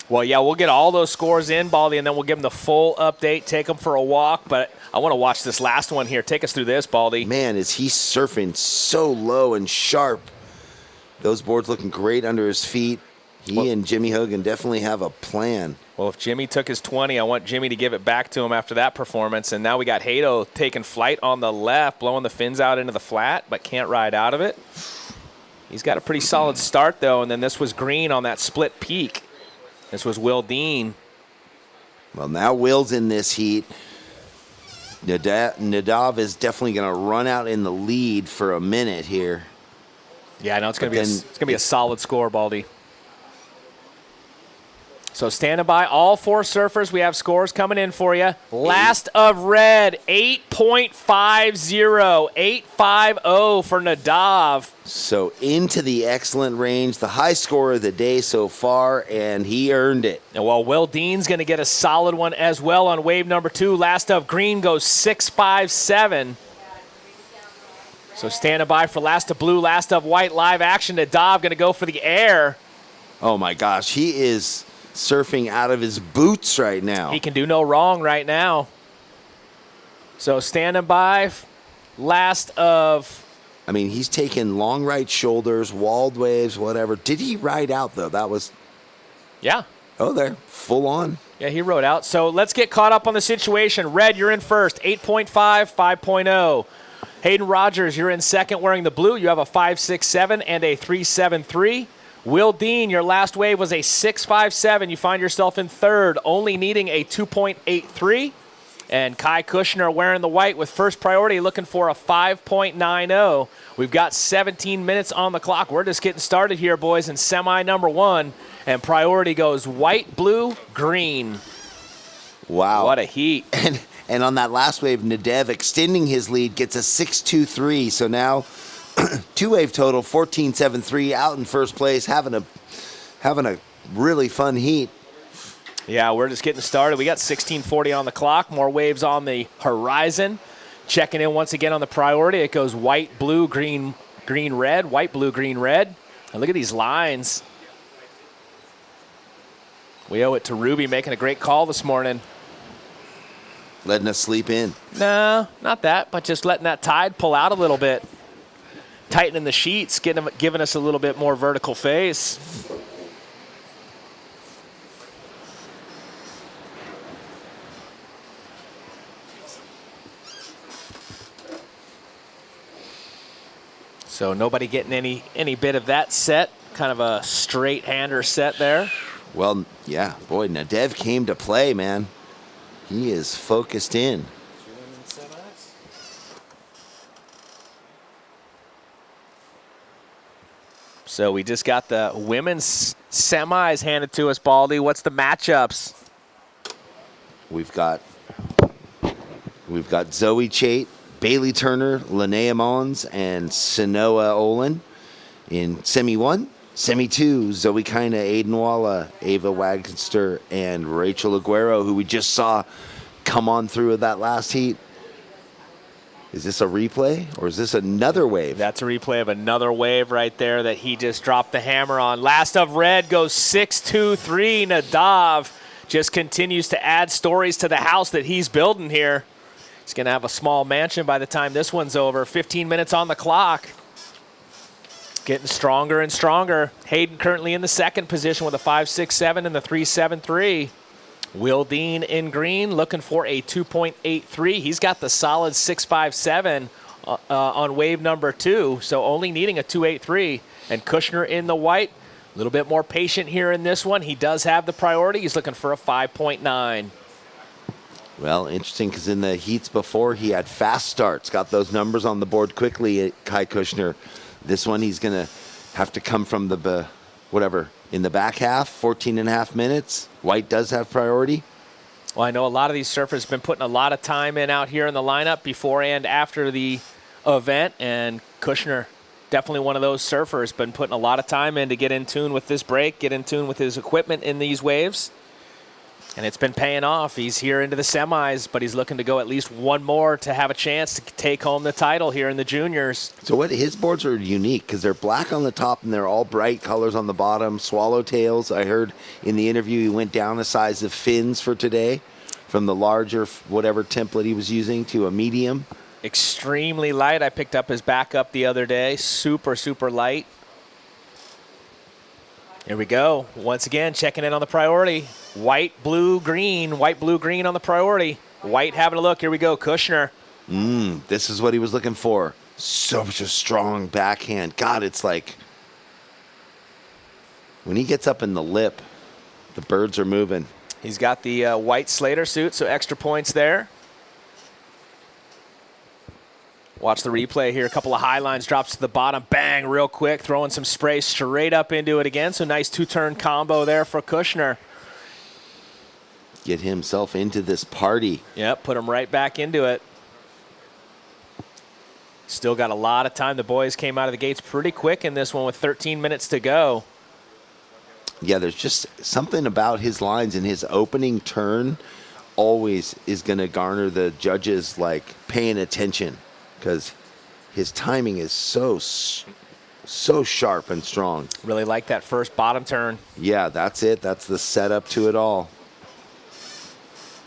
Well, yeah, we'll get all those scores in, Baldy, and then we'll give them the full update, take them for a walk. But I want to watch this last one here. Take us through this, Baldy. Man, is he surfing so low and sharp. Those boards looking great under his feet. He and Jimmy Hogan definitely have a plan. Well, if Jimmy took his 20, I want Jimmy to give it back to him after that performance. And now we got Hato taking flight on the left, blowing the fins out into the flat, but can't ride out of it. He's got a pretty solid start, though, and then this was Green on that split peak. This was Will Dean. Well, now Will's in this heat. Nadav is definitely going to run out in the lead for a minute here. Yeah, I know it's going to be a solid score, Baldy. So standing by, all 4 surfers. We have scores coming in for you. Last of red, 8.50, 8.50 for Nadav. So into the excellent range, the high score of the day so far, and he earned it. And while Will Dean's going to get a solid one as well on wave number 2. Last of green goes 6.57. So standing by for last of blue, last of white, live action. Nadav going to go for the air. Oh my gosh, he is surfing out of his boots right now. He can do no wrong right now. So standing by, last of... I mean, he's taking long right shoulders, walled waves, whatever. Did he ride out, though? That was... Yeah. Oh, there. Full on. Yeah, he rode out. So let's get caught up on the situation. Red, you're in first. 8.5, 5.0. Hayden Rogers, you're in second wearing the blue. You have a 5.67 and a 3.73. Will Dean, your last wave was a 6.57. You find yourself in third, only needing a 2.83. And Kai Kushner wearing the white with first priority, looking for a 5.90. We've got 17 minutes on the clock. We're just getting started here, boys, in semi number 1. And priority goes white, blue, green. Wow. What a heat. And on that last wave, Nadev extending his lead gets a 6.23. So now 2-wave total, 14.73, out in first place, having a really fun heat. Yeah, we're just getting started. We got 16:40 on the clock. More waves on the horizon. Checking in once again on the priority. It goes white, blue, green, green, red. White, blue, green, red. And look at these lines. We owe it to Ruby making a great call this morning. Letting us sleep in. No, not that, but just letting that tide pull out a little bit. Tightening the sheets, giving us a little bit more vertical face. So nobody getting any bit of that set. Kind of a straight hander set there. Well, yeah, boy, Nadev came to play, man. He is focused in. So we just got the women's semis handed to us, Baldy. What's the matchups? We've got Zoe Chait, Bailey Turner, Linnea Mullins, and Sanoa-Olin in Semi 1. Semi 2, Zoe Kina, Aiden Walla, Ava Wagster, and Rachel Aguero, who we just saw come on through with that last heat. Is this a replay, or is this another wave? That's a replay of another wave right there that he just dropped the hammer on. Last of red goes 6-2-3. Nadav just continues to add stories to the house that he's building here. He's going to have a small mansion by the time this one's over. 15 minutes on the clock. Getting stronger and stronger. Hayden currently in the second position with a 5.67 and the 3.73. Will Dean in green looking for a 2.83. He's got the solid 6.57 on wave number 2, so only needing a 2.83. And Kushner in the white, a little bit more patient here in this one. He does have the priority. He's looking for a 5.9. Well, interesting because in the heats before, he had fast starts, got those numbers on the board quickly at Kai Kushner. This one, he's going to have to come from the, in the back half, 14 and a half minutes. White does have priority. Well, I know a lot of these surfers have been putting a lot of time in out here in the lineup before and after the event, and Kushner, definitely one of those surfers, been putting a lot of time in to get in tune with this break, get in tune with his equipment in these waves. And it's been paying off. He's here into the semis, but he's looking to go at least one more to have a chance to take home the title here in the juniors. So what his boards are unique because they're black on the top and they're all bright colors on the bottom. Swallowtails. I heard in the interview he went down a size of fins for today from the larger whatever template he was using to a medium. Extremely light. I picked up his backup the other day. Super, super light. Here we go. Once again, checking in on the priority. White, blue, green on the priority. White having a look. Here we go, Kushner. This is what he was looking for. Such a strong backhand. God, it's like when he gets up in the lip, the birds are moving. He's got the white Slater suit, so extra points there. Watch the replay here. A couple of high lines, drops to the bottom. Bang, real quick. Throwing some spray straight up into it again. So nice two-turn combo there for Kushner. Get himself into this party. Yep, put him right back into it. Still got a lot of time. The boys came out of the gates pretty quick in this one with 13 minutes to go. Yeah, there's just something about his lines and his opening turn always is going to garner the judges like paying attention because his timing is so sharp and strong. Really like that first bottom turn. Yeah, that's it. That's the setup to it all.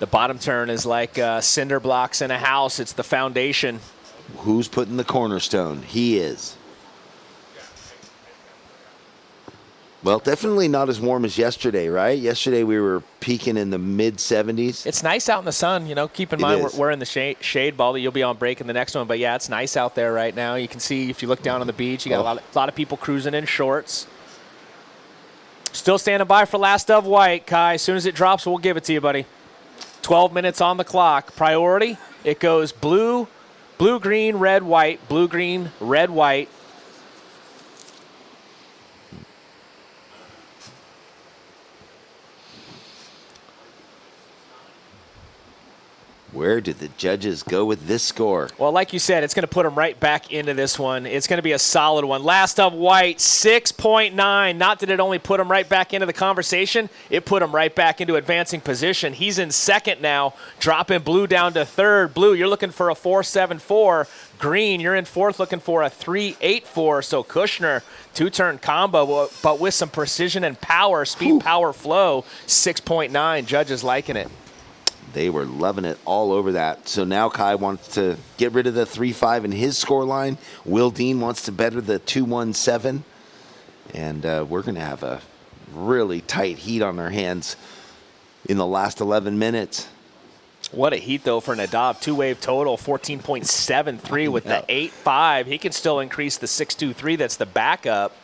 The bottom turn is like cinder blocks in a house. It's the foundation. Who's putting the cornerstone? He is. Well, definitely not as warm as yesterday, right? Yesterday we were peaking in the mid-70s. It's nice out in the sun, you know. Keep in mind we're in the shade ball. You'll be on break in the next one. But, yeah, it's nice out there right now. You can see if you look down on the beach, you got a lot of people cruising in shorts. Still standing by for last of white, Kai. As soon as it drops, we'll give it to you, buddy. 12 minutes on the clock. Priority, it goes blue, blue, green, red, white, blue, green, red, white. Where did the judges go with this score? Well, like you said, it's going to put them right back into this one. It's going to be a solid one. Last of white, 6.9. Not that it only put him right back into the conversation. It put him right back into advancing position. He's in second now, dropping blue down to third. Blue, you're looking for a 4.74. Green, you're in fourth looking for a 3.84. So Kushner, two-turn combo, but with some precision and power, speed, power, flow, 6.9. Judges liking it. They were loving it all over that. So now Kai wants to get rid of the 3.5 in his scoreline. Will Dean wants to better the 2.17. And we're going to have a really tight heat on our hands in the last 11 minutes. What a heat, though, for Nadav. Two-wave total, 14.73 with the 8.5. He can still increase the 6.23. That's the backup.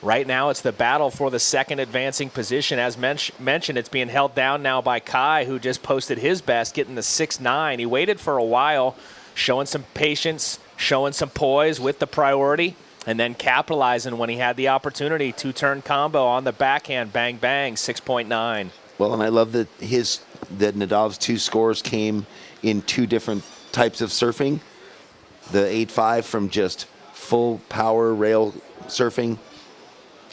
Right now, it's the battle for the second advancing position. As mentioned, it's being held down now by Kai, who just posted his best, getting the 6.9. He waited for a while, showing some patience, showing some poise with the priority, and then capitalizing when he had the opportunity. Two-turn combo on the backhand, bang, bang, 6.9. Well, and I love that Nadav's two scores came in two different types of surfing. The 8.5 from just full power rail surfing,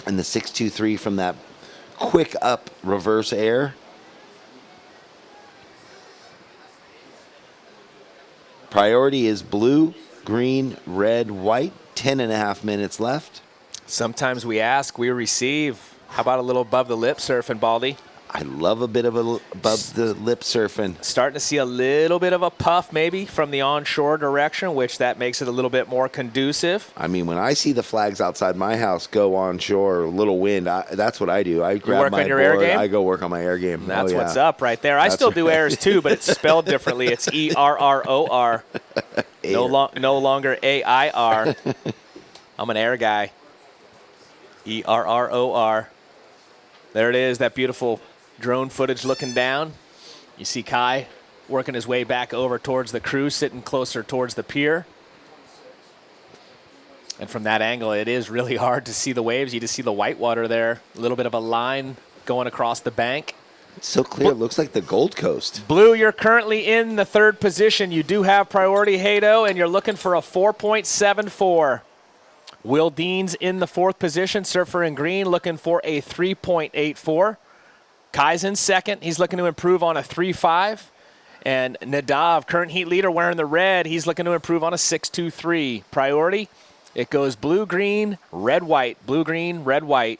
and the 6.23 from that quick up reverse air. Priority is blue, green, red, white. 10.5 minutes left. Sometimes we ask, we receive. How about a little above the lip surfing, Baldy? I love a bit of above the lip surfing. Starting to see a little bit of a puff maybe from the onshore direction, which that makes it a little bit more conducive. I mean, when I see the flags outside my house go onshore, a little wind, that's what I do. I grab my board, air game? I go work on my air game. That's what's up right there. I still do airs too, but it's spelled differently. It's E-R-R-O-R. No longer A-I-R. I'm an air guy. E-R-R-O-R. There it is, that beautiful drone footage looking down. You see Kai working his way back over towards the crew, sitting closer towards the pier. And from that angle, it is really hard to see the waves. You just see the white water there. A little bit of a line going across the bank. It's so clear. It looks like the Gold Coast. Blue, you're currently in the third position. You do have priority, Hato, and you're looking for a 4.74. Will Dean's in the fourth position. Surfer in green looking for a 3.84. Kai's in second. He's looking to improve on a 3.5. And Nadav, current heat leader, wearing the red. He's looking to improve on a 6.23. Priority, it goes blue, green, red, white. Blue, green, red, white.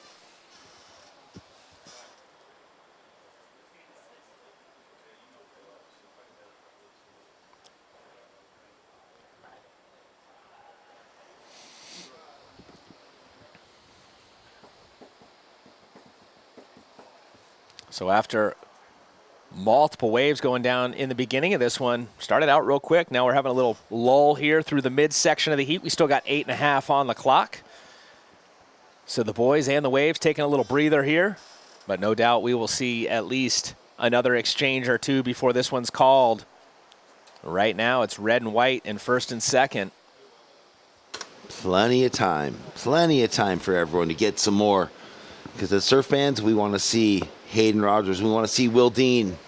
So after multiple waves going down in the beginning of this one, started out real quick. Now we're having a little lull here through the midsection of the heat. We still got 8.5 on the clock. So the boys and the waves taking a little breather here, but no doubt we will see at least another exchange or two before this one's called. Right now it's red and white in first and second. Plenty of time for everyone to get some more. Because as surf fans, we want to see Hayden Rogers. We want to see Will Dean.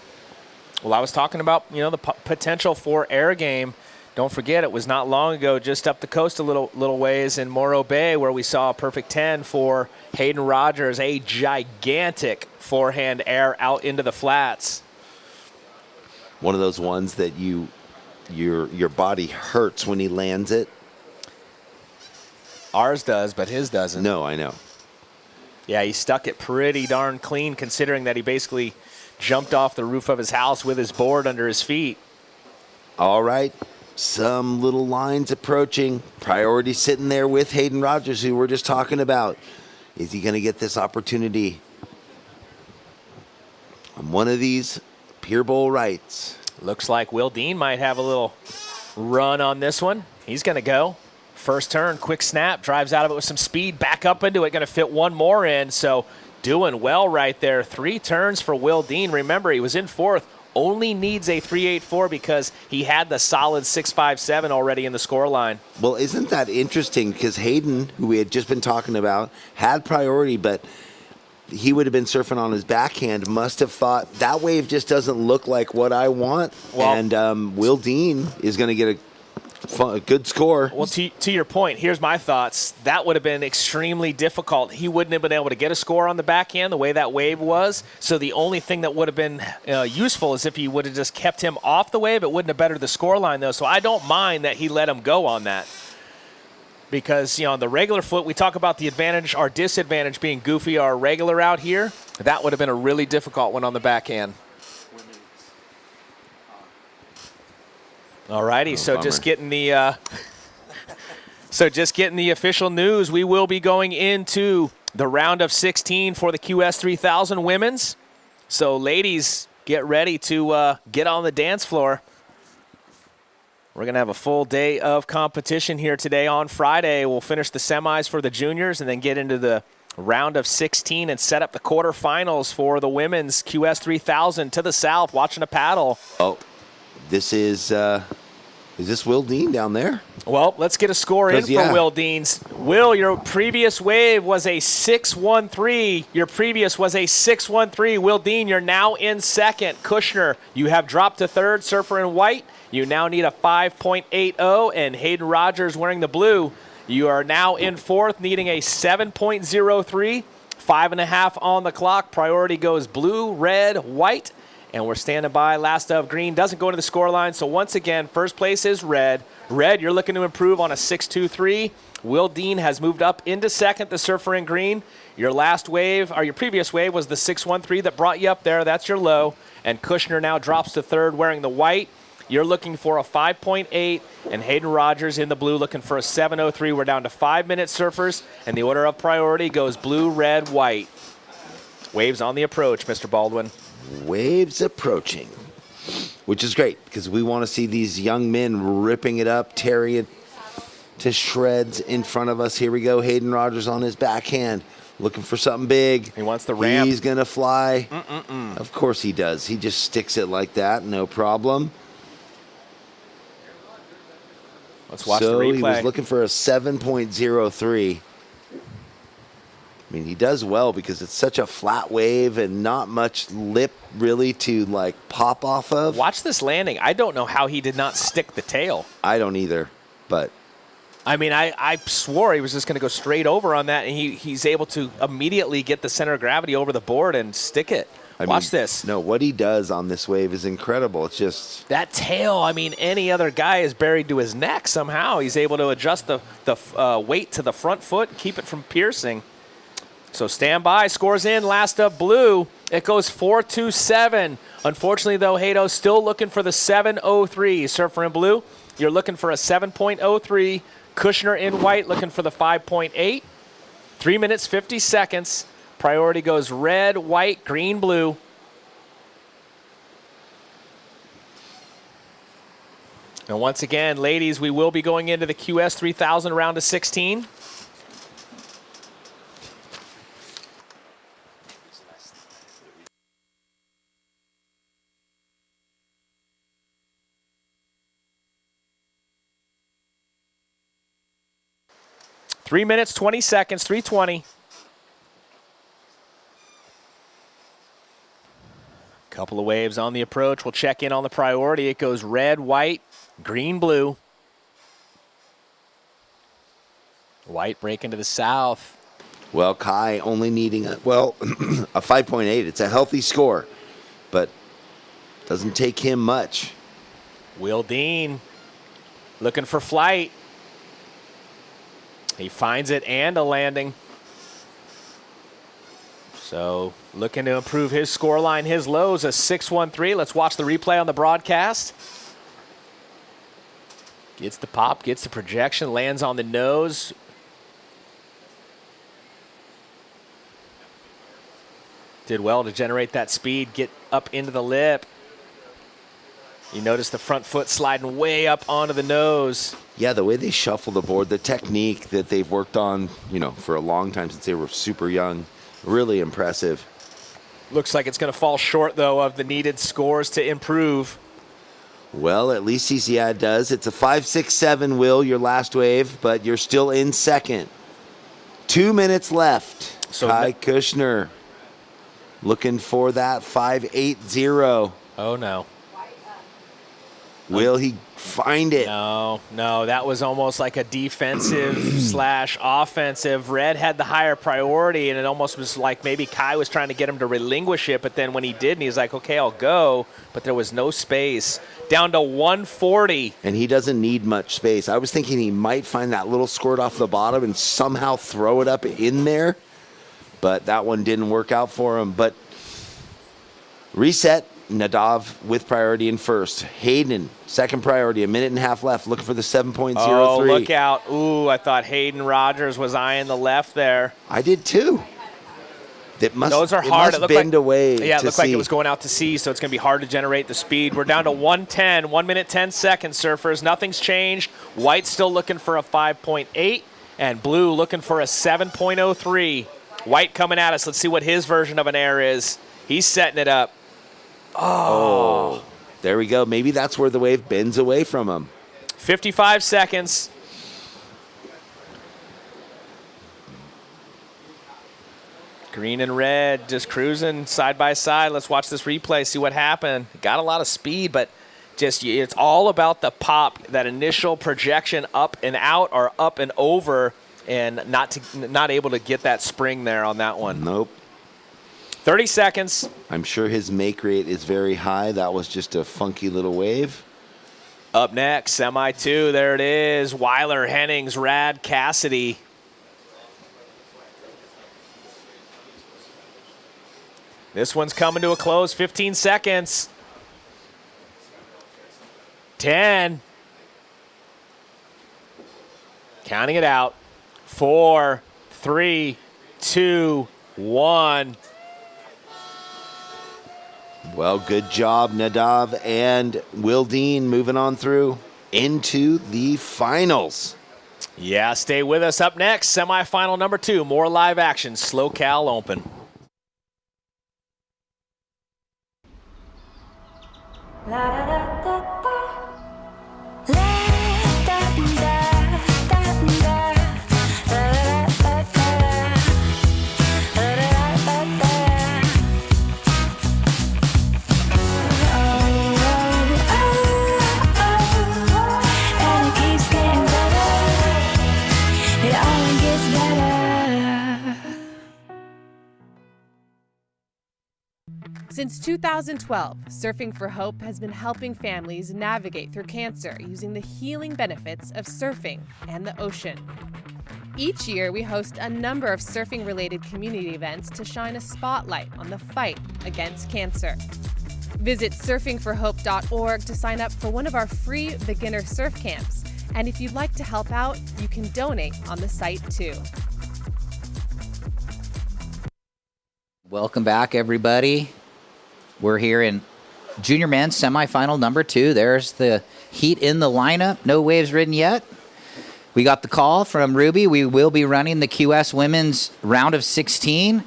Well, I was talking about, the potential for air game. Don't forget, it was not long ago, just up the coast a little ways in Morro Bay, where we saw a perfect 10 for Hayden Rogers, a gigantic forehand air out into the flats. One of those ones that your body hurts when he lands it. Ours does, but his doesn't. No, I know. Yeah, he stuck it pretty darn clean, considering that he basically jumped off the roof of his house with his board under his feet. All right, some little lines approaching. Priority sitting there with Hayden Rogers, who we're just talking about. Is he going to get this opportunity on one of these Pier Bowl rights? Looks like Will Dean might have a little run on this one. He's going to go. First turn, quick snap, drives out of it with some speed, back up into it, going to fit one more in. So doing well right there. 3 turns for Will Dean. Remember, he was in fourth, only needs a 3.84 because he had the solid 6.57 already in the scoreline. Well, isn't that interesting? Because Hayden, who we had just been talking about, had priority, but he would have been surfing on his backhand, must have thought, that wave just doesn't look like what I want. Well, and Will Dean is going to get a good score. Well, to your point, here's my thoughts. That would have been extremely difficult. He wouldn't have been able to get a score on the backhand the way that wave was. So the only thing that would have been useful is if he would have just kept him off the wave. It wouldn't have bettered the scoreline, though. So I don't mind that he let him go on that. Because, on the regular foot, we talk about the advantage or disadvantage being goofy or regular out here. That would have been a really difficult one on the backhand. All righty, so just getting the official news. We will be going into the round of 16 for the QS 3000 women's. So ladies, get ready to get on the dance floor. We're going to have a full day of competition here today. On Friday, we'll finish the semis for the juniors and then get into the round of 16 and set up the quarterfinals for the women's QS 3000 to the south, watching a paddle. Oh, this is this Will Dean down there? Well, let's get a score in for Will Dean's. Will, your previous wave was a 6.13. Your previous was a 6.13. Will Dean, you're now in second. Kushner, you have dropped to third. Surfer in white, you now need a 5.80. And Hayden Rogers wearing the blue, you are now in fourth, needing a 7.03. 5.5 on the clock. Priority goes blue, red, white. And we're standing by. Last of green doesn't go into the scoreline. So once again, first place is red. Red, you're looking to improve on a 6.23. Will Dean has moved up into second, the surfer in green. Your last wave, or your previous wave, was the 6.13 that brought you up there. That's your low. And Kushner now drops to third wearing the white. You're looking for a 5.8. And Hayden Rogers in the blue looking for a 7.03. We're down to 5-minute surfers. And the order of priority goes blue, red, white. Waves on the approach, Mr. Baldwin. Waves approaching, which is great because we want to see these young men ripping it up, tearing it to shreds in front of us. Here we go. Hayden Rogers on his backhand, looking for something big. He wants the ramp. He's going to fly. Of course he does. He just sticks it like that, no problem. Let's watch the replay. So he was looking for a 7.03. I mean, he does well because it's such a flat wave and not much lip really to like pop off of. Watch this landing. I don't know how he did not stick the tail. I don't either, but. I mean, I swore he was just going to go straight over on that, and he's able to immediately get the center of gravity over the board and stick it. Watch this. No, what he does on this wave is incredible. It's just that tail. I mean, any other guy is buried to his neck somehow. He's able to adjust the weight to the front foot and keep it from piercing. So stand by. Scores in. Last up, Blue. It goes 4.27. Unfortunately, though, Hato still looking for the 7.03. Surfer in Blue, you're looking for a 7.03. Kushner in white looking for the 5.8. 3 minutes, 50 seconds. Priority goes red, white, green, blue. And once again, ladies, we will be going into the QS 3000 round of 16. Three minutes, 20 seconds, 3:20. Couple of waves on the approach. We'll check in on the priority. It goes red, white, green, blue. White breaking to the south. Well, Kai only needing a 5.8. It's a healthy score, but doesn't take him much. Will Dean looking for flight. He finds it and a landing. So looking to improve his score line. His lows a 6.13. Let's watch the replay on the broadcast. Gets the pop, gets the projection, lands on the nose. Did well to generate that speed, get up into the lip. You notice the front foot sliding way up onto the nose. Yeah, the way they shuffle the board, the technique that they've worked on, for a long time since they were super young, really impressive. Looks like it's going to fall short, though, of the needed scores to improve. Well, at least CCI does. It's a 5.67, Will, your last wave, but you're still in second. 2 minutes left. So Kai Kushner looking for that 5.80. Oh, no. Will he find it? No, that was almost like a defensive / offensive. Red had the higher priority, and it almost was like maybe Kai was trying to get him to relinquish it, but then when he did, and he was like, okay, I'll go, but there was no space. Down to 140. And he doesn't need much space. I was thinking he might find that little squirt off the bottom and somehow throw it up in there, but that one didn't work out for him. But reset. Nadav with priority in first. Hayden, second priority, a minute and a half left, looking for the 7.03. Oh, look out. Ooh, I thought Hayden Rogers was eyeing the left there. I did too. Those are hard. It must bend away. Yeah, it looked like it was going out to sea, so it's going to be hard to generate the speed. We're down to 1:10, 1 minute, 10 seconds, surfers. Nothing's changed. White's still looking for a 5.8, and blue looking for a 7.03. White coming at us. Let's see what his version of an air is. He's setting it up. Oh, there we go. Maybe that's where the wave bends away from him. 55 seconds. Green and red just cruising side by side. Let's watch this replay, see what happened. Got a lot of speed, but just it's all about the pop, that initial projection up and out or up and over, and not able to get that spring there on that one. Nope. 30 seconds. I'm sure his make rate is very high. That was just a funky little wave. Up next, semi 2. There it is. Weiler, Hennings, Rad, Cassidy. This one's coming to a close. 15 seconds. 10. Counting it out. 4, 3, 2, 1. Well, good job, Nadav and Will Dean moving on through into the finals. Yeah, stay with us. Up next, semifinal number 2. More live action, SLO CAL Open. Since 2012, Surfing for Hope has been helping families navigate through cancer using the healing benefits of surfing and the ocean. Each year, we host a number of surfing-related community events to shine a spotlight on the fight against cancer. Visit surfingforhope.org to sign up for one of our free beginner surf camps. And if you'd like to help out, you can donate on the site too. Welcome back, everybody. We're here in junior men's semifinal number 2. There's the heat in the lineup. No waves ridden yet. We got the call from Ruby. We will be running the QS women's round of 16.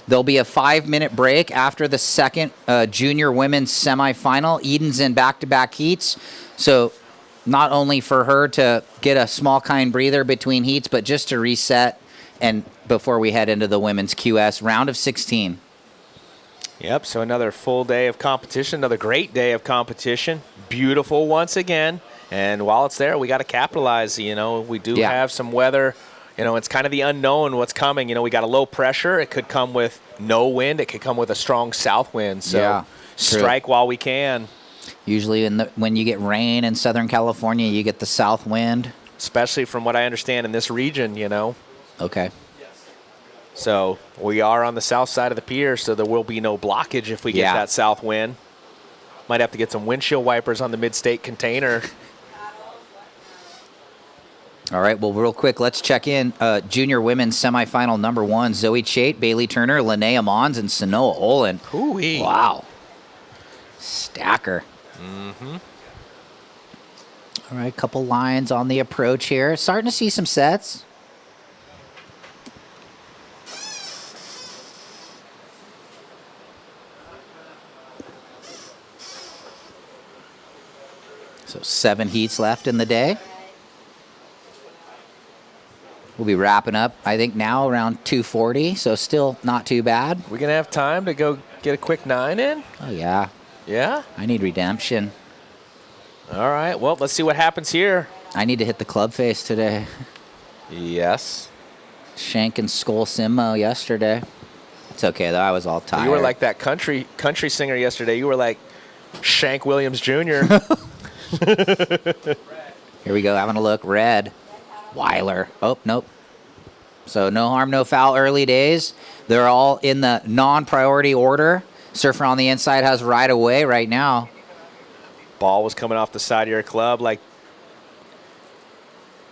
There'll be a 5-minute break after the second junior women's semifinal. Eden's in back-to-back heats. So not only for her to get a small kind breather between heats, but just to reset and before we head into the women's QS round of 16. Yep, so another full day of competition, another great day of competition. Beautiful once again. And while it's there, we got to capitalize. You know, we do have some weather. You know, it's kind of the unknown what's coming. You know, we got a low pressure. It could come with no wind. It could come with a strong south wind. So strike while we can. Usually when you get rain in Southern California, you get the south wind. Especially from what I understand in this region, you know. Okay. So we are on the south side of the pier, so there will be no blockage if we get that south wind. Might have to get some windshield wipers on the mid-state container. All right, well, real quick, let's check in. Junior women's semifinal number 1, Zoe Chait, Bailey Turner, Linnea Mons, and Sanoa-Olin. Hoo-wee. Wow. Stacker. Mm-hmm. All right, couple lines on the approach here. Starting to see some sets. So 7 heats left in the day. We'll be wrapping up, I think, now around 2:40, so still not too bad. We're going to have time to go get a quick 9 in? Oh, yeah. Yeah? I need redemption. All right, well, let's see what happens here. I need to hit the club face today. Yes. Shank and Skull Simmo yesterday. It's okay, though. I was all tired. You were like that country singer yesterday. You were like Shank Williams Jr. Here we go, having a look. Red. Weiler. Oh, nope. So no harm, no foul early days. They're all in the non-priority order. Surfer on the inside has right away right now. Ball was coming off the side of your club like,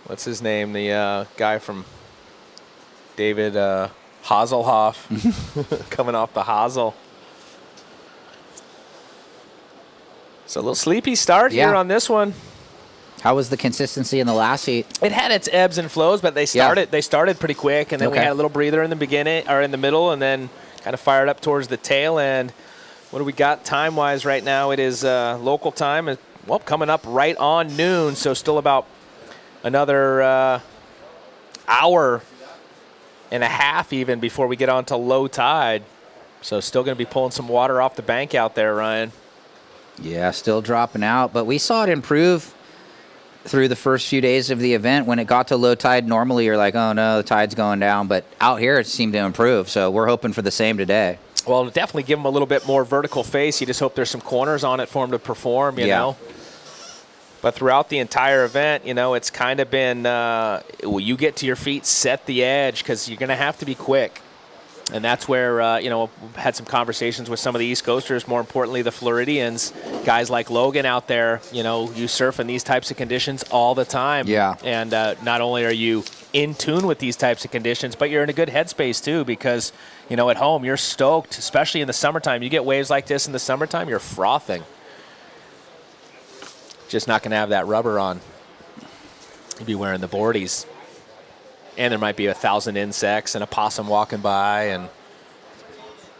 what's his name? The guy from David Hasselhoff coming off the Hazel. So a little sleepy start here on this one. How was the consistency in the last heat? It had its ebbs and flows, but they started pretty quick, and then we had a little breather in the beginning or in the middle, and then kind of fired up towards the tail end. What do we got time-wise right now? It is local time, well, coming up right on noon, so still about another hour and a half even before we get on to low tide. So still going to be pulling some water off the bank out there, Ryan. Yeah, still dropping out, but we saw it improve through the first few days of the event. When it got to low tide, normally you're like, oh no, the tide's going down, but out here it seemed to improve, so we're hoping for the same today. Well, definitely give them a little bit more vertical face. You just hope there's some corners on it for them to perform, you know. But throughout the entire event, you know, it's kind of been, you get to your feet, set the edge, because you're going to have to be quick. And that's where, you know, we've had some conversations with some of the East Coasters, more importantly the Floridians, guys like Logan out there. You know, you surf in these types of conditions all the time. Yeah. And not only are you in tune with these types of conditions, but you're in a good headspace too, because, you know, at home you're stoked, especially in the summertime. You get waves like this in the summertime, you're frothing. Just not going to have that rubber on. You'd be wearing the boardies. And there might be 1,000 insects and a possum walking by, and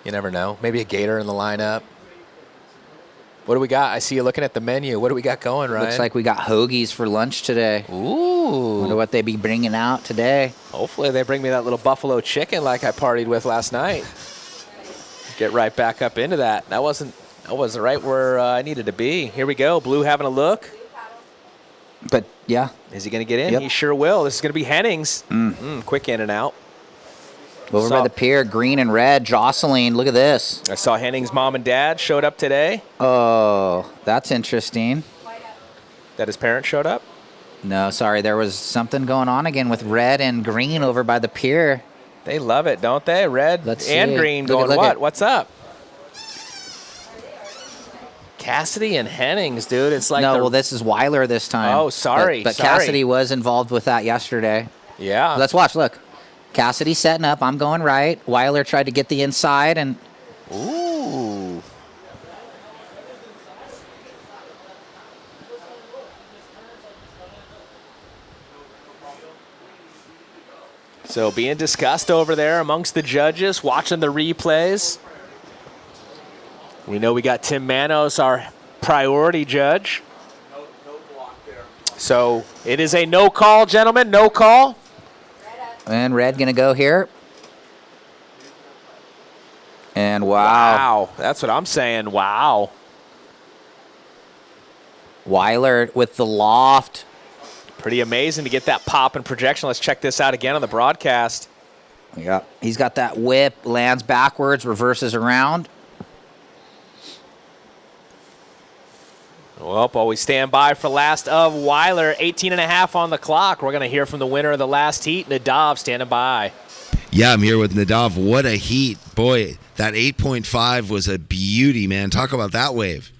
you never know. Maybe a gator in the lineup. What do we got? I see you looking at the menu. What do we got going, Ryan? Looks like we got hoagies for lunch today. Ooh. Wonder what they be bringing out today. Hopefully they bring me that little buffalo chicken like I partied with last night. Get right back up into that. That wasn't right where I needed to be. Here we go. Blue having a look. But, yeah. Is he going to get in? Yep. He sure will. This is going to be Hennings. Quick in and out. Over by the pier, green and red, jostling. Look at this. I saw Henning's mom and dad showed up today. Oh, that's interesting. That his parents showed up? No, sorry. There was something going on again with red and green over by the pier. They love it, don't they? Red and green going, what? What's up? Cassidy and Hennings, dude. It's like no, well, this is Weiler this time. Oh, sorry. But sorry. Cassidy was involved with that yesterday. Yeah. Let's watch. Look. Cassidy setting up. I'm going right. Weiler tried to get the inside and. Ooh. So being discussed over there amongst the judges, watching the replays. We know we got Tim Manos, our priority judge. No block there. So it is a no call, gentlemen. No call. And red going to go here. And wow. Wow. That's what I'm saying. Wow. Weiler with the loft. Pretty amazing to get that pop and projection. Let's check this out again on the broadcast. Yeah. He's got that whip, lands backwards, reverses around. Well, while we stand by for last of Weiler, 18.5 on the clock. We're going to hear from the winner of the last heat, Nadav, standing by. Yeah, I'm here with Nadav. What a heat. Boy, that 8.5 was a beauty, man. Talk about that wave.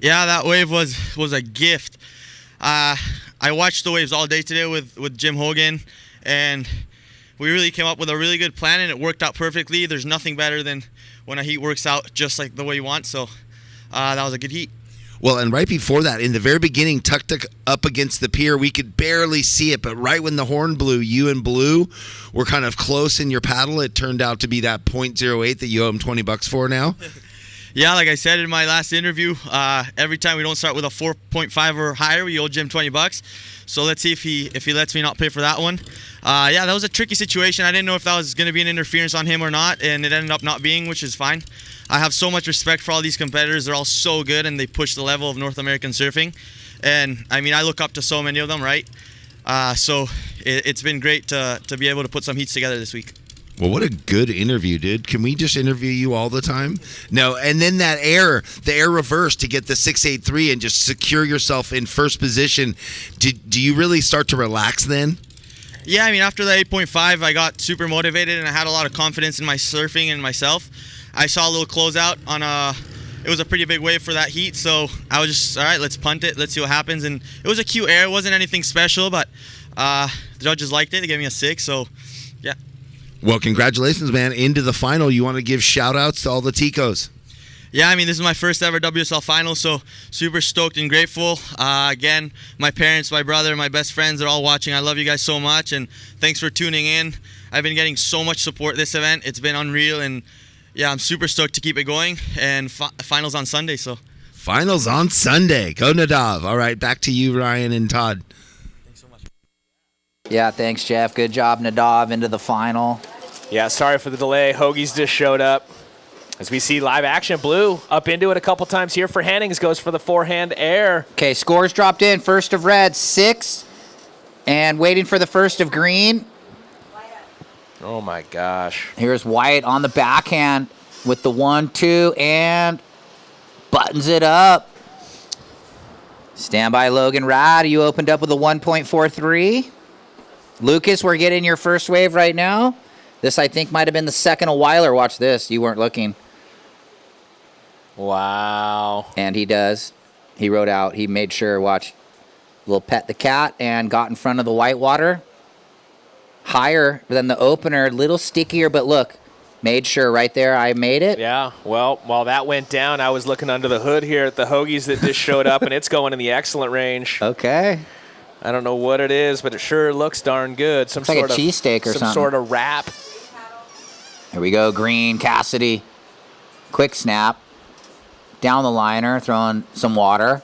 Yeah, that wave was a gift. I watched the waves all day today with Jim Hogan, and we really came up with a really good plan, and it worked out perfectly. There's nothing better than when a heat works out just like the way you want, so that was a good heat. Well, and right before that, in the very beginning, tucked up against the pier, we could barely see it. But right when the horn blew, you and Blue were kind of close in your paddle. It turned out to be that .08 that you owe him $20 for now. Yeah, like I said in my last interview, every time we don't start with a 4.5 or higher, we owe Jim $20. So let's see if he lets me not pay for that one. Yeah, that was a tricky situation. I didn't know if that was going to be an interference on him or not, and it ended up not being, which is fine. I have so much respect for all these competitors. They're all so good, and they push the level of North American surfing. And, I mean, I look up to so many of them, right? So it's been great to be able to put some heats together this week. Well, what a good interview, dude. Can we just interview you all the time? No, and then the air reverse to get the 683 and just secure yourself in first position. Do you really start to relax then? Yeah, I mean, after the 8.5, I got super motivated, and I had a lot of confidence in my surfing and myself. I saw a little closeout on it was a pretty big wave for that heat, so I was just, all right, let's punt it. Let's see what happens. And it was a cute air. It wasn't anything special, but the judges liked it. They gave me a 6, so yeah. Well, congratulations, man. Into the final. You want to give shout-outs to all the Ticos? Yeah, I mean, this is my first ever WSL final, so super stoked and grateful. Again, my parents, my brother, my best friends, they're all watching. I love you guys so much, and thanks for tuning in. I've been getting so much support this event. It's been unreal, and yeah, I'm super stoked to keep it going, and finals on Sunday. So finals on Sunday. Go Nadav. All right, back to you, Ryan and Todd. Thanks so much. Yeah, thanks, Jeff. Good job, Nadav, into the final. Yeah, sorry for the delay. Hoagies just showed up. As we see live action, Blue up into it a couple times here for Hennings. Goes for the forehand air. Okay, scores dropped in. First of red, 6. And waiting for the first of green. Oh, my gosh. Here's Wyatt on the backhand with the 1-2 and buttons it up. Stand by, Logan Rad. You opened up with a 1.43. Lucas, we're getting your first wave right now. This, I think, might have been the second of Weiler. Watch this. You weren't looking. Wow. And he does. He rode out. He made sure, watch, little pet the cat and got in front of the whitewater. Higher than the opener, little stickier, but look, made sure right there I made it. Yeah, well, while that went down, I was looking under the hood here at the Hoagies that just showed up, and it's going in the excellent range. Okay. I don't know what it is, but it sure looks darn good. Looks like a cheesesteak or something. Some sort of wrap. Here we go, green, Cassidy. Quick snap. Down the liner, throwing some water.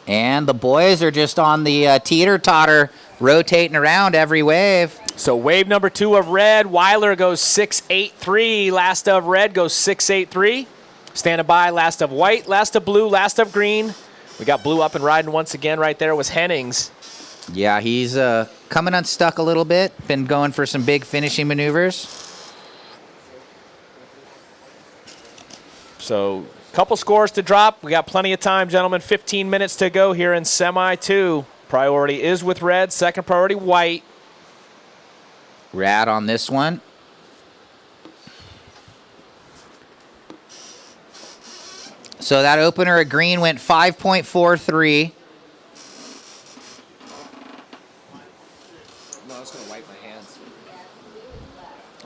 And the boys are just on the teeter-totter, rotating around every wave. So wave number 2 of red. Weiler goes 6.83. Last of red goes 6.83. Standing by, last of white, last of blue, last of green. We got Blue up and riding once again. Right there was Hennings. Yeah, he's coming unstuck a little bit. Been going for some big finishing maneuvers. So couple scores to drop. We got plenty of time, gentlemen. 15 minutes to go here in Semi 2. Priority is with red. Second priority, white. Rad on this one. So that opener at green went 5.43. No, I was going to wipe my hands.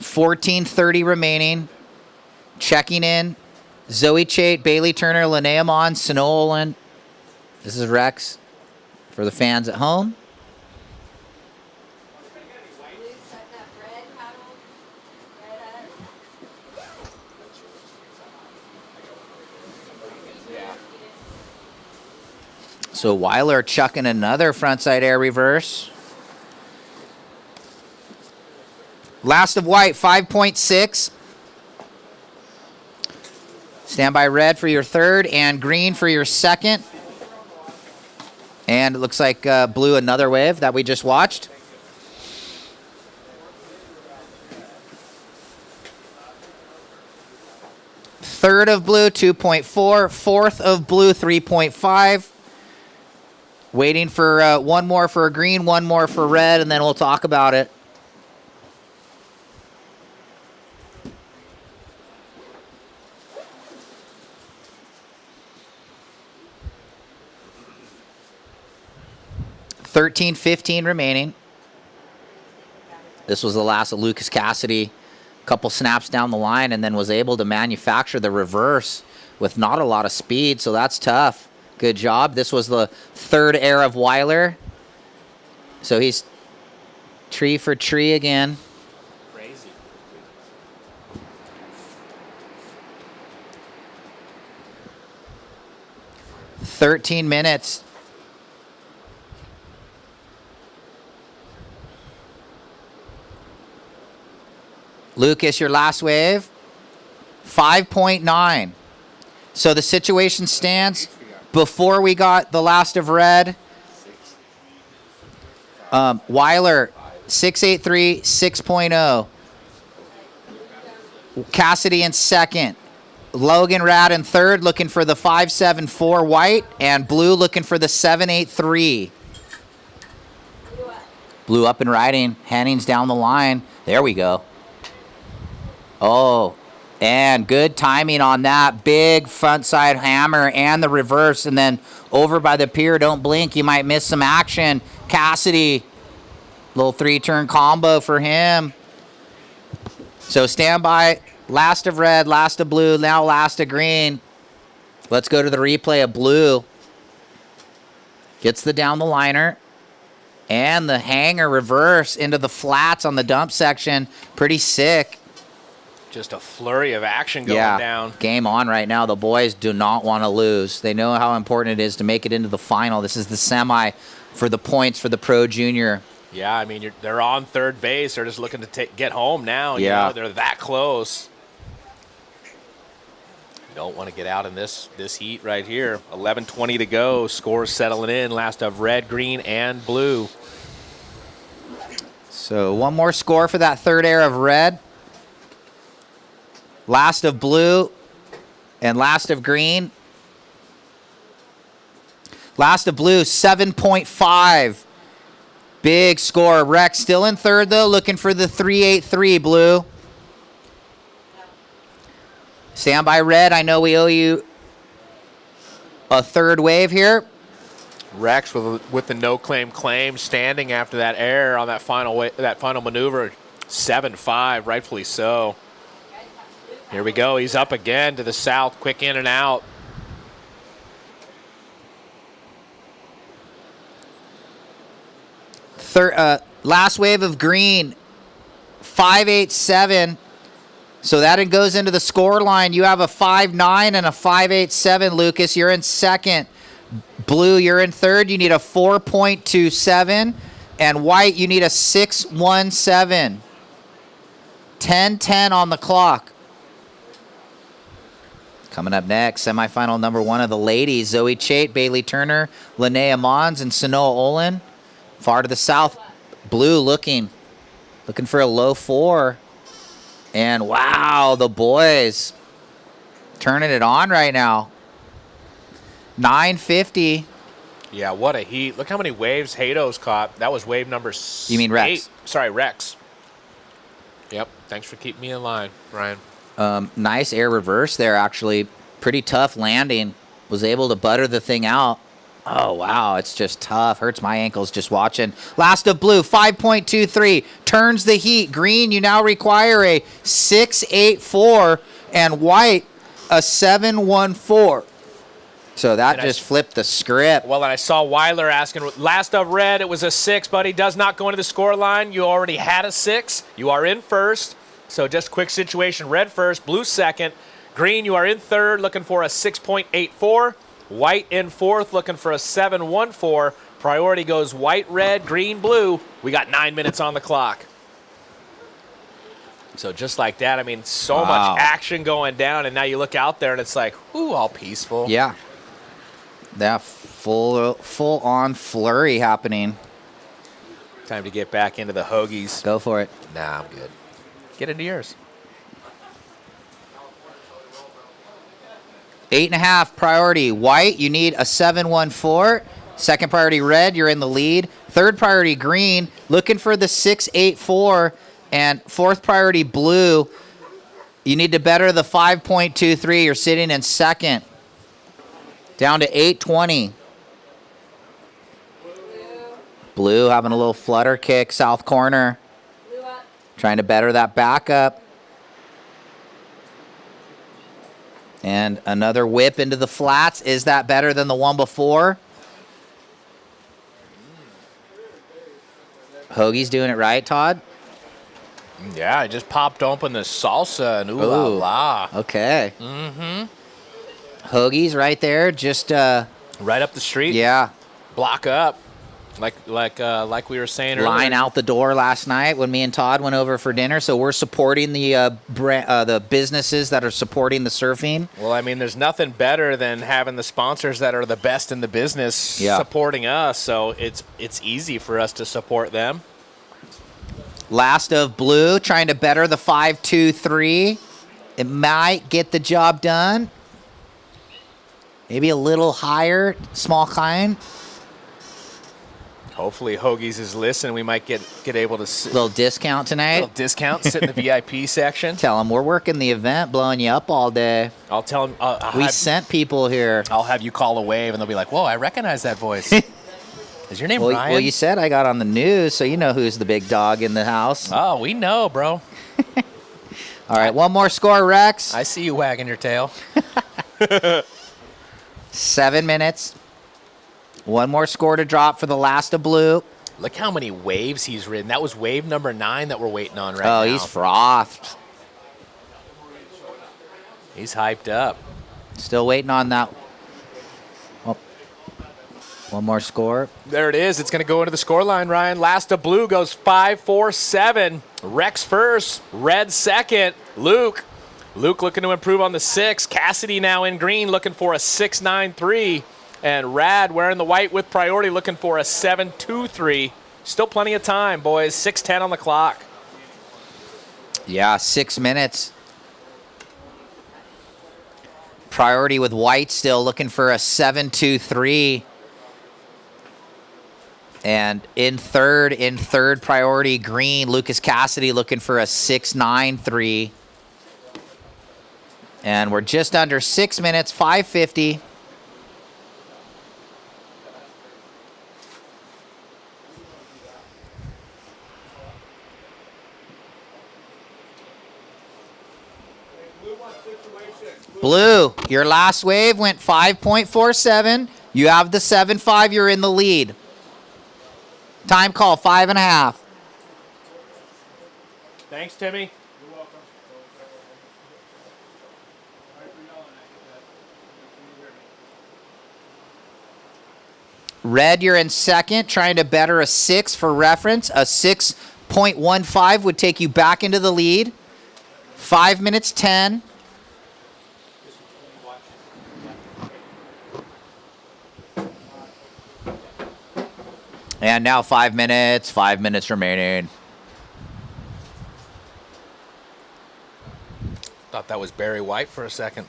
14:30 remaining. Checking in. Zoe Chait, Bailey Turner, Linnea Mon, Sanoa-Olin. This is Rex for the fans at home. So Weiler chucking another frontside air reverse. Last of white, 5.6. Stand by red for your third and green for your second. And it looks like blue another wave that we just watched. Third of blue, 2.4. Fourth of blue, 3.5. Waiting for one more for green, one more for red, and then we'll talk about it. $13.15 remaining. This was the last of Lucas Cassidy. A couple snaps down the line and then was able to manufacture the reverse with not a lot of speed, so that's tough. Good job. This was the third air of Weiler. So he's tree for tree again. Crazy. $13 minutes. Lucas, your last wave. 5.9. So the situation stands. Before we got the last of red, Weiler, 6.83, 6.0. Cassidy in second. Logan Rad in third, looking for the 5.74 white, and blue looking for the 7.83. Blue up and riding. Hennings down the line. There we go. Oh, and good timing on that. Big front side hammer and the reverse. And then over by the pier, don't blink. You might miss some action. Cassidy, little three-turn combo for him. So stand by. Last of red, last of blue, now last of green. Let's go to the replay of blue. Gets the down the liner. And the hanger reverse into the flats on the dump section. Pretty sick. Just a flurry of action going down. Game on right now. The boys do not want to lose. They know how important it is to make it into the final. This is the semi for the points for the Pro Junior. Yeah, I mean, they're on third base. They're just looking to get home now. Yeah. You know, they're that close. You don't want to get out in this heat right here. 11:20 to go. Scores settling in. Last of red, green, and blue. So one more score for that third air of red. Last of blue and last of green. Last of blue, 7.5. Big score. Rex still in third, though, looking for the 3.83 blue. Stand by red. I know we owe you a third wave here. Rex with the no claim standing after that air on that final maneuver. 7.5, rightfully so. Here we go. He's up again to the south. Quick in and out. Last wave of green, 5.87. So that goes into the score line. You have a 5.9 and a 5.87, Lucas. You're in second. Blue, you're in third. You need a 4.27. And white, you need a 6.17. 10:10 on the clock. Coming up next, semifinal number one of the ladies, Zoe Chait, Bailey Turner, Linnea Mons, and Sanoa-Olin. Far to the south, blue looking for a low 4. And wow, the boys turning it on right now. 950. Yeah, what a heat. Look how many waves Hato's caught. That was wave number You mean Rex? 8. Sorry, Rex. Yep. Thanks for keeping me in line, Ryan. Nice air reverse there, actually. Pretty tough landing. Was able to butter the thing out. Oh, wow. It's just tough. Hurts my ankles just watching. Last of blue, 5.23. Turns the heat. Green, you now require a 6.84. And white, a 7.14. So that just flipped the script. Well, and I saw Weiler asking, last of red, it was a 6, but he does not go into the score line. You already had a 6. You are in first. So just quick situation. Red first, blue second. Green, you are in third, looking for a 6.84. White in fourth, looking for a 7.14. Priority goes white, red, green, blue. We got 9 minutes on the clock. So just like that, I mean, so much action going down, and now you look out there and it's like, ooh, all peaceful. Yeah. That full-on flurry happening. Time to get back into the hoagies. Go for it. Nah, I'm good. Get into yours. 8.5 priority white, you need a 7.14. Second priority red, you're in the lead. Third priority green, looking for the 6.84. And fourth priority blue, you need to better the 5.23. You're sitting in second. Down to 8.20. Blue having a little flutter kick, south corner. Trying to better that backup. And another whip into the flats. Is that better than the one before? Hoagie's doing it right, Todd? Yeah, I just popped open the salsa and ooh la la. Okay. Mm-hmm. Hoagie's right there, just right up the street. Yeah. Block up. Like we were saying earlier. Line out the door last night when me and Todd went over for dinner. So we're supporting the businesses that are supporting the surfing. Well, I mean, there's nothing better than having the sponsors that are the best in the business supporting us. So it's easy for us to support them. Last of blue, trying to better the 5.23. It might get the job done. Maybe a little higher, small kind. Hopefully Hoagies is listening. We might get able to sit. Little discount tonight. Little discount. Sit in the VIP section. Tell them we're working the event, blowing you up all day. I'll tell them. We sent people here. I'll have you call a wave, and they'll be like, "Whoa, I recognize that voice." Is your name Ryan? Well, you said I got on the news, so you know who's the big dog in the house. Oh, we know, bro. All right, one more score, Rex. I see you wagging your tail. 7 minutes. One more score to drop for the last of blue. Look how many waves he's ridden. That was wave number 9 that we're waiting on right now. Oh, he's frothed. He's hyped up. Still waiting on that. Oh. One more score. There it is. It's going to go into the score line, Ryan. Last of blue goes 5.47. Rex first. Red second. Luke looking to improve on the 6. Cassidy now in green looking for a 6.93. And Rad wearing the white with priority looking for a 7.23. Still plenty of time, boys. 6:10 on the clock. Yeah, 6 minutes. Priority with white still looking for a 7.23. And in third priority green, Lucas Cassidy looking for a 6.93. And we're just under 6 minutes, 5:50. Blue, your last wave went 5.47. You have the 7.5. You're in the lead. Time call, 5.5. Thanks, Timmy. Red, you're in second, trying to better a 6 for reference. A 6.15 would take you back into the lead. 5 minutes 10. And now 5 minutes. 5 minutes remaining. Thought that was Barry White for a second.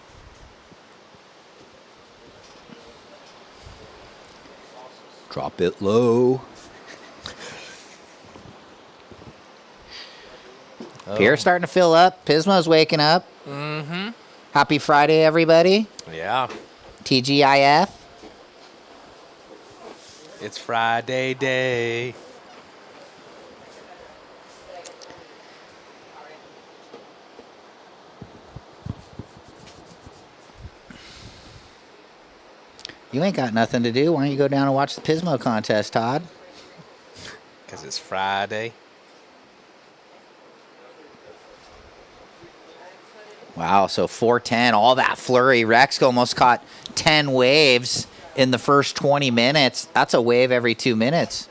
Drop it low. Pier's starting to fill up. Pismo's waking up. Mm-hmm. Happy Friday, everybody. Yeah. TGIF. It's Friday day. You ain't got nothing to do. Why don't you go down and watch the Pismo contest, Todd? Because it's Friday. Wow, so 410, all that flurry. Rex almost caught 10 waves in the first 20 minutes. That's a wave every 2 minutes.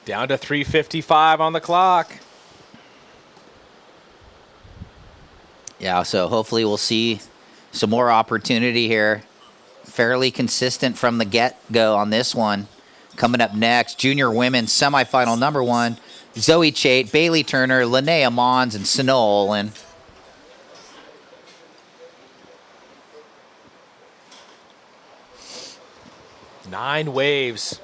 Down to 3:55 on the clock. Yeah, so hopefully we'll see some more opportunity here. Fairly consistent from the get-go on this one. Coming up next, junior women's semifinal number 1, Zoe Chait, Bailey Turner, Linnea Mons, and Sanoa-Olin. Nine waves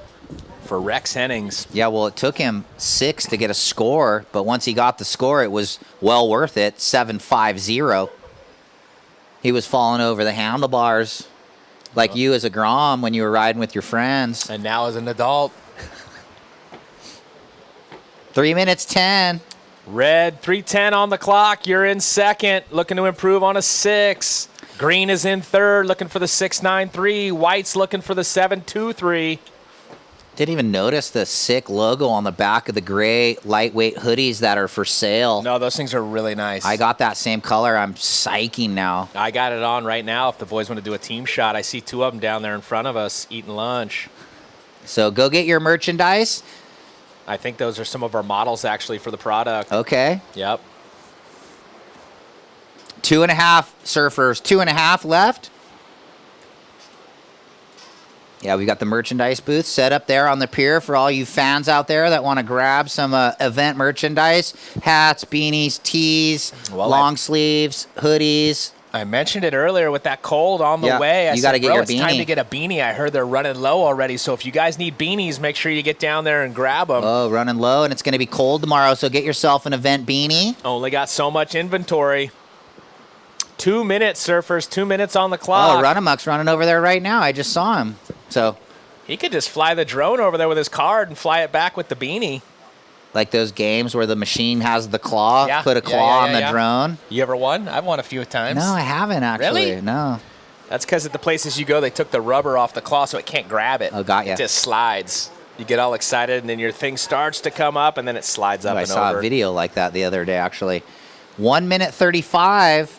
for Rex Hennings. Yeah, well, it took him 6 to get a score, but once he got the score, it was well worth it, 7-5-0. He was falling over the handlebars like you as a Grom when you were riding with your friends. And now as an adult. 3 minutes 10. Red, 3:10 on the clock. You're in second, looking to improve on a 6. Green is in third, looking for the 6.93. White's looking for the 7.23. Didn't even notice the sick logo on the back of the gray lightweight hoodies that are for sale. No, those things are really nice. I got that same color. I'm psyching now. I got it on right now if the boys want to do a team shot. I see 2 of them down there in front of us eating lunch. So go get your merchandise. I think those are some of our models actually for the product. Okay. Yep. 2.5 surfers, 2.5 left. Yeah, we got the merchandise booth set up there on the pier for all you fans out there that want to grab some event merchandise. Hats, beanies, tees, long sleeves, hoodies. I mentioned it earlier with that cold on the way. You got to get your it's time beanie. to get a beanie. I heard they're running low already. So if you guys need beanies, make sure you get down there and grab them. Oh, running low, and it's going to be cold tomorrow, so get yourself an event beanie. Only got so much inventory. 2 minutes, surfers. 2 minutes on the clock. Oh, Runamuck's running over there right now. I just saw him. So he could just fly the drone over there with his card and fly it back with the beanie. like those games where the machine has the claw, put a claw on the drone. You ever won? I've won a few times. No, I haven't actually. Really? No. That's because at the places you go, they took the rubber off the claw so it can't grab it. Oh, got ya. It just slides. You get all excited, and then your thing starts to come up, and then it slides up I and saw over. a video like that the other day, actually. 1 minute 35.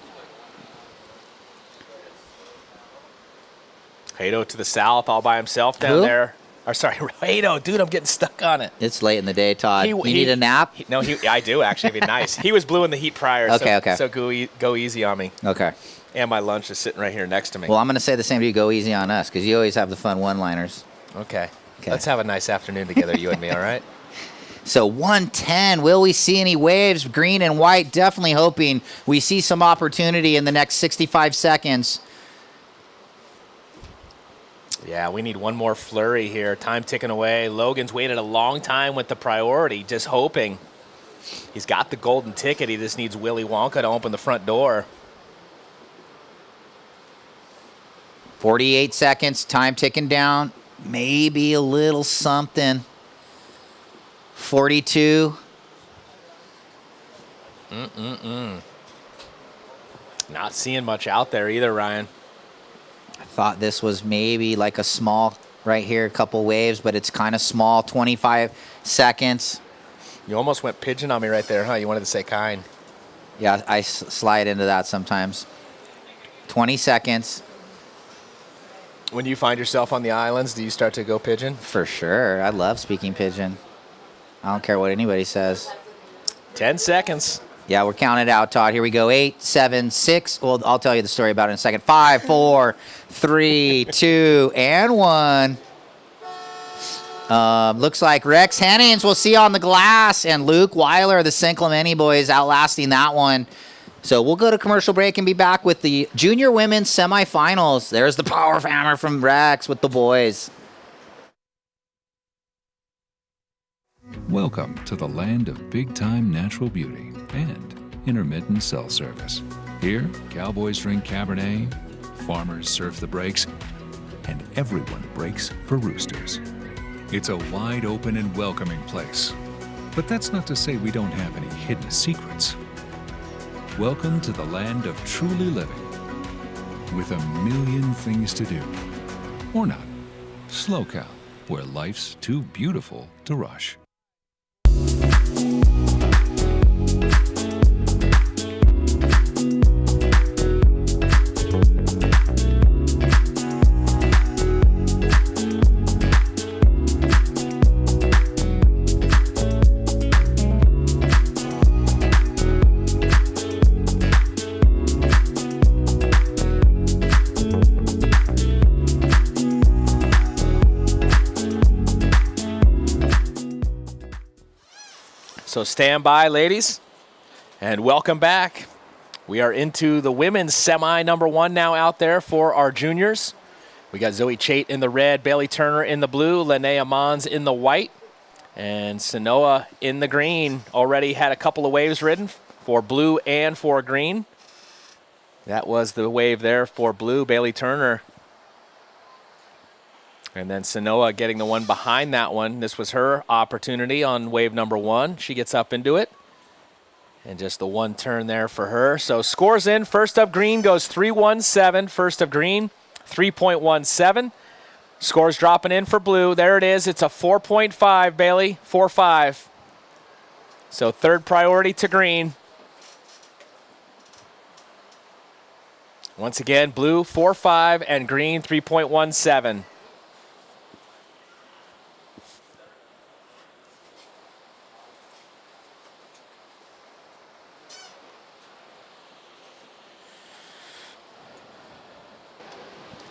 Hato to the south all by himself down there. Or sorry, Hato, dude, I'm getting stuck on it. It's late in the day, Todd. You need a nap? I do, actually. It'd be nice. He was blue in the heat prior, Okay. so go easy on me. Okay. And my lunch is sitting right here next to me. Well, I'm going to say the same to you. Go easy on us, because you always have the fun one-liners. Okay. Let's have a nice afternoon together, you and me, all right? So 110, will we see any waves? Green and white, definitely hoping we see some opportunity in the next 65 seconds. Yeah, we need one more flurry here. Time ticking away. Logan's waited a long time with the priority, just hoping. He's got the golden ticket. He just needs Willy Wonka to open the front door. 48 seconds, time ticking down. Maybe a little something. 42. Not seeing much out there either, Ryan. I thought this was maybe like a small, right here, a couple waves, but it's kind of small, 25 seconds. You almost went pigeon on me right there, huh? You wanted to say kind. Yeah, I slide into that sometimes. 20 seconds. When you find yourself on the islands, do you start to go pigeon? For sure. I love speaking pigeon. I don't care what anybody says. 10 seconds. Yeah, we're counting it out, Todd. Here we go. 8, 7, 6. Well, I'll tell you the story about it in a second. 5, 4, 3, 2, and 1. Looks like Rex Hennings we'll see on the glass, and Luke Weiler, the St. Clemente boys, outlasting that one. So we'll go to commercial break and be back with the junior women's semifinals. There's the power hammer from Rex with the boys. Welcome to the land of big-time natural beauty and intermittent cell service. Here, cowboys drink Cabernet, farmers surf the breaks, and everyone breaks for roosters. It's a wide open and welcoming place. But that's not to say we don't have any hidden secrets. Welcome to the land of truly living, with a million things to do. Or not. SLO CAL, where life's too beautiful to rush. So stand by, ladies, and welcome back. We are into the women's semi number 1 now out there for our juniors. We got Zoe Chait in the red, Bailey Turner in the blue, Linnea Mons in the white, and Sanoa in the green. Already had a couple of waves ridden for blue and for green. That was the wave there for blue, Bailey Turner. And then Sanoa getting the one behind that one. This was her opportunity on wave number 1. She gets up into it. And just the one turn there for her. So scores in. First of green goes 3.17. First of green, 3.17. Scores dropping in for blue. There it is. It's a 4.5, Bailey. 4.5. So third priority to green. Once again, blue 4.5 and green 3.17.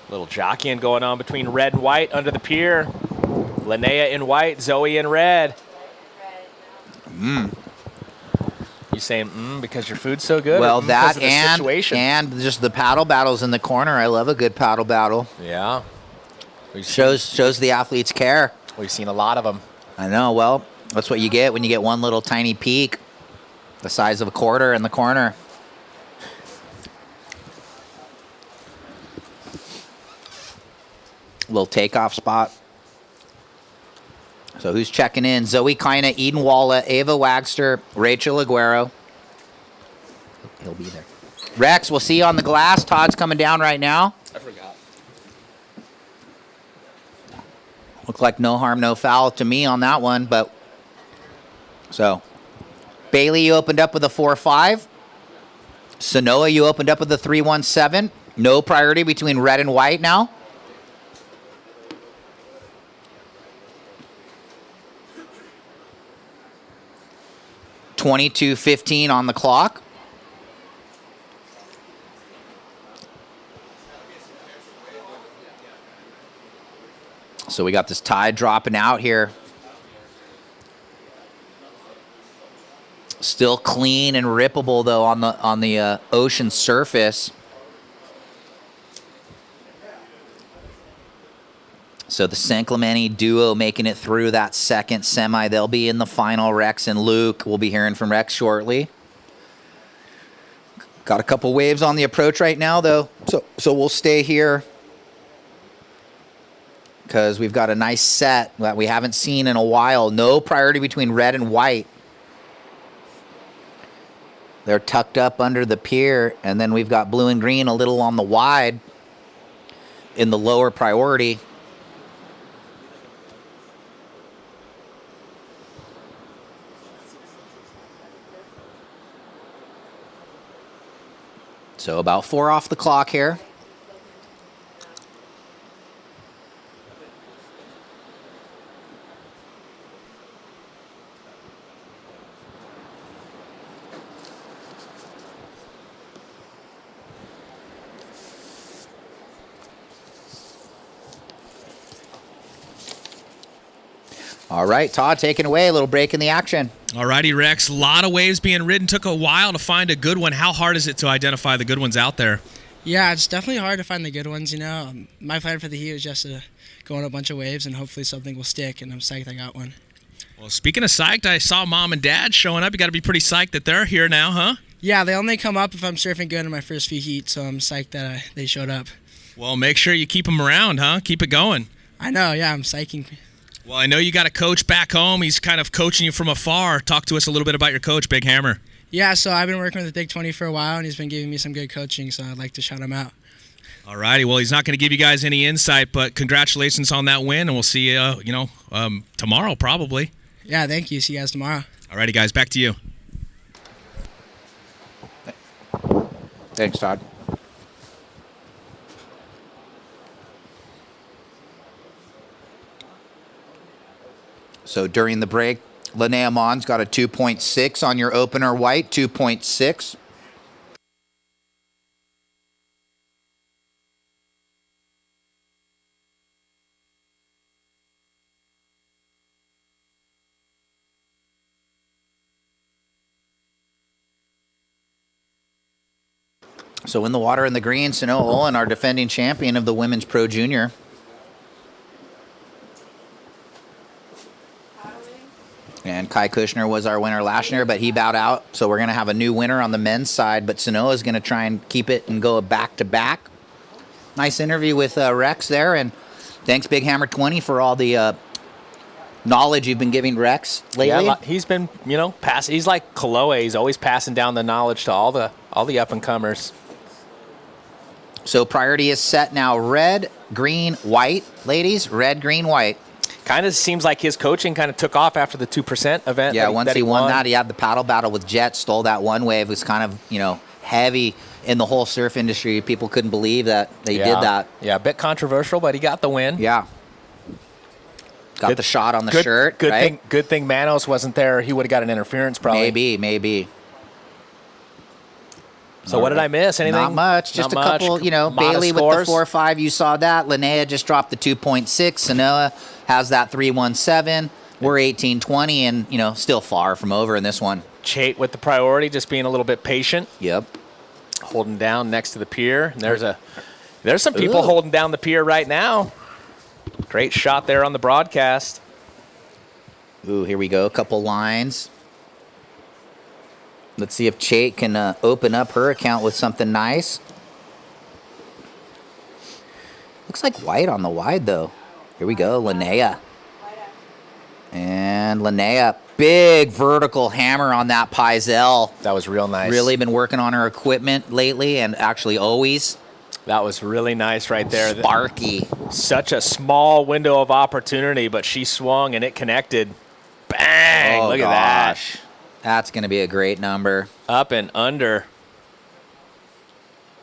Little jockeying going on between red and white under the pier. Linnea in white, Zoe in red. You saying because your food's so good? Well, or that because of the situation? and just the paddle battles in the corner. I love a good paddle battle. Yeah. Shows the athletes care. We've seen a lot of them. I know. Well, that's what you get when you get one little tiny peak the size of a quarter in the corner. Little takeoff spot. So who's checking in? Zoe Kina, Eden Walla, Ava Wagster, Rachel Aguero. He'll be there. Rex, we'll see you on the glass. Todd's coming down right now. I forgot. Looked like no harm, no foul to me on that one, but so Bailey, you opened up with a 4.5. Sanoa, you opened up with a 3.17. No priority between red and white now. .22.15 on the clock. So we got this tide dropping out here. Still clean and rippable though on the ocean surface. So the San Clemente duo making it through that second semi. They'll be in the final. Rex and Luke. We'll be hearing from Rex shortly. Got a couple waves on the approach right now, though. So we'll stay here because we've got a nice set that we haven't seen in a while. No priority between red and white. They're tucked up under the pier, and then we've got blue and green a little on the wide in the lower priority. So about 4 off the clock here. All right, Todd, taking away a little break in the action. Alrighty, Rex. A lot of waves being ridden. Took a while to find a good one. How hard is it to identify the good ones out there? Yeah, it's definitely hard to find the good ones, My plan for the heat was just to go on a bunch of waves and hopefully something will stick, and I'm psyched I got one. Well, speaking of psyched, I saw Mom and Dad showing up. You got to be pretty psyched that they're here now, huh? Yeah, they only come up if I'm surfing good in my first few heats, so I'm psyched that they showed up. Well, make sure you keep them around, huh? Keep it going. I know, yeah, I'm psyching. Well, I know you got a coach back home. He's kind of coaching you from afar. Talk to us a little bit about your coach, Big Hammer. Yeah, so I've been working with the Big 20 for a while, and he's been giving me some good coaching, so I'd like to shout him out. All righty. Well, he's not going to give you guys any insight, but congratulations on that win, and we'll see you, tomorrow probably. Yeah, thank you. See you guys tomorrow. All righty, guys. Back to you. Thanks, Todd. So during the break, Linnea Mons got a 2.6 on your opener white, 2.6. So in the water in the green, Sanoa-Olin, our defending champion of the Women's Pro Junior. And Kai Kushner was our winner last year, but he bowed out. So we're going to have a new winner on the men's side, but Sanoa is going to try and keep it and go back-to-back. Nice interview with Rex there, and thanks, Big Hammer 20, for all the knowledge you've been giving Rex lately. Yeah, he's been, he's like Kaloe. He's always passing down the knowledge to all the up-and-comers. So priority is set now. Red, green, white. Ladies, red, green, white. Kind of seems like his coaching kind of took off after the 2% event. Yeah, once he won that, he had the paddle battle with Jet, stole that one wave. It was kind of, heavy in the whole surf industry. People couldn't believe that they did that. Yeah, a bit controversial, but he got the win. Yeah. Got the shot on the shirt, right? Good thing Manos wasn't there. He would have got an interference probably. Maybe. So what did I miss? Anything? Not much. Just a couple, Bailey with the 4.5. You saw that. Linnea just dropped the 2.6. Sanoa has that 3.17. We're 18.20 and, still far from over in this one. Chait with the priority, just being a little bit patient. Yep. Holding down next to the pier. And there's some people holding down the pier right now. Great shot there on the broadcast. Ooh, here we go. A couple lines. Let's see if Chait can open up her account with something nice. Looks like white on the wide, though. Here we go, Linnea. And Linnea, big vertical hammer on that Pizel. That was real nice. Really been working on her equipment lately, and actually always. That was really nice right there. Sparky. Such a small window of opportunity, but she swung and it connected. Bang! Look at that. That's going to be a great number. Up and under.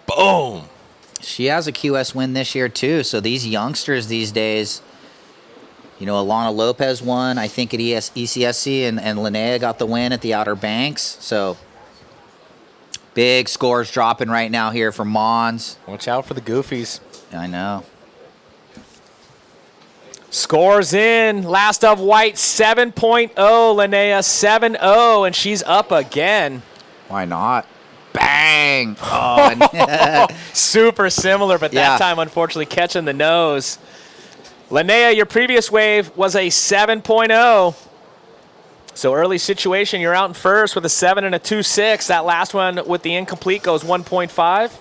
Boom. She has a QS win this year, too. So these youngsters these days, Alana Lopez won, I think, at ECSC, and Linnea got the win at the Outer Banks. So big scores dropping right now here for Mons. Watch out for the goofies. I know. Scores in. Last of white, 7.0. Linnea, 7.0, and she's up again. Why not? Bang! Oh, super similar, but that time, unfortunately, catching the nose. Linnea, your previous wave was a 7.0. So early situation, you're out in first with a 7 and a 2.6. That last one with the incomplete goes 1.5.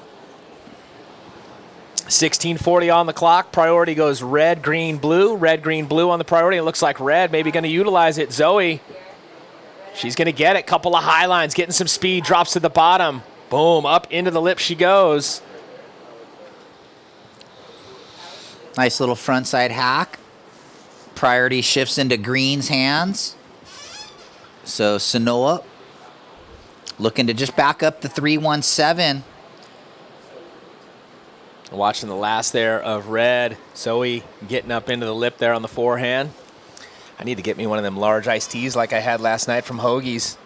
16:40 on the clock. Priority goes red, green, blue. Red, green, blue on the priority. It looks like red maybe going to utilize it. Zoe, she's going to get it. Couple of high lines, getting some speed, drops to the bottom. Boom, up into the lip she goes. Nice little frontside hack. Priority shifts into green's hands. So Sanoa looking to just back up the 3.17. Watching the last there of red. Zoe getting up into the lip there on the forehand. I need to get me one of them large iced teas like I had last night from Hoagie's.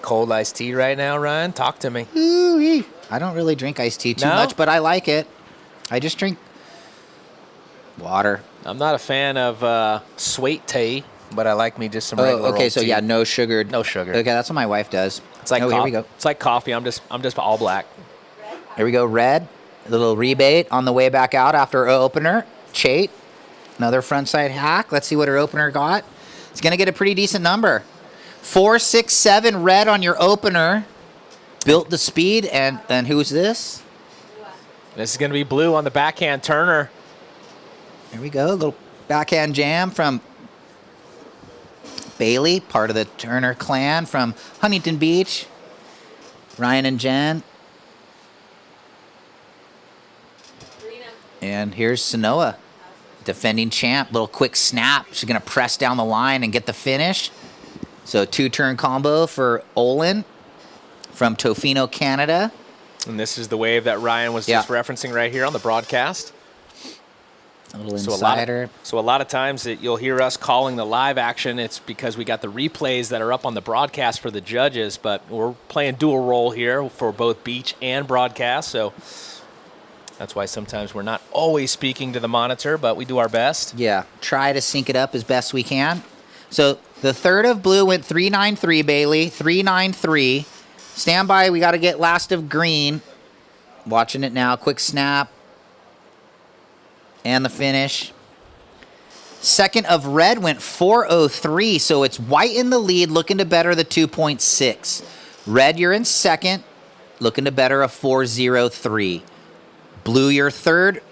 Cold iced tea right now, Ryan. Talk to me. Ooh-wee. I don't really drink iced tea too much, but I like it. I just drink water. I'm not a fan of sweet tea. but I like me just some regular okay, old so tea. yeah, no sugared. No sugar. Okay, that's what my wife does. It's like here we go. It's like coffee. I'm just all black. Here we go, red. A little rebate on the way back out after her opener. Chait, another frontside hack. Let's see what her opener got. It's going to get a pretty decent number. 4.67 red on your opener. Built the speed, and who's this? This is going to be blue on the backhand Turner. There we go, a little backhand jam from Bailey, part of the Turner clan from Huntington Beach. Ryan and Jen. And here's Sanoa, defending champ. Little quick snap. She's going to press down the line and get the finish. So 2-turn combo for Olin from Tofino, Canada. And this is the wave that Ryan was just referencing right here on the broadcast. A little insider. So a lot of times that you'll hear us calling the live action, it's because we got the replays that are up on the broadcast for the judges, but we're playing dual role here for both beach and broadcast, so that's why sometimes we're not always speaking to the monitor, but we do our best. Yeah, try to sync it up as best we can. So the third of blue went 3.93, Bailey, 3.93. Stand by, we got to get last of green. Watching it now, quick snap. And the finish. Second of red went 4.03, so it's white in the lead, looking to better the 2.6. Red, you're in second, looking to better a 4.03. Blue, you're third,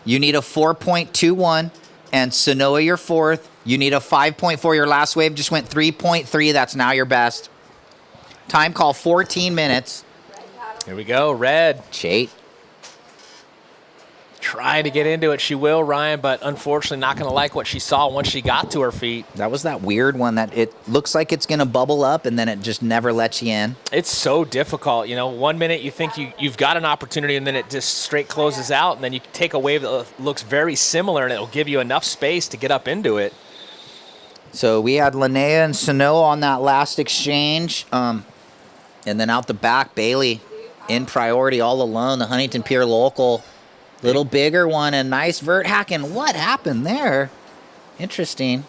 you need a 4.21. And Sanoa, you're fourth, you need a 5.4. Your last wave just went 3.3, that's now your best. Time call 14 minutes. Here we go, red. Chait. Trying to get into it, she will, Ryan, but unfortunately not going to like what she saw once she got to her feet. That was that weird one that it looks like it's going to bubble up and then it just never lets you in. It's so difficult. You know, 1 minute you think you've got an opportunity and then it just straight closes out, and then you take a wave that looks very similar and it'll give you enough space to get up into it. So we had Linnea and Sanoa on that last exchange. And then out the back, Bailey in priority all alone, the Huntington Pier local. Little bigger one, and nice vert hack. And what happened there? Interesting.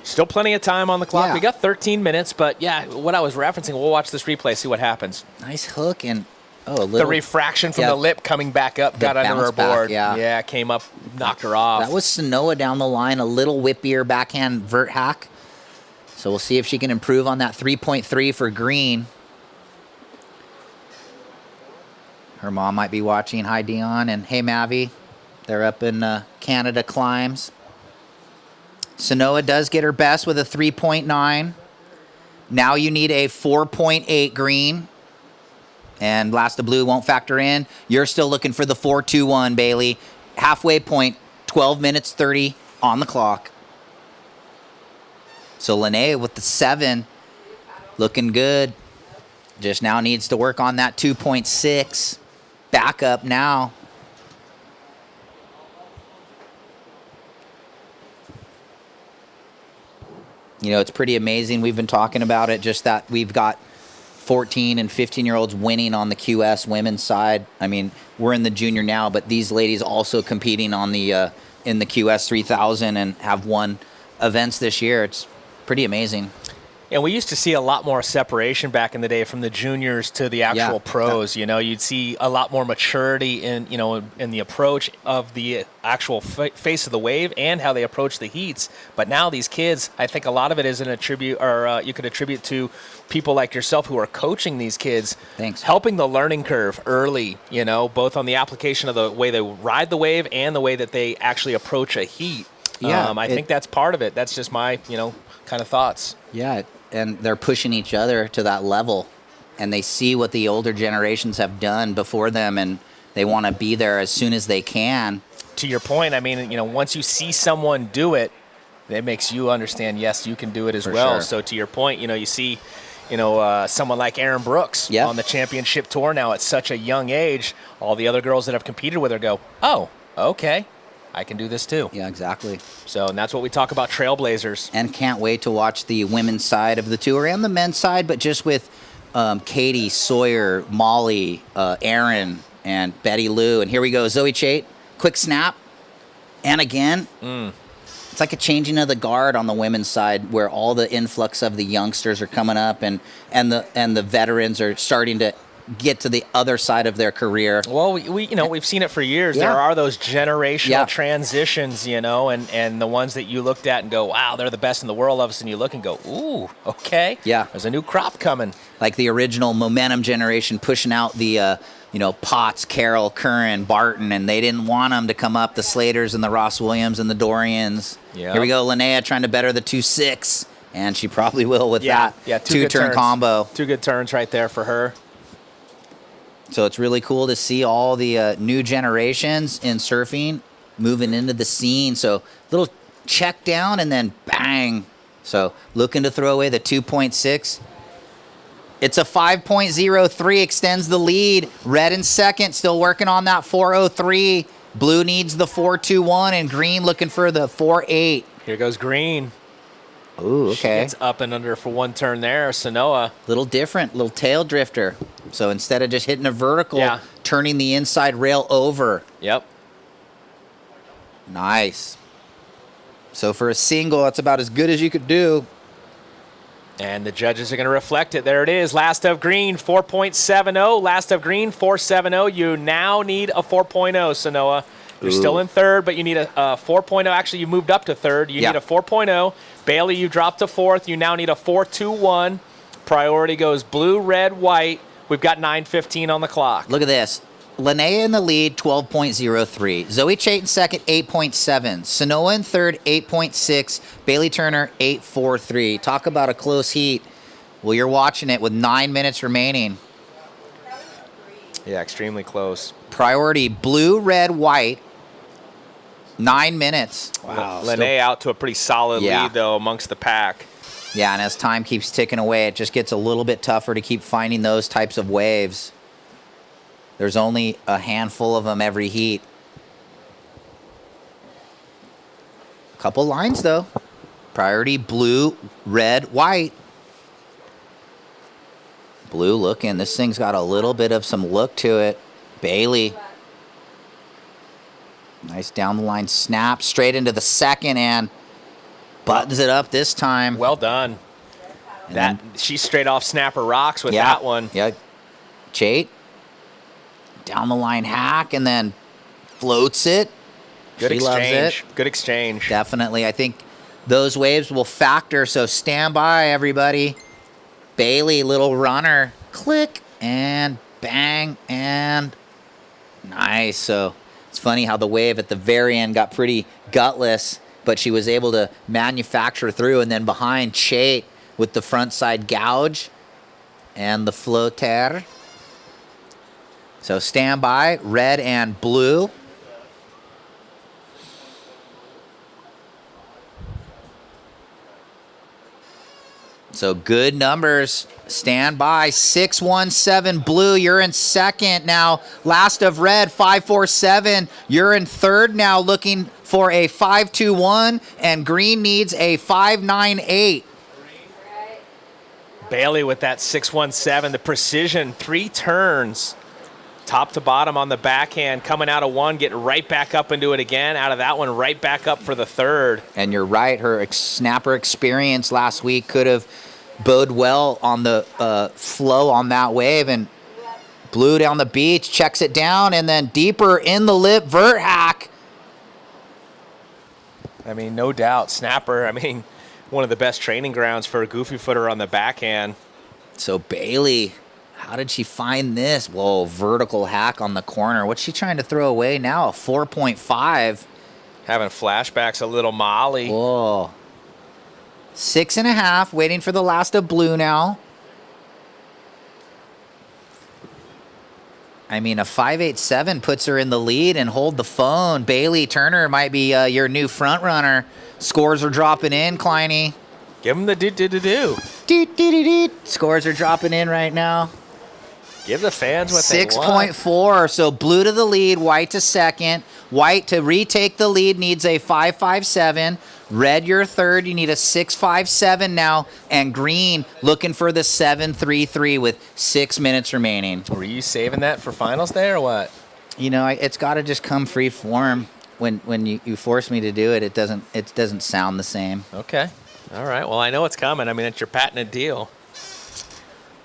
Still plenty of time on the clock. Yeah. We got 13 minutes, but yeah, what I was referencing, we'll watch this replay, see what happens. Nice hook and a little. The refraction from the lip coming back up, got under her board. Yeah, came up, knocked her off. That was Sanoa down the line, a little whippier backhand vert hack. So we'll see if she can improve on that 3.3 for green. Her mom might be watching. Hi, Dion, and hey, Mavi. They're up in Canada climbs. Sanoa does get her best with a 3.9. Now you need a 4.8 green. And last of blue won't factor in. You're still looking for the 4.21, Bailey. Halfway point, 12 minutes 30 on the clock. So Linnea with the 7, looking good. Just now needs to work on that 2.6. Back up now. You know, it's pretty amazing. We've been talking about it, just that we've got 14 and 15-year-olds winning on the QS women's side. I mean, we're in the junior now, but these ladies also competing on the in the QS 3000 and have won events this year. It's pretty amazing. And we used to see a lot more separation back in the day from the juniors to the actual pros. You know, you'd see a lot more maturity in, you know, in the approach of the actual face of the wave and how they approach the heats. But now these kids, I think a lot of it is you could attribute to people like yourself who are coaching these kids. Thanks. Helping the learning curve early, you know, both on the application of the way they ride the wave and the way that they actually approach a heat. Yeah, I think that's part of it. That's just my, you know, kind of thoughts. Yeah, and they're pushing each other to that level, and they see what the older generations have done before them, and they want to be there as soon as they can. To your point, I mean, you know, once you see someone do it, it makes you understand, yes, you can do it as well. Sure. So to your point, you know, you see, you know, someone like Aaron Brooks on the championship tour now at such a young age. All the other girls that have competed with her go, oh, okay, I can do this too. Yeah, exactly. So, and that's what we talk about, trailblazers. And can't wait to watch the women's side of the tour and the men's side, but just with Katie, Sawyer, Molly, Aaron, and Betty Lou. And here we go, Zoe Chait, quick snap, and again. it's like a changing of the guard on the women's side, where all the influx of the youngsters are coming up, and the veterans are starting to get to the other side of their career. Well, we've seen it for years. Yeah. There are those generational Yeah. transitions, and the ones that you looked at and go, wow, they're the best in the world. All of a sudden you look and go, ooh, okay. Yeah. There's a new crop coming. Like the original momentum generation pushing out the, Potts, Carroll, Curran, Barton, and they didn't want them to come up, the Slaters and the Ross Williams and the Dorians. Yeah. Here we go, Linnea trying to better the 2-6, and she probably will with Yeah, that two good two-turn turns. combo. 2 good turns right there for her. So it's really cool to see all the new generations in surfing moving into the scene. So little check down and then bang. So looking to throw away the 2.6. It's a 5.03, extends the lead. Red in second, still working on that 4.03. Blue needs the 4.21, and green looking for the 4.8. Here goes green. Ooh, She okay. gets up and under for one turn there. Sanoa. Little different, little tail drifter. So instead of just hitting a vertical, Yeah. turning the inside rail over. Yep. Nice. So for a single, that's about as good as you could do. And the judges are going to reflect it. There it is. Last of green, 4.70. Last of green, 4.70. You now need a 4.0, Sanoa. You're still in third, but you need a 4.0. Actually, you moved up to third. You need a 4.0. Bailey, you dropped to fourth. You now need a 4.21. Priority goes blue, red, white. We've got 9:15 on the clock. Look at this. Linnea in the lead, 12.03. Zoe Chait in second, 8.7. Sanoa in third, 8.6. Bailey Turner, 8.43. Talk about a close heat. Well, you're watching it with 9 minutes remaining. Yeah, extremely close. Priority, blue, red, white. 9 minutes. Wow. Lene out to a pretty solid lead, though, amongst the pack. Yeah, and as time keeps ticking away, it just gets a little bit tougher to keep finding those types of waves. There's only a handful of them every heat. Couple lines, though. Priority, blue, red, white. Blue looking. This thing's got a little bit of some look to it. Bailey. Nice down the line snap. Straight into the second and buttons it up this time. Well done. She's straight off snapper rocks with that one. Yeah. Chait. Down the line hack and then floats it. Good She loves exchange. it. Good exchange. Definitely. I think those waves will factor, so stand by, everybody. Bailey, little runner. Click and bang and nice. So it's funny how the wave at the very end got pretty gutless, but she was able to manufacture through, and then behind Chait with the front side gouge and the floater. So stand by, red and blue. So good numbers. Stand by. 6-1-7 blue. You're in second now. Last of red, 5-4-7. You're in third now, looking for a 5-2-1, and green needs a 5-9-8. Bailey with that 6-1-7, the precision, 3 turns. Top to bottom on the backhand, coming out of one, getting right back up into it again. Out of that one, right back up for the third. And you're right, her snapper experience last week could have bode well on the flow on that wave. And blue down the beach, checks it down, and then deeper in the lip, vert hack. I mean, no doubt, snapper, I mean, one of the best training grounds for a goofy footer on the backhand. So Bailey, how did she find this? Whoa, vertical hack on the corner. What's she trying to throw away now? A 4.5. Having flashbacks, a little Molly. Whoa. 6.5, waiting for the last of blue now. I mean, a 5.87 puts her in the lead, and hold the phone. Bailey Turner might be your new front runner. Scores are dropping in, Kleiny. Give them the do-do-do-do. Do-do-do-do. Scores are dropping in right now. Give the fans what they want. 6.4, so blue to the lead, white to second. White to retake the lead needs a 5.57. Red, your third, you need a 6.57 now. And green looking for the 7.33 with 6 minutes remaining. Were you saving that for finals there or what? You know, it's got to just come free form. when you force me to do it, it doesn't sound the same. Okay. All right. Well, I know it's coming. I mean, it's your patented deal.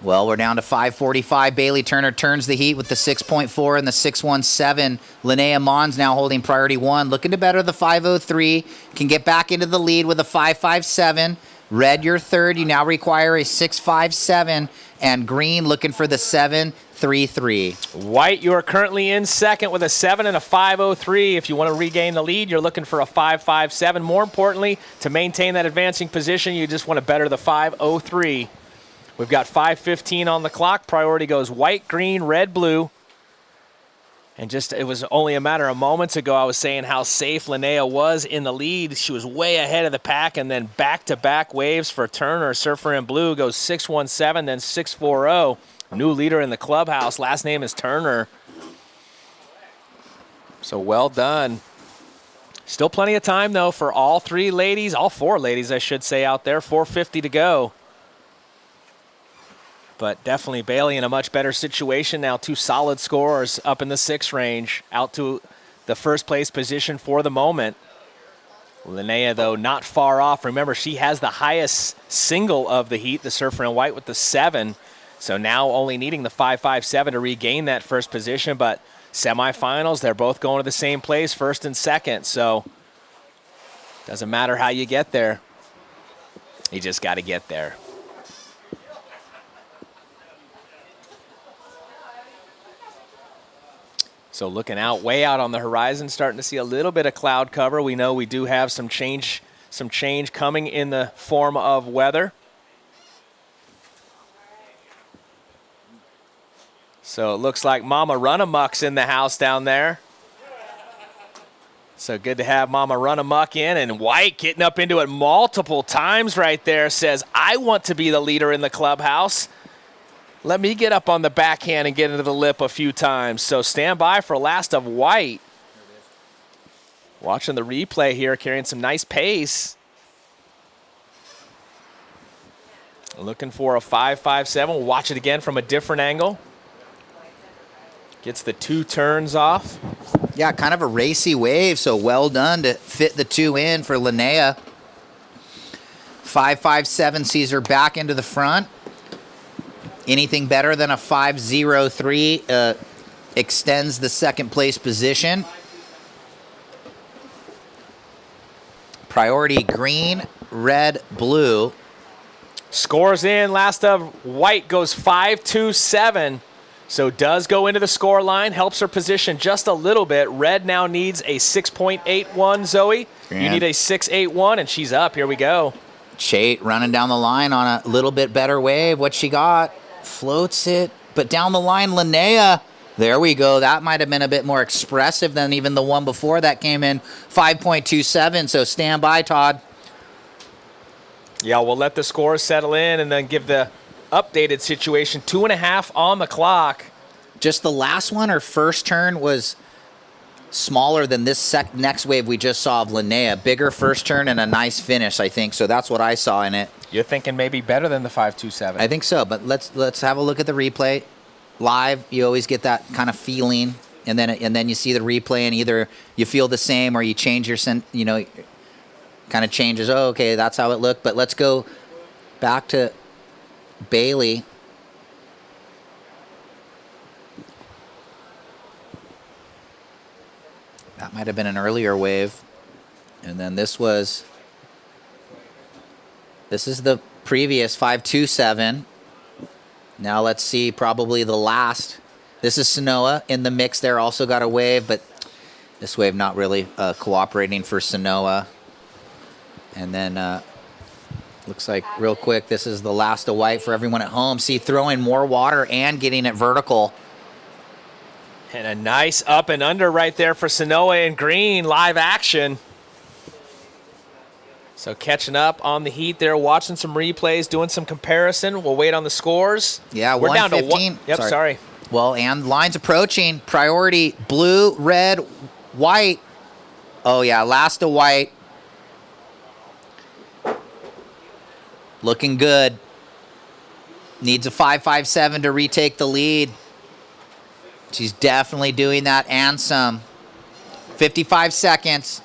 Well, we're down to 5:45. Bailey Turner turns the heat with the 6.4 and the 6.17. Linnea Mons now holding priority 1, looking to better the 5.03. Can get back into the lead with a 5.57. Red, your third. You now require a 6.57. And green looking for the 7.33. White, you are currently in second with a 7 and a 5.03. If you want to regain the lead, you're looking for a 5.57. More importantly, to maintain that advancing position, you just want to better the 5.03. We've got 5:15 on the clock. Priority goes white, green, red, blue. And it was only a matter of moments ago I was saying how safe Linnea was in the lead. She was way ahead of the pack, and then back-to-back waves for Turner. Surfer in blue goes 6.17, then 6.40. New leader in the clubhouse. Last name is Turner. So well done. Still plenty of time, though, for all four ladies, I should say, out there. 4:50 to go. But definitely Bailey in a much better situation now. 2 solid scorers up in the 6 range, out to the first place position for the moment. Linnea, though, not far off. Remember, she has the highest single of the heat, the surfer in white with the 7. So now only needing the 5.57 to regain that first position. But semifinals, they're both going to the same place, first and second. So doesn't matter how you get there. You just got to get there. So looking out, way out on the horizon, starting to see a little bit of cloud cover. We know we do have some change coming in the form of weather. So it looks like Mama Run-A-Muck's in the house down there. So good to have Mama Run-A-Muck in, and White getting up into it multiple times right there, says, I want to be the leader in the clubhouse. Let me get up on the backhand and get into the lip a few times. So stand by for last of White. Watching the replay here, carrying some nice pace. Looking for a 5.57. We'll watch it again from a different angle. Gets the 2 turns off. Yeah, kind of a racy wave, so well done to fit the 2 in for Linnea. 5.57 sees her back into the front. Anything better than a 5.03 extends the second place position. Priority green, red, blue. Scores in. Last of White goes 5.27. So does go into the score line, helps her position just a little bit. Red now needs a 6.81, Zoe. You need a 6.81, and she's up. Here we go. Chait running down the line on a little bit better wave. What she got? Floats it. But down the line, Linnea. There we go. That might have been a bit more expressive than even the one before that came in. 5.27, so stand by, Todd. Yeah, we'll let the scores settle in and then give the updated situation. 2.5 on the clock. Just the last one, her first turn was smaller than this next wave we just saw of Linnea. Bigger first turn and a nice finish, I think. So that's what I saw in it. You're thinking maybe better than the 5.27. I think so, but let's have a look at the replay. Live, you always get that kind of feeling, and then you see the replay, and either you feel the same or you change your kind of changes. Oh, okay, that's how it looked. But let's go back to Bailey. That might have been an earlier wave. And then this is the previous 5.27. Now let's see probably the last. This is Sanoa in the mix there. Also got a wave, but this wave not really cooperating for Sanoa. And then looks like real quick, this is the last of White for everyone at home. See, throwing more water and getting it vertical. And a nice up and under right there for Sanoa in green. Live action. So catching up on the heat there, watching some replays, doing some comparison. We'll wait on the scores. Yeah, we're down to 115. Yep, sorry. Well, and lines approaching. Priority blue, red, white. Oh, yeah, last of White. Looking good. Needs a 5.57 to retake the lead. She's definitely doing that and some. 55 seconds.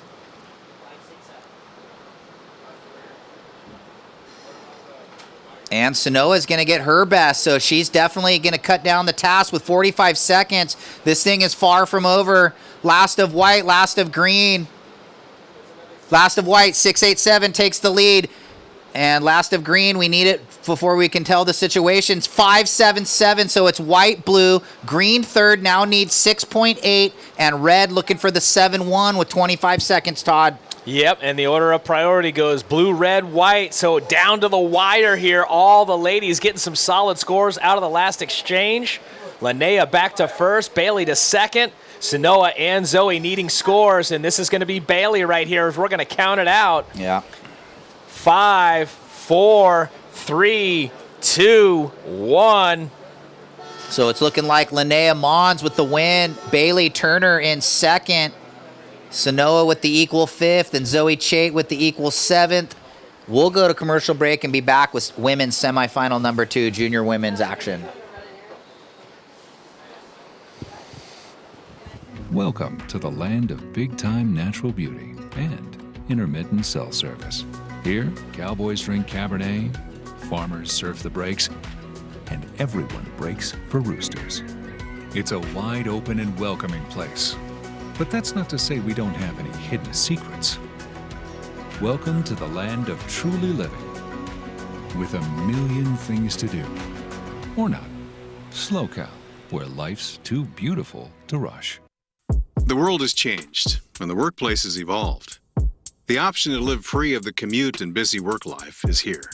And Sanoa is going to get her best, so she's definitely going to cut down the task with 45 seconds. This thing is far from over. Last of white, last of green. Last of white, 687 takes the lead. And last of green, we need it before we can tell the situations. 577, so it's white, blue. Green third now needs 6.8. And red looking for the 7-1 with 25 seconds, Todd. Yep, and the order of priority goes blue, red, white. So down to the wire here. All the ladies getting some solid scores out of the last exchange. Linnea back to first, Bailey to second. Sanoa and Zoe needing scores, and this is going to be Bailey right here as we're going to count it out. Yeah. 5, 4, 3, 2, 1. So it's looking like Linnea Mons with the win. Bailey Turner in second. Sanoa with the equal fifth, and Zoe Chait with the equal seventh. We'll go to commercial break and be back with women's semifinal number 2, junior women's action. Welcome to the land of big-time natural beauty and intermittent cell service. Here, cowboys drink Cabernet, farmers surf the breaks, and everyone breaks for roosters. It's a wide open and welcoming place. But that's not to say we don't have any hidden secrets. Welcome to the land of truly living, with a million things to do. Or not. SLO CAL, where life's too beautiful to rush. The world has changed, and the workplace has evolved. The option to live free of the commute and busy work life is here.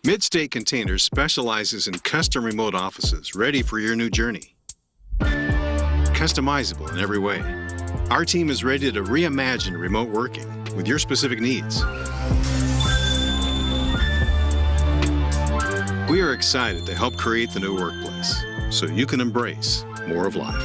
Midstate Containers specializes in custom remote offices ready for your new journey. Customizable in every way. Our team is ready to reimagine remote working with your specific needs. We are excited to help create the new workplace so you can embrace more of life.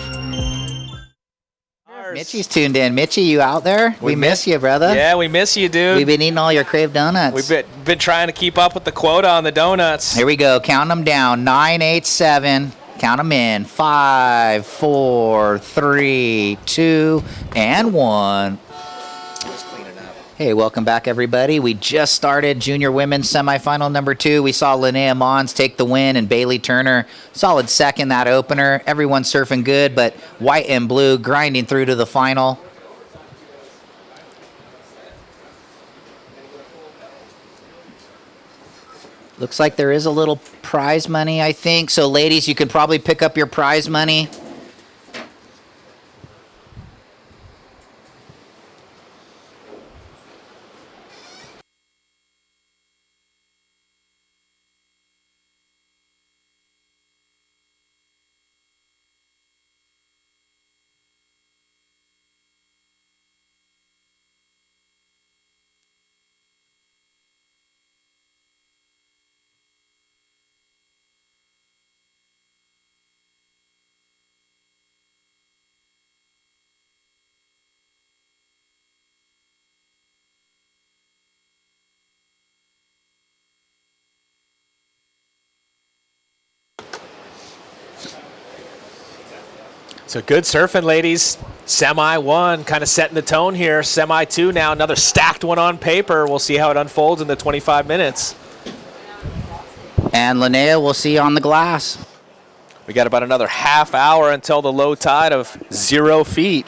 Mitchie's tuned in. Mitchie, you out there? We miss you, brother. Yeah, we miss you, dude. We've been eating all your crave donuts. We've been trying to keep up with the quota on the donuts. Here we go. Count them down. 9, 8, 7. Count them in. 5, 4, 3, 2, and 1. Hey, welcome back, everybody. We just started junior women's semifinal number 2. We saw Linnea Mons take the win and Bailey Turner solid second that opener. Everyone's surfing good, but white and blue grinding through to the final. Looks like there is a little prize money, I think. So, ladies, you can probably pick up your prize money. So good surfing, ladies. Semi 1 kind of setting the tone here. Semi 2 now, another stacked one on paper. We'll see how it unfolds in the 25 minutes. And Linnea we'll see on the glass. We got about another half hour until the low tide of 0 feet.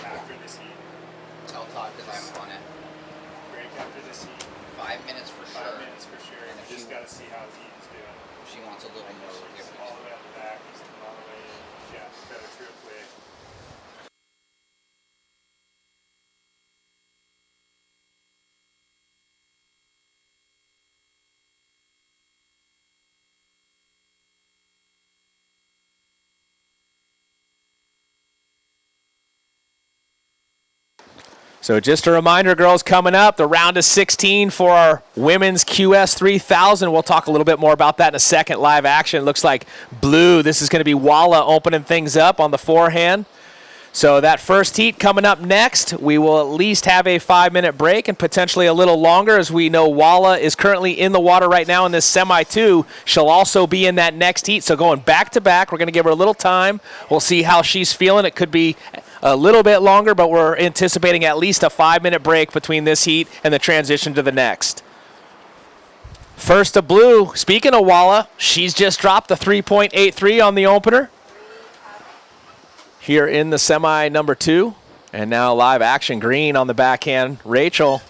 So just a reminder, girls, coming up, the round of 16 for our women's QS 3000. We'll talk a little bit more about that in a second. Live action. Looks like blue. This is going to be Walla opening things up on the forehand. So that first heat coming up next. We will at least have a 5-minute break and potentially a little longer, as we know Walla is currently in the water right now in this Semi 2. She'll also be in that next heat. So going back to back, we're going to give her a little time. We'll see how she's feeling. It could be a little bit longer, but we're anticipating at least a 5-minute break between this heat and the transition to the next. First to blue. Speaking of Walla, she's just dropped the 3.83 on the opener here in the semi number 2. And now live action green on the backhand. Rachel.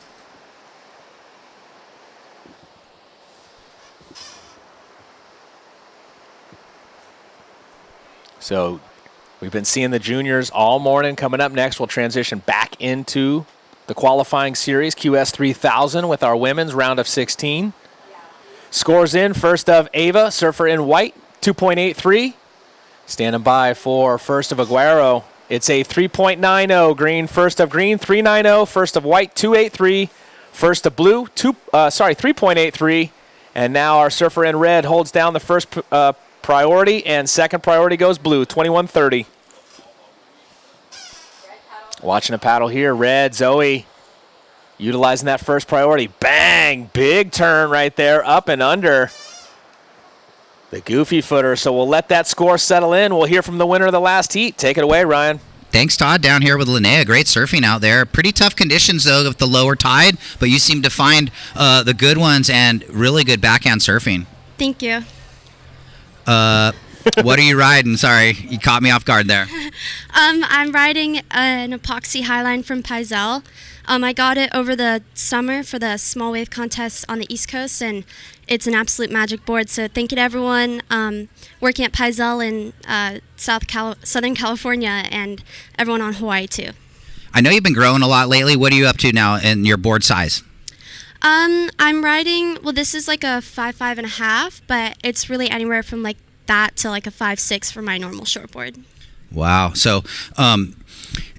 So we've been seeing the juniors all morning. Coming up next, we'll transition back into the qualifying series, QS 3000, with our women's round of 16. Scores in, first of Ava, surfer in white, 2.83. Standing by for first of Aguero. It's a 3.90 green, first of green, 3.90, first of white, 2.83, first of blue, 3.83. And now our surfer in red holds down the first priority, and second priority goes blue, 21.30. Watching a paddle here, red, Zoe, utilizing that first priority. Bang! Big turn right there, up and under the goofy footer. So we'll let that score settle in. We'll hear from the winner of the last heat. Take it away, Ryan. Thanks, Todd. Down here with Linnea. Great surfing out there. Pretty tough conditions, though, with the lower tide, but you seem to find the good ones and really good backhand surfing. Thank you. What are you riding? Sorry, you caught me off guard there. I'm riding an epoxy highline from Pismo. I got it over the summer for the small wave contest on the East Coast, and it's an absolute magic board. So thank you to everyone working at Pismo in Southern California and everyone on Hawaii too. I know you've been growing a lot lately. What are you up to now in your board size? I'm riding, well, this is like a 5.5, but it's really anywhere from like that to like a 5.6 for my normal shortboard. Wow. So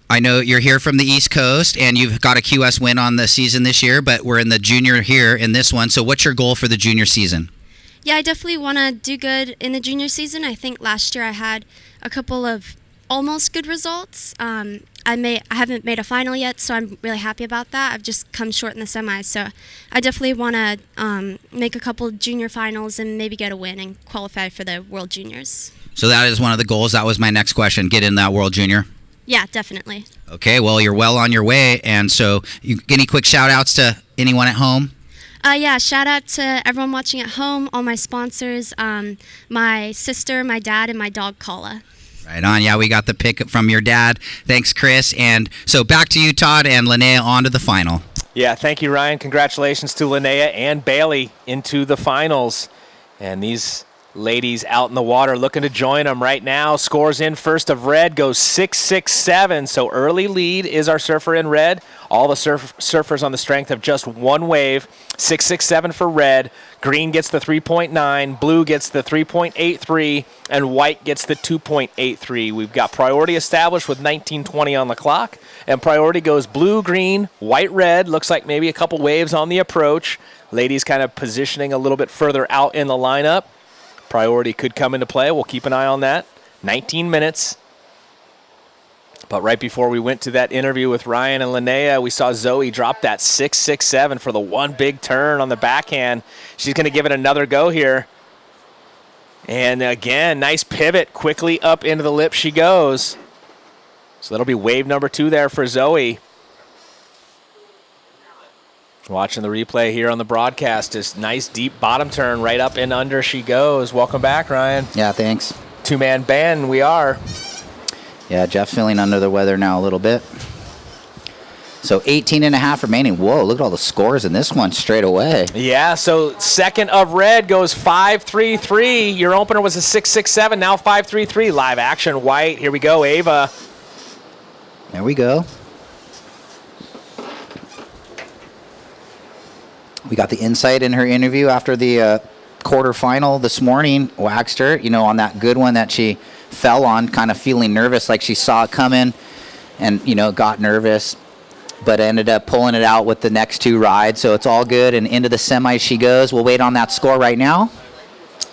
I know you're here from the East Coast, and you've got a QS win on the season this year, but we're in the junior here in this one. So what's your goal for the junior season? Yeah, I definitely want to do good in the junior season. I think last year I had a couple of almost good results. I haven't made a final yet, so I'm really happy about that. I've just come short in the semis, so I definitely want to make a couple junior finals and maybe get a win and qualify for the World Juniors. So that is one of the goals. That was my next question. Get in that World Junior. Yeah, definitely. Okay, well, you're well on your way. And so any quick shout-outs to anyone at home? Yeah, shout out to everyone watching at home, all my sponsors, my sister, my dad, and my dog, Kala. Right on. Yeah, we got the pick from your dad. Thanks, Chris. And so back to you, Todd, and Linnea on to the final. Yeah, thank you, Ryan. Congratulations to Linnea and Bailey into the finals. And these ladies out in the water looking to join them right now. Scores in, first of red goes 6.67. So early lead is our surfer in red. All the surfers on the strength of just one wave. 6.67 for red. Green gets the 3.9. Blue gets the 3.83. And white gets the 2.83. We've got priority established with 19:20 on the clock. And priority goes blue, green, white, red. Looks like maybe a couple waves on the approach. Ladies kind of positioning a little bit further out in the lineup. Priority could come into play. We'll keep an eye on that. 19 minutes. But right before we went to that interview with Ryan and Linnea, we saw Zoe drop that 6.67 for the one big turn on the backhand. She's going to give it another go here. And again, nice pivot. Quickly up into the lip she goes. So that'll be wave number 2 there for Zoe. Watching the replay here on the broadcast, just nice deep bottom turn right up and under she goes. Welcome back, Ryan. Yeah, thanks. Two-man band, we are. Yeah, Jeff feeling under the weather now a little bit. So 18.5 remaining. Whoa, look at all the scores in this one straight away. Yeah, so second of red goes 5.33. Your opener was a 6.67, now 5.33. Live action, white. Here we go, Ava. There we go. We got the insight in her interview after the quarterfinal this morning. Waxed her, on that good one that she fell on, kind of feeling nervous, like she saw it coming and, got nervous, but ended up pulling it out with the next 2 rides. So it's all good, and into the semis she goes. We'll wait on that score right now.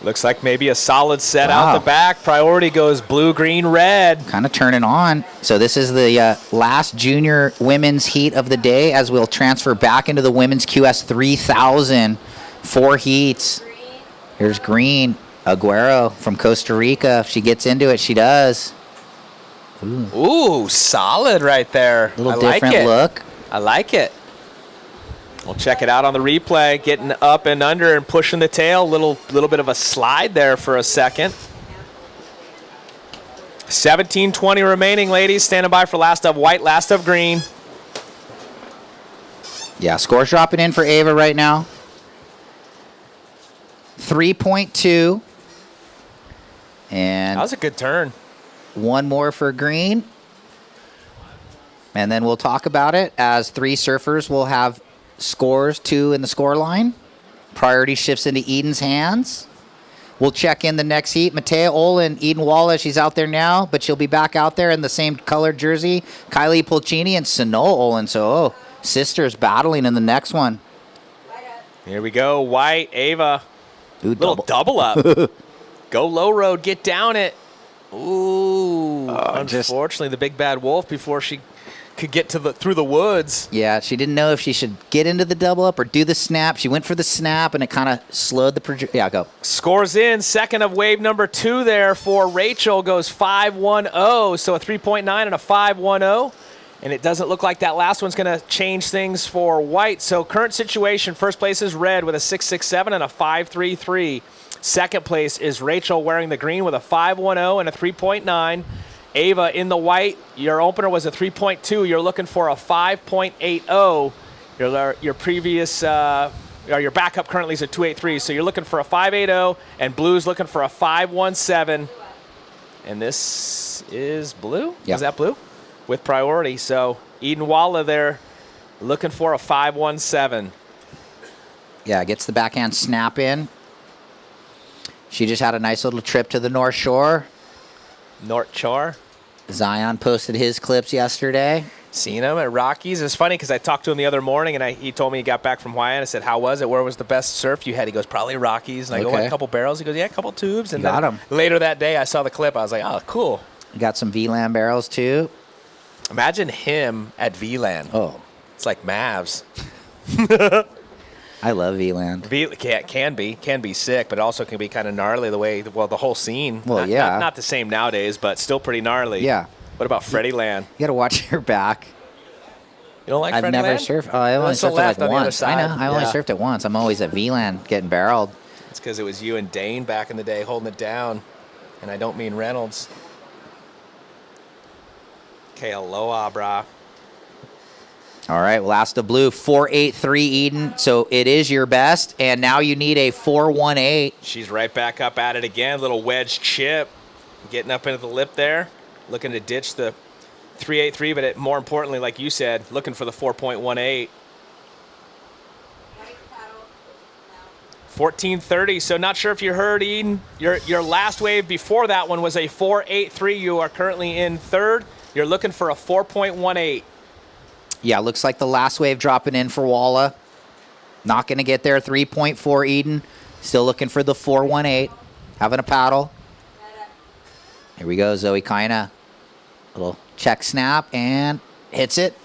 Looks like maybe a solid set out the back. Priority goes blue, green, red. Kind of turning on. So this is the last junior women's heat of the day, as we'll transfer back into the women's QS 3000. 4 heats. Here's green. Aguero from Costa Rica. If she gets into it, she does. Ooh, solid right there. Little I like different it. look. I like it. We'll check it out on the replay. Getting up and under and pushing the tail. Little bit of a slide there for a second. 17:20 remaining, ladies. Standing by for last of white, last of green. Yeah, scores dropping in for Ava right now. 3.2. And that was a good turn. One more for green. And then we'll talk about it as 3 surfers will have scores 2 in the score line. Priority shifts into Eden's hands. We'll check in the next heat. Dempfle-Olin, Eden Wallace, she's out there now, but she'll be back out there in the same colored jersey. Kylie Pulcini and Sanoa-Olin. So, sisters battling in the next one. Here we go. White, Ava. Ooh, little double up. Go low road, get down it. Ooh. Unfortunately, the big bad wolf before she could get to through the woods. Yeah, she didn't know if she should get into the double up or do the snap. She went for the snap, and it kind of slowed the yeah, go. Scores in. Second of wave number 2 there for Rachel goes 5.10. So a 3.9 and a 5.10. And it doesn't look like that last one's going to change things for white. So current situation, first place is red with a 6.67 and a 5.33. Second place is Rachel wearing the green with a 5.10 and a 3.9. Ava in the white, your opener was a 3.2. You're looking for a 5.80. Your previous, or your backup currently is a 2.83. So you're looking for a 5.80, and blue's looking for a 5.17. And this is blue? Yeah. Is that blue? With priority. So Eden Walla there looking for a 5.17. Yeah, gets the backhand snap in. She just had a nice little trip to the North Shore. North Shore. Zion posted his clips yesterday. Seen him at Rockies. It's funny because I talked to him the other morning, and he told me he got back from Hawaii, and I said, how was it? Where was the best surf you had? He goes, probably Rockies. And I go, what, a couple barrels? He goes, yeah, a couple tubes. And got then him. Later that day, I saw the clip. I was like, oh, cool. Got some VLAN barrels, too. Imagine him at VLAN. Oh. It's like Mavs. I love VLAN. Can be sick, but also can be kind of gnarly the way, the whole scene. Well, yeah. Not the same nowadays, but still pretty gnarly. Yeah. What about Freddie Land? You got to watch your back. You don't like I've Freddie never Land? surfed. Oh, I only surfed it like once. I know. I only surfed it once. I'm always at VLAN getting barreled. It's because it was you and Dane back in the day holding it down. And I don't mean Reynolds. Okay, aloha, brah. All right, last of blue, 4.83 Eden. So it is your best, and now you need a 4.18. She's right back up at it again. Little wedge chip. Getting up into the lip there. Looking to ditch the 3.83, but more importantly, like you said, looking for the 4.18. 14:30. So not sure if you heard, Eden. Your last wave before that one was a 4.83. You are currently in third. You're looking for a 4.18. Yeah, looks like the last wave dropping in for Walla. Not going to get there. 3.4 Eden. Still looking for the 4.18. Having a paddle. Here we go, Zoe Kaina. Little check snap and hits it.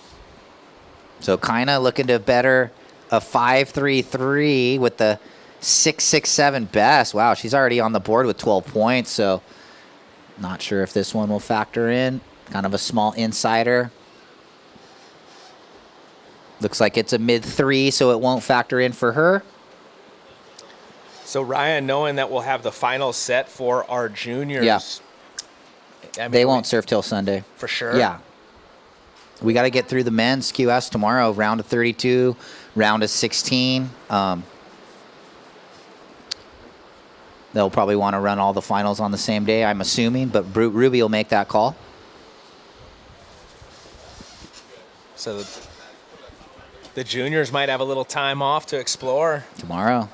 So Kaina looking to better a 5.33 with the 6.67 best. Wow, she's already on the board with 12 points. So not sure if this one will factor in. Kind of a small insider. Looks like it's a mid-3, so it won't factor in for her. So, Ryan, knowing that we'll have the final set for our juniors. Yeah. I mean, They won't surf till Sunday. For sure? Yeah. We got to get through the men's QS tomorrow, round of 32, round of 16. They'll probably want to run all the finals on the same day, I'm assuming, but Ruby will make that call. So the juniors might have a little time off to explore. Tomorrow.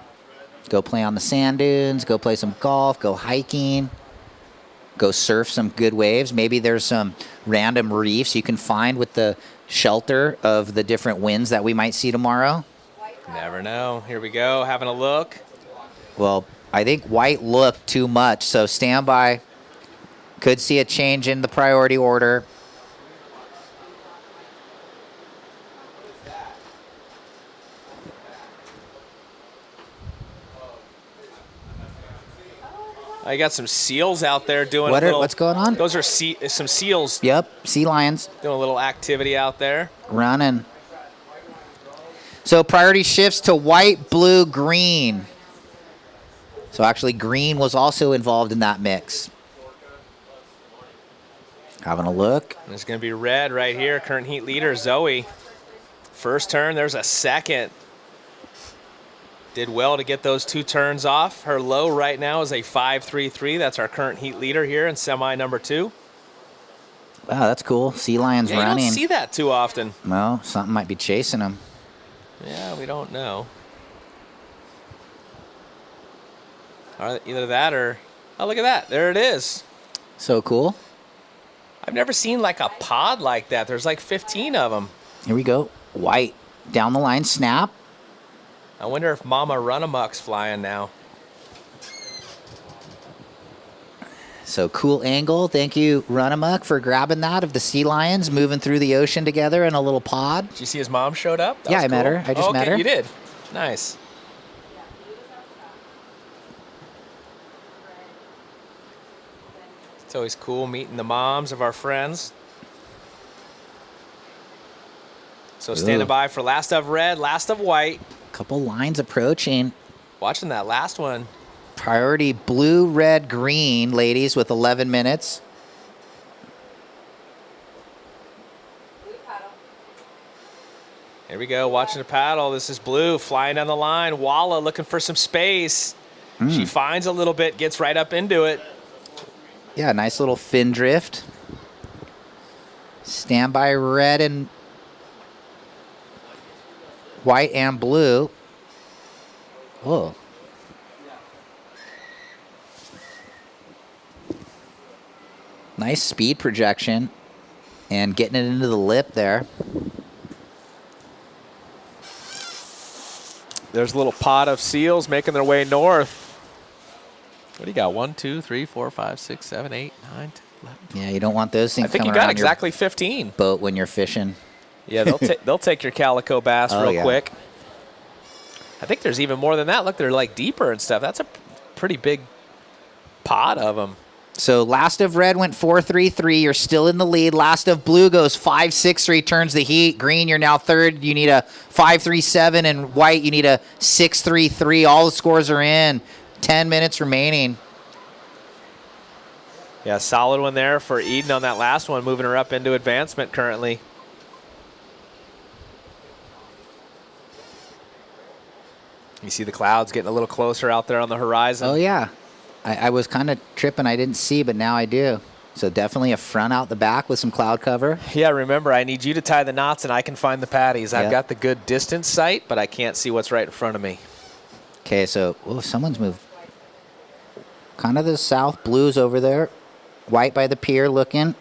Go play on the sand dunes, go play some golf, go hiking, go surf some good waves. Maybe there's some random reefs you can find with the shelter of the different winds that we might see tomorrow. Never know. Here we go, having a look. Well, I think white looked too much, so stand by. Could see a change in the priority order. I got some seals out there doing What's going on? Those are some seals. Yep, sea lions. Doing a little activity out there. Running. So priority shifts to white, blue, green. So actually green was also involved in that mix. Having a look. There's going to be red right here. Current heat leader, Zoe. First turn, there's a second. Did well to get those 2 turns off. Her low right now is a 5.33. That's our current heat leader here in semi number 2. Wow, that's cool. Sea lions running. You don't see that too often. No, something might be chasing them. Yeah, we don't know. Either that or, oh, look at that. There it is. So cool. I've never seen like a pod like that. There's like 15 of them. Here we go. White. Down the line, snap. I wonder if Mama Runamuck's flying now. So cool angle. Thank you, Runamuck, for grabbing that of the sea lions moving through the ocean together in a little pod. Did you see his mom showed up? Yeah, I met her. I just met her. You did. Nice. It's always cool meeting the moms of our friends. So standing by for last of red, last of white. Couple lines approaching. Watching that last one. Priority blue, red, green, ladies, with 11 minutes. Here we go, watching the paddle. This is blue flying down the line. Walla looking for some space. She finds a little bit, gets right up into it. Yeah, nice little fin drift. Standby red and white and blue. Whoa. Nice speed projection and getting it into the lip there. There's a little pod of seals making their way north. What do you got? 1, 2, 3, 4, 5, 6, 7, 8, 9, 10, 11. Yeah, you don't want those things. I think coming you got around exactly your 15. boat when you're fishing. Yeah, they'll take your calico bass real yeah. quick. I think there's even more than that. Look, they're like deeper and stuff. That's a pretty big pod of them. So last of red went 4.33. You're still in the lead. Last of blue goes 5.63, turns the heat. Green, you're now third. You need a 5.37, and white, you need a 6.33. All the scores are in. 10 minutes remaining. Yeah, solid one there for Eden on that last one, moving her up into advancement currently. You see the clouds getting a little closer out there on the horizon. Oh, yeah. I was kind of tripping. I didn't see, but now I do. So definitely a front out the back with some cloud cover. Yeah, remember, I need you to tie the knots and I can find the patties. I've Yep. got the good distance sight, but I can't see what's right in front of me. Okay, so someone's moved. Kind of the south blues over there. White by the pier looking.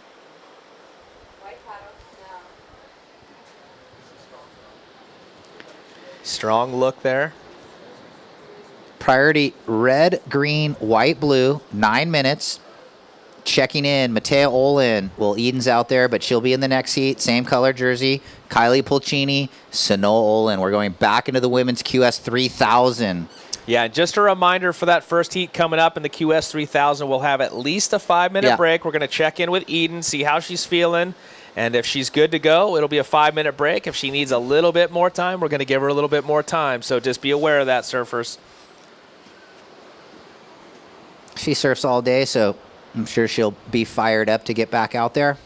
Strong look there. Priority red, green, white, blue. 9 minutes. Checking in, Mateo-Olin. Well, Eden's out there, but she'll be in the next heat. Same color jersey. Kylie Pulcini, Sanoa-Olin. We're going back into the women's QS 3000. Yeah, and just a reminder for that first heat coming up in the QS 3000, we'll have at least a 5-minute break. We're going to check in with Eden, see how she's feeling. And if she's good to go, it'll be a 5-minute break. If she needs a little bit more time, we're going to give her a little bit more time. So just be aware of that, surfers. She surfs all day, so I'm sure she'll be fired up to get back out there.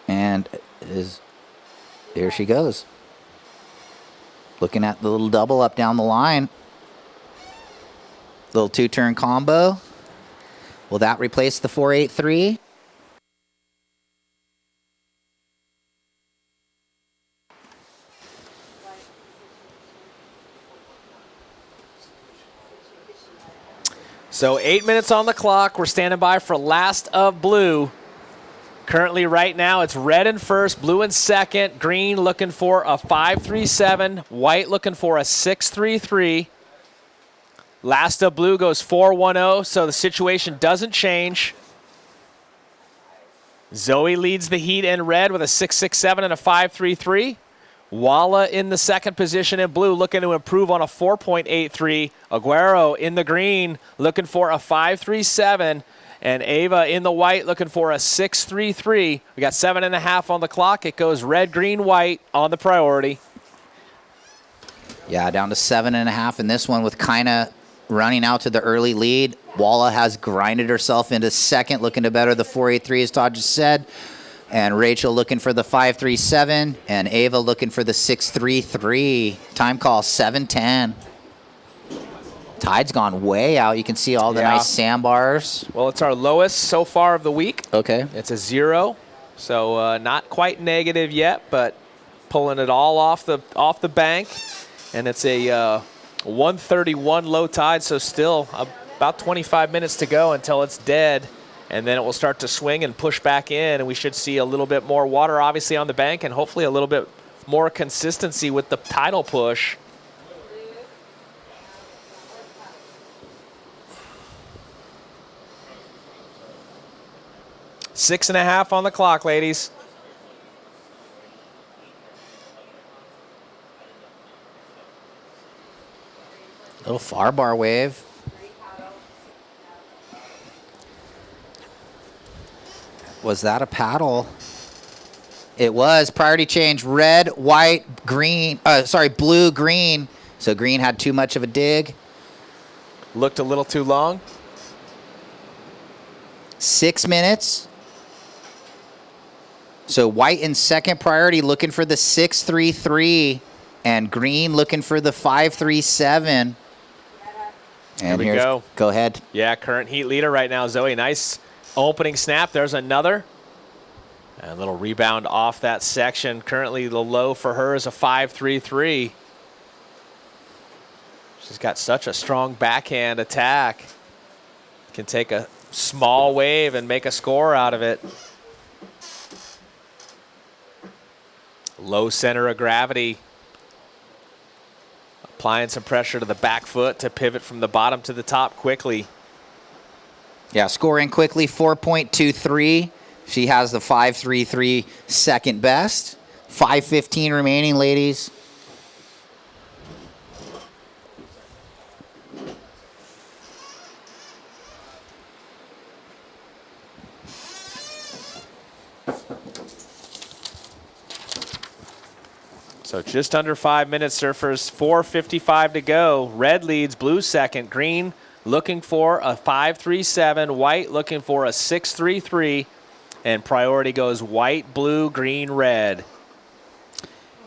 And here she goes. Looking at the little double up down the line. Little 2-turn combo. Will that replace the 4.83? So 8 minutes on the clock. We're standing by for last of blue. Currently right now it's red in first, blue in second, green looking for a 5.37, white looking for a 6.33. Last of blue goes 4.10, so the situation doesn't change. Zoe leads the heat in red with a 6.67 and a 5.33. Walla in the second position in blue, looking to improve on a 4.83. Aguero in the green, looking for a 5.37. And Ava in the white, looking for a 6.33. We got 7.5 on the clock. It goes red, green, white on the priority. Yeah, down to 7.5 in this one with Kina running out to the early lead. Walla has grinded herself into second, looking to better the 4.83, as Todd just said. And Rachel looking for the 5.37, and Ava looking for the 6.33. Time call 7:10. Tide's gone way out. You can see all the nice sandbars. Well, it's our lowest so far of the week. Okay. It's a 0, so not quite negative yet, but pulling it all off the bank. And it's a 131 low tide, so still about 25 minutes to go until it's dead. And then it will start to swing and push back in, and we should see a little bit more water, obviously, on the bank, and hopefully a little bit more consistency with the tidal push. Six and a half on the clock, ladies. Little far bar wave. Was that a paddle? It was. Priority change. Red, white, green. Blue, green. So green had too much of a dig. Looked a little too long. 6 minutes. So white in second priority looking for the 6.33. And green looking for the 5.37. Here we go. Go ahead. Yeah, current heat leader right now, Zoe. Nice opening snap. There's another. And a little rebound off that section. Currently the low for her is a 5.33. She's got such a strong backhand attack. Can take a small wave and make a score out of it. Low center of gravity. Applying some pressure to the back foot to pivot from the bottom to the top quickly. Yeah, scoring quickly, 4.23. She has the 5.33 second best. 5:15 remaining, ladies. So just under 5 minutes, surfers. 4:55 to go. Red leads, blue second, green looking for a 5.37, white looking for a 6.33, and priority goes white, blue, green, red.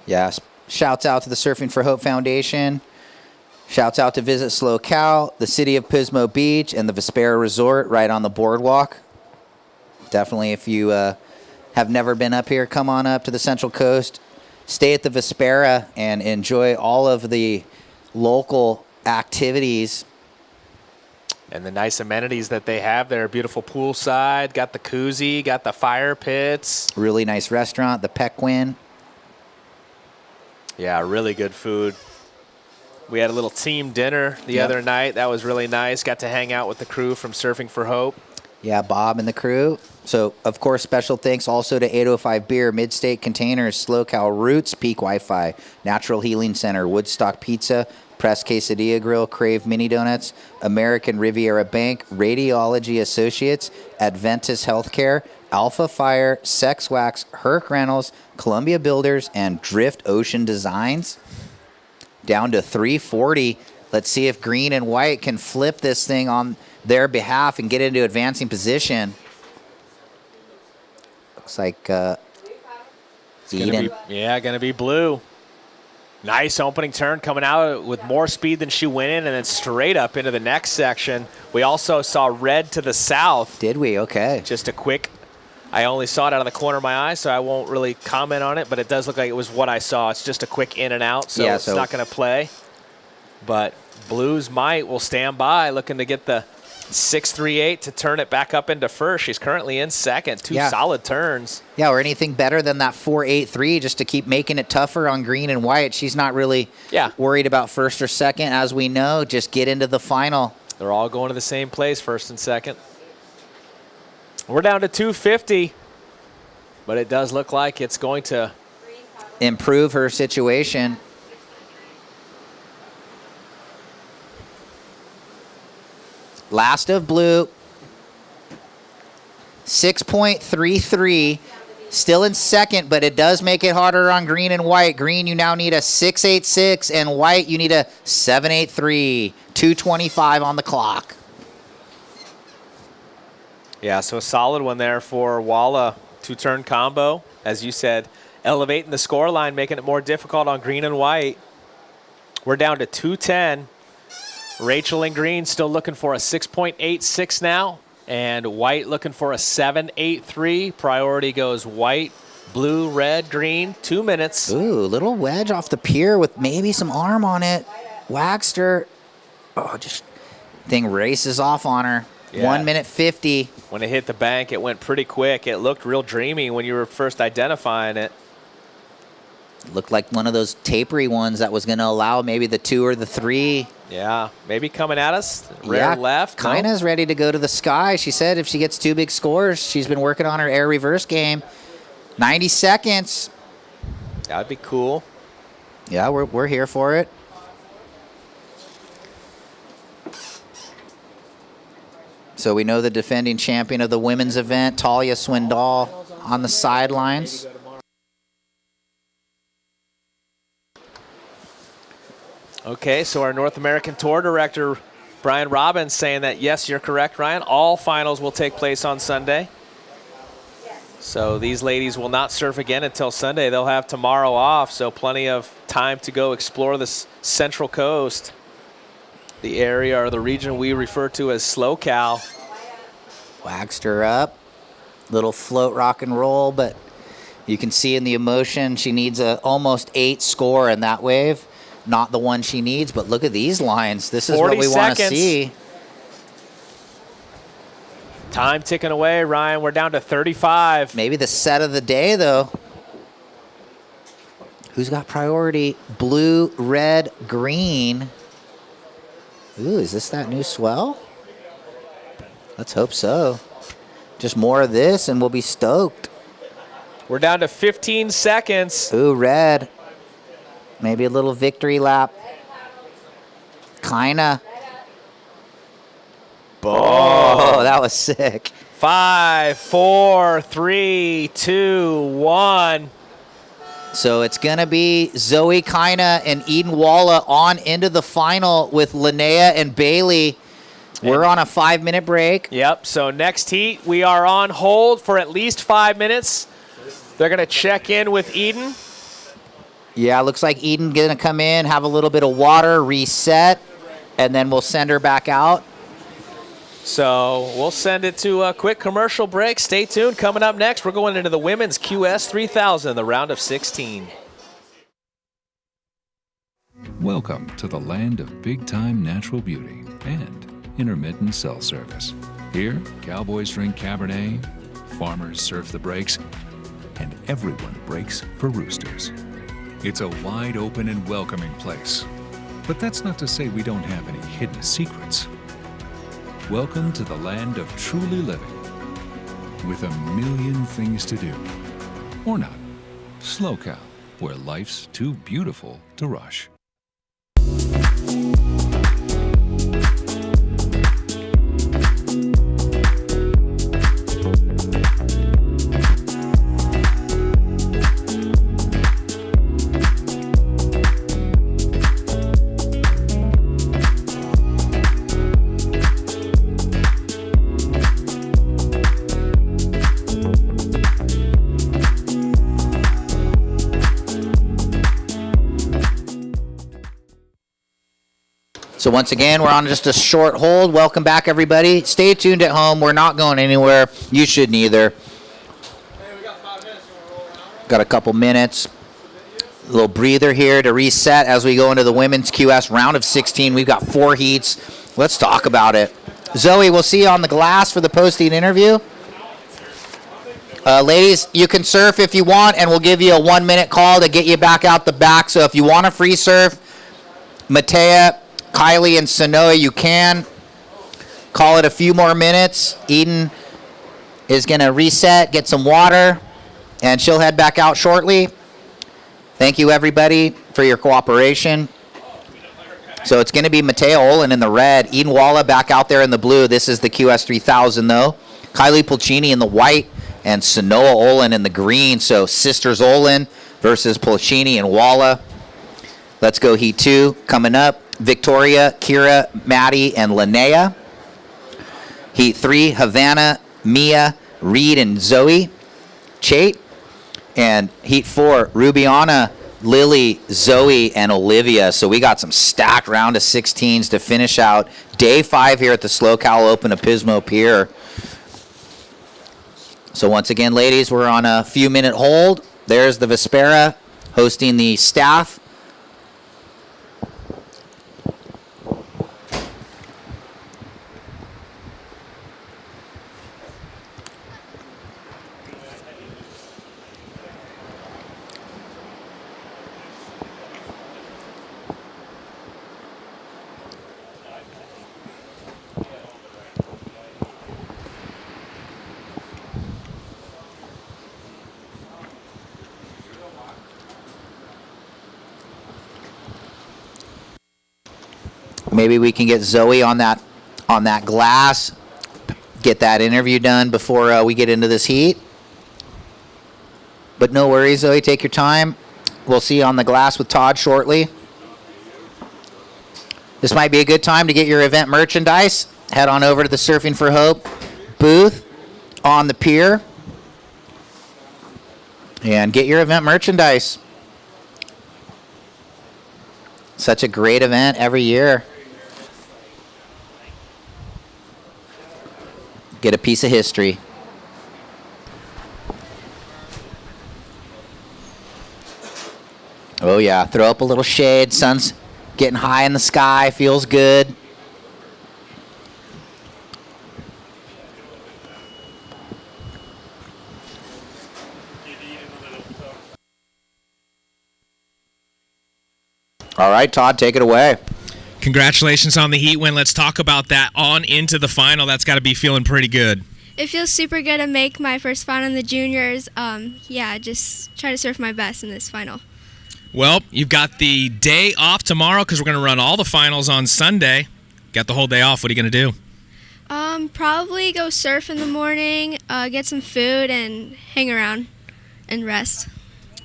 Yes. Shouts out to the Surfing for Hope Foundation. Shouts out to Visit SLO CAL, the city of Pismo Beach, and the Vespera Resort right on the boardwalk. Definitely, if you have never been up here, come on up to the Central Coast. Stay at the Vespera and enjoy all of the local activities. And the nice amenities that they have there. Beautiful poolside, got the koozie, got the fire pits. Really nice restaurant, the Pequin. Yeah, really good food. We had a little team dinner the other night. That was really nice. Got to hang out with the crew from Surfing for Hope. Yeah, Bob and the crew. So, of course, special thanks also to 805 Beer, Midstate Containers, SLO CAL Roots, Peak Wi-Fi, Natural Healing Center, Woodstock Pizza, Press Quesadilla Grill, Crave Mini Donuts, American Riviera Bank, Radiology Associates, Adventus Healthcare, Alpha Fire, Sex Wax, Herc Rentals, Columbia Builders, and Drift Ocean Designs. Down to 340. Let's see if green and white can flip this thing on their behalf and get into advancing position. Looks like Eden. Gonna be blue. Nice opening turn coming out with more speed than she went in, and then straight up into the next section. We also saw red to the south. Did we? Okay. Just a quick, I only saw it out of the corner of my eye, so I won't really comment on it, but it does look like it was what I saw. It's just a quick in and out, so it's not going to play. But Blues might will stand by, looking to get the 6.38 to turn it back up into first. She's currently in second. Two solid turns. Yeah, or anything better than that 4.83 just to keep making it tougher on green and white. She's not really worried about first or second. As we know, just get into the final. They're all going to the same place, first and second. We're down to 250, but it does look like it's going to improve her situation. Last of blue. 6.33. Still in second, but it does make it harder on green and white. Green, you now need a 6.86, and white, you need a 7.83. 2:25 on the clock. Yeah, so a solid one there for Walla. 2-turn combo, as you said, elevating the score line, making it more difficult on green and white. We're down to 2:10. Rachel in green still looking for a 6.86 now, and white looking for a 7.83. Priority goes white, blue, red, green. 2 minutes. Ooh, little wedge off the pier with maybe some arm on it. Waxed her. Oh, just thing races off on her. Yeah. 1 minute 50. When it hit the bank, it went pretty quick. It looked real dreamy when you were first identifying it. Looked like one of those tapery ones that was going to allow maybe the 2 or the 3. Yeah, maybe coming at us. Rare left. No? Kaina's ready to go to the sky. She said if she gets 2 big scores, she's been working on her air reverse game. 90 seconds. That'd be cool. Yeah, we're here for it. So we know the defending champion of the women's event, Talia Swindoll, on the sidelines. Okay, so our North American Tour Director, Brian Robbins, saying that, yes, you're correct, Ryan. All finals will take place on Sunday. So these ladies will not surf again until Sunday. They'll have tomorrow off, so plenty of time to go explore this Central Coast, the area or the region we refer to as SLO CAL. Waxed her up. Little float rock and roll, but you can see in the emotion she needs a almost 8 score in that wave. Not the one she needs, but look at these lines. This is what we want to see. Time ticking away, Ryan. We're down to 35. Maybe the set of the day, though. Who's got priority? Blue, red, green. Ooh, is this that new swell? Let's hope so. Just more of this and we'll be stoked. We're down to 15 seconds. Ooh, red. Maybe a little victory lap. Kinda. Oh, that was sick. 5, 4, 3, 2, 1. So it's going to be Zoe Kaina and Eden Walla on into the final with Linnea and Bailey. We're on a 5-minute break. Yep, so next heat, we are on hold for at least 5 minutes. They're going to check in with Eden. Yeah, looks like Eden going to come in, have a little bit of water, reset, and then we'll send her back out. So we'll send it to a quick commercial break. Stay tuned. Coming up next, we're going into the women's QS 3000, the round of 16. Welcome to the land of big-time natural beauty and intermittent cell service. Here, cowboys drink Cabernet, farmers surf the breaks, and everyone breaks for roosters. It's a wide open and welcoming place. But that's not to say we don't have any hidden secrets. Welcome to the land of truly living, with a million things to do. Or not. SLO CAL, where life's too beautiful to rush. So once again, we're on just a short hold. Welcome back, everybody. Stay tuned at home. We're not going anywhere. You shouldn't either. Got a couple minutes. A little breather here to reset as we go into the women's QS round of 16. We've got 4 heats. Let's talk about it. Zoe, we'll see you on the glass for the post-heat interview. Ladies, you can surf if you want, and we'll give you a 1-minute call to get you back out the back. So if you want to free surf, Matea, Kylie, and Sanoa, you can. Call it a few more minutes. Eden is going to reset, get some water, and she'll head back out shortly. Thank you, everybody, for your cooperation. So it's going to be Dempfle-Olin in the red. Eden Walla back out there in the blue. This is the QS 3000, though. Kylie Pulcini in the white and Sanoa-Olin in the green. So Sisters Olin versus Pulcini and Walla. Let's go Heat 2. Coming up, Victoria, Kirra, Maddie, and Linnea. Heat 3, Havana, Mia, Reed, and Zoe. Chait. And Heat 4, Rubiana, Lily, Zoe, and Olivia. So we got some stacked round of 16s to finish out day 5 here at the SLO CAL Open of Pismo Pier. So once again, ladies, we're on a few-minute hold. There's the Vespera hosting the staff. Maybe we can get Zoe on that glass, get that interview done before we get into this heat. But no worries, Zoe. Take your time. We'll see you on the glass with Todd shortly. This might be a good time to get your event merchandise. Head on over to the Surfing for Hope booth on the pier and get your event merchandise. Such a great event every year. Get a piece of history. Oh yeah, throw up a little shade. Sun's getting high in the sky, feels good. All right, Todd, take it away. Congratulations on the heat win. Let's talk about that on into the final. That's got to be feeling pretty good. It feels super good to make my first final in the juniors. Just try to surf my best in this final. Well, you've got the day off tomorrow because we're going to run all the finals on Sunday. Got the whole day off. What are you going to do? Probably go surf in the morning, get some food, and hang around and rest.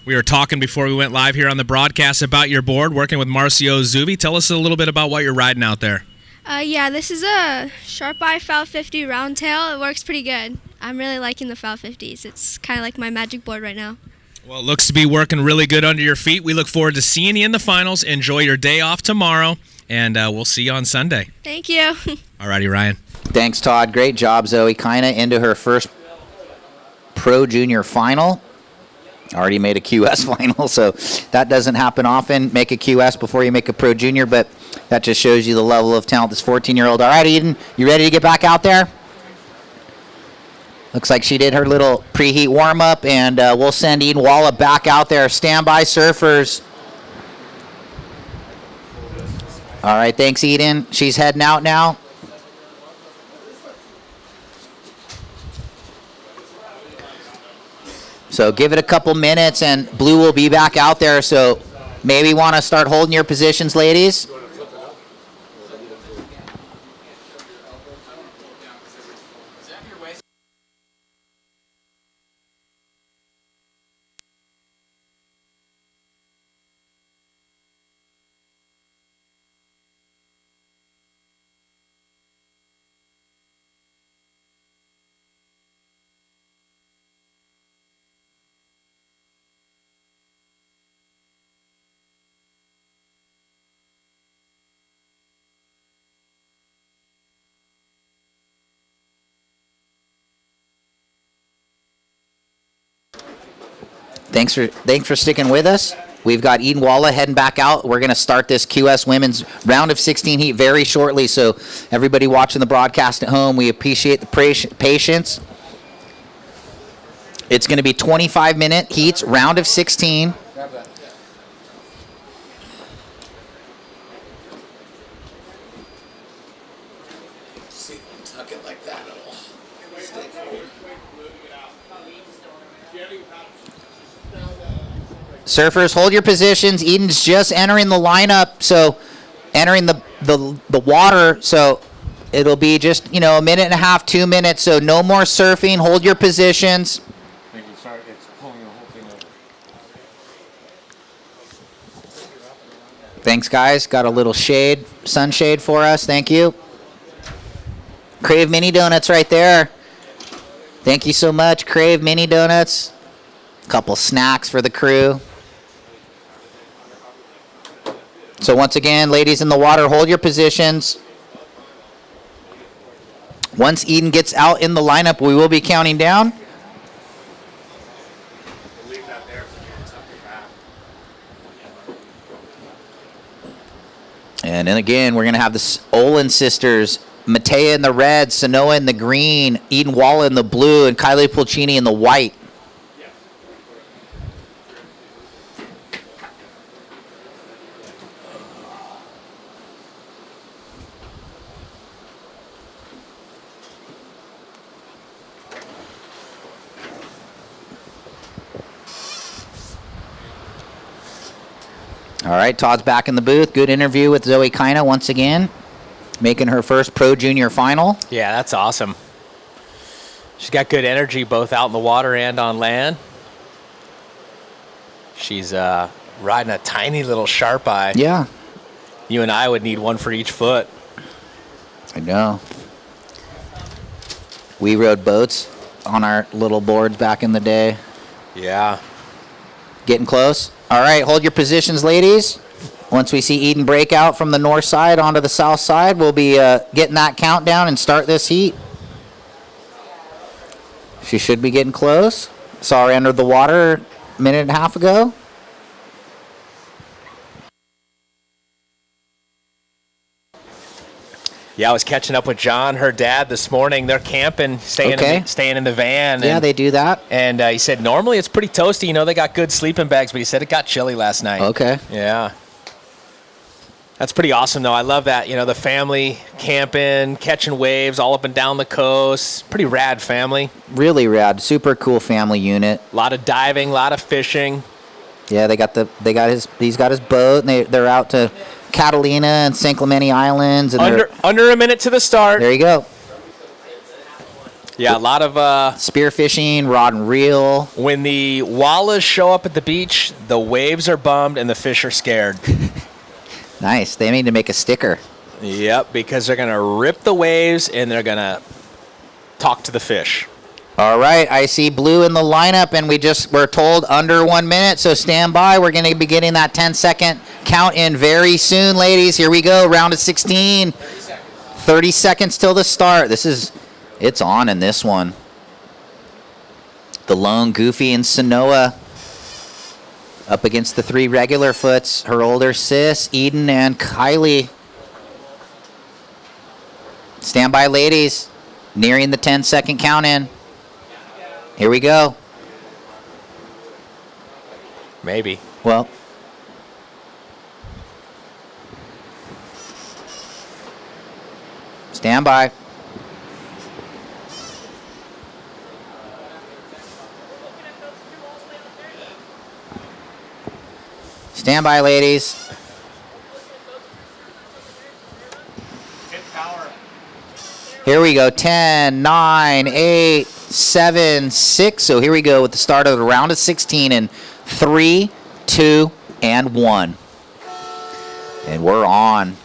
We were talking before we went live here on the broadcast about your board, working with Marcio Zuvi. Tell us a little bit about what you're riding out there. This is a Sharp Eye Foul 50 round tail. It works pretty good. I'm really liking the Foul 50s. It's kind of like my magic board right now. Well, it looks to be working really good under your feet. We look forward to seeing you in the finals. Enjoy your day off tomorrow, and we'll see you on Sunday. Thank you. All righty, Ryan. Thanks, Todd. Great job, Zoe. Kind of into her first pro junior final. Already made a QS final, so that doesn't happen often. Make a QS before you make a pro junior, but that just shows you the level of talent this 14-year-old. All right, Eden, you ready to get back out there? Looks like she did her little preheat warm-up, and we'll send Eden Walla back out there. Stand by, surfers. All right, thanks, Eden. She's heading out now. So give it a couple minutes, and Blue will be back out there. So maybe want to start holding your positions, ladies. Thanks for sticking with us. We've got Eden Walla heading back out. We're going to start this QS Women's round of 16 heat very shortly. So everybody watching the broadcast at home, we appreciate the patience. It's going to be 25-minute heats, round of 16. Tuck it like that at all. Stay forward. Surfers, hold your positions. Eden's just entering the lineup, so entering the water, so it'll be just, a minute and a half, 2 minutes, so no more surfing. Hold your positions. Thanks, guys. Got a little shade, sunshade for us. Thank you. Crave Mini Donuts right there. Thank you so much, Crave Mini Donuts. Couple snacks for the crew. So once again, ladies in the water, hold your positions. Once Eden gets out in the lineup, we will be counting down. And then again, we're going to have the Olin sisters, Matea in the red, Sanoa in the green, Eden Walla in the blue, and Kylie Pulcini in the white. All right, Todd's back in the booth. Good interview with Zoe Kina once again, making her first Pro Junior final. Yeah, that's awesome. She's got good energy both out in the water and on land. She's riding a tiny little sharp eye. Yeah. You and I would need one for each foot. I know. We rode boats on our little boards back in the day. Yeah. Getting close. All right, hold your positions, ladies. Once we see Eden break out from the north side onto the south side, we'll be getting that countdown and start this heat. She should be getting close. Saw her enter the water a minute and a half ago. Yeah, I was catching up with John, her dad, this morning. They're camping, staying in the van. Yeah, they do that. And he said normally it's pretty toasty. They got good sleeping bags, but he said it got chilly last night. Okay. Yeah. That's pretty awesome, though. I love that. The family camping, catching waves all up and down the coast. Pretty rad family. Really rad. Super cool family unit. A lot of diving, a lot of fishing. Yeah, he's got his boat, and they're out to Catalina and San Clemente Islands. And under a minute to the start. There you go. Yeah, a lot of spearfishing, rod and reel. When the wallas show up at the beach, the waves are bummed and the fish are scared. Nice. They need to make a sticker. Yep, because they're going to rip the waves and they're going to talk to the fish. All right, I see blue in the lineup, and we're told under 1 minute, so stand by. We're going to be getting that 10-second count in very soon, ladies. Here we go, round of 16. 30 seconds till the start. It's on in this one. The lone Goofy and Sanoa up against the three regular foots. Her older sis, Eden and Kylie. Stand by, ladies. Nearing the 10-second count in. Here we go. Maybe. Well. Stand by. Stand by, ladies. Here we go. 10, 9, 8, 7, 6. So here we go with the start of the round of 16 in 3, 2, and 1. And we're on.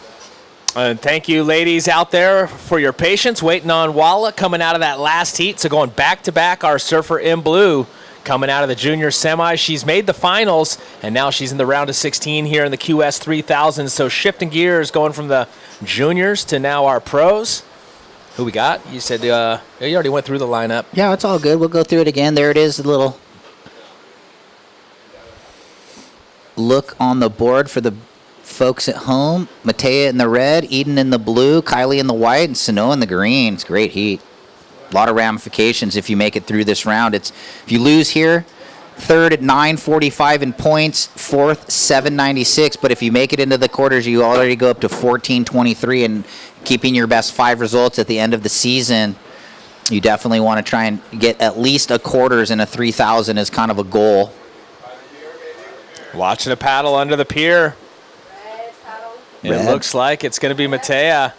And thank you, ladies out there, for your patience. Waiting on Walla coming out of that last heat. So going back-to-back, our surfer in blue coming out of the junior semi. She's made the finals, and now she's in the round of 16 here in the QS 3000. So shifting gears, going from the juniors to now our pros. Who we got? You said you already went through the lineup. Yeah, it's all good. We'll go through it again. There it is, the little look on the board for the folks at home. Matea in the red, Eden in the blue, Kylie in the white, and Sanoa in the green. It's great heat. A lot of ramifications if you make it through this round. If you lose here, third at 945 in points, fourth 796. But if you make it into the quarters, you already go up to 1423, and keeping your best 5 results at the end of the season, you definitely want to try and get at least a quarters in a 3000 as kind of a goal. Watching a paddle under the pier. It Red. looks like it's going to be Matea.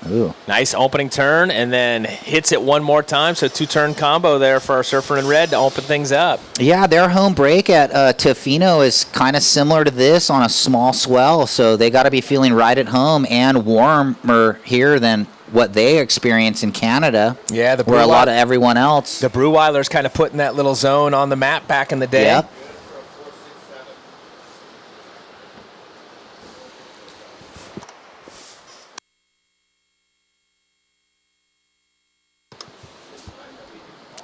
Ooh. Nice opening turn, and then hits it one more time. So 2-turn combo there for our surfer in red to open things up. Yeah, their home break at Tofino is kind of similar to this on a small swell, so they got to be feeling right at home and warmer here than what they experience in Canada. Yeah, where a lot of everyone else. The Breweiler's kind of put in that little zone on the map back in the day. Yep.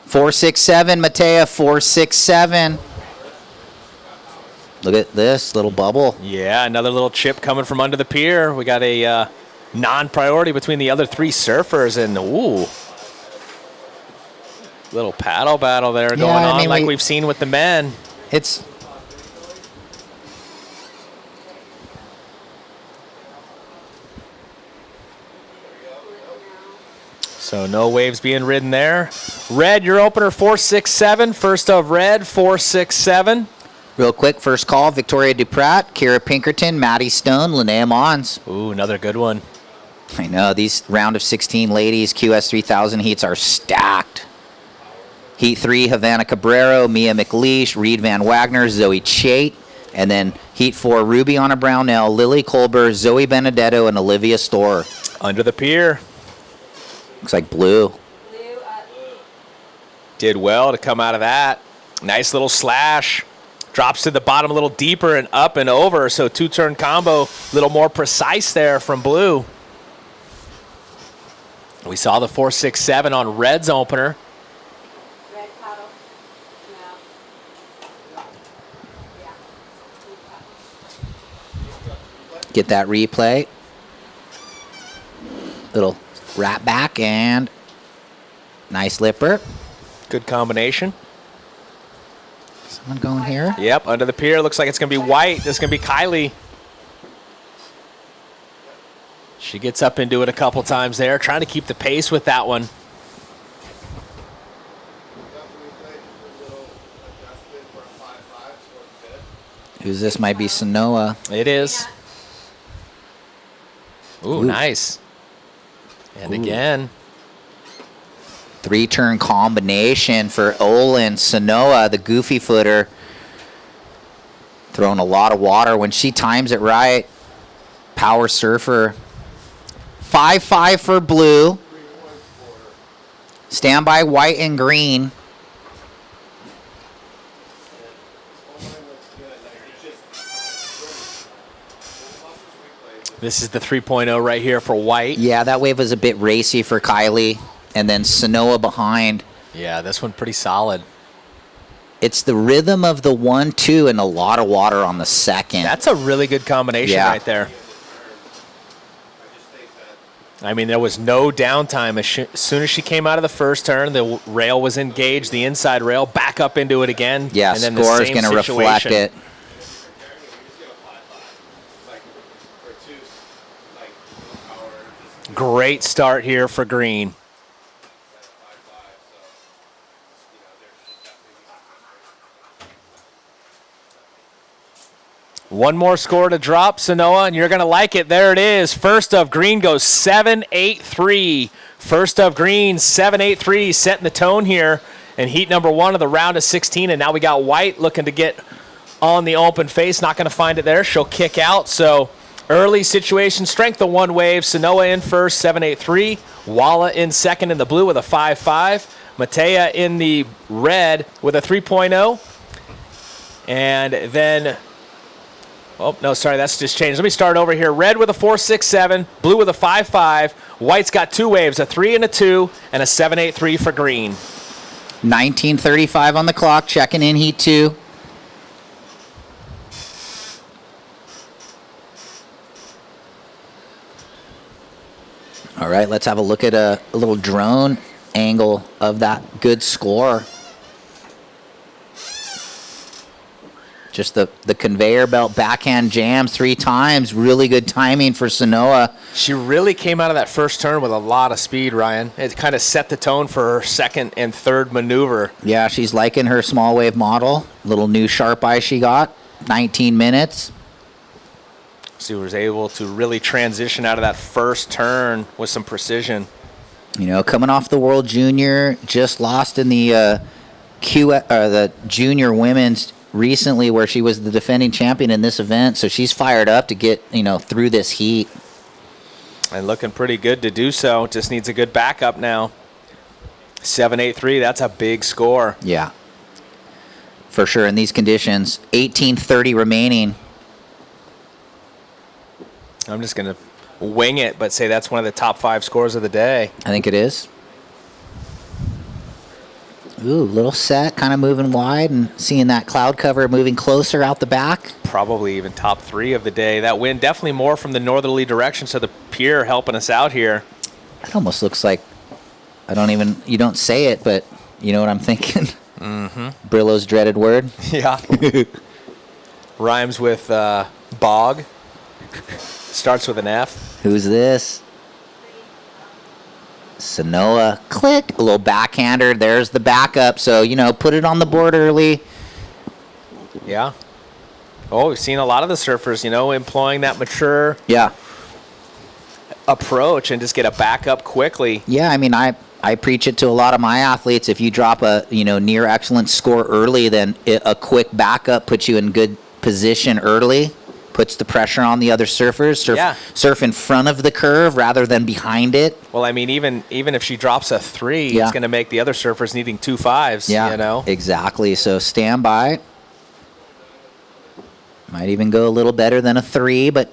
Four, 6, 7, Matea, 4, 6, 7. Look at this little bubble. Yeah, another little chip coming from under the pier. We got a non-priority between the other 3 surfers, and ooh, little paddle battle there going on, like we've seen with the men. It's so no waves being ridden there. Red, your opener 4-6-7. First of red 4-6-7. real quick. First call: Victoria Duprat, Kirra Pinkerton, Maddie Stone, Linnea Mons. Ooh, another good one. I know these round of 16 ladies QS 3000 heats are stacked. Heat 3, Havana Cabrero, Mia McLeish, Reed Van Wagner, Zoe Chait. And then Heat 4, Ruby Anna Brownell, Lily Colbert, Zoe Benedetto, and Olivia Storr. Under the pier. Looks like blue. Did well to come out of that. Nice little slash. Drops to the bottom a little deeper and up and over. So 2-turn combo, a little more precise there from blue. We saw the 4-6-7 on red's opener. Get that replay. Little wrap back and nice lipper. Good combination. Someone going here? Yep, under the pier. Looks like it's going to be white. This is going to be Kylie. She gets up into it a couple times there, trying to keep the pace with that one. Who's this? Might be Sanoa. It is. Ooh, Ooh. nice. And again. 3-turn combination for Olin. Sanoa, the goofy footer, throwing a lot of water. When she times it right, power surfer. 5-5 for blue. Standby white and green. This is the 3.0 right here for white. Yeah, that wave was a bit racy for Kylie. And then Sanoa behind. Yeah, this one pretty solid. It's the rhythm of the 1-2 and a lot of water on the second. That's a really good combination right there. I mean, there was no downtime. As soon as she came out of the first turn, the rail was engaged, the inside rail, back up into it again. Yeah, and then score the is same going to reflect situation. it. Great start here for green. One more score to drop, Sanoa, and you're going to like it. There it is. First of green goes 7-8-3. First of green, 7-8-3, setting the tone here in heat number 1 of the round of 16. And now we got white looking to get on the open face. Not going to find it there. She'll kick out. So early situation, strength of 1 wave. Sanoa in first, 7-8-3. Walla in second in the blue with a 5-5. Matea in the red with a 3.0. And then... oh, no, sorry, that's just changed. Let me start over here. Red with a 4-6-7, blue with a 5-5. White's got 2 waves, a 3 and a 2, and a 7-8-3 for green. 19:35 on the clock, checking in heat 2. All right, let's have a look at a little drone angle of that good score. Just the conveyor belt backhand jams 3 times. Really good timing for Sanoa. She really came out of that first turn with a lot of speed, Ryan. It kind of set the tone for her second and third maneuver. Yeah, she's liking her small wave model. Little new sharp eye she got. 19 minutes. She was able to really transition out of that first turn with some precision. You know, coming off the World Junior, just lost in the the Junior Women's recently, where she was the defending champion in this event. So she's fired up to get, you know, through this heat. And looking pretty good to do so. Just needs a good backup now. 7.83, that's a big score. Yeah, for sure in these conditions. 18:30 remaining. I'm just going to wing it, but say that's one of the top 5 scores of the day. I think it is. Ooh, little set, kind of moving wide and seeing that cloud cover moving closer out the back. Probably even top 3 of the day. That wind definitely more from the northerly direction, so the pier helping us out here. It almost looks like, you don't say it, but you know what I'm thinking. Mm-hmm. Brillo's dreaded word. Yeah. Rhymes with bog. Starts with an F. Who's this? Sanoa. Click. A little backhander. There's the backup. So, you know, put it on the board early. Yeah. Oh, we've seen a lot of the surfers, you know, employing that mature approach and just get a backup quickly. Yeah, I mean, I preach it to a lot of my athletes. If you drop a, you know, near excellent score early, then a quick backup puts you in good position early. Puts the pressure on the other surfers. Surf in front of the curve rather than behind it. Well, I mean, even if she drops a 3, it's going to make the other surfers needing 2 5s. Yeah, you know? Exactly. So stand by. Might even go a little better than a 3, but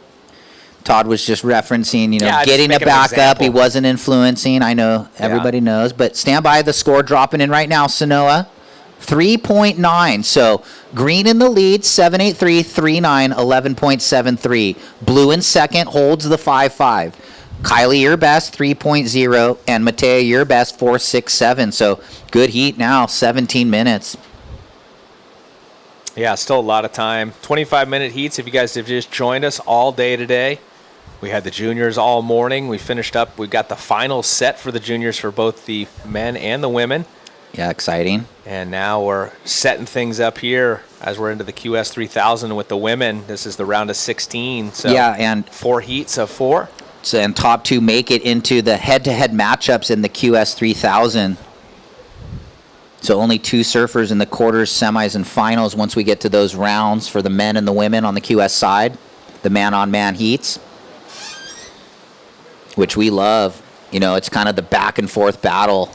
Todd was just referencing, you know, getting a backup. He wasn't influencing. I know everybody knows, but stand by. The score dropping in right now. Sanoa. 3.9. So green in the lead, 7.83, 3.9, 11.73. Blue in second holds the 5.5. Kylie, your best, 3.0. And Matea, your best, 4.67. So good heat now, 17 minutes. Yeah, still a lot of time. 25-minute heats if you guys have just joined us all day today. We had the juniors all morning. We finished up. We got the final set for the juniors for both the men and the women. Yeah, exciting. And now we're setting things up here as we're into the QS 3000 with the women. This is the round of 16. So yeah, and 4 heats of 4. So, and top 2 make it into the head-to-head matchups in the QS 3000. So only 2 surfers in the quarters, semis, and finals once we get to those rounds for the men and the women on the QS side. The man-on-man heats, which we love. You know, it's kind of the back-and-forth battle.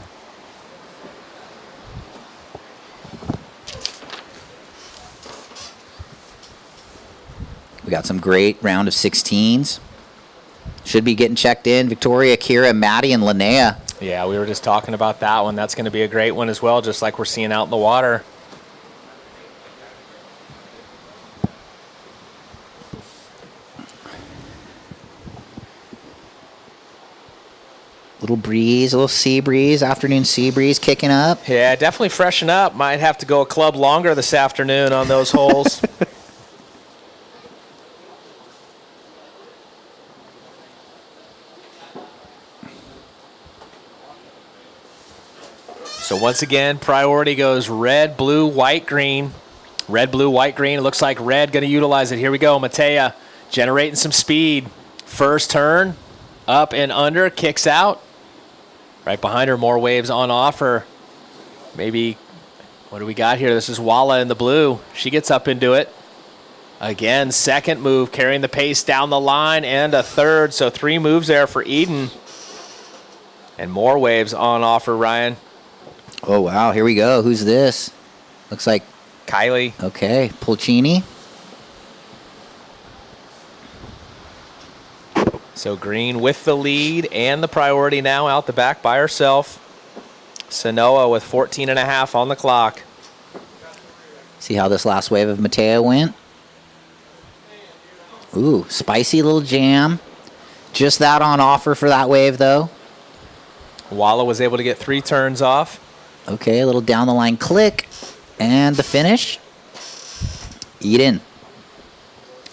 We got some great round of 16s. Should be getting checked in. Victoria, Kirra, Maddie, and Linnea. Yeah, we were just talking about that one. That's going to be a great one as well, just like we're seeing out in the water. Little breeze, a little sea breeze, afternoon sea breeze kicking up. Yeah, definitely freshen up. Might have to go a club longer this afternoon on those holes. So once again, priority goes red, blue, white, green. Red, blue, white, green. It looks like red going to utilize it. Here we go. Matea generating some speed. First turn, up and under, kicks out. Right behind her, more waves on offer. Maybe, what do we got here? This is Walla in the blue. She gets up into it. Again, second move, carrying the pace down the line, and a third. So 3 moves there for Eden. And more waves on offer, Ryan. Oh, wow. Here we go. Who's this? Looks like Kylie. Okay. Pulcini. So Green with the lead and the priority now out the back by herself. Sanoa with 14.5 on the clock. See how this last wave of Matea went? Ooh, spicy little jam. Just that on offer for that wave, though. Walla was able to get 3 turns off. Okay, a little down the line click. And the finish. Eden.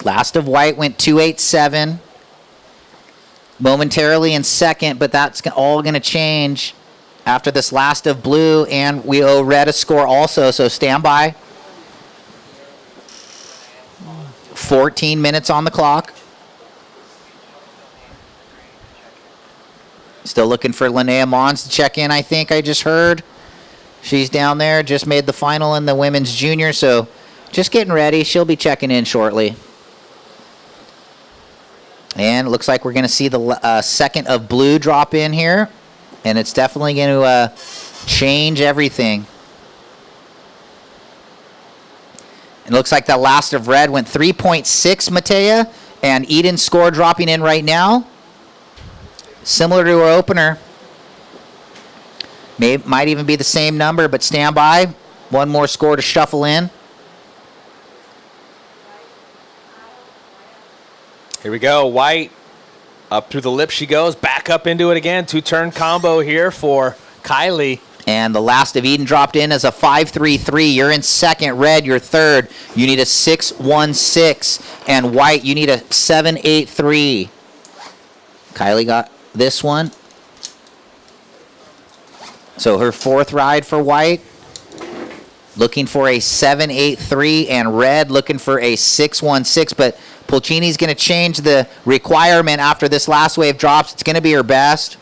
Last of white went 2.87. Momentarily in second, but that's all going to change after this last of blue. And we owe red a score also, so stand by. 14 minutes on the clock. Still looking for Linnea Mons to check in, I think I just heard. She's down there, just made the final in the women's junior, so just getting ready. She'll be checking in shortly. And it looks like we're going to see the second of blue drop in here, and it's definitely going to change everything. It looks like the last of red went 3.6, Matea, and Eden's score dropping in right now. Similar to our opener. Might even be the same number, but stand by. One more score to shuffle in. Here we go. White up through the lip she goes. Back up into it again. 2-turn combo here for Kylie. And the last of Eden dropped in as a 5-3-3. You're in second. Red, you're third. You need a 6-1-6. And White, you need a 7-8-3. Kylie got this one. So her fourth ride for White, looking for a 7-8-3, and Red looking for a 6-1-6. But Pulcini's going to change the requirement after this last wave drops. It's going to be her best.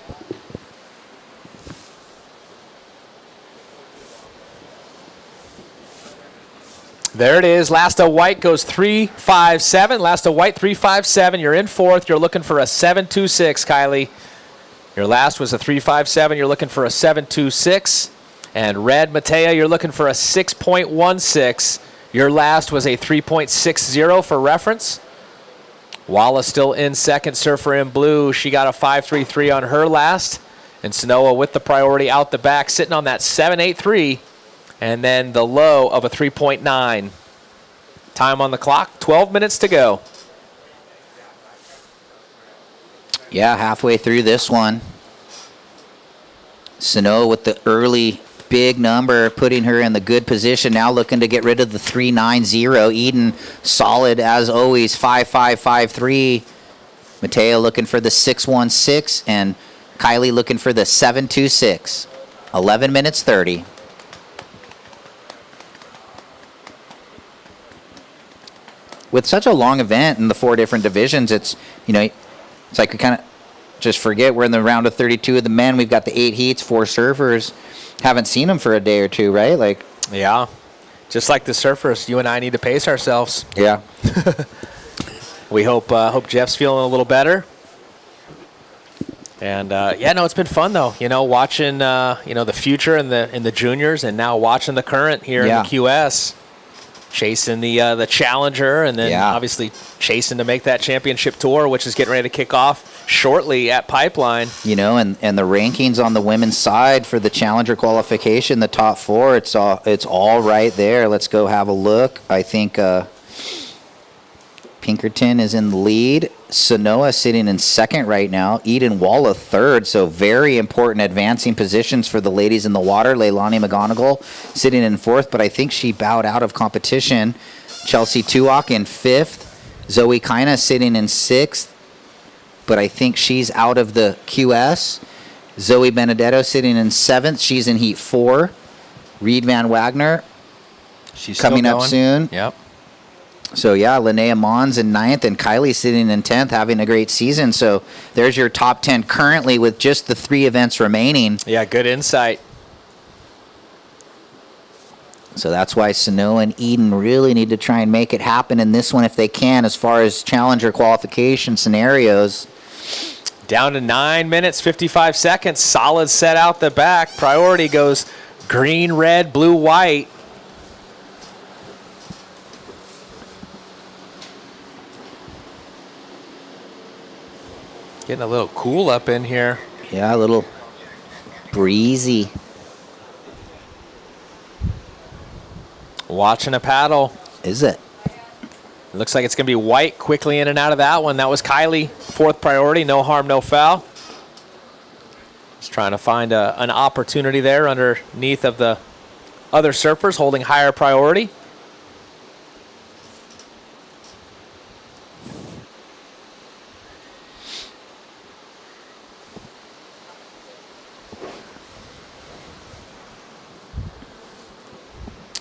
There it is. Last of White goes 3-5-7. Last of White 3-5-7. You're in fourth. You're looking for a 7-2-6, Kylie. Your last was a 3-5-7. You're looking for a 7-2-6. And Red, Matea, you're looking for a 6.16. Your last was a 3.60 for reference. Wallace still in second. Surfer in blue. She got a 5.33 on her last. And Sanoa with the priority out the back, sitting on that 7.83. And then the low of a 3.9. Time on the clock, 12 minutes to go. Yeah, halfway through this one. Sanoa with the early big number, putting her in the good position. Now looking to get rid of the 3.90. Eden solid as always, 5.553. Matea looking for the 6.16, and Kylie looking for the 7.26. 11 minutes 30. With such a long event in the 4 different divisions, it's, it's like we kind of just forget we're in the round of 32 of the men. We've got the 8 heats, 4 surfers. Haven't seen them for a day or two, right? Yeah. Just like the surfers, you and I need to pace ourselves. Yeah. We hope Jeff's feeling a little better. And it's been fun though. Watching the future in the juniors, and now watching the current here in the QS. Chasing the challenger, and then obviously chasing to make that championship tour, which is getting ready to kick off shortly at Pipeline. And the rankings on the women's side for the challenger qualification, the top 4, it's all right there. Let's go have a look. I think Pinkerton is in the lead. Sanoa sitting in second right now. Eden Walla third. So very important advancing positions for the ladies in the water. Leilani McGonigal sitting in fourth, but I think she bowed out of competition. Chelsea Tuak in fifth. Zoe Kina sitting in sixth, but I think she's out of the QS. Zoe Benedetto sitting in seventh. She's in heat 4. Reed Van Wagner, she's coming up soon. Yep. So, Linnea Mons in 9th, and Kylie sitting in 10th, having a great season. So, there's your top 10 currently with just the 3 events remaining. Yeah, good insight. So, that's why Sanoa and Eden really need to try and make it happen in this one if they can, as far as challenger qualification scenarios. Down to 9 minutes, 55 seconds. Solid set out the back. Priority goes green, red, blue, white. Getting a little cool up in here. Yeah, a little breezy. Watching a paddle. Is it? It looks like it's going to be White quickly in and out of that one. That was Kylie, 4th priority. No harm, no foul. Just trying to find an opportunity there underneath of the other surfers holding higher priority.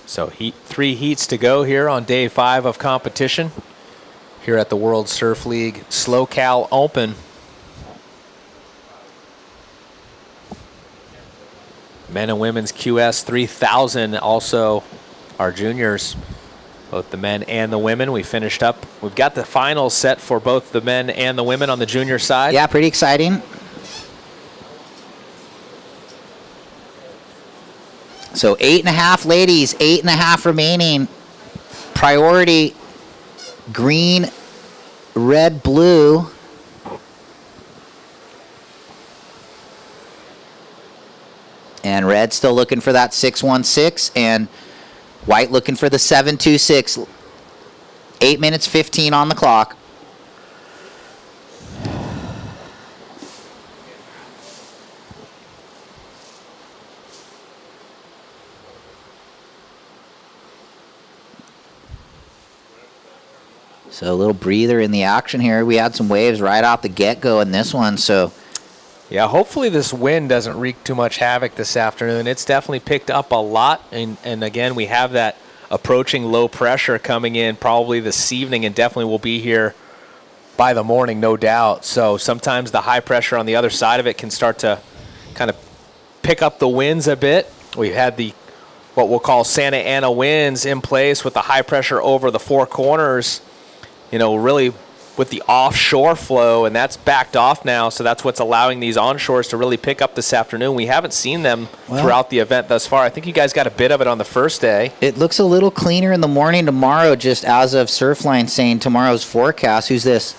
So 3 heats to go here on day 5 of competition. here at the World Surf League SLO CAL Open. Men and women's QS 3000 also our juniors, both the men and the women. We finished up. We've got the finals set for both the men and the women on the junior side. Yeah, pretty exciting. So 8.5 ladies, 8.5 remaining. Priority green, red, blue. And red still looking for that 616, and white looking for the 726. 8 minutes 15 on the clock. So a little breather in the action here. We had some waves right out the get-go in this one, so... Yeah, hopefully this wind doesn't wreak too much havoc this afternoon. It's definitely picked up a lot, and again, we have that approaching low pressure coming in probably this evening and definitely will be here by the morning, no doubt. So sometimes the high pressure on the other side of it can start to kind of pick up the winds a bit. We've had the what we'll call Santa Ana winds in place with the high pressure over the four corners, you know, really with the offshore flow, and that's backed off now, so that's what's allowing these onshores to really pick up this afternoon. We haven't seen them throughout the event thus far. I think you guys got a bit of it on the first day. It looks a little cleaner in the morning tomorrow, just as of Surfline saying tomorrow's forecast. Who's this?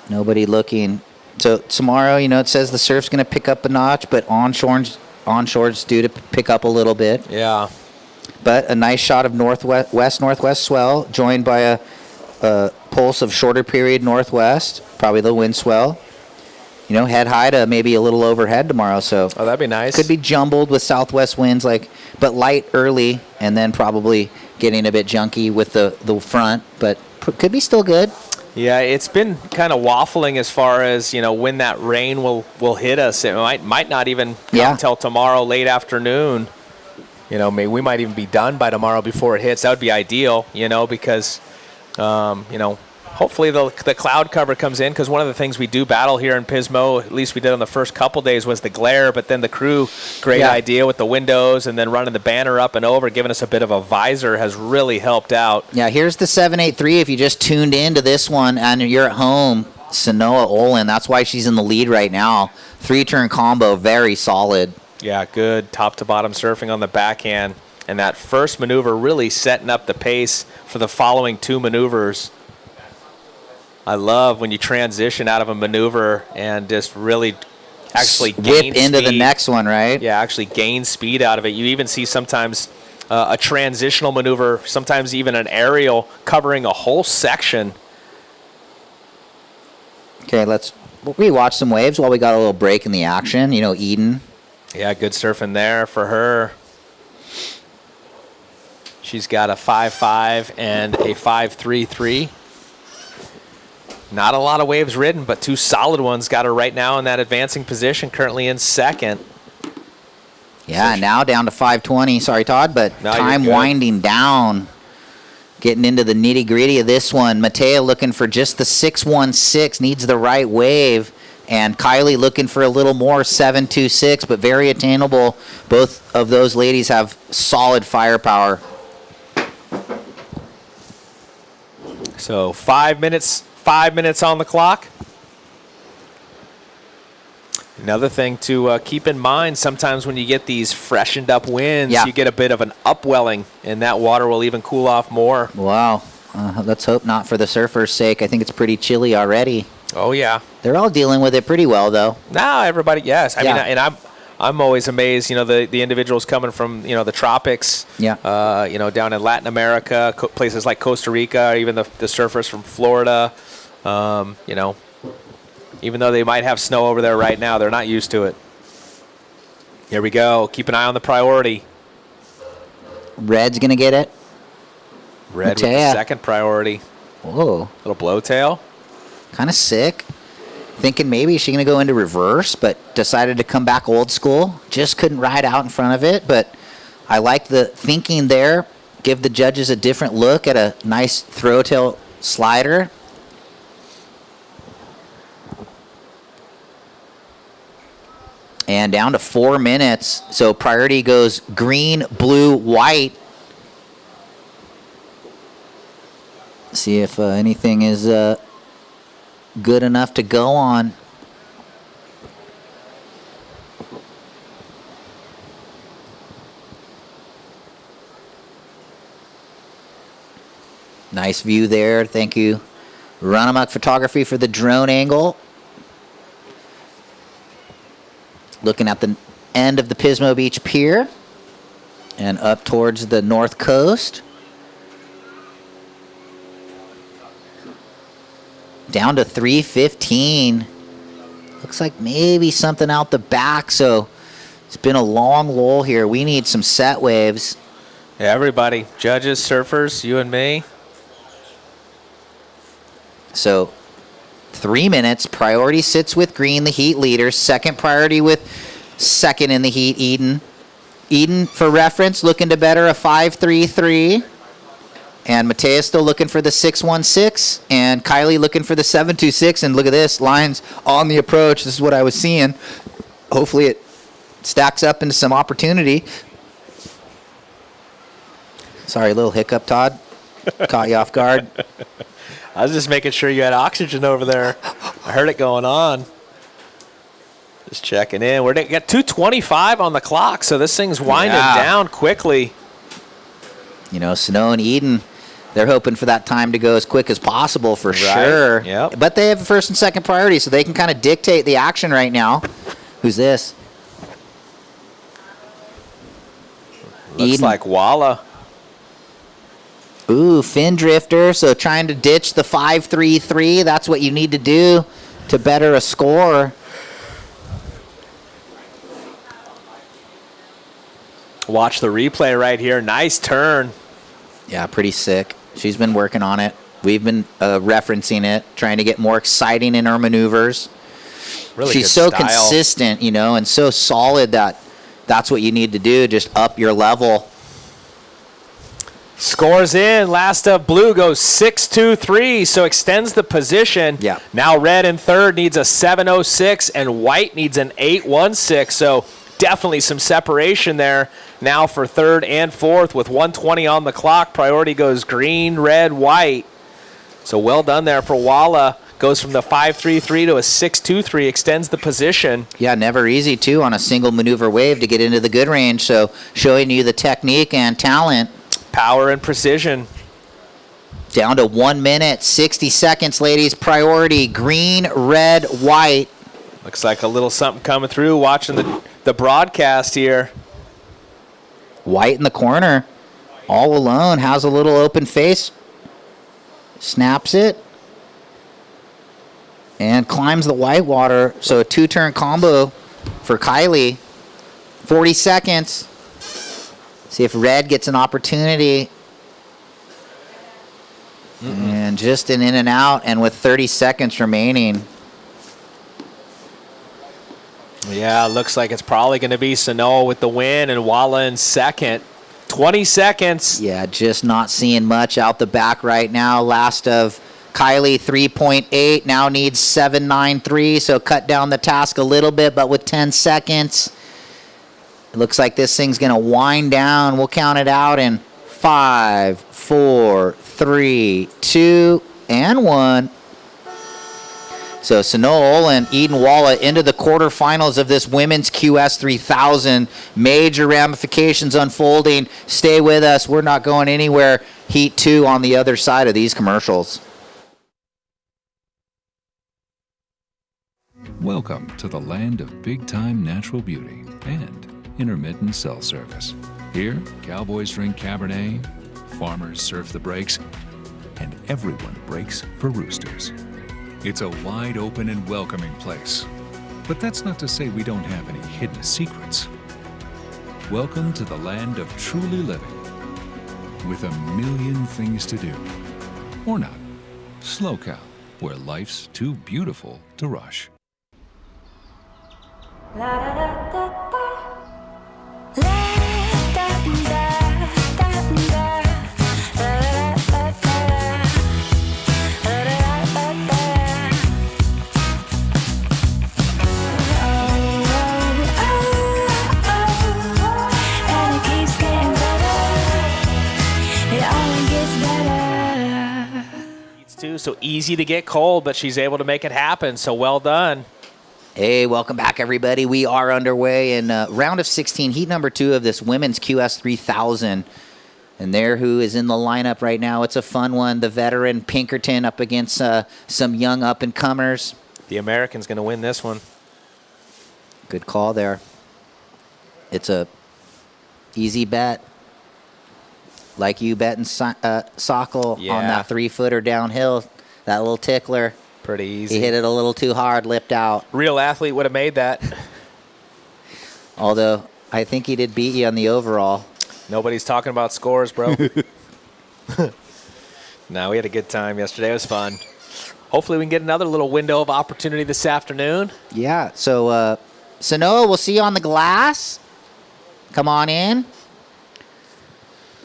Nobody looking. So tomorrow, you know, it says the surf's going to pick up a notch, but onshore's due to pick up a little bit. Yeah. But a nice shot of northwest swell, joined by a pulse of shorter period northwest, probably the wind swell. You know, head high to maybe a little overhead tomorrow. So that'd be nice. Could be jumbled with southwest winds, but light early, and then probably getting a bit junky with the front, but could be still good. Yeah, it's been kind of waffling as far as, you know, when that rain will hit us. It might not even come until tomorrow late afternoon. You know, we might even be done by tomorrow before it hits. That would be ideal, you know, because you know, hopefully the cloud cover comes in, because one of the things we do battle here in Pismo, at least we did on the first couple days, was the glare. But then the crew, great idea with the windows and then running the banner up and over, giving us a bit of a visor has really helped out. Yeah, here's the 783 if you just tuned into this one and you're at home. Sanoa-Olin, that's why she's in the lead right now. 3-turn combo, very solid. Yeah, good top to bottom surfing on the backhand. And that first maneuver really setting up the pace for the following two maneuvers. I love when you transition out of a maneuver and just really actually gain whip into speed. the next one, right? Yeah, actually gain speed out of it. You even see sometimes a transitional maneuver, sometimes even an aerial covering a whole section. Okay, let's rewatch some waves while we got a little break in the action. You know, Eden. Yeah, good surfing there for her. She's got a 5.5 and a 5.33. Not a lot of waves ridden, but two solid ones. Got her right now in that advancing position, currently in second. Yeah, now down to 5:20. Sorry, Todd, but No, time you're good. winding down. Getting into the nitty-gritty of this one. Matea looking for just the 616, needs the right wave. And Kylie looking for a little more, 726, but very attainable. Both of those ladies have solid firepower. So 5 minutes on the clock. Another thing to keep in mind, sometimes when you get these freshened up winds, you get a bit of an upwelling, and that water will even cool off more. Wow. Let's hope not for the surfers' sake. I think it's pretty chilly already. Oh, yeah. They're all dealing with it pretty well, though. No, everybody, yes. I mean, and I'm always amazed, you know, the individuals coming from, you know, the tropics, you know, down in Latin America, places like Costa Rica, or even the surfers from Florida, you know, even though they might have snow over there right now, they're not used to it. Here we go. Keep an eye on the priority. Red's going to get it. Red with the second priority. Whoa. Little blowtail. Kind of sick. Thinking maybe she's going to go into reverse, but decided to come back old school. Just couldn't ride out in front of it, but I like the thinking there. Give the judges a different look at a nice throw tail slider. And down to 4 minutes. So priority goes green, blue, white. See if anything is good enough to go on. Nice view there. Thank you, Run Amok Photography, for the drone angle. Looking at the end of the Pismo Beach Pier and up towards the north coast. Down to 3:15. Looks like maybe something out the back, so it's been a long lull here. We need some set waves. Yeah, everybody, judges, surfers, you and me. So 3 minutes. Priority sits with green, the heat leader. Second priority with second in the heat, Eden. Eden, for reference, looking to better a 5.33. And Mateus still looking for the 6.16. And Kylie looking for the 7.26. And look at this, lines on the approach. This is what I was seeing. Hopefully it stacks up into some opportunity. Sorry, a little hiccup, Todd. Caught you off guard. I was just making sure you had oxygen over there. I heard it going on. Just checking in. We're got 2:25 on the clock, so this thing's winding down quickly. You know, Sanoa and Eden, they're hoping for that time to go as quick as possible for sure. Yep. But they have first and second priority, so they can kind of dictate the action right now. Who's this? Looks Eden. like Walla. Ooh, fin drifter. So trying to ditch the 5.33. That's what you need to do to better a score. Watch the replay right here. Nice turn. Yeah, pretty sick. She's been working on it. We've been referencing it, trying to get more exciting in her maneuvers. Really She's good so style. consistent, you know, and so solid that that's what you need to do, just up your level. Scores in. Last up, blue goes 6.23, so extends the position. Yeah. Now red in third needs a 7.06, and white needs an 8.16. So definitely some separation there now for third and fourth with 1:20 on the clock. Priority goes green, red, white. So well done there for Walla. Goes from the 5.33 to a 6.23, extends the position. Yeah, never easy, too, on a single maneuver wave to get into the good range. So showing you the technique and talent. Power and precision. Down to 1 minute, 60 seconds, ladies. Priority, green, red, white. Looks like a little something coming through watching the broadcast here. White in the corner, all alone, has a little open face. Snaps it. And climbs the white water. So a two-turn combo for Kylie. 40 seconds. See if red gets an opportunity. And just an in and out, and with 30 seconds remaining. Yeah, looks like it's probably going to be Sanoa with the win and Walla in second. 20 seconds. Yeah, just not seeing much out the back right now. Last of Kylie, 3.8, now needs 7.93, so cut down the task a little bit, but with 10 seconds. It looks like this thing's going to wind down. We'll count it out in 5, 4, 3, 2, and 1. So Taro-Olin, Eden Walla into the quarterfinals of this women's QS 3000. Major ramifications unfolding. Stay with us. We're not going anywhere. Heat 2 on the other side of these commercials. Welcome to the land of big-time natural beauty and intermittent cell service. Here, cowboys drink Cabernet, farmers surf the breaks, and everyone breaks for roosters. It's a wide open and welcoming place. But that's not to say we don't have any hidden secrets. Welcome to the land of truly living, with a million things to do. Or not. SLO CAL, where life's too beautiful to rush. too. So easy to get cold, but she's able to make it happen. So well done. Hey, welcome back, everybody. We are underway in round of 16, heat number 2 of this women's QS 3000. And there who is in the lineup right now. It's a fun one. The veteran Pinkerton up against some young up-and-comers. The American's going to win this one. Good call there. It's a easy bet. Like you betting Sokol on that 3-footer downhill. That little tickler. Pretty easy. He hit it a little too hard, lipped out. Real athlete would have made that. Although, I think he did beat you on the overall. Nobody's talking about scores, bro. No, we had a good time yesterday. It was fun. Hopefully we can get another little window of opportunity this afternoon. Yeah, so Sanoa, we'll see you on the glass. Come on in.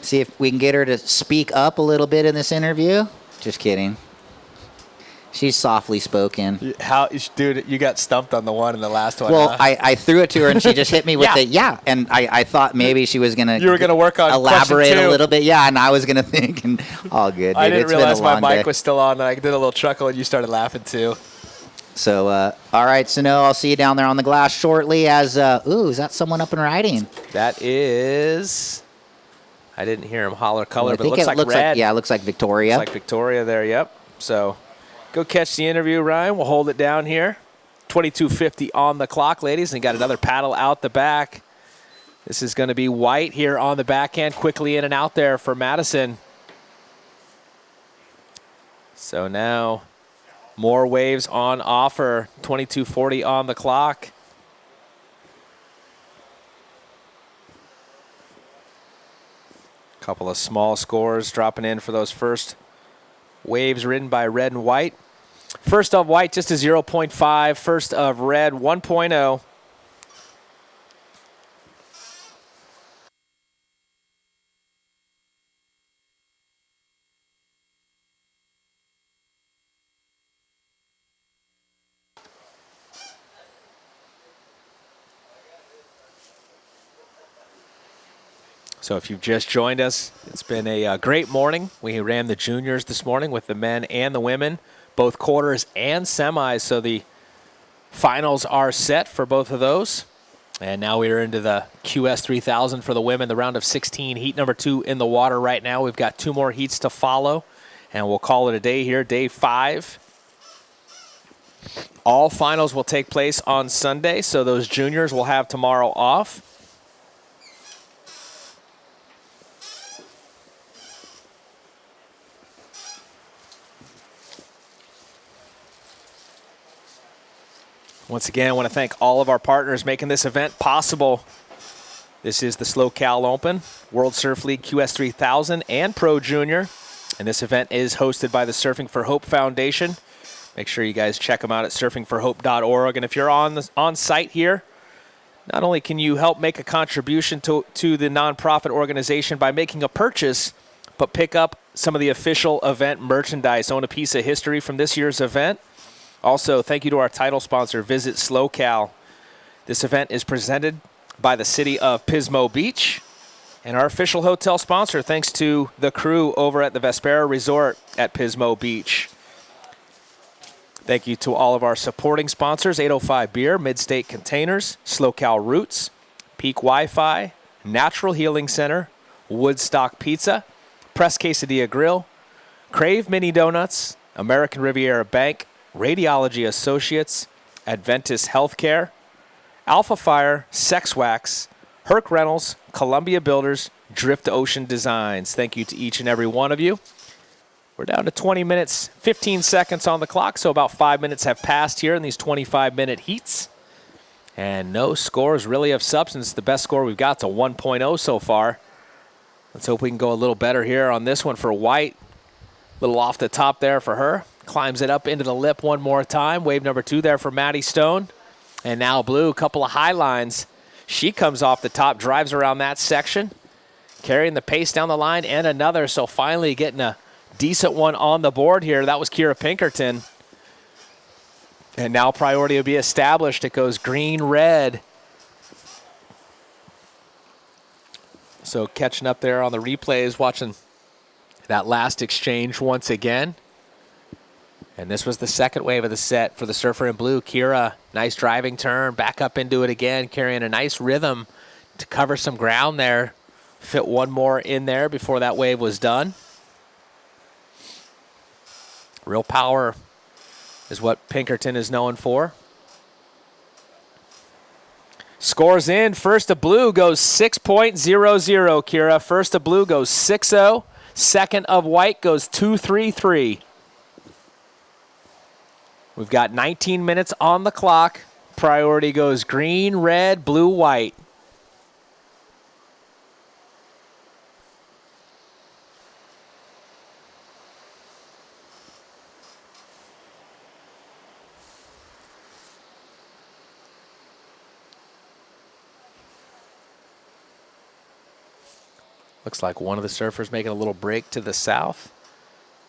See if we can get her to speak up a little bit in this interview. Just kidding. She's softly spoken. How, dude, you got stumped on the one in the last one. Well, huh? I threw it to her and she just hit me with and I thought maybe she was gonna. You were gonna work on elaborate question 2. a little bit, and I was gonna think, and all good. Dude. I didn't It's been realize a my long mic day. was still on, and I did a little chuckle, and you started laughing too. So, all right, Sanoa, I'll see you down there on the glass shortly. As is that someone up and riding? That is. I didn't hear him holler color, Well, I but think it looks like red. it looks like Victoria. Looks like Victoria there. Yep. So. Go catch the interview, Ryan. We'll hold it down here. 22:50 on the clock, ladies. And got another paddle out the back. This is going to be White here on the backhand. Quickly in and out there for Madison. So now more waves on offer. 22:40 on the clock. Couple of small scores dropping in for those first waves ridden by Red and White. First of White, just a 0.5. First of Red, 1.0. So if you've just joined us, it's been a great morning. We ran the juniors this morning with the men and the women, both quarters and semis. So the finals are set for both of those. And now we are into the QS 3000 for the women, the round of 16, heat number 2 in the water right now. We've got 2 more heats to follow, and we'll call it a day here, day 5. All finals will take place on Sunday, so those juniors will have tomorrow off. Once again, I want to thank all of our partners making this event possible. This is the SLO CAL Open, World Surf League QS 3000, and Pro Junior. And this event is hosted by the Surfing for Hope Foundation. Make sure you guys check them out at surfingforhope.org. And if you're on site here, not only can you help make a contribution to the nonprofit organization by making a purchase, but pick up some of the official event merchandise. Own a piece of history from this year's event. Also, thank you to our title sponsor, Visit SLO CAL. This event is presented by the city of Pismo Beach and our official hotel sponsor, thanks to the crew over at the Vespera Resort at Pismo Beach. Thank you to all of our supporting sponsors, 805 Beer, Midstate Containers, SLO CAL Roots, Peak Wi-Fi, Natural Healing Center, Woodstock Pizza, Press Quesadilla Grill, Crave Mini Donuts, American Riviera Bank, Radiology Associates, Adventist Healthcare, Alpha Fire, Sex Wax, Herc Reynolds, Columbia Builders, Drift Ocean Designs. Thank you to each and every one of you. We're down to 20 minutes, 15 seconds on the clock, so about 5 minutes have passed here in these 25-minute heats. And no scores really of substance. The best score we've got is a 1.0 so far. Let's hope we can go a little better here on this one for White. A little off the top there for her. Climbs it up into the lip one more time. Wave number 2 there for Maddie Stone. And now Blue, a couple of high lines. She comes off the top, drives around that section, carrying the pace down the line, and another. So finally getting a decent one on the board here. That was Kirra Pinkerton. And now priority will be established. It goes green-red. So catching up there on the replays, watching that last exchange once again. And this was the second wave of the set for the surfer in blue. Kirra, nice driving turn, back up into it again, carrying a nice rhythm to cover some ground there. Fit one more in there before that wave was done. Real power is what Pinkerton is known for. Scores in. First of blue goes 6.00, Kirra. First of blue goes 6-0. Second of white goes 2-3-3. We've got 19 minutes on the clock. Priority goes green, red, blue, white. Looks like one of the surfers making a little break to the south.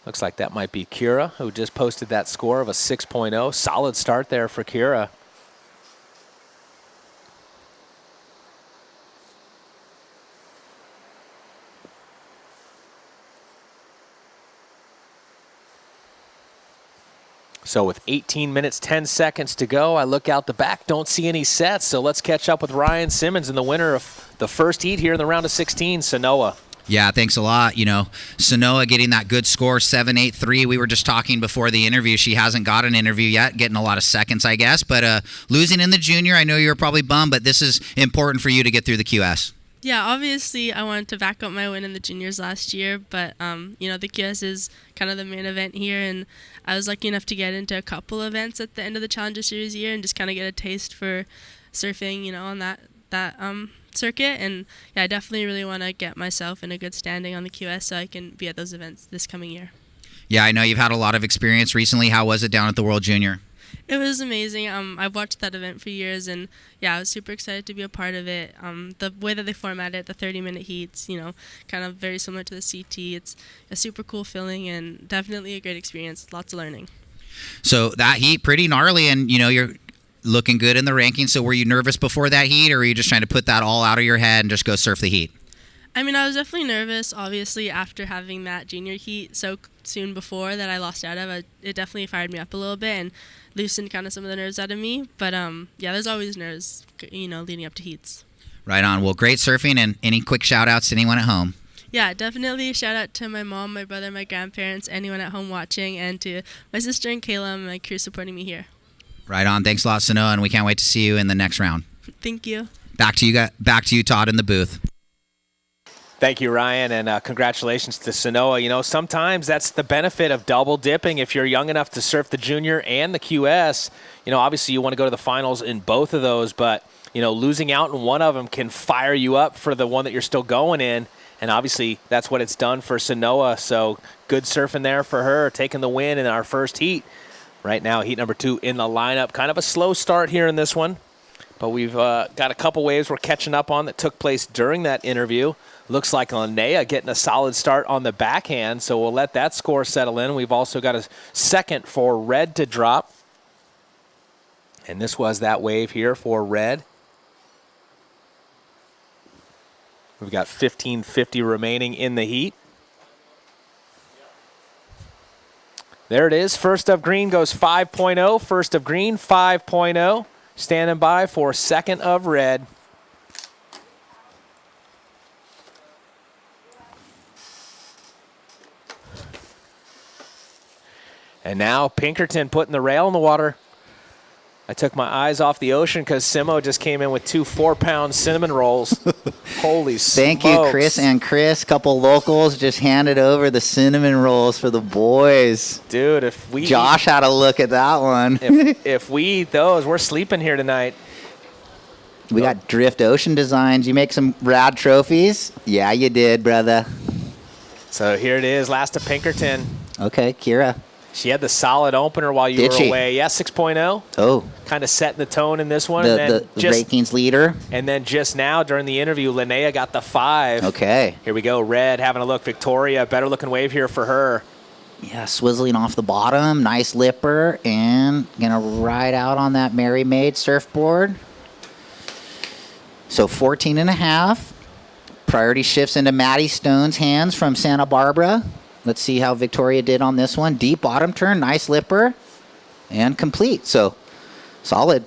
Looks like that might be Kirra, who just posted that score of a 6.0. Solid start there for Kirra. So with 18 minutes, 10 seconds to go, I look out the back, don't see any sets. So let's catch up with Ryan Simmons and the winner of the first heat here in the round of 16, Sanoa. Yeah, thanks a lot. You know, Sanoa getting that good score, 7.83. We were just talking before the interview. She hasn't got an interview yet, getting a lot of seconds, I guess. But losing in the junior, I know you were probably bummed, but this is important for you to get through the QS. Yeah, obviously I wanted to back up my win in the juniors last year, but you know, the QS is kind of the main event here, and I was lucky enough to get into a couple events at the end of the Challenger Series year and just kind of get a taste for surfing, you know, on that circuit. And yeah, I definitely really want to get myself in a good standing on the QS so I can be at those events this coming year. Yeah, I know you've had a lot of experience recently. How was it down at the World Junior? It was amazing. I've watched that event for years, and yeah, I was super excited to be a part of it. The way that they format it, the 30-minute heats, you know, kind of very similar to the CT. It's a super cool feeling and definitely a great experience. Lots of learning. So that heat, pretty gnarly, and you know, you're looking good in the rankings. So were you nervous before that heat, or were you just trying to put that all out of your head and just go surf the heat? I mean, I was definitely nervous, obviously, after having that junior heat so soon before that I lost out of. It definitely fired me up a little bit and loosened kind of some of the nerves out of me. But yeah, there's always nerves, you know, leading up to heats. Right on. Well, great surfing, and any quick shout-outs to anyone at home? Yeah, definitely a shout-out to my mom, my brother, my grandparents, anyone at home watching, and to my sister and Kayla and my crew supporting me here. Right on. Thanks a lot, Sanoa, and we can't wait to see you in the next round. Thank you. Back to you, Todd, in the booth. Thank you, Ryan, and congratulations to Sanoa. You know, sometimes that's the benefit of double dipping. If you're young enough to surf the junior and the QS, you know, obviously you want to go to the finals in both of those, but, you know, losing out in one of them can fire you up for the one that you're still going in, and obviously that's what it's done for Sanoa. So good surfing there for her, taking the win in our first heat. Right now, heat number 2 in the lineup. Kind of a slow start here in this one, but we've got a couple waves we're catching up on that took place during that interview. Looks like Linnea getting a solid start on the backhand, so we'll let that score settle in. We've also got a second for Red to drop. And this was that wave here for Red. We've got 15:50 remaining in the heat. There it is. First of green goes 5.0. First of green, 5.0. Standing by for second of Red. And now Pinkerton putting the rail in the water. I took my eyes off the ocean because Simo just came in with 2 4-pound cinnamon rolls. Holy smokes. Thank you, Chris and Chris. Couple locals just handed over the cinnamon rolls for the boys. Dude, if we... Josh had a look at that one. if we eat those, we're sleeping here tonight. We got Drift Ocean Designs. You make some rad trophies? Yeah, you did, brother. So here it is, last of Pinkerton. Okay, Kirra. She had the solid opener while you were away. Yeah, 6.0. Oh. Kind of setting the tone in this one. The rankings leader. And then just now during the interview, Linnea got the 5. Okay. Here we go. Red having a look. Victoria, better looking wave here for her. Yeah, swizzling off the bottom. Nice lipper. And going to ride out on that Mary Maid surfboard. So 14.5. Priority shifts into Maddie Stone's hands from Santa Barbara. Let's see how Victoria did on this one. Deep bottom turn, nice lipper, and complete. So solid.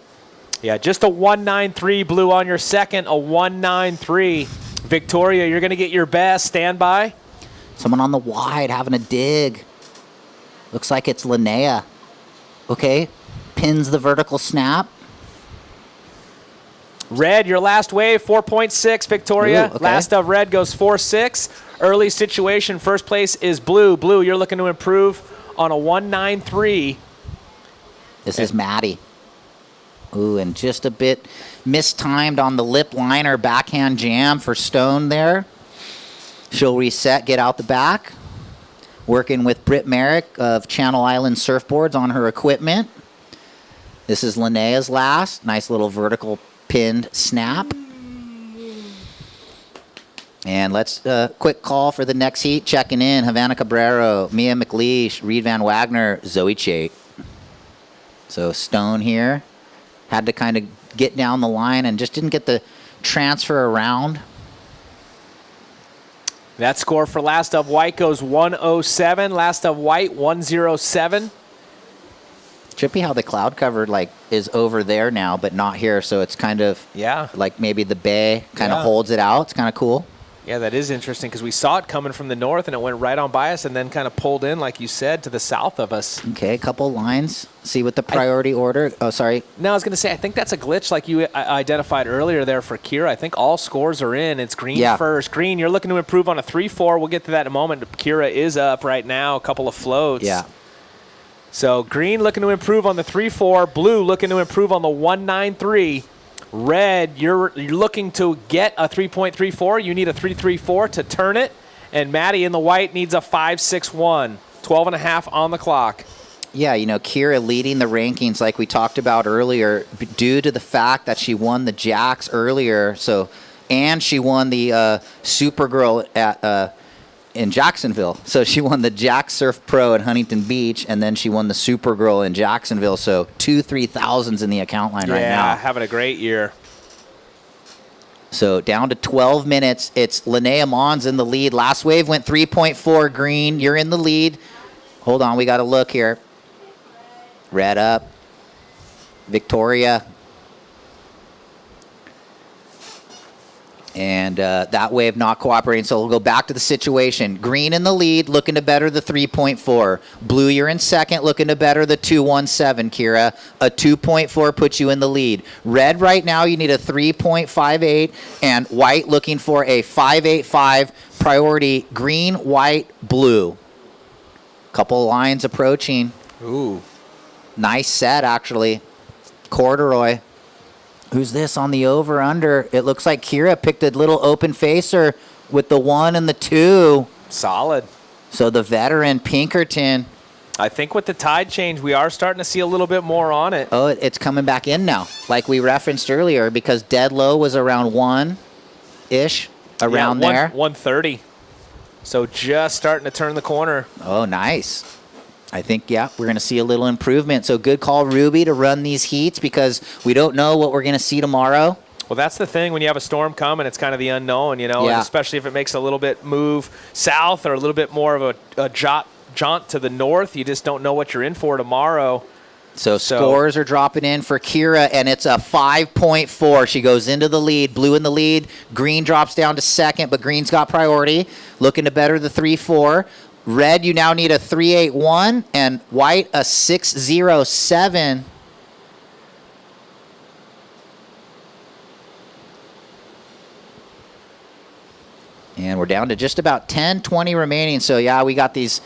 Yeah, just a 193 blue on your second, a 193. Victoria, you're going to get your best. Stand by. Someone on the wide having a dig. Looks like it's Linnea. Okay, pins the vertical snap. Red, your last wave, 4.6, Victoria. Ooh, okay. Last of red goes 4.6. Early situation, first place is blue. Blue, you're looking to improve on a 193. This is Maddie. Ooh, and just a bit mistimed on the lip liner backhand jam for Stone there. She'll reset, get out the back. Working with Britt Merrick of Channel Island Surfboards on her equipment. This is Linnea's last. Nice little vertical pinned snap. And let's quick call for the next heat. Checking in, Havana Cabrero, Mia McLeish, Reed Van Wagner, Zoe Chait. So Stone here had to kind of get down the line and just didn't get the transfer around. That score for Last of White goes 107. Last of White, 107. Trippy how the cloud cover like is over there now, but not here. So it's kind of like maybe the bay kind of holds it out. It's kind of cool. Yeah, that is interesting because we saw it coming from the north and it went right on by us and then kind of pulled in, like you said, to the south of us. Okay, a couple lines. See what the priority order. Oh, sorry. No, I was going to say, I think that's a glitch like you identified earlier there for Kirra. I think all scores are in. It's green first. Green, you're looking to improve on a 3-4. We'll get to that in a moment. Kirra is up right now, a couple of floats. Yeah. So green looking to improve on the 3-4. Blue looking to improve on the 193. Red, you're looking to get a 3.34. You need a 3.34 to turn it. And Maddie in the white needs a 5.61. 12.5 on the clock. Yeah, you know, Kirra leading the rankings like we talked about earlier due to the fact that she won the Jacks earlier. So, and she won the Supergirl at in Jacksonville. So she won the Jack Surf Pro at Huntington Beach, and then she won the Supergirl in Jacksonville. So 2 3,000s in the account line right now. Yeah, having a great year. So down to 12 minutes. It's Linnea Mons in the lead. Last wave went 3.4 green. You're in the lead. Hold on, we got to look here. Red up. Victoria. And that wave not cooperating, so we'll go back to the situation. Green in the lead, looking to better the 3.4. Blue, you're in second, looking to better the 2.17, Kirra. A 2.4 puts you in the lead. Red right now, you need a 3.58, and white looking for a 5.85 priority. Green, white, blue. Couple lines approaching. Ooh. Nice set, actually. Corduroy. Who's this on the over-under? It looks like Kirra picked a little open facer with the 1 and the 2. Solid. So the veteran Pinkerton. I think with the tide change, we are starting to see a little bit more on it. Oh, it's coming back in now, like we referenced earlier, because dead low was around 1-ish, around there. 130. So just starting to turn the corner. Oh, nice. I think, yeah, we're going to see a little improvement. So good call, Ruby, to run these heats because we don't know what we're going to see tomorrow. Well, that's the thing when you have a storm come and it's kind of the unknown, you know, and especially if it makes a little bit move south or a little bit more of a jaunt to the north. You just don't know what you're in for tomorrow. So scores are dropping in for Kirra, and it's a 5.4. She goes into the lead. Blue in the lead. Green drops down to second, but green's got priority. Looking to better the 3.4. Red, you now need a 3.81, and white, a 6.07. And we're down to just about 10, 20 remaining. So, yeah, we got these.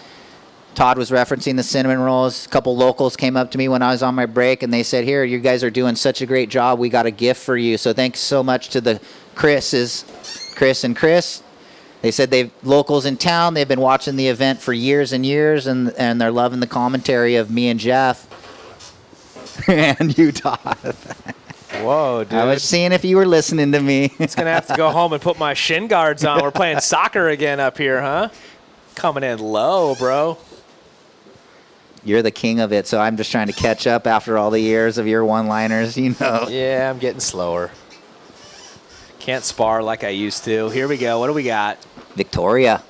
Todd was referencing the cinnamon rolls. A couple locals came up to me when I was on my break, and they said, here, you guys are doing such a great job. We got a gift for you. So thanks so much to the Chris and Chris. They said they've locals in town. They've been watching the event for years and years, and they're loving the commentary of me and Jeff and you, Todd. Whoa, dude. I was seeing if you were listening to me. It's going to have to go home and put my shin guards on. We're playing soccer again up here, huh? Coming in low, bro. You're the king of it, so I'm just trying to catch up after all the years of your one-liners, you know. Yeah, I'm getting slower. Can't spar like I used to. Here we go. What do we got? Victoria.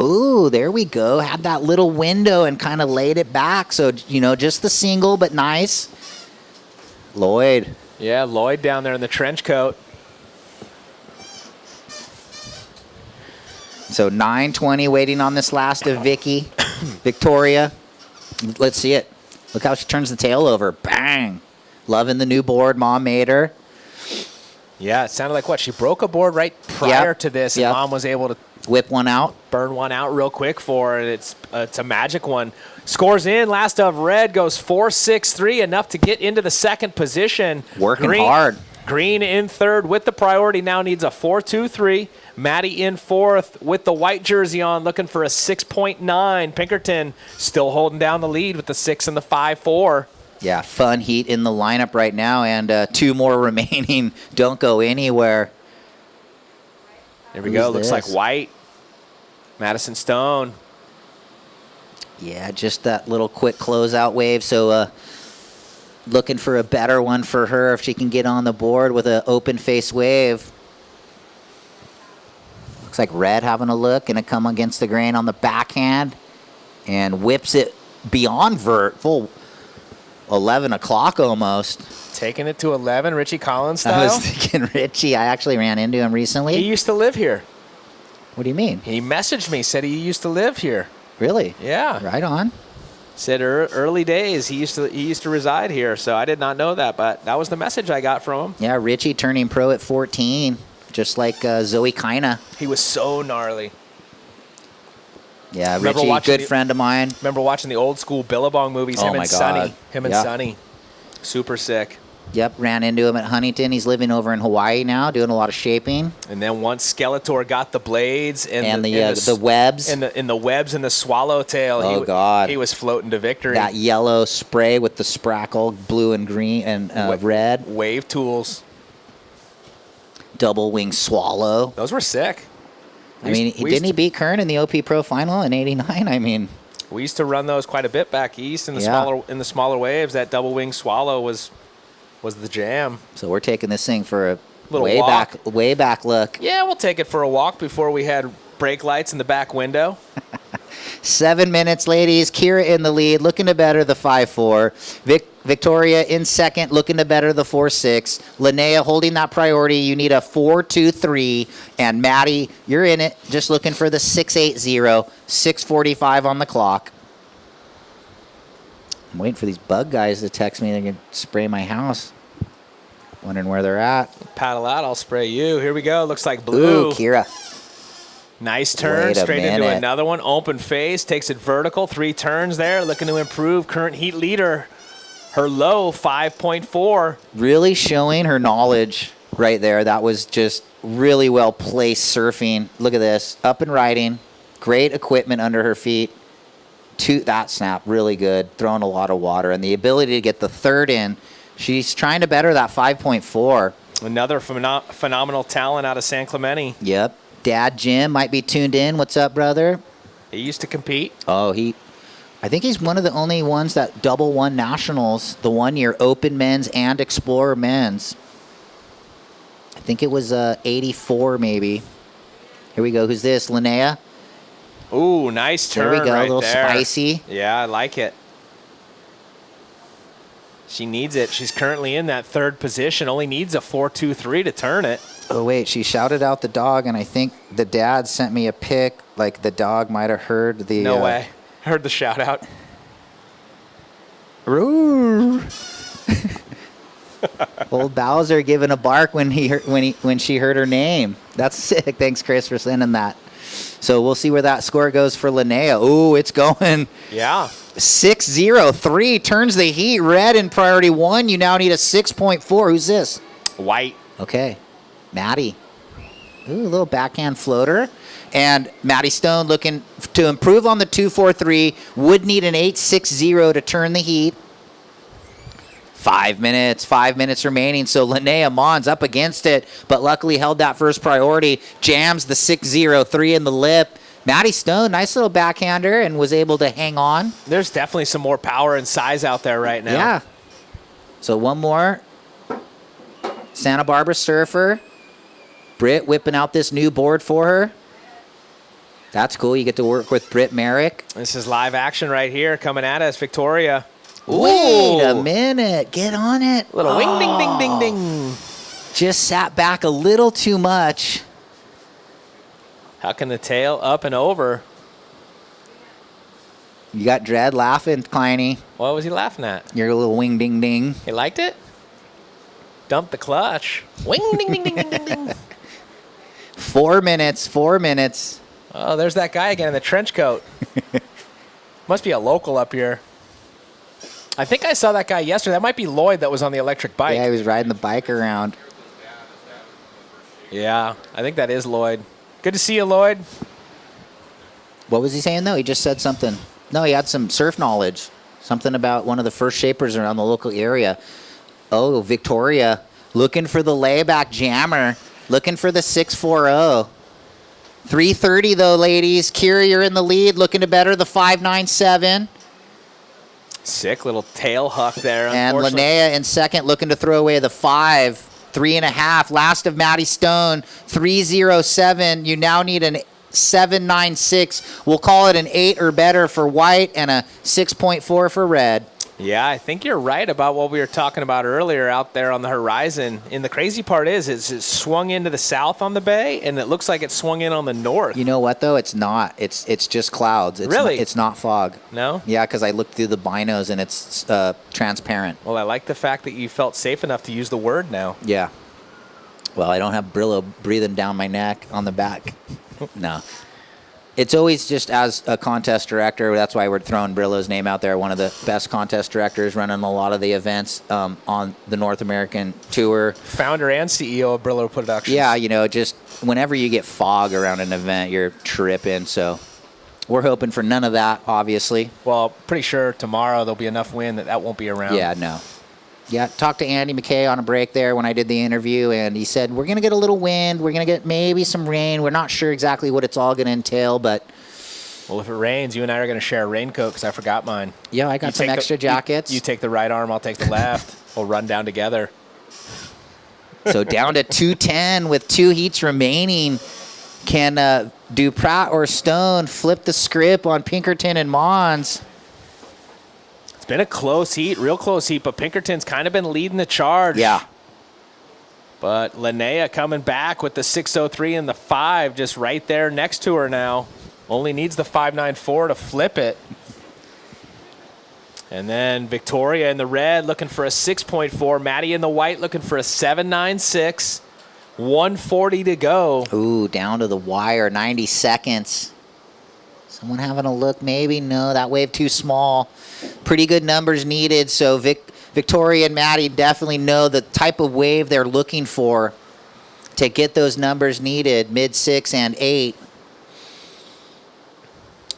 Ooh, there we go. Had that little window and kind of laid it back. So, just the single, but nice. Lloyd. Yeah, Lloyd down there in the trench coat. So 9:20 waiting on this last of Victoria. Let's see it. Look how she turns the tail over. Bang. Loving the new board Mom made her. Yeah, it sounded like what? She broke a board right prior to this, and Mom was able to whip one out. Burn one out real quick for her. It's a magic one. Scores in. Last of red goes 4-6-3, enough to get into the second position. Working hard. Green in third with the priority. Now needs a 4-2-3. Maddie in fourth with the white jersey on, looking for a 6.9. Pinkerton still holding down the lead with the 6 and the 5-4. Yeah, fun heat in the lineup right now, and 2 more remaining. Don't go anywhere. There we go. Looks like white. Madison Stone. Yeah, just that little quick closeout wave. So looking for a better one for her if she can get on the board with an open face wave. Looks like red having a look, and it come against the grain on the backhand and whips it beyond vert, full 11 o'clock almost. Taking it to 11, Richie Collins style? I was thinking Richie. I actually ran into him recently. He used to live here. What do you mean? He messaged me, said he used to live here. Really? Yeah. Right on. Said early days he used to reside here, so I did not know that, but that was the message I got from him. Yeah, Richie turning pro at 14, just like Zoe Kina. He was so gnarly. Yeah, Richie, good friend of mine. Remember watching the old school Billabong movies, him and Sonny. Him and Sonny. Super sick. Yep, ran into him at Huntington. He's living over in Hawaii now, doing a lot of shaping. And then once Skeletor got the blades and the webs. And the webs and the swallowtail, oh, God. He was floating to victory. That yellow spray with the sprackle, blue and green and red. Wave tools. Double wing swallow. Those were sick. Didn't he beat Kern in the OP Pro Final in '89? I mean, we used to run those quite a bit back east in the smaller waves. That double wing swallow was the jam. So we're taking this thing for a little way back look. Yeah, we'll take it for a walk before we had brake lights in the back window. 7 minutes, ladies. Kirra in the lead, looking to better the 5-4. Victoria in second, looking to better the 4-6. Linnea holding that priority. You need a 4-2-3. And Maddie, you're in it, just looking for the 6-8-0. 6:45 on the clock. I'm waiting for these bug guys to text me. They're going to spray my house. Wondering where they're at. Paddle out, I'll spray you. Here we go. Looks like blue. Ooh, Kirra. Nice turn, straight into another one. Open face, takes it vertical. 3 turns there, looking to improve. Current heat leader, her low, 5.4. Really showing her knowledge right there. That was just really well placed surfing. Look at this. Up and riding. Great equipment under her feet. That snap, really good. Throwing a lot of water. And the ability to get the third in. She's trying to better that 5.4. Another phenomenal talent out of San Clemente. Yep. Dad Jim might be tuned in. What's up, brother? He used to compete. Oh, I think he's one of the only ones that double won nationals the 1 year, Open Men's and Explorer Men's. I think it was 84 maybe. Here we go. Who's this? Linnea? Ooh, nice turn. There we go. Right a little there. Spicy. Yeah, I like it. She needs it. She's currently in that third position. Only needs a 4-2-3 to turn it. Oh, wait. She shouted out the dog, and I think the dad sent me a pic. Like, the dog might have heard the... No way. Heard the shout out. Roar. Old Bowser giving a bark when she heard her name. That's sick. Thanks, Chris, for sending that. So we'll see where that score goes for Linnea. Ooh, it's going. Yeah. 6-0-3 turns the heat. Red in priority 1. You now need a 6.4. Who's this? White. Okay. Maddie. Ooh, a little backhand floater. And Maddie Stone looking to improve on the 2-4-3. Would need an 8-6-0 to turn the heat. 5 minutes. 5 minutes remaining. So Linnea Mons up against it, but luckily held that first priority. Jams the 6-0-3 in the lip. Maddie Stone, nice little backhander, and was able to hang on. There's definitely some more power and size out there right now. Yeah. So one more. Santa Barbara surfer. Britt whipping out this new board for her. That's cool. You get to work with Britt Merrick. This is live action right here coming at us, Victoria. Wait a minute. Get on it. Little wing, ding, ding, ding, ding. Just sat back a little too much. Hucking the tail up and over. You got Dredd laughing, Kleiny. What was he laughing at? Your little wing, ding, ding. He liked it? Dump the clutch. Wing, ding, ding, ding, ding, ding, ding. 4 minutes. 4 minutes. Oh, there's that guy again in the trench coat. Must be a local up here. I think I saw that guy yesterday. That might be Lloyd that was on the electric bike. Yeah, he was riding the bike around. Yeah, I think that is Lloyd. Good to see you, Lloyd. What was he saying, though? He just said something. No, he had some surf knowledge. Something about one of the first shapers around the local area. Oh, Victoria. Looking for the layback jammer. Looking for the 640. 330, though, ladies. Kirra, you're in the lead. Looking to better the 597. Sick little tail huck there. And Linnea in second, looking to throw away the 5. 3.5. Last of Maddie Stone, 307. You now need an 796. We'll call it an 8 or better for white and a 6.4 for red. Yeah, I think you're right about what we were talking about earlier out there on the horizon. And the crazy part is it swung into the south on the bay, and it looks like it swung in on the north. You know what, though? It's not. It's just clouds. Really? It's not fog. No? Yeah, because I looked through the binos, and it's transparent. Well, I like the fact that you felt safe enough to use the word now. Yeah. Well, I don't have Brillo breathing down my neck on the back. No. It's always just as a contest director. That's why we're throwing Brillo's name out there. One of the best contest directors, running a lot of the events on the North American tour. Founder and CEO of Brillo Productions. Yeah, you know, just whenever you get fog around an event, you're tripping. So we're hoping for none of that, obviously. Well, pretty sure tomorrow there'll be enough wind that won't be around. Yeah, no. Yeah, talked to Andy McKay on a break there when I did the interview, and he said, we're going to get a little wind. We're going to get maybe some rain. We're not sure exactly what it's all going to entail, but... Well, if it rains, you and I are going to share a raincoat because I forgot mine. Yeah, I got some extra jackets. You take the right arm, I'll take the left. We'll run down together. So down to 210 with 2 heats remaining. Can Duprat or Stone flip the script on Pinkerton and Mons? Been a close heat, real close heat, but Pinkerton's kind of been leading the charge. Yeah. But Linnea coming back with the 603 and the 5 just right there next to her now. Only needs the 594 to flip it. And then Victoria in the red looking for a 6.4. Maddie in the white looking for a 796. 140 to go. Ooh, down to the wire, 90 seconds. Someone having a look maybe? No, that wave too small. Pretty good numbers needed, so Victoria and Maddie definitely know the type of wave they're looking for to get those numbers needed, mid-6 and 8.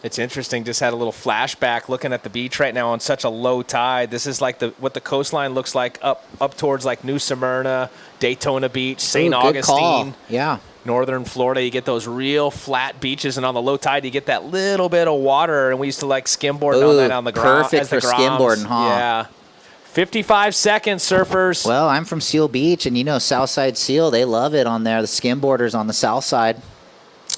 It's interesting, just had a little flashback looking at the beach right now on such a low tide. This is like what the coastline looks like up towards like New Smyrna, Daytona Beach, St. Augustine. Call. Yeah. Northern Florida, you get those real flat beaches, and on the low tide, you get that little bit of water, and we used to like skimboard on that on the ground. Perfect for skimboarding, huh? Yeah. 55 seconds, surfers. Well, I'm from Seal Beach, and you know Southside Seal, they love it on there. The skimboarders on the south side.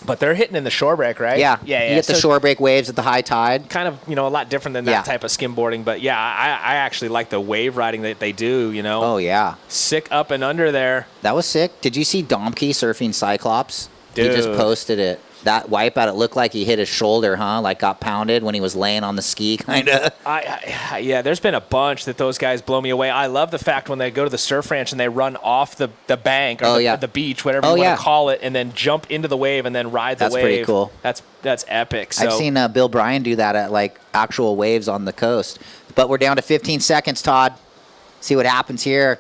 But they're hitting in the shore break, right? Yeah. You get the shore break waves at the high tide. Kind of, a lot different than that type of skimboarding. But, yeah, I actually like the wave riding that they do, Oh, yeah. Sick up and under there. That was sick. Did you see Domke surfing Cyclops? Dude. He just posted it. That wipeout, it looked like he hit his shoulder, huh? Like got pounded when he was laying on the ski, kind of. Yeah, there's been a bunch that those guys blow me away. I love the fact when they go to the surf ranch and they run off the bank or the beach, whatever you want to call it, and then jump into the wave and then ride the wave. That's pretty cool. That's epic. So. I've seen Bill Bryan do that at like actual waves on the coast. But we're down to 15 seconds, Todd. See what happens here.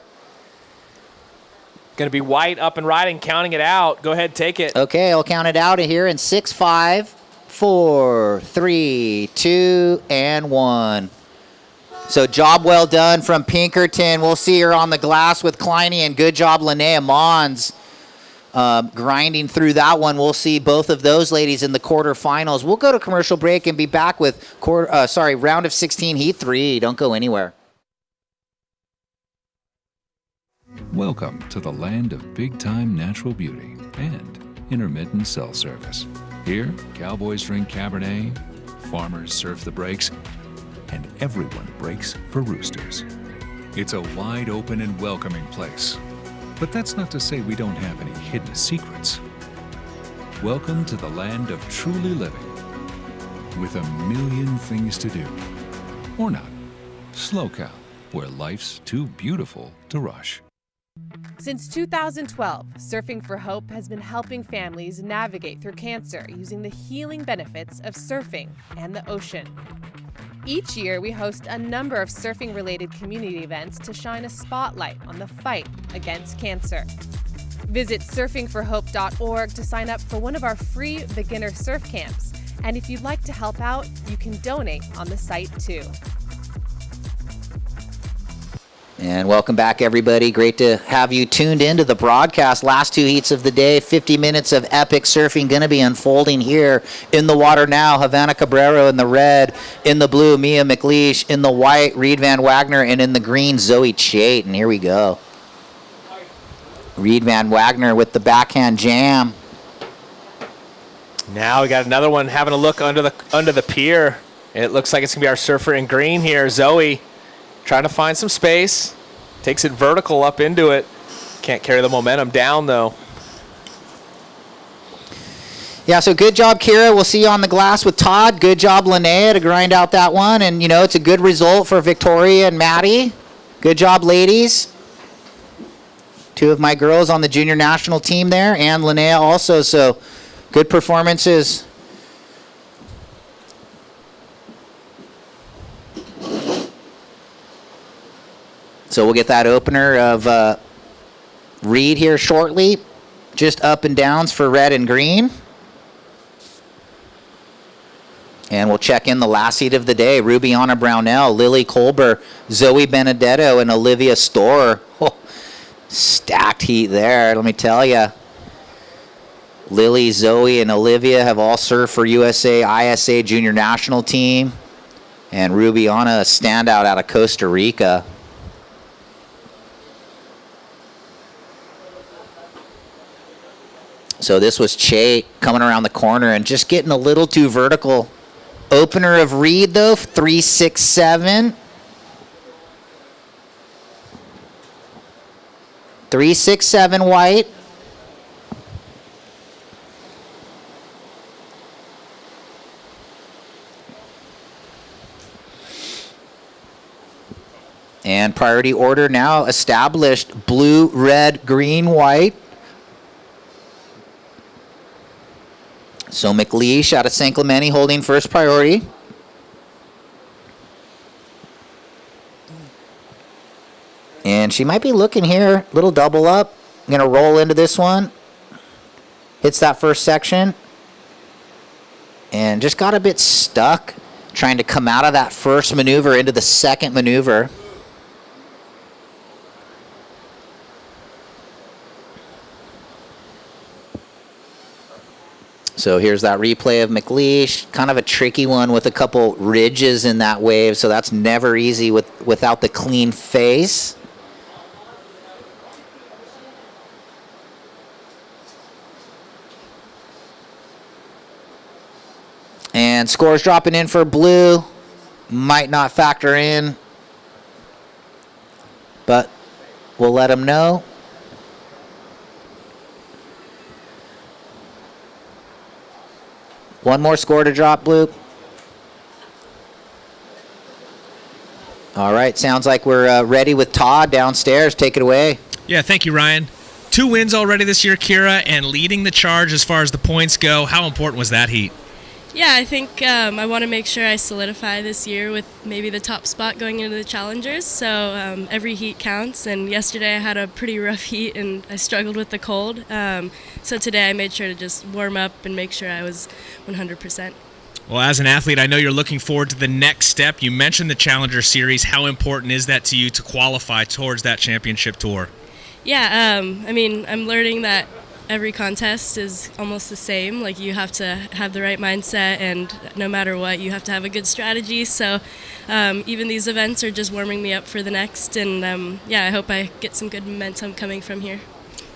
Going to be white up and riding, counting it out. Go ahead, take it. Okay, I'll count it out here in 6, 5, 4, 3, 2, and 1. So job well done from Pinkerton. We'll see her on the glass with Kleiny, and good job, Linnea Mons. Grinding through that one. We'll see both of those ladies in the quarterfinals. We'll go to commercial break and be back with round of 16, heat 3. Don't go anywhere. Welcome to the land of big-time natural beauty and intermittent cell service. Here, cowboys drink Cabernet, farmers surf the breaks, and everyone breaks for roosters. It's a wide open and welcoming place. But that's not to say we don't have any hidden secrets. Welcome to the land of truly living, with a million things to do. Or not. SLO CAL, where life's too beautiful to rush. Since 2012, Surfing for Hope has been helping families navigate through cancer using the healing benefits of surfing and the ocean. Each year, we host a number of surfing-related community events to shine a spotlight on the fight against cancer. Visit surfingforhope.org to sign up for one of our free beginner surf camps. And if you'd like to help out, you can donate on the site too. And welcome back, everybody. Great to have you tuned into the broadcast. Last two heats of the day, 50 minutes of epic surfing going to be unfolding here in the water now. Havana Cabrero in the red, in the blue, Mia McLeish, in the white, Reed Van Wagner, and in the green, Zoe Chait. And here we go. Reed Van Wagner with the backhand jam. Now we got another one having a look under the pier. It looks like it's going to be our surfer in green here, Zoe. Trying to find some space. Takes it vertical up into it. Can't carry the momentum down, though. Yeah, so good job, Kirra. We'll see you on the glass with Todd. Good job, Linnea, to grind out that one. And, you know, it's a good result for Victoria and Maddie. Good job, ladies. Two of my girls on the junior national team there, and Linnea also. So good performances. So we'll get that opener of Reed here shortly. Just up and downs for red and green. And we'll check in the last heat of the day. Rubiana Brownell, Lily Colber, Zoe Benedetto, and Olivia Storer. Oh, stacked heat there, let me tell you. Lily, Zoe, and Olivia have all served for USA ISA junior national team. And Rubiana, a standout out of Costa Rica. So this was Che coming around the corner and just getting a little too vertical. Opener of Reed, though, 367. 367 white. And priority order now established. Blue, red, green, white. So McLeish out of San Clemente holding first priority. And she might be looking here. Little double up. Going to roll into this one. Hits that first section. And just got a bit stuck trying to come out of that first maneuver into the second maneuver. So here's that replay of McLeish. Kind of a tricky one with a couple ridges in that wave, so that's never easy without the clean face. And scores dropping in for blue. Might not factor in, but we'll let them know. One more score to drop, Blue. All right, sounds like we're ready with Todd downstairs. Take it away. Yeah, thank you, Ryan. 2 wins already this year, Kirra, and leading the charge as far as the points go. How important was that heat? Yeah, I think I want to make sure I solidify this year with maybe the top spot going into the challengers. So every heat counts, and yesterday I had a pretty rough heat and I struggled with the cold. So today I made sure to just warm up and make sure I was 100%. Well, as an athlete, I know you're looking forward to the next step. You mentioned the Challenger Series. How important is that to you to qualify towards that championship tour? Yeah, I mean, I'm learning that every contest is almost the same. Like, you have to have the right mindset, and no matter what, you have to have a good strategy. So even these events are just warming me up for the next, and yeah, I hope I get some good momentum coming from here.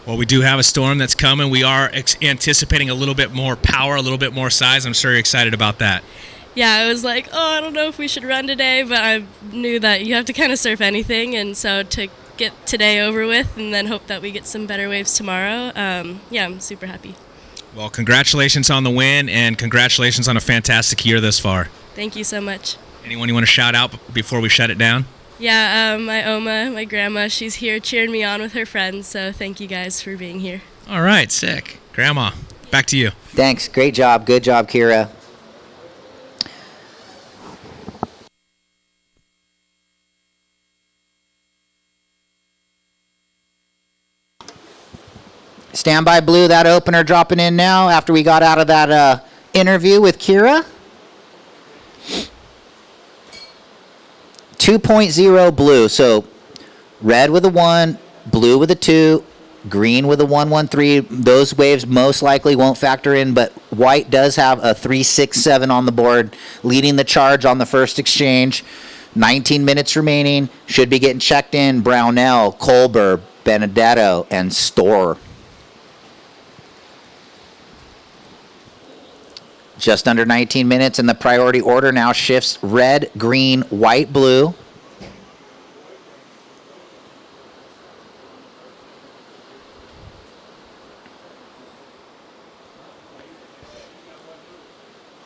Well, we do have a storm that's coming. We are anticipating a little bit more power, a little bit more size. I'm sure you're excited about that. Yeah, I was like, I don't know if we should run today, but I knew that you have to kind of surf anything, and so to get today over with and then hope that we get some better waves tomorrow, I'm super happy. Well, congratulations on the win, and congratulations on a fantastic year this far. Thank you so much. Anyone you want to shout out before we shut it down? Yeah, my Oma, my grandma, she's here cheering me on with her friends, so thank you guys for being here. All right, sick. Grandma, back to you. Thanks. Great job. Good job, Kirra. Stand by, Blue. That opener dropping in now after we got out of that interview with Kirra. 2.0 Blue. So red with a 1, blue with a 2, green with a 113. Those waves most likely won't factor in, but white does have a 367 on the board, leading the charge on the first exchange. 19 minutes remaining. Should be getting checked in. Brownell, Colber, Benedetto, and Storr. Just under 19 minutes, and the priority order now shifts red, green, white, blue.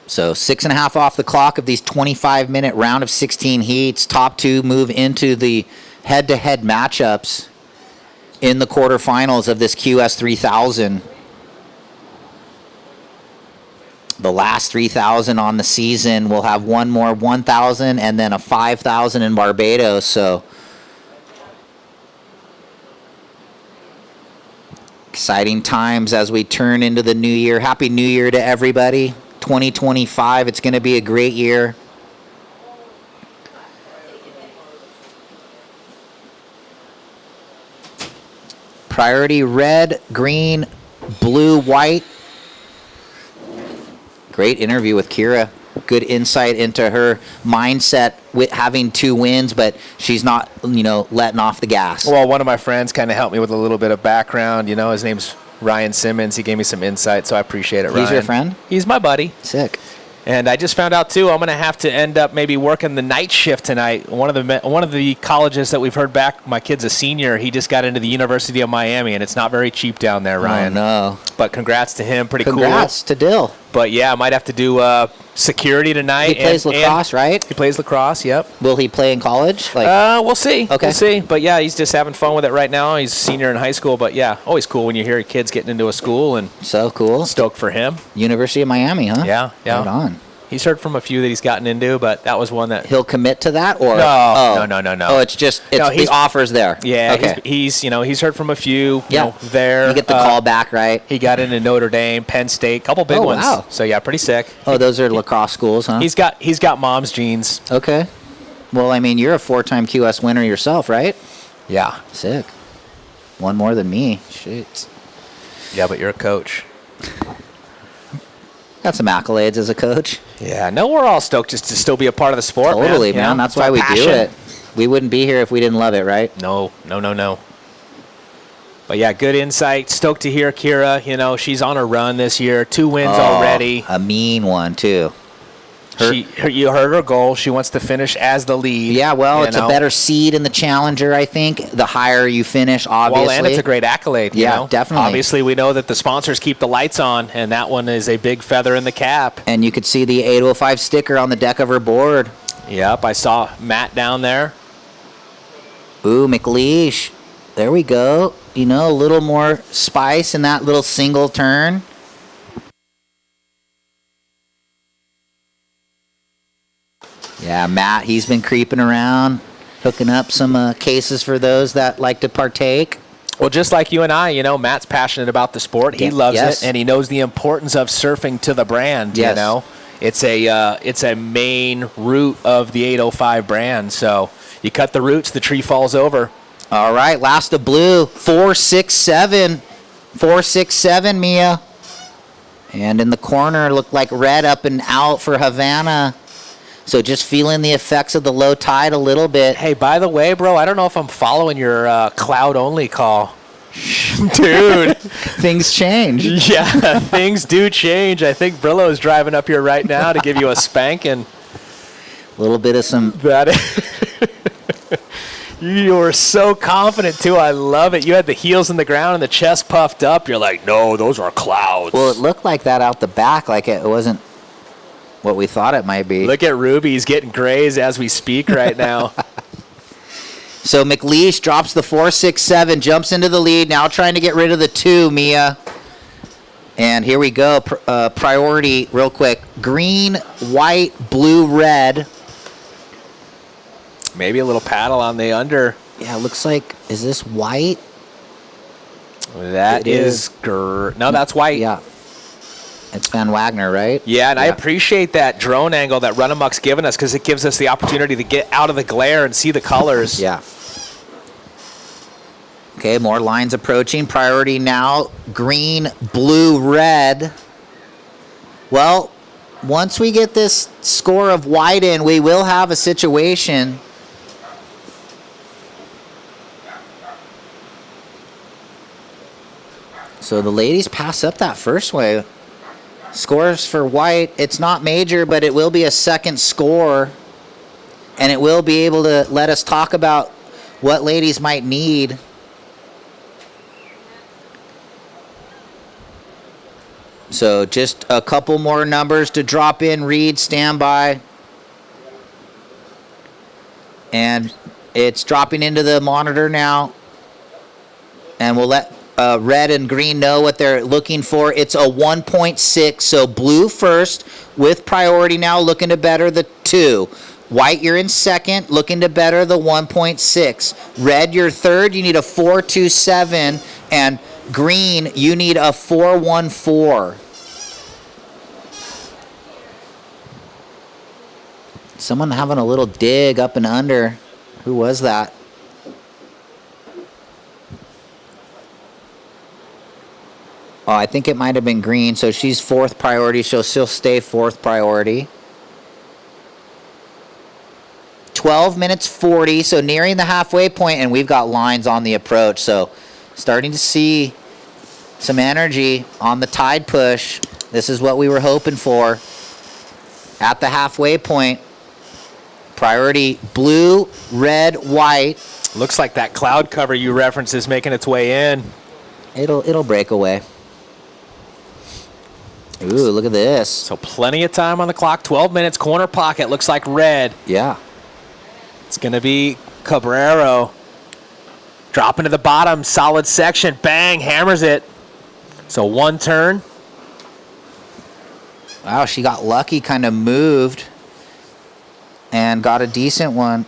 So 6.5 off the clock of these 25-minute round of 16 heats. Top 2 move into the head-to-head matchups in the quarterfinals of this QS 3000. The last 3,000 on the season will have one more 1,000 and then a 5,000 in Barbados. So exciting times as we turn into the new year. Happy New Year to everybody. 2025, it's going to be a great year. Priority red, green, blue, white. Great interview with Kirra. Good insight into her mindset with having 2 wins, but she's not, letting off the gas. Well, one of my friends kind of helped me with a little bit of background. His name's Ryan Simmons. He gave me some insight, so I appreciate it, Ryan. He's your friend? He's my buddy. Sick. And I just found out, too, I'm going to have to end up maybe working the night shift tonight. One of the colleges that we've heard back, my kid's a senior. He just got into the University of Miami, and it's not very cheap down there, Ryan. Oh, no. But congrats to him. Pretty cool. Congrats to Dill. But, yeah, I might have to do security tonight. He plays lacrosse, right? He plays lacrosse, yep. Will he play in college? We'll see. Okay. We'll see. But, yeah, he's just having fun with it right now. He's a senior in high school. But, yeah, always cool when you hear kids getting into a school. And so cool. Stoked for him. University of Miami, huh? Yeah. Right on. He's heard from a few that he's gotten into, but that was one that he'll commit to that, or no. Oh, it's the offer's there. Yeah, okay. He's heard from a few. There. You get the call back, right? He got into Notre Dame, Penn State, couple big ones. Wow. So yeah, pretty sick. Oh, those are lacrosse schools, huh? He's got mom's genes. Okay. Well, I mean, you're a 4-time QS winner yourself, right? Yeah. Sick. One more than me. Shit. Yeah, but you're a coach. Got some accolades as a coach. Yeah, no, we're all stoked just to still be a part of the sport. Totally, man. That's why we do it. We wouldn't be here if we didn't love it, right? No. But yeah, good insight. Stoked to hear Kirra. She's on a run this year. 2 wins already. A mean one, too. You heard her goal. She wants to finish as the lead. Yeah, well, it's a better seed in the Challenger, I think. The higher you finish, obviously. Well, and it's a great accolade. Yeah, definitely. Obviously, we know that the sponsors keep the lights on, and that one is a big feather in the cap. And you could see the 805 sticker on the deck of her board. Yep, I saw Matt down there. Ooh, McLeish. There we go. A little more spice in that little single turn. Yeah, Matt, he's been creeping around, hooking up some cases for those that like to partake. Well, just like you and I, Matt's passionate about the sport. He loves it, and he knows the importance of surfing to the brand, It's a main root of the 805 brand. So you cut the roots, the tree falls over. All right, last of blue, 467. 467, Mia. And in the corner, looked like red up and out for Havana. So just feeling the effects of the low tide a little bit. Hey, by the way, bro, I don't know if I'm following your cloud-only call. Dude. Things change. Yeah, things do change. I think Brillo's driving up here right now to give you a spanking. A little bit of some... You were so confident, too. I love it. You had the heels in the ground and the chest puffed up. You're like, no, those are clouds. Well, it looked like that out the back, like it wasn't what we thought it might be. Look at Ruby. He's getting grazed as we speak right now. So McLeish drops the 4-6-7, jumps into the lead, now trying to get rid of the 2, Mia. And here we go. Priority, real quick. Green, white, blue, red. Maybe a little paddle on the under. Yeah, it looks like, is this white? That is no, that's white. Yeah. It's Van Wagner, right? Yeah, and I appreciate that drone angle that Run Amok's given us because it gives us the opportunity to get out of the glare and see the colors. Yeah. Okay, more lines approaching. Priority now, green, blue, red. Well, once we get this score of white in, we will have a situation. So the ladies pass up that first wave. Scores for white, it's not major, but it will be a second score. And it will be able to let us talk about what ladies might need. So just a couple more numbers to drop in. Reed, stand by. And it's dropping into the monitor now. And we'll let red and green know what they're looking for. It's a 1.6, so blue first with priority now, looking to better the 2. White, you're in second, looking to better the 1.6. Red, you're third, you need a 4.27, and green, you need a 4.14. Someone having a little dig up and under. Who was that? Oh, I think it might have been green. So she's fourth priority. She'll stay fourth priority. 12 minutes 40. So nearing the halfway point, and we've got lines on the approach. So starting to see some energy on the tide push. This is what we were hoping for. At the halfway point, priority blue, red, white. Looks like that cloud cover you referenced is making its way in. It'll break away. Ooh, look at this. So plenty of time on the clock. 12 minutes, corner pocket. Looks like red. Yeah. It's going to be Cabrero. Dropping to the bottom. Solid section. Bang. Hammers it. So one turn. Wow, she got lucky, kind of moved. And got a decent one.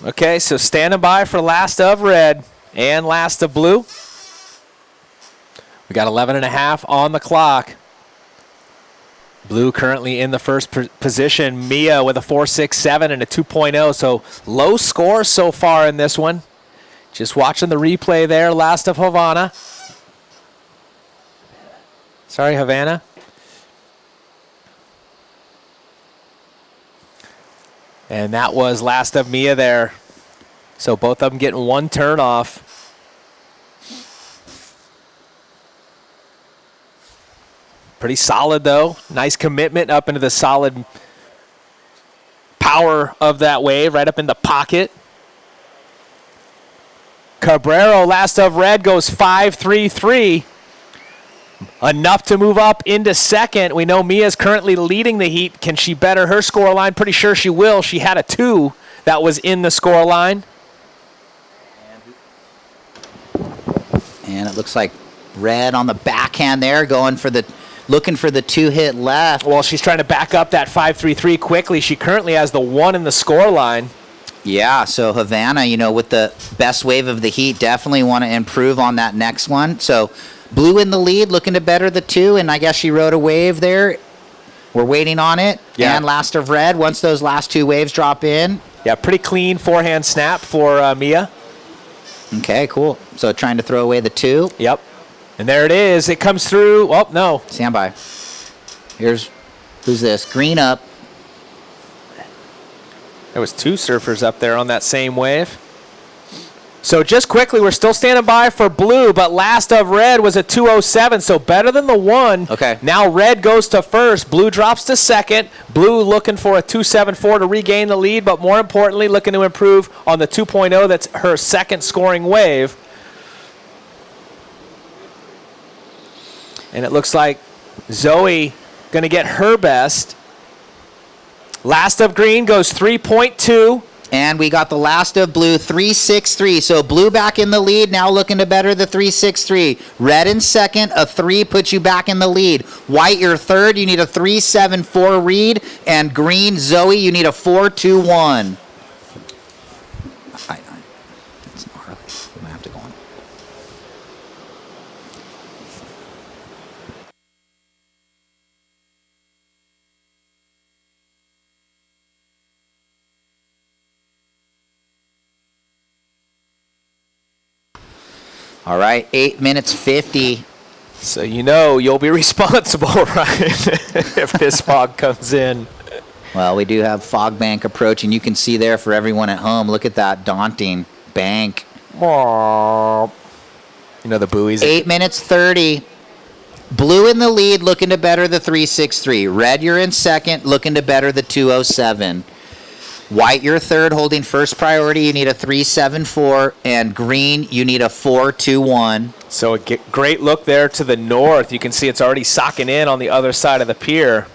Okay, so standing by for last of red and last of blue. We got 11 and a half on the clock. Blue currently in the first position. Mia with a 4.67 and a 2.0. So low score so far in this one. Just watching the replay there. Last of Havana. Sorry, Havana. And that was last of Mia there. So both of them getting one turn off. Pretty solid, though. Nice commitment up into the solid power of that wave, right up in the pocket. Cabrero, last of red, goes 5.33. Enough to move up into second. We know Mia's currently leading the heat. Can she better her score line? Pretty sure she will. She had a 2 that was in the score line. And it looks like red on the backhand there, looking for the 2-hit left. Well, she's trying to back up that 5.33 quickly. She currently has the 1 in the score line. Yeah, so Havana, with the best wave of the heat, definitely want to improve on that next one. So blue in the lead, looking to better the 2, and I guess she rode a wave there. We're waiting on it. Yeah. And last of red, once those last 2 waves drop in. Yeah, pretty clean forehand snap for Mia. Okay, cool. So trying to throw away the 2. Yep. And there it is. It comes through. Oh, no. Stand by. Here's, who's this? Green up. There was 2 surfers up there on that same wave. So just quickly, we're still standing by for blue, but last of red was a 207, so better than the 1. Okay. Now red goes to first. Blue drops to second. Blue looking for a 274 to regain the lead, but more importantly, looking to improve on the 2.0. That's her second scoring wave. And it looks like Zoe going to get her best. Last of green goes 3.2. And we got the last of blue, 3.63. So blue back in the lead, now looking to better the 3.63. Red in second, a 3 puts you back in the lead. White, your third, you need a 3.74 read. And green, Zoe, you need a 4.21. It's gnarly. I'm going to have to go on. All right, 8 minutes 50. So you know you'll be responsible, right, if this fog comes in. Well, we do have fog bank approaching. You can see there for everyone at home. Look at that daunting bank. Aww. You know the buoys. 8 minutes 30. Blue in the lead, looking to better the 3.63. Red, you're in second, looking to better the 2.07. White, you're third, holding first priority. You need a 3.74. And green, you need a 4.21. So a great look there to the north. You can see it's already socking in on the other side of the pier.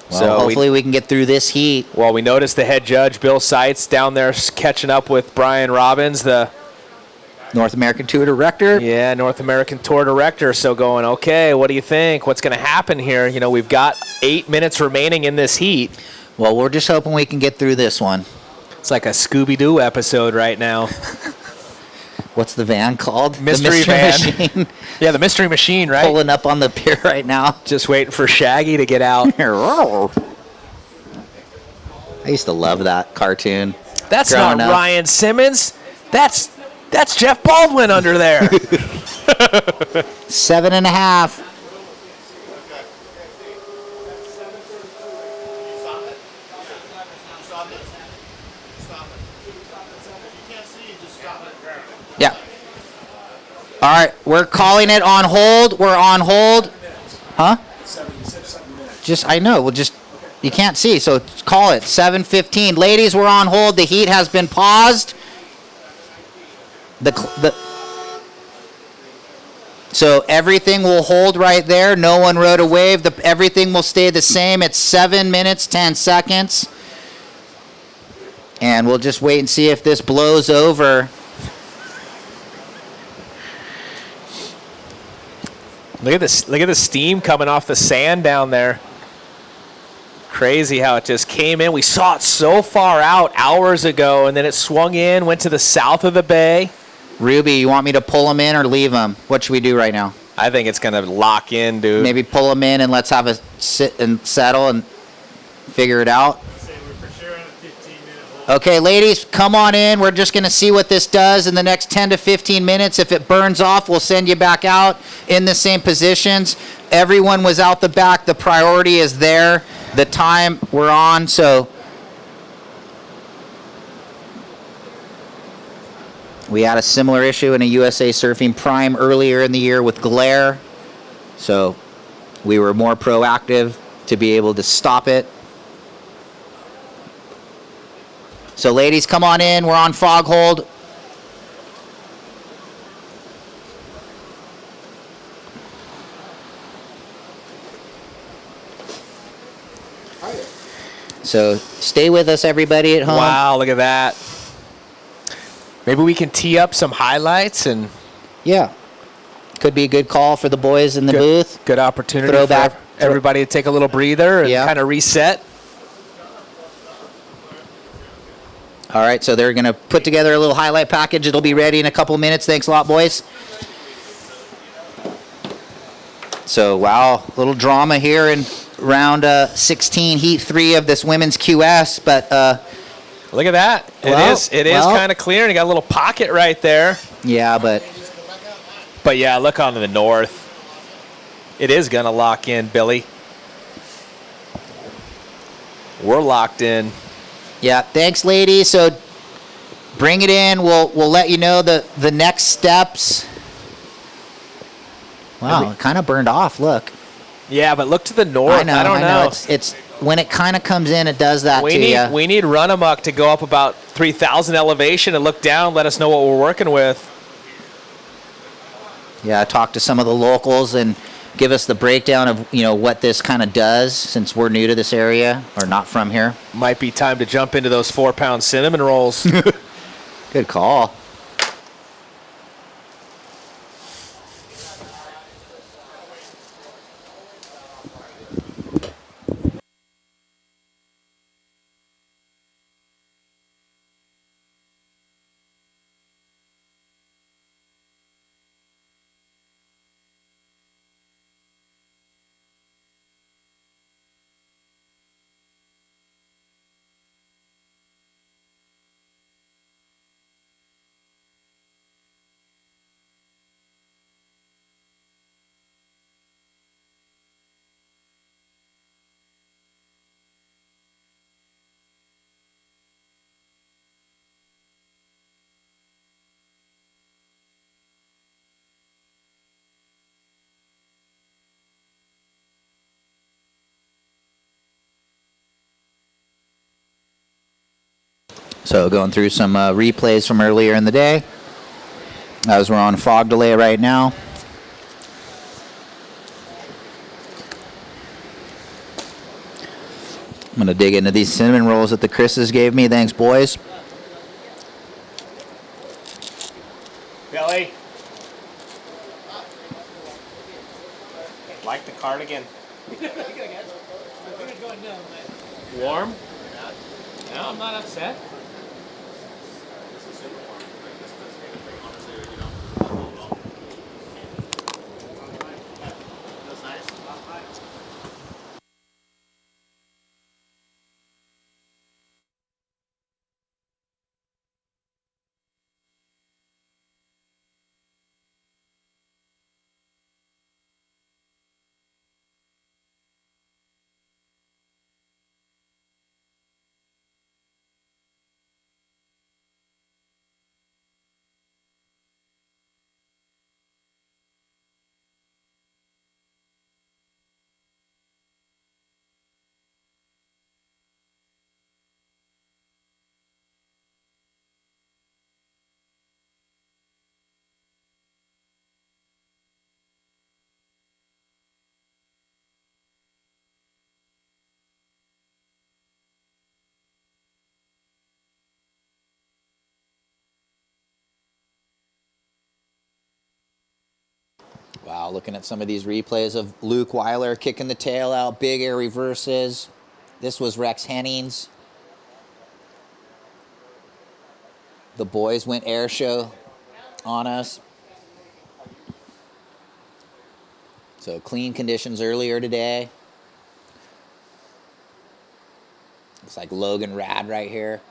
Well, so hopefully we can get through this heat. Well, we noticed the head judge, Bill Seitz, down there catching up with Brian Robbins, the North American Tour Director. Yeah, North American Tour Director. So going, okay, what do you think? What's going to happen here? You know, we've got 8 minutes remaining in this heat. Well, we're just hoping we can get through this one. It's like a Scooby-Doo episode right now. What's the van called? Mystery the van. Machine. Yeah, the Mystery Machine, right? Pulling up on the pier right now. Just waiting for Shaggy to get out. I used to love that cartoon. That's not up. Ryan Simmons. That's Jeff Baldwin under there. 7.5. Yeah. All right, we're calling it on hold. We're on hold. Huh? Just, I know. We'll just, you can't see, so call it. 7:15. Ladies, we're on hold. The heat has been paused. So everything will hold right there. No one rode a wave. Everything will stay the same. It's 7 minutes, 10 seconds. And we'll just wait and see if this blows over. Look at this! Look at the steam coming off the sand down there. Crazy how it just came in. We saw it so far out hours ago, and then it swung in, went to the south of the bay. Ruby, you want me to pull them in or leave them? What should we do right now? I think it's going to lock in, dude. Maybe pull them in and let's have a sit and settle and figure it out. Okay, ladies, come on in. We're just going to see what this does in the next 10 to 15 minutes. If it burns off, we'll send you back out in the same positions. Everyone was out the back. The priority is there. The time we're on, so we had a similar issue in a USA Surfing Prime earlier in the year with glare. So we were more proactive to be able to stop it. So ladies, come on in. We're on fog hold. So stay with us, everybody at home. Wow, look at that. Maybe we can tee up some highlights and... Yeah. Could be a good call for the boys in the booth. Good opportunity Throwback. for everybody to take a little breather and kind of reset. All right, so they're going to put together a little highlight package. It'll be ready in a couple minutes. Thanks a lot, boys. So, wow, a little drama here in round 16, heat 3 of this women's QS. But Look at that. It is kind of clear, and you got a little pocket right there. Yeah, but yeah, look on to the north. It is going to lock in, Billy. We're locked in. Yeah, thanks, ladies. So bring it in. We'll let you know the next steps. Wow, it kind of burned off. Look. Yeah, but look to the north. I don't know. It's when it kind of comes in, it does that to you. We need Run Amok to go up about 3,000 elevation and look down. Let us know what we're working with. Yeah, talk to some of the locals and give us the breakdown of what this kind of does, since we're new to this area or not from here. Might be time to jump into those 4-pound cinnamon rolls. Good call. So going through some replays from earlier in the day, as we're on fog delay right now. I'm going to dig into these cinnamon rolls that the Chris's gave me. Thanks, boys. Billy. Like the cardigan. Warm? No, I'm not upset. Wow, looking at some of these replays of Luke Weiler kicking the tail out, big air reverses. This was Rex Hennings. The boys went air show on us. So clean conditions earlier today. It's like Logan Rad right here.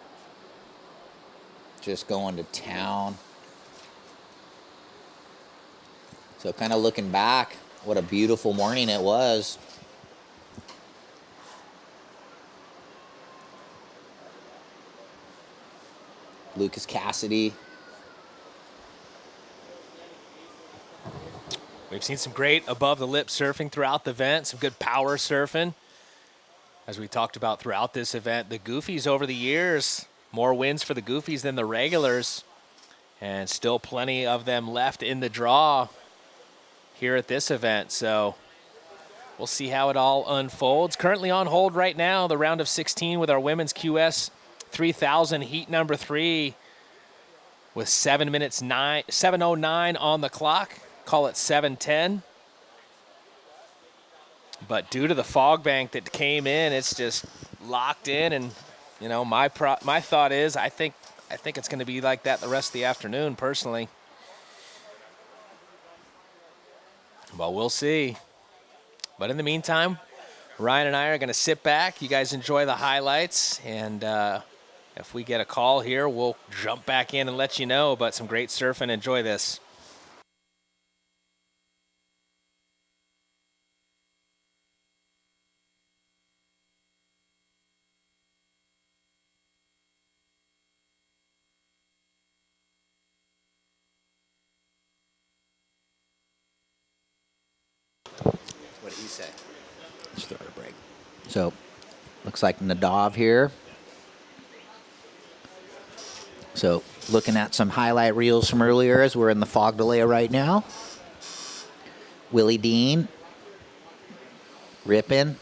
Just going to town. So kind of looking back, what a beautiful morning it was. Lucas Cassidy. We've seen some great above-the-lip surfing throughout the event, some good power surfing. As we talked about throughout this event, the Goofies over the years, more wins for the Goofies than the regulars, and still plenty of them left in the draw here at this event. So we'll see how it all unfolds. Currently on hold right now, the round of 16 with our women's QS 3000 heat number 3 with 7:09 on the clock. Call it 7:10. But due to the fog bank that came in, it's just locked in. And you know, my thought is, I think it's going to be like that the rest of the afternoon, personally. Well, we'll see. But in the meantime, Ryan and I are going to sit back. You guys enjoy the highlights, and If we get a call here, we'll jump back in and let you know, but some great surfing. Enjoy this. What did he say? Let's throw it a break. So, looks like Nadav here. So, looking at some highlight reels from earlier as we're in the fog delay right now. Willie Dean. Ripping.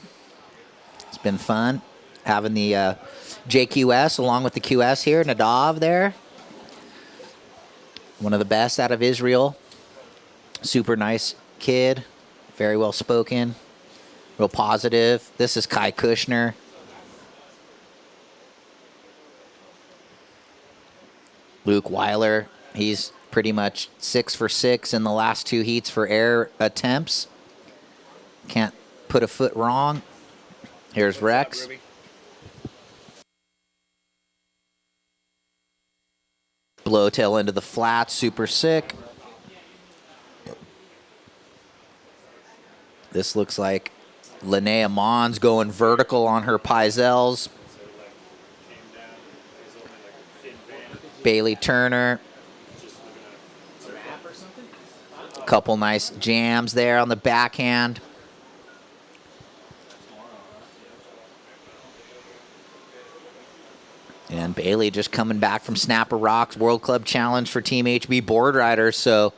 It's been fun having the JQS along with the QS here. Nadav there. One of the best out of Israel. Super nice kid. Very well spoken. Real positive. This is Kai Kushner. Luke Weiler. He's pretty much 6 for 6 in the last 2 heats for air attempts. Can't put a foot wrong. Here's Rex. Blowtail into the flat. Super sick. This looks like Linnea Mons going vertical on her Pizels. Bailey Turner. Couple nice jams there on the backhand. And Bailey just coming back from Snapper Rocks World Club Challenge for Team HB board riders. So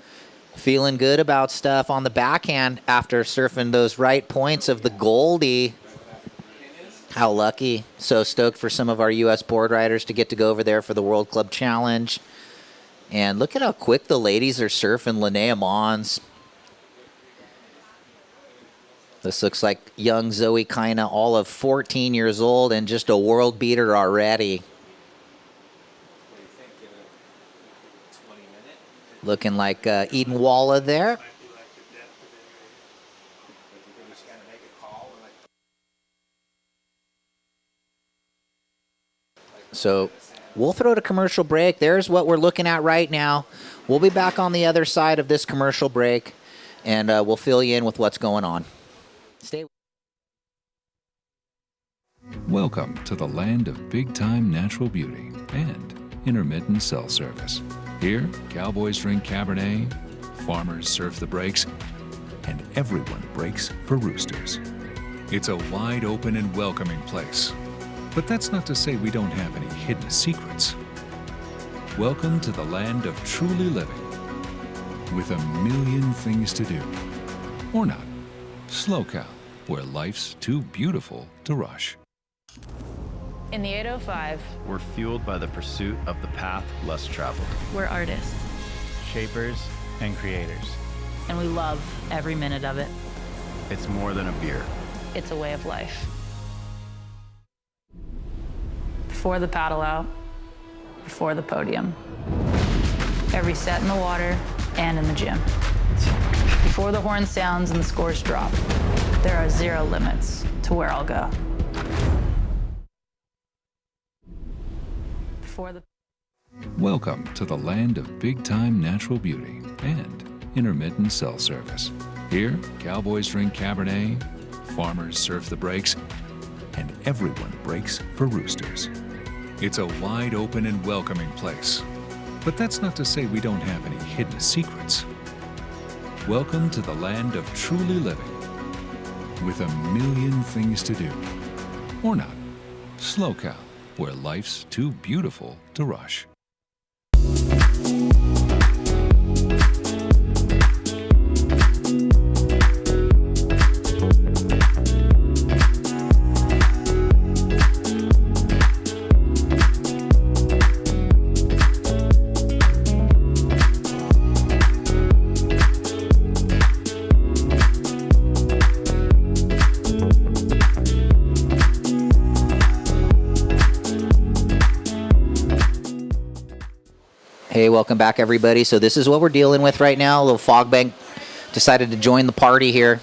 feeling good about stuff on the backhand after surfing those right points of the Goldie. How lucky. So stoked for some of our U.S. board riders to get to go over there for the World Club Challenge. And look at how quick the ladies are surfing Linnea Mons. This looks like young Zoe Kina, all of 14 years old and just a world beater already. Looking like Eden Walla there. So we'll throw to commercial break. There's what we're looking at right now. We'll be back on the other side of this commercial break, and we'll fill you in with what's going on. Stay. Welcome to the land of big-time natural beauty and intermittent cell service. Here, cowboys drink Cabernet, farmers surf the breaks, and everyone breaks for roosters. It's a wide open and welcoming place. But that's not to say we don't have any hidden secrets. Welcome to the land of truly living, with a million things to do. Or not. SLO CAL, where life's too beautiful to rush. In the 805, we're fueled by the pursuit of the path less traveled. we're artists, Shapers and creators. and we love every minute of it. It's more than a beer. It's a way of life. Before the paddle out, before the podium, every set in the water and in the gym. Before the horn sounds and the scores drop, there are zero limits to where I'll go. Before the Welcome to the land of big-time natural beauty and intermittent cell service. Here, cowboys drink Cabernet, farmers surf the breaks, and everyone breaks for roosters. It's a wide open and welcoming place. But that's not to say we don't have any hidden secrets. Welcome to the land of truly living, with a million things to do. Or not. SLO CAL, where life's too beautiful to rush. Hey, welcome back, everybody. So this is what we're dealing with right now. A little fog bank decided to join the party here.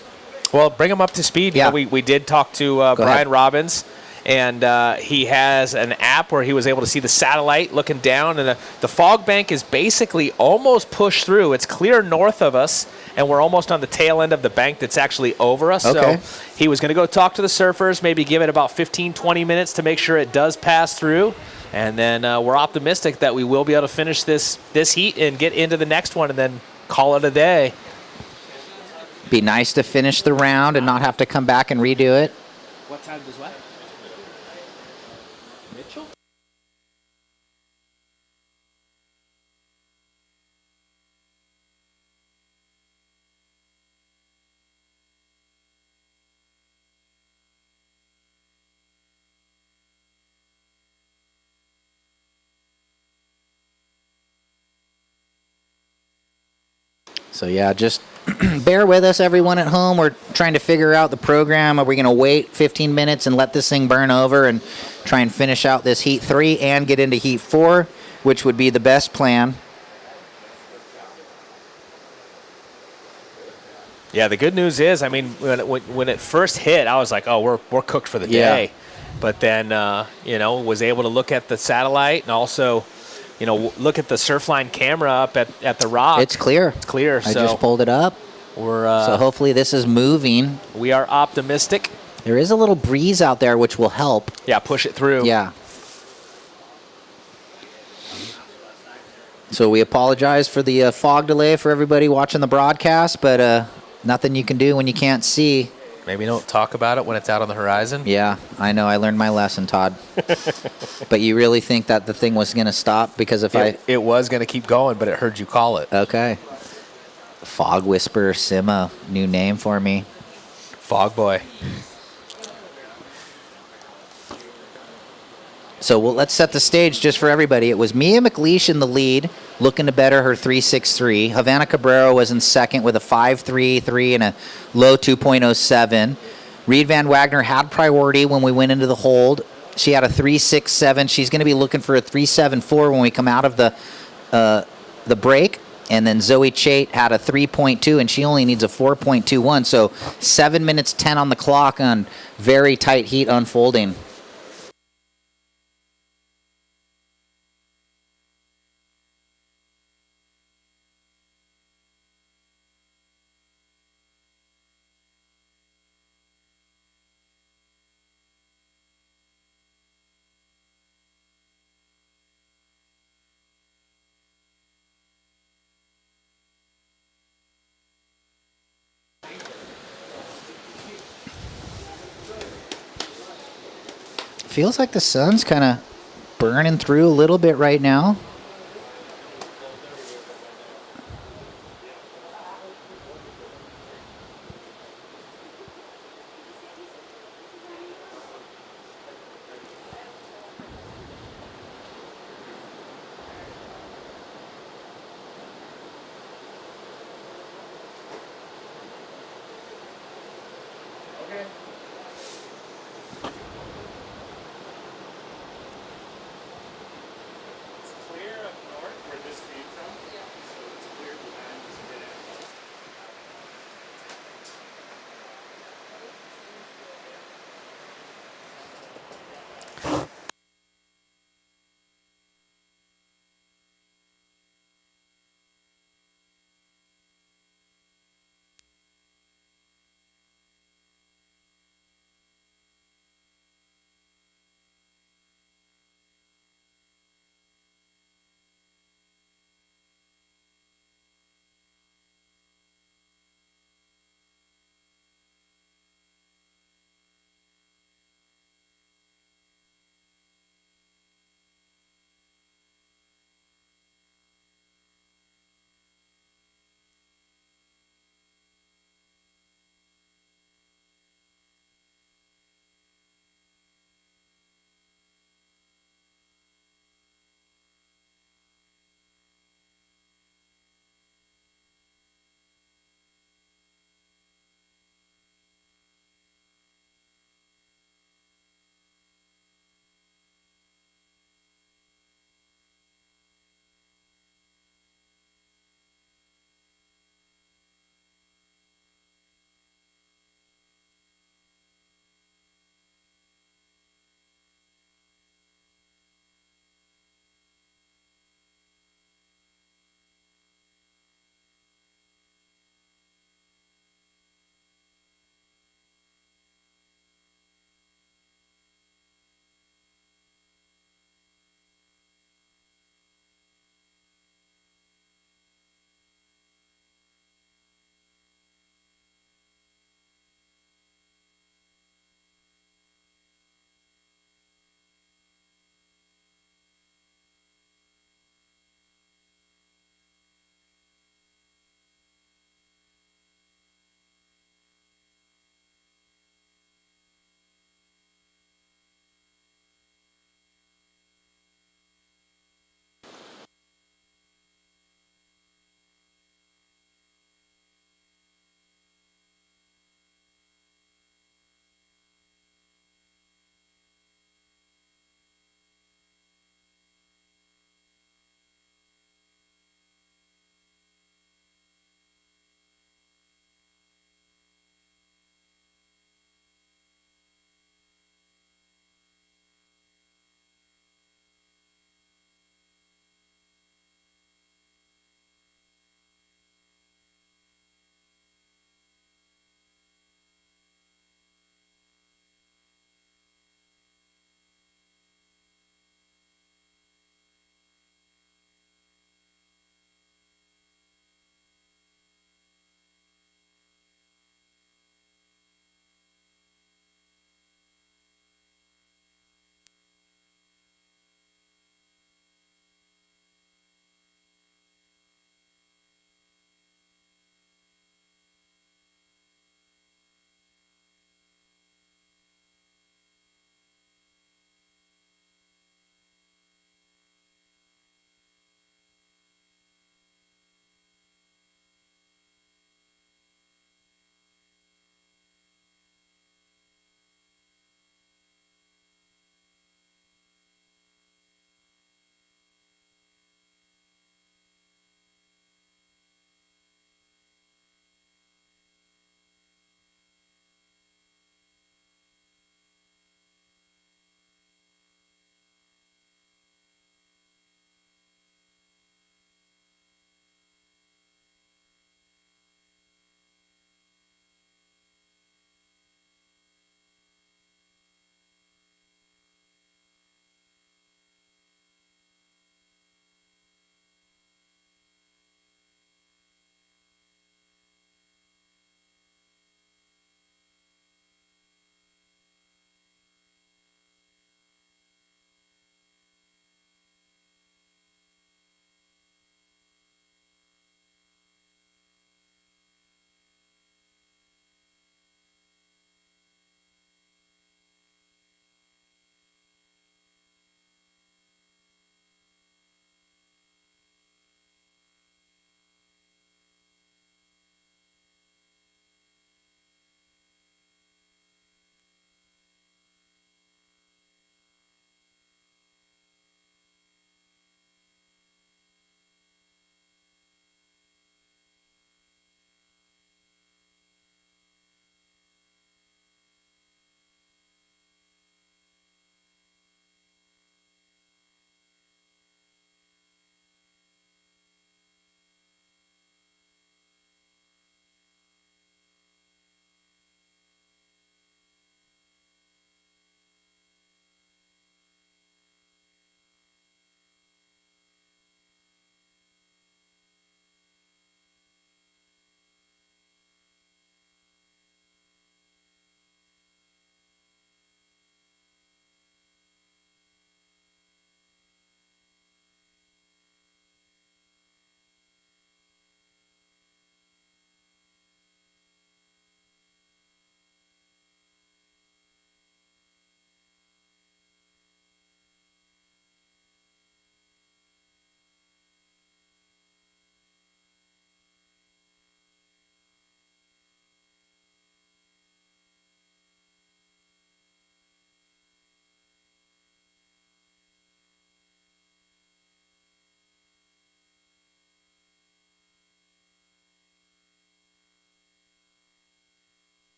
Well, bring them up to speed. Yeah. You know, we did talk to Brian ahead. Robbins, And he has an app where he was able to see the satellite looking down, and the fog bank is basically almost pushed through. It's clear north of us, and we're almost on the tail end of the bank that's actually over us. Okay. So he was going to go talk to the surfers, maybe give it about 15, 20 minutes to make sure it does pass through. And then we're optimistic that we will be able to finish this heat and get into the next one and then call it a day. Be nice to finish the round and not have to come back and redo it. What time does what? Mitchell? So yeah, just bear with us, everyone at home. We're trying to figure out the program. Are we going to wait 15 minutes and let this thing burn over and try and finish out this Heat 3 and get into Heat 4, which would be the best plan? Yeah, the good news is, I mean, when it first hit, I was like, oh, we're cooked for the day. Yeah. But then, was able to look at the satellite and also, look at the Surfline camera up at the rock. It's clear. It's clear. I just pulled it up. We're so hopefully this is moving. We are optimistic. There is a little breeze out there, which will help. Yeah, push it through. Yeah. So we apologize for the fog delay for everybody watching the broadcast, but nothing you can do when you can't see. Maybe don't talk about it when it's out on the horizon. Yeah, I know. I learned my lesson, Todd. But you really think that the thing was going to stop? Because if it was going to keep going, but it heard you call it. Okay. Fog Whisperer Simo, new name for me. Fog Boy. So let's set the stage just for everybody. It was Mia McLeish in the lead, looking to better her 3.63. Havana Cabrera was in second with a 5.33 and a low 2.07. Reed Van Wagner had priority when we went into the hold. She had a 3.67. She's going to be looking for a 3.74 when we come out of the break. And then Zoe Chait had a 3.2, and she only needs a 4.21. So 7 minutes 10 on the clock on very tight heat unfolding. Feels like the sun's kind of burning through a little bit right now.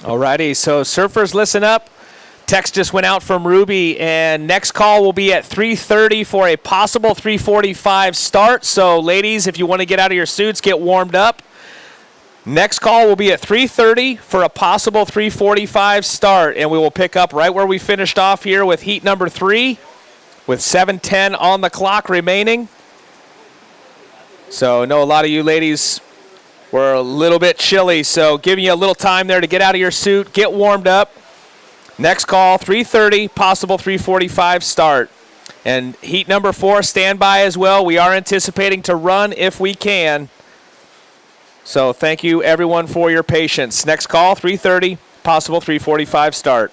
Alrighty, so surfers, listen up. Text just went out from Ruby, and next call will be at 3:30 for a possible 3:45 start. So, ladies, if you want to get out of your suits, get warmed up. Next call will be at 3:30 for a possible 3:45 start, and we will pick up right where we finished off here with heat number 3 with 7:10 on the clock remaining. So I know a lot of you ladies were a little bit chilly, so giving you a little time there to get out of your suit, get warmed up. Next call, 3:30, possible 3:45 start. And heat number 4, standby as well. We are anticipating to run if we can. So thank you, everyone, for your patience. Next call, 3:30, possible 3:45 start.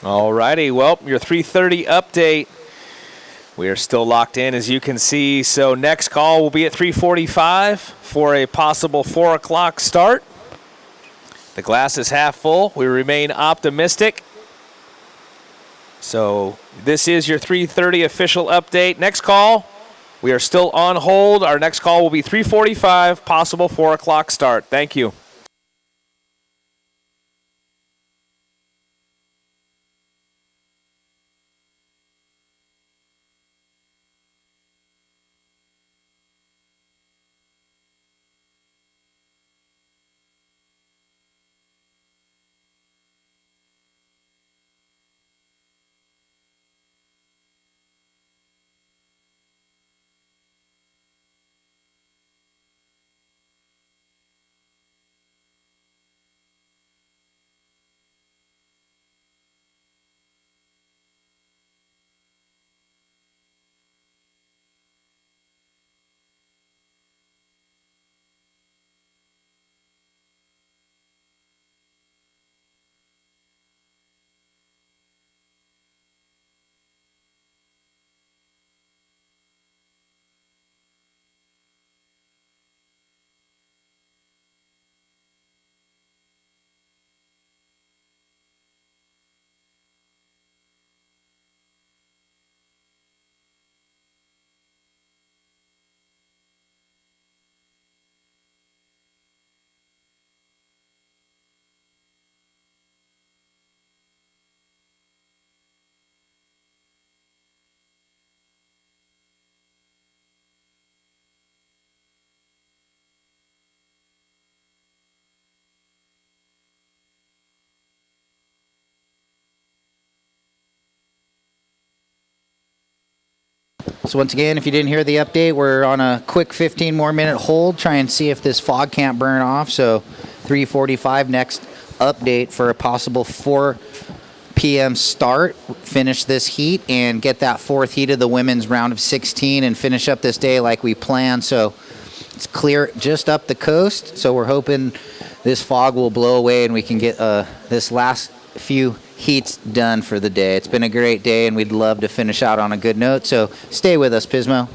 All righty. Well, your 3:30 update. We are still locked in, as you can see. So next call will be at 3:45 for a possible 4 o'clock start. The glass is half full. We remain optimistic. So this is your 3:30 official update. Next call, we are still on hold. Our next call will be 3:45, possible 4 o'clock start. Thank you. So once again, if you didn't hear the update, we're on a quick 15 more minute hold. Try and see if this fog can't burn off. So 3:45 next update for a possible 4 p.m. start. Finish this heat and get that 4th heat of the women's round of 16 and finish up this day like we planned. So it's clear just up the coast. So we're hoping this fog will blow away and we can get this last few heats done for the day. It's been a great day and we'd love to finish out on a good note. So stay with us, Pismo.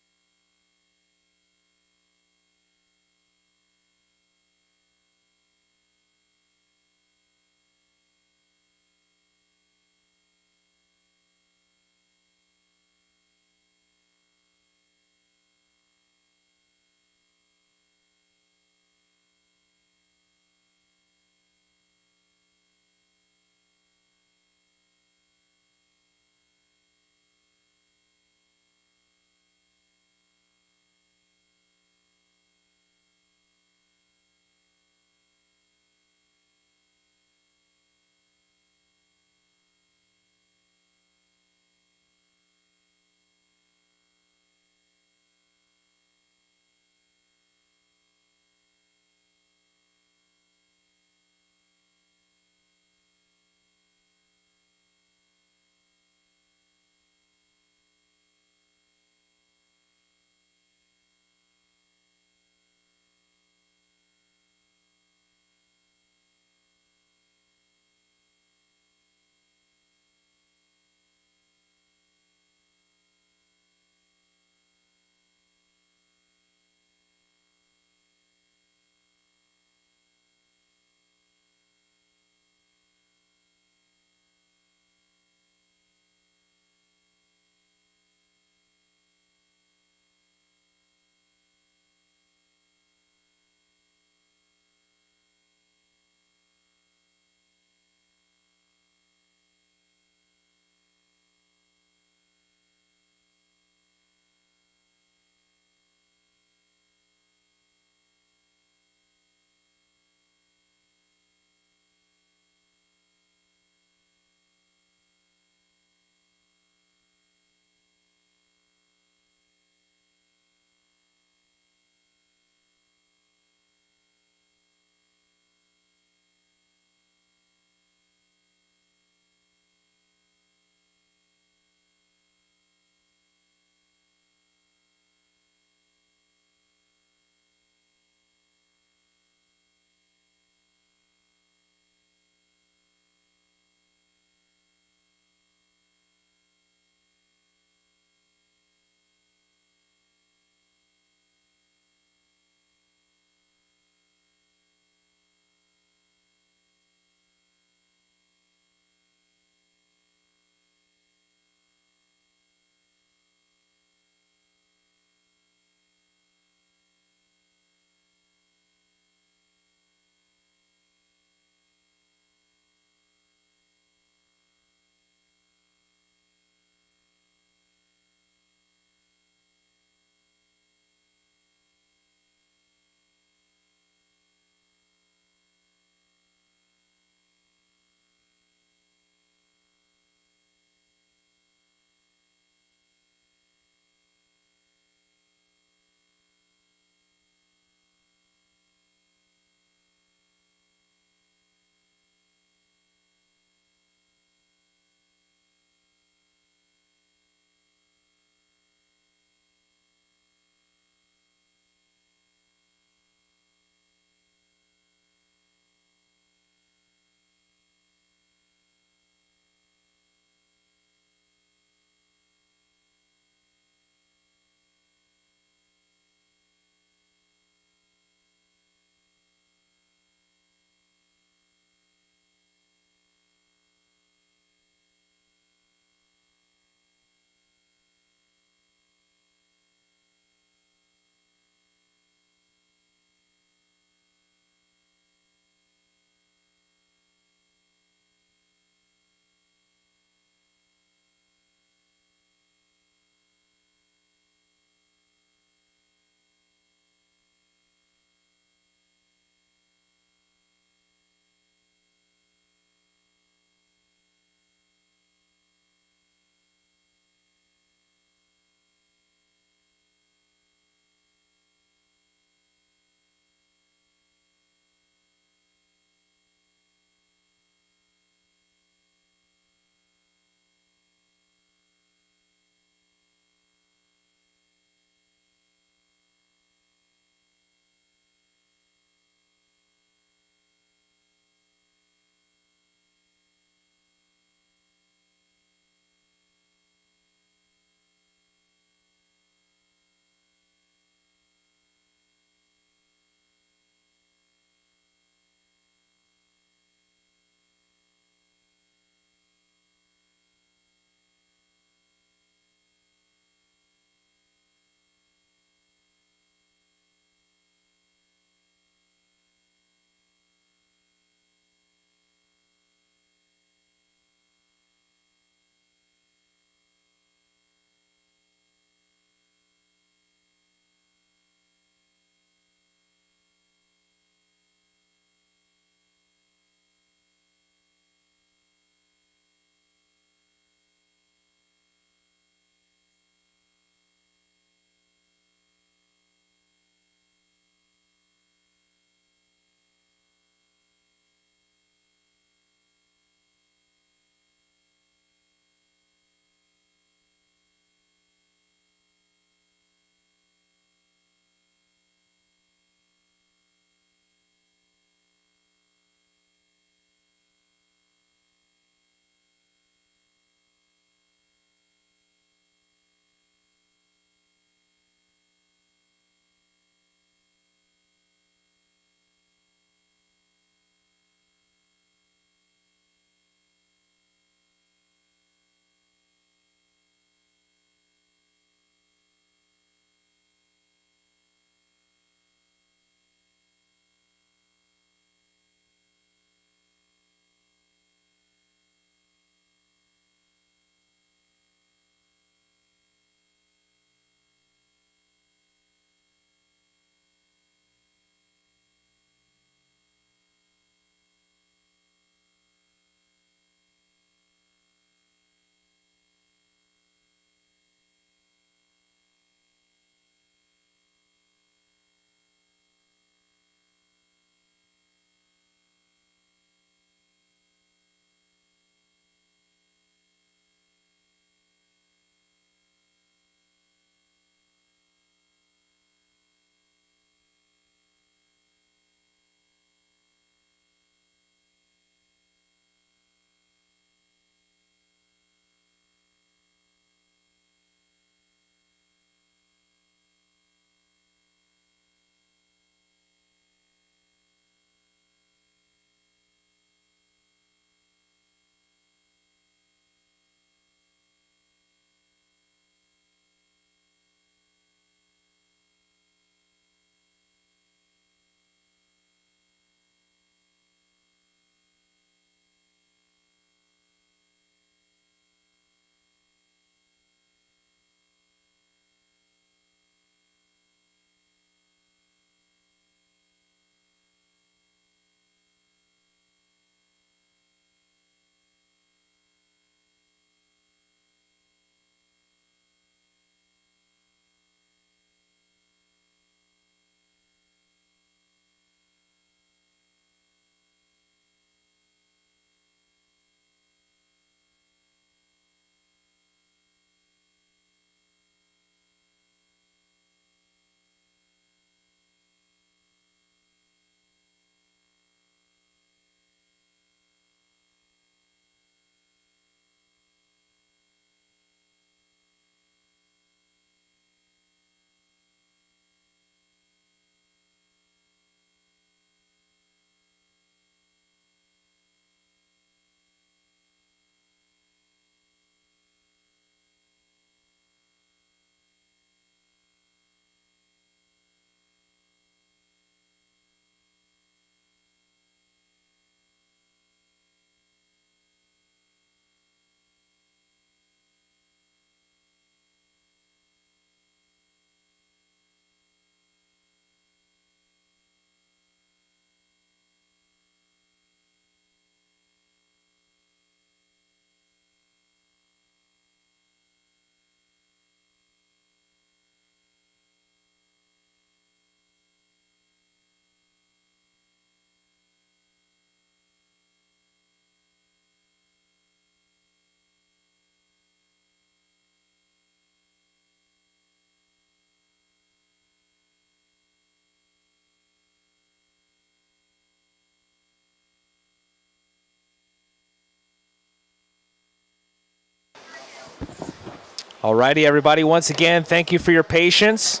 Alrighty, everybody. Once again, thank you for your patience.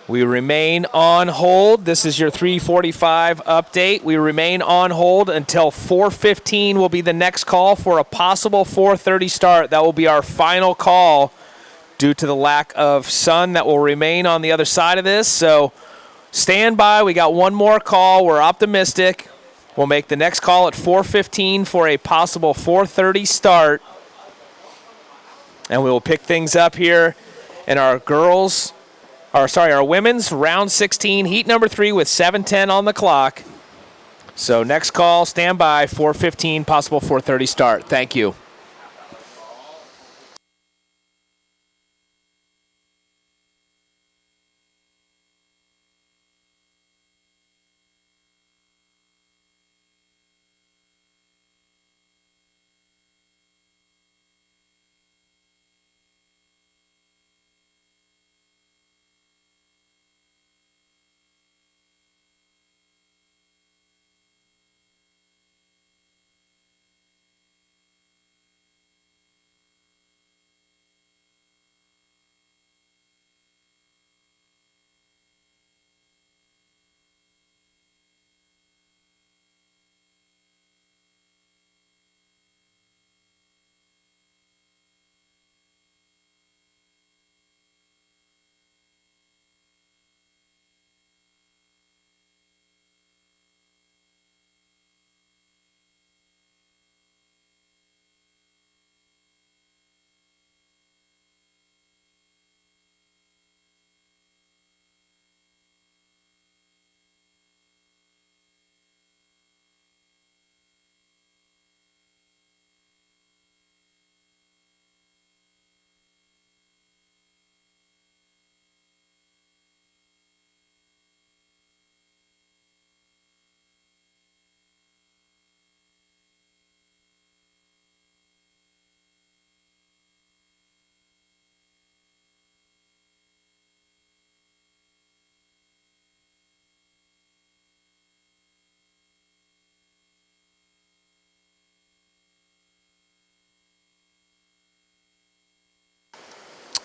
We remain on hold. This is your 3:45 update. We remain on hold until 4:15 will be the next call for a possible 4:30 start. That will be our final call due to the lack of sun that will remain on the other side of this. So stand by. We got one more call. We're optimistic. We'll make the next call at 4:15 for a possible 4:30 start. And we will pick things up here in our our women's round 16, heat number 3 with 7:10 on the clock. So next call, stand by, 4:15, possible 4:30 start. Thank you.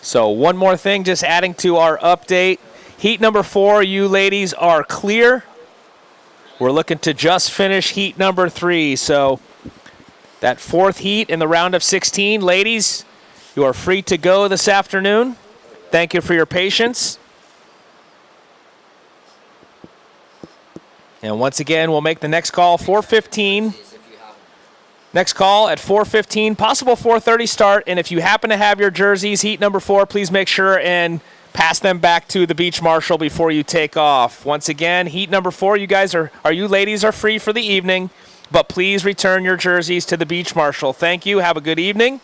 So one more thing, just adding to our update. Heat number 4, you ladies are clear. We're looking to just finish heat number 3. So that 4th heat in the round of 16. Ladies, you are free to go this afternoon. Thank you for your patience. And once again, we'll make the next call, 4:15. Next call at 4:15, possible 4:30 start. And if you happen to have your jerseys, heat number 4, please make sure and pass them back to the beach marshal before you take off. Once again, heat number 4, you ladies are free for the evening, but please return your jerseys to the beach marshal. Thank you. Have a good evening.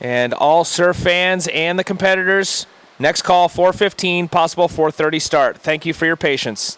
And all surf fans and the competitors, next call, 4:15, possible 4:30 start. Thank you for your patience.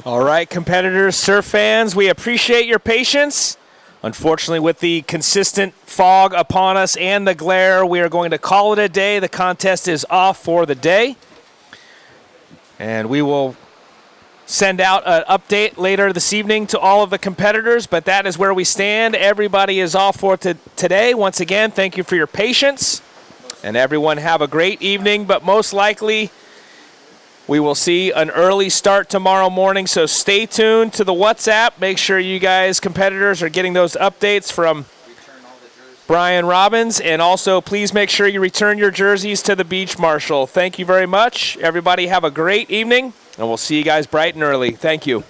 All right, competitors, surf fans, we appreciate your patience. Unfortunately, with the consistent fog upon us and the glare, we are going to call it a day. The contest is off for the day. And we will send out an update later this evening to all of the competitors, but that is where we stand. Everybody is off for today. Once again, thank you for your patience. And everyone have a great evening, but most likely we will see an early start tomorrow morning, so stay tuned to the WhatsApp. Make sure you guys, competitors, are getting those updates from Brian Robbins, and also please make sure you return your jerseys to the beach marshal. Thank you very much. Everybody have a great evening, and we'll see you guys bright and early. Thank you.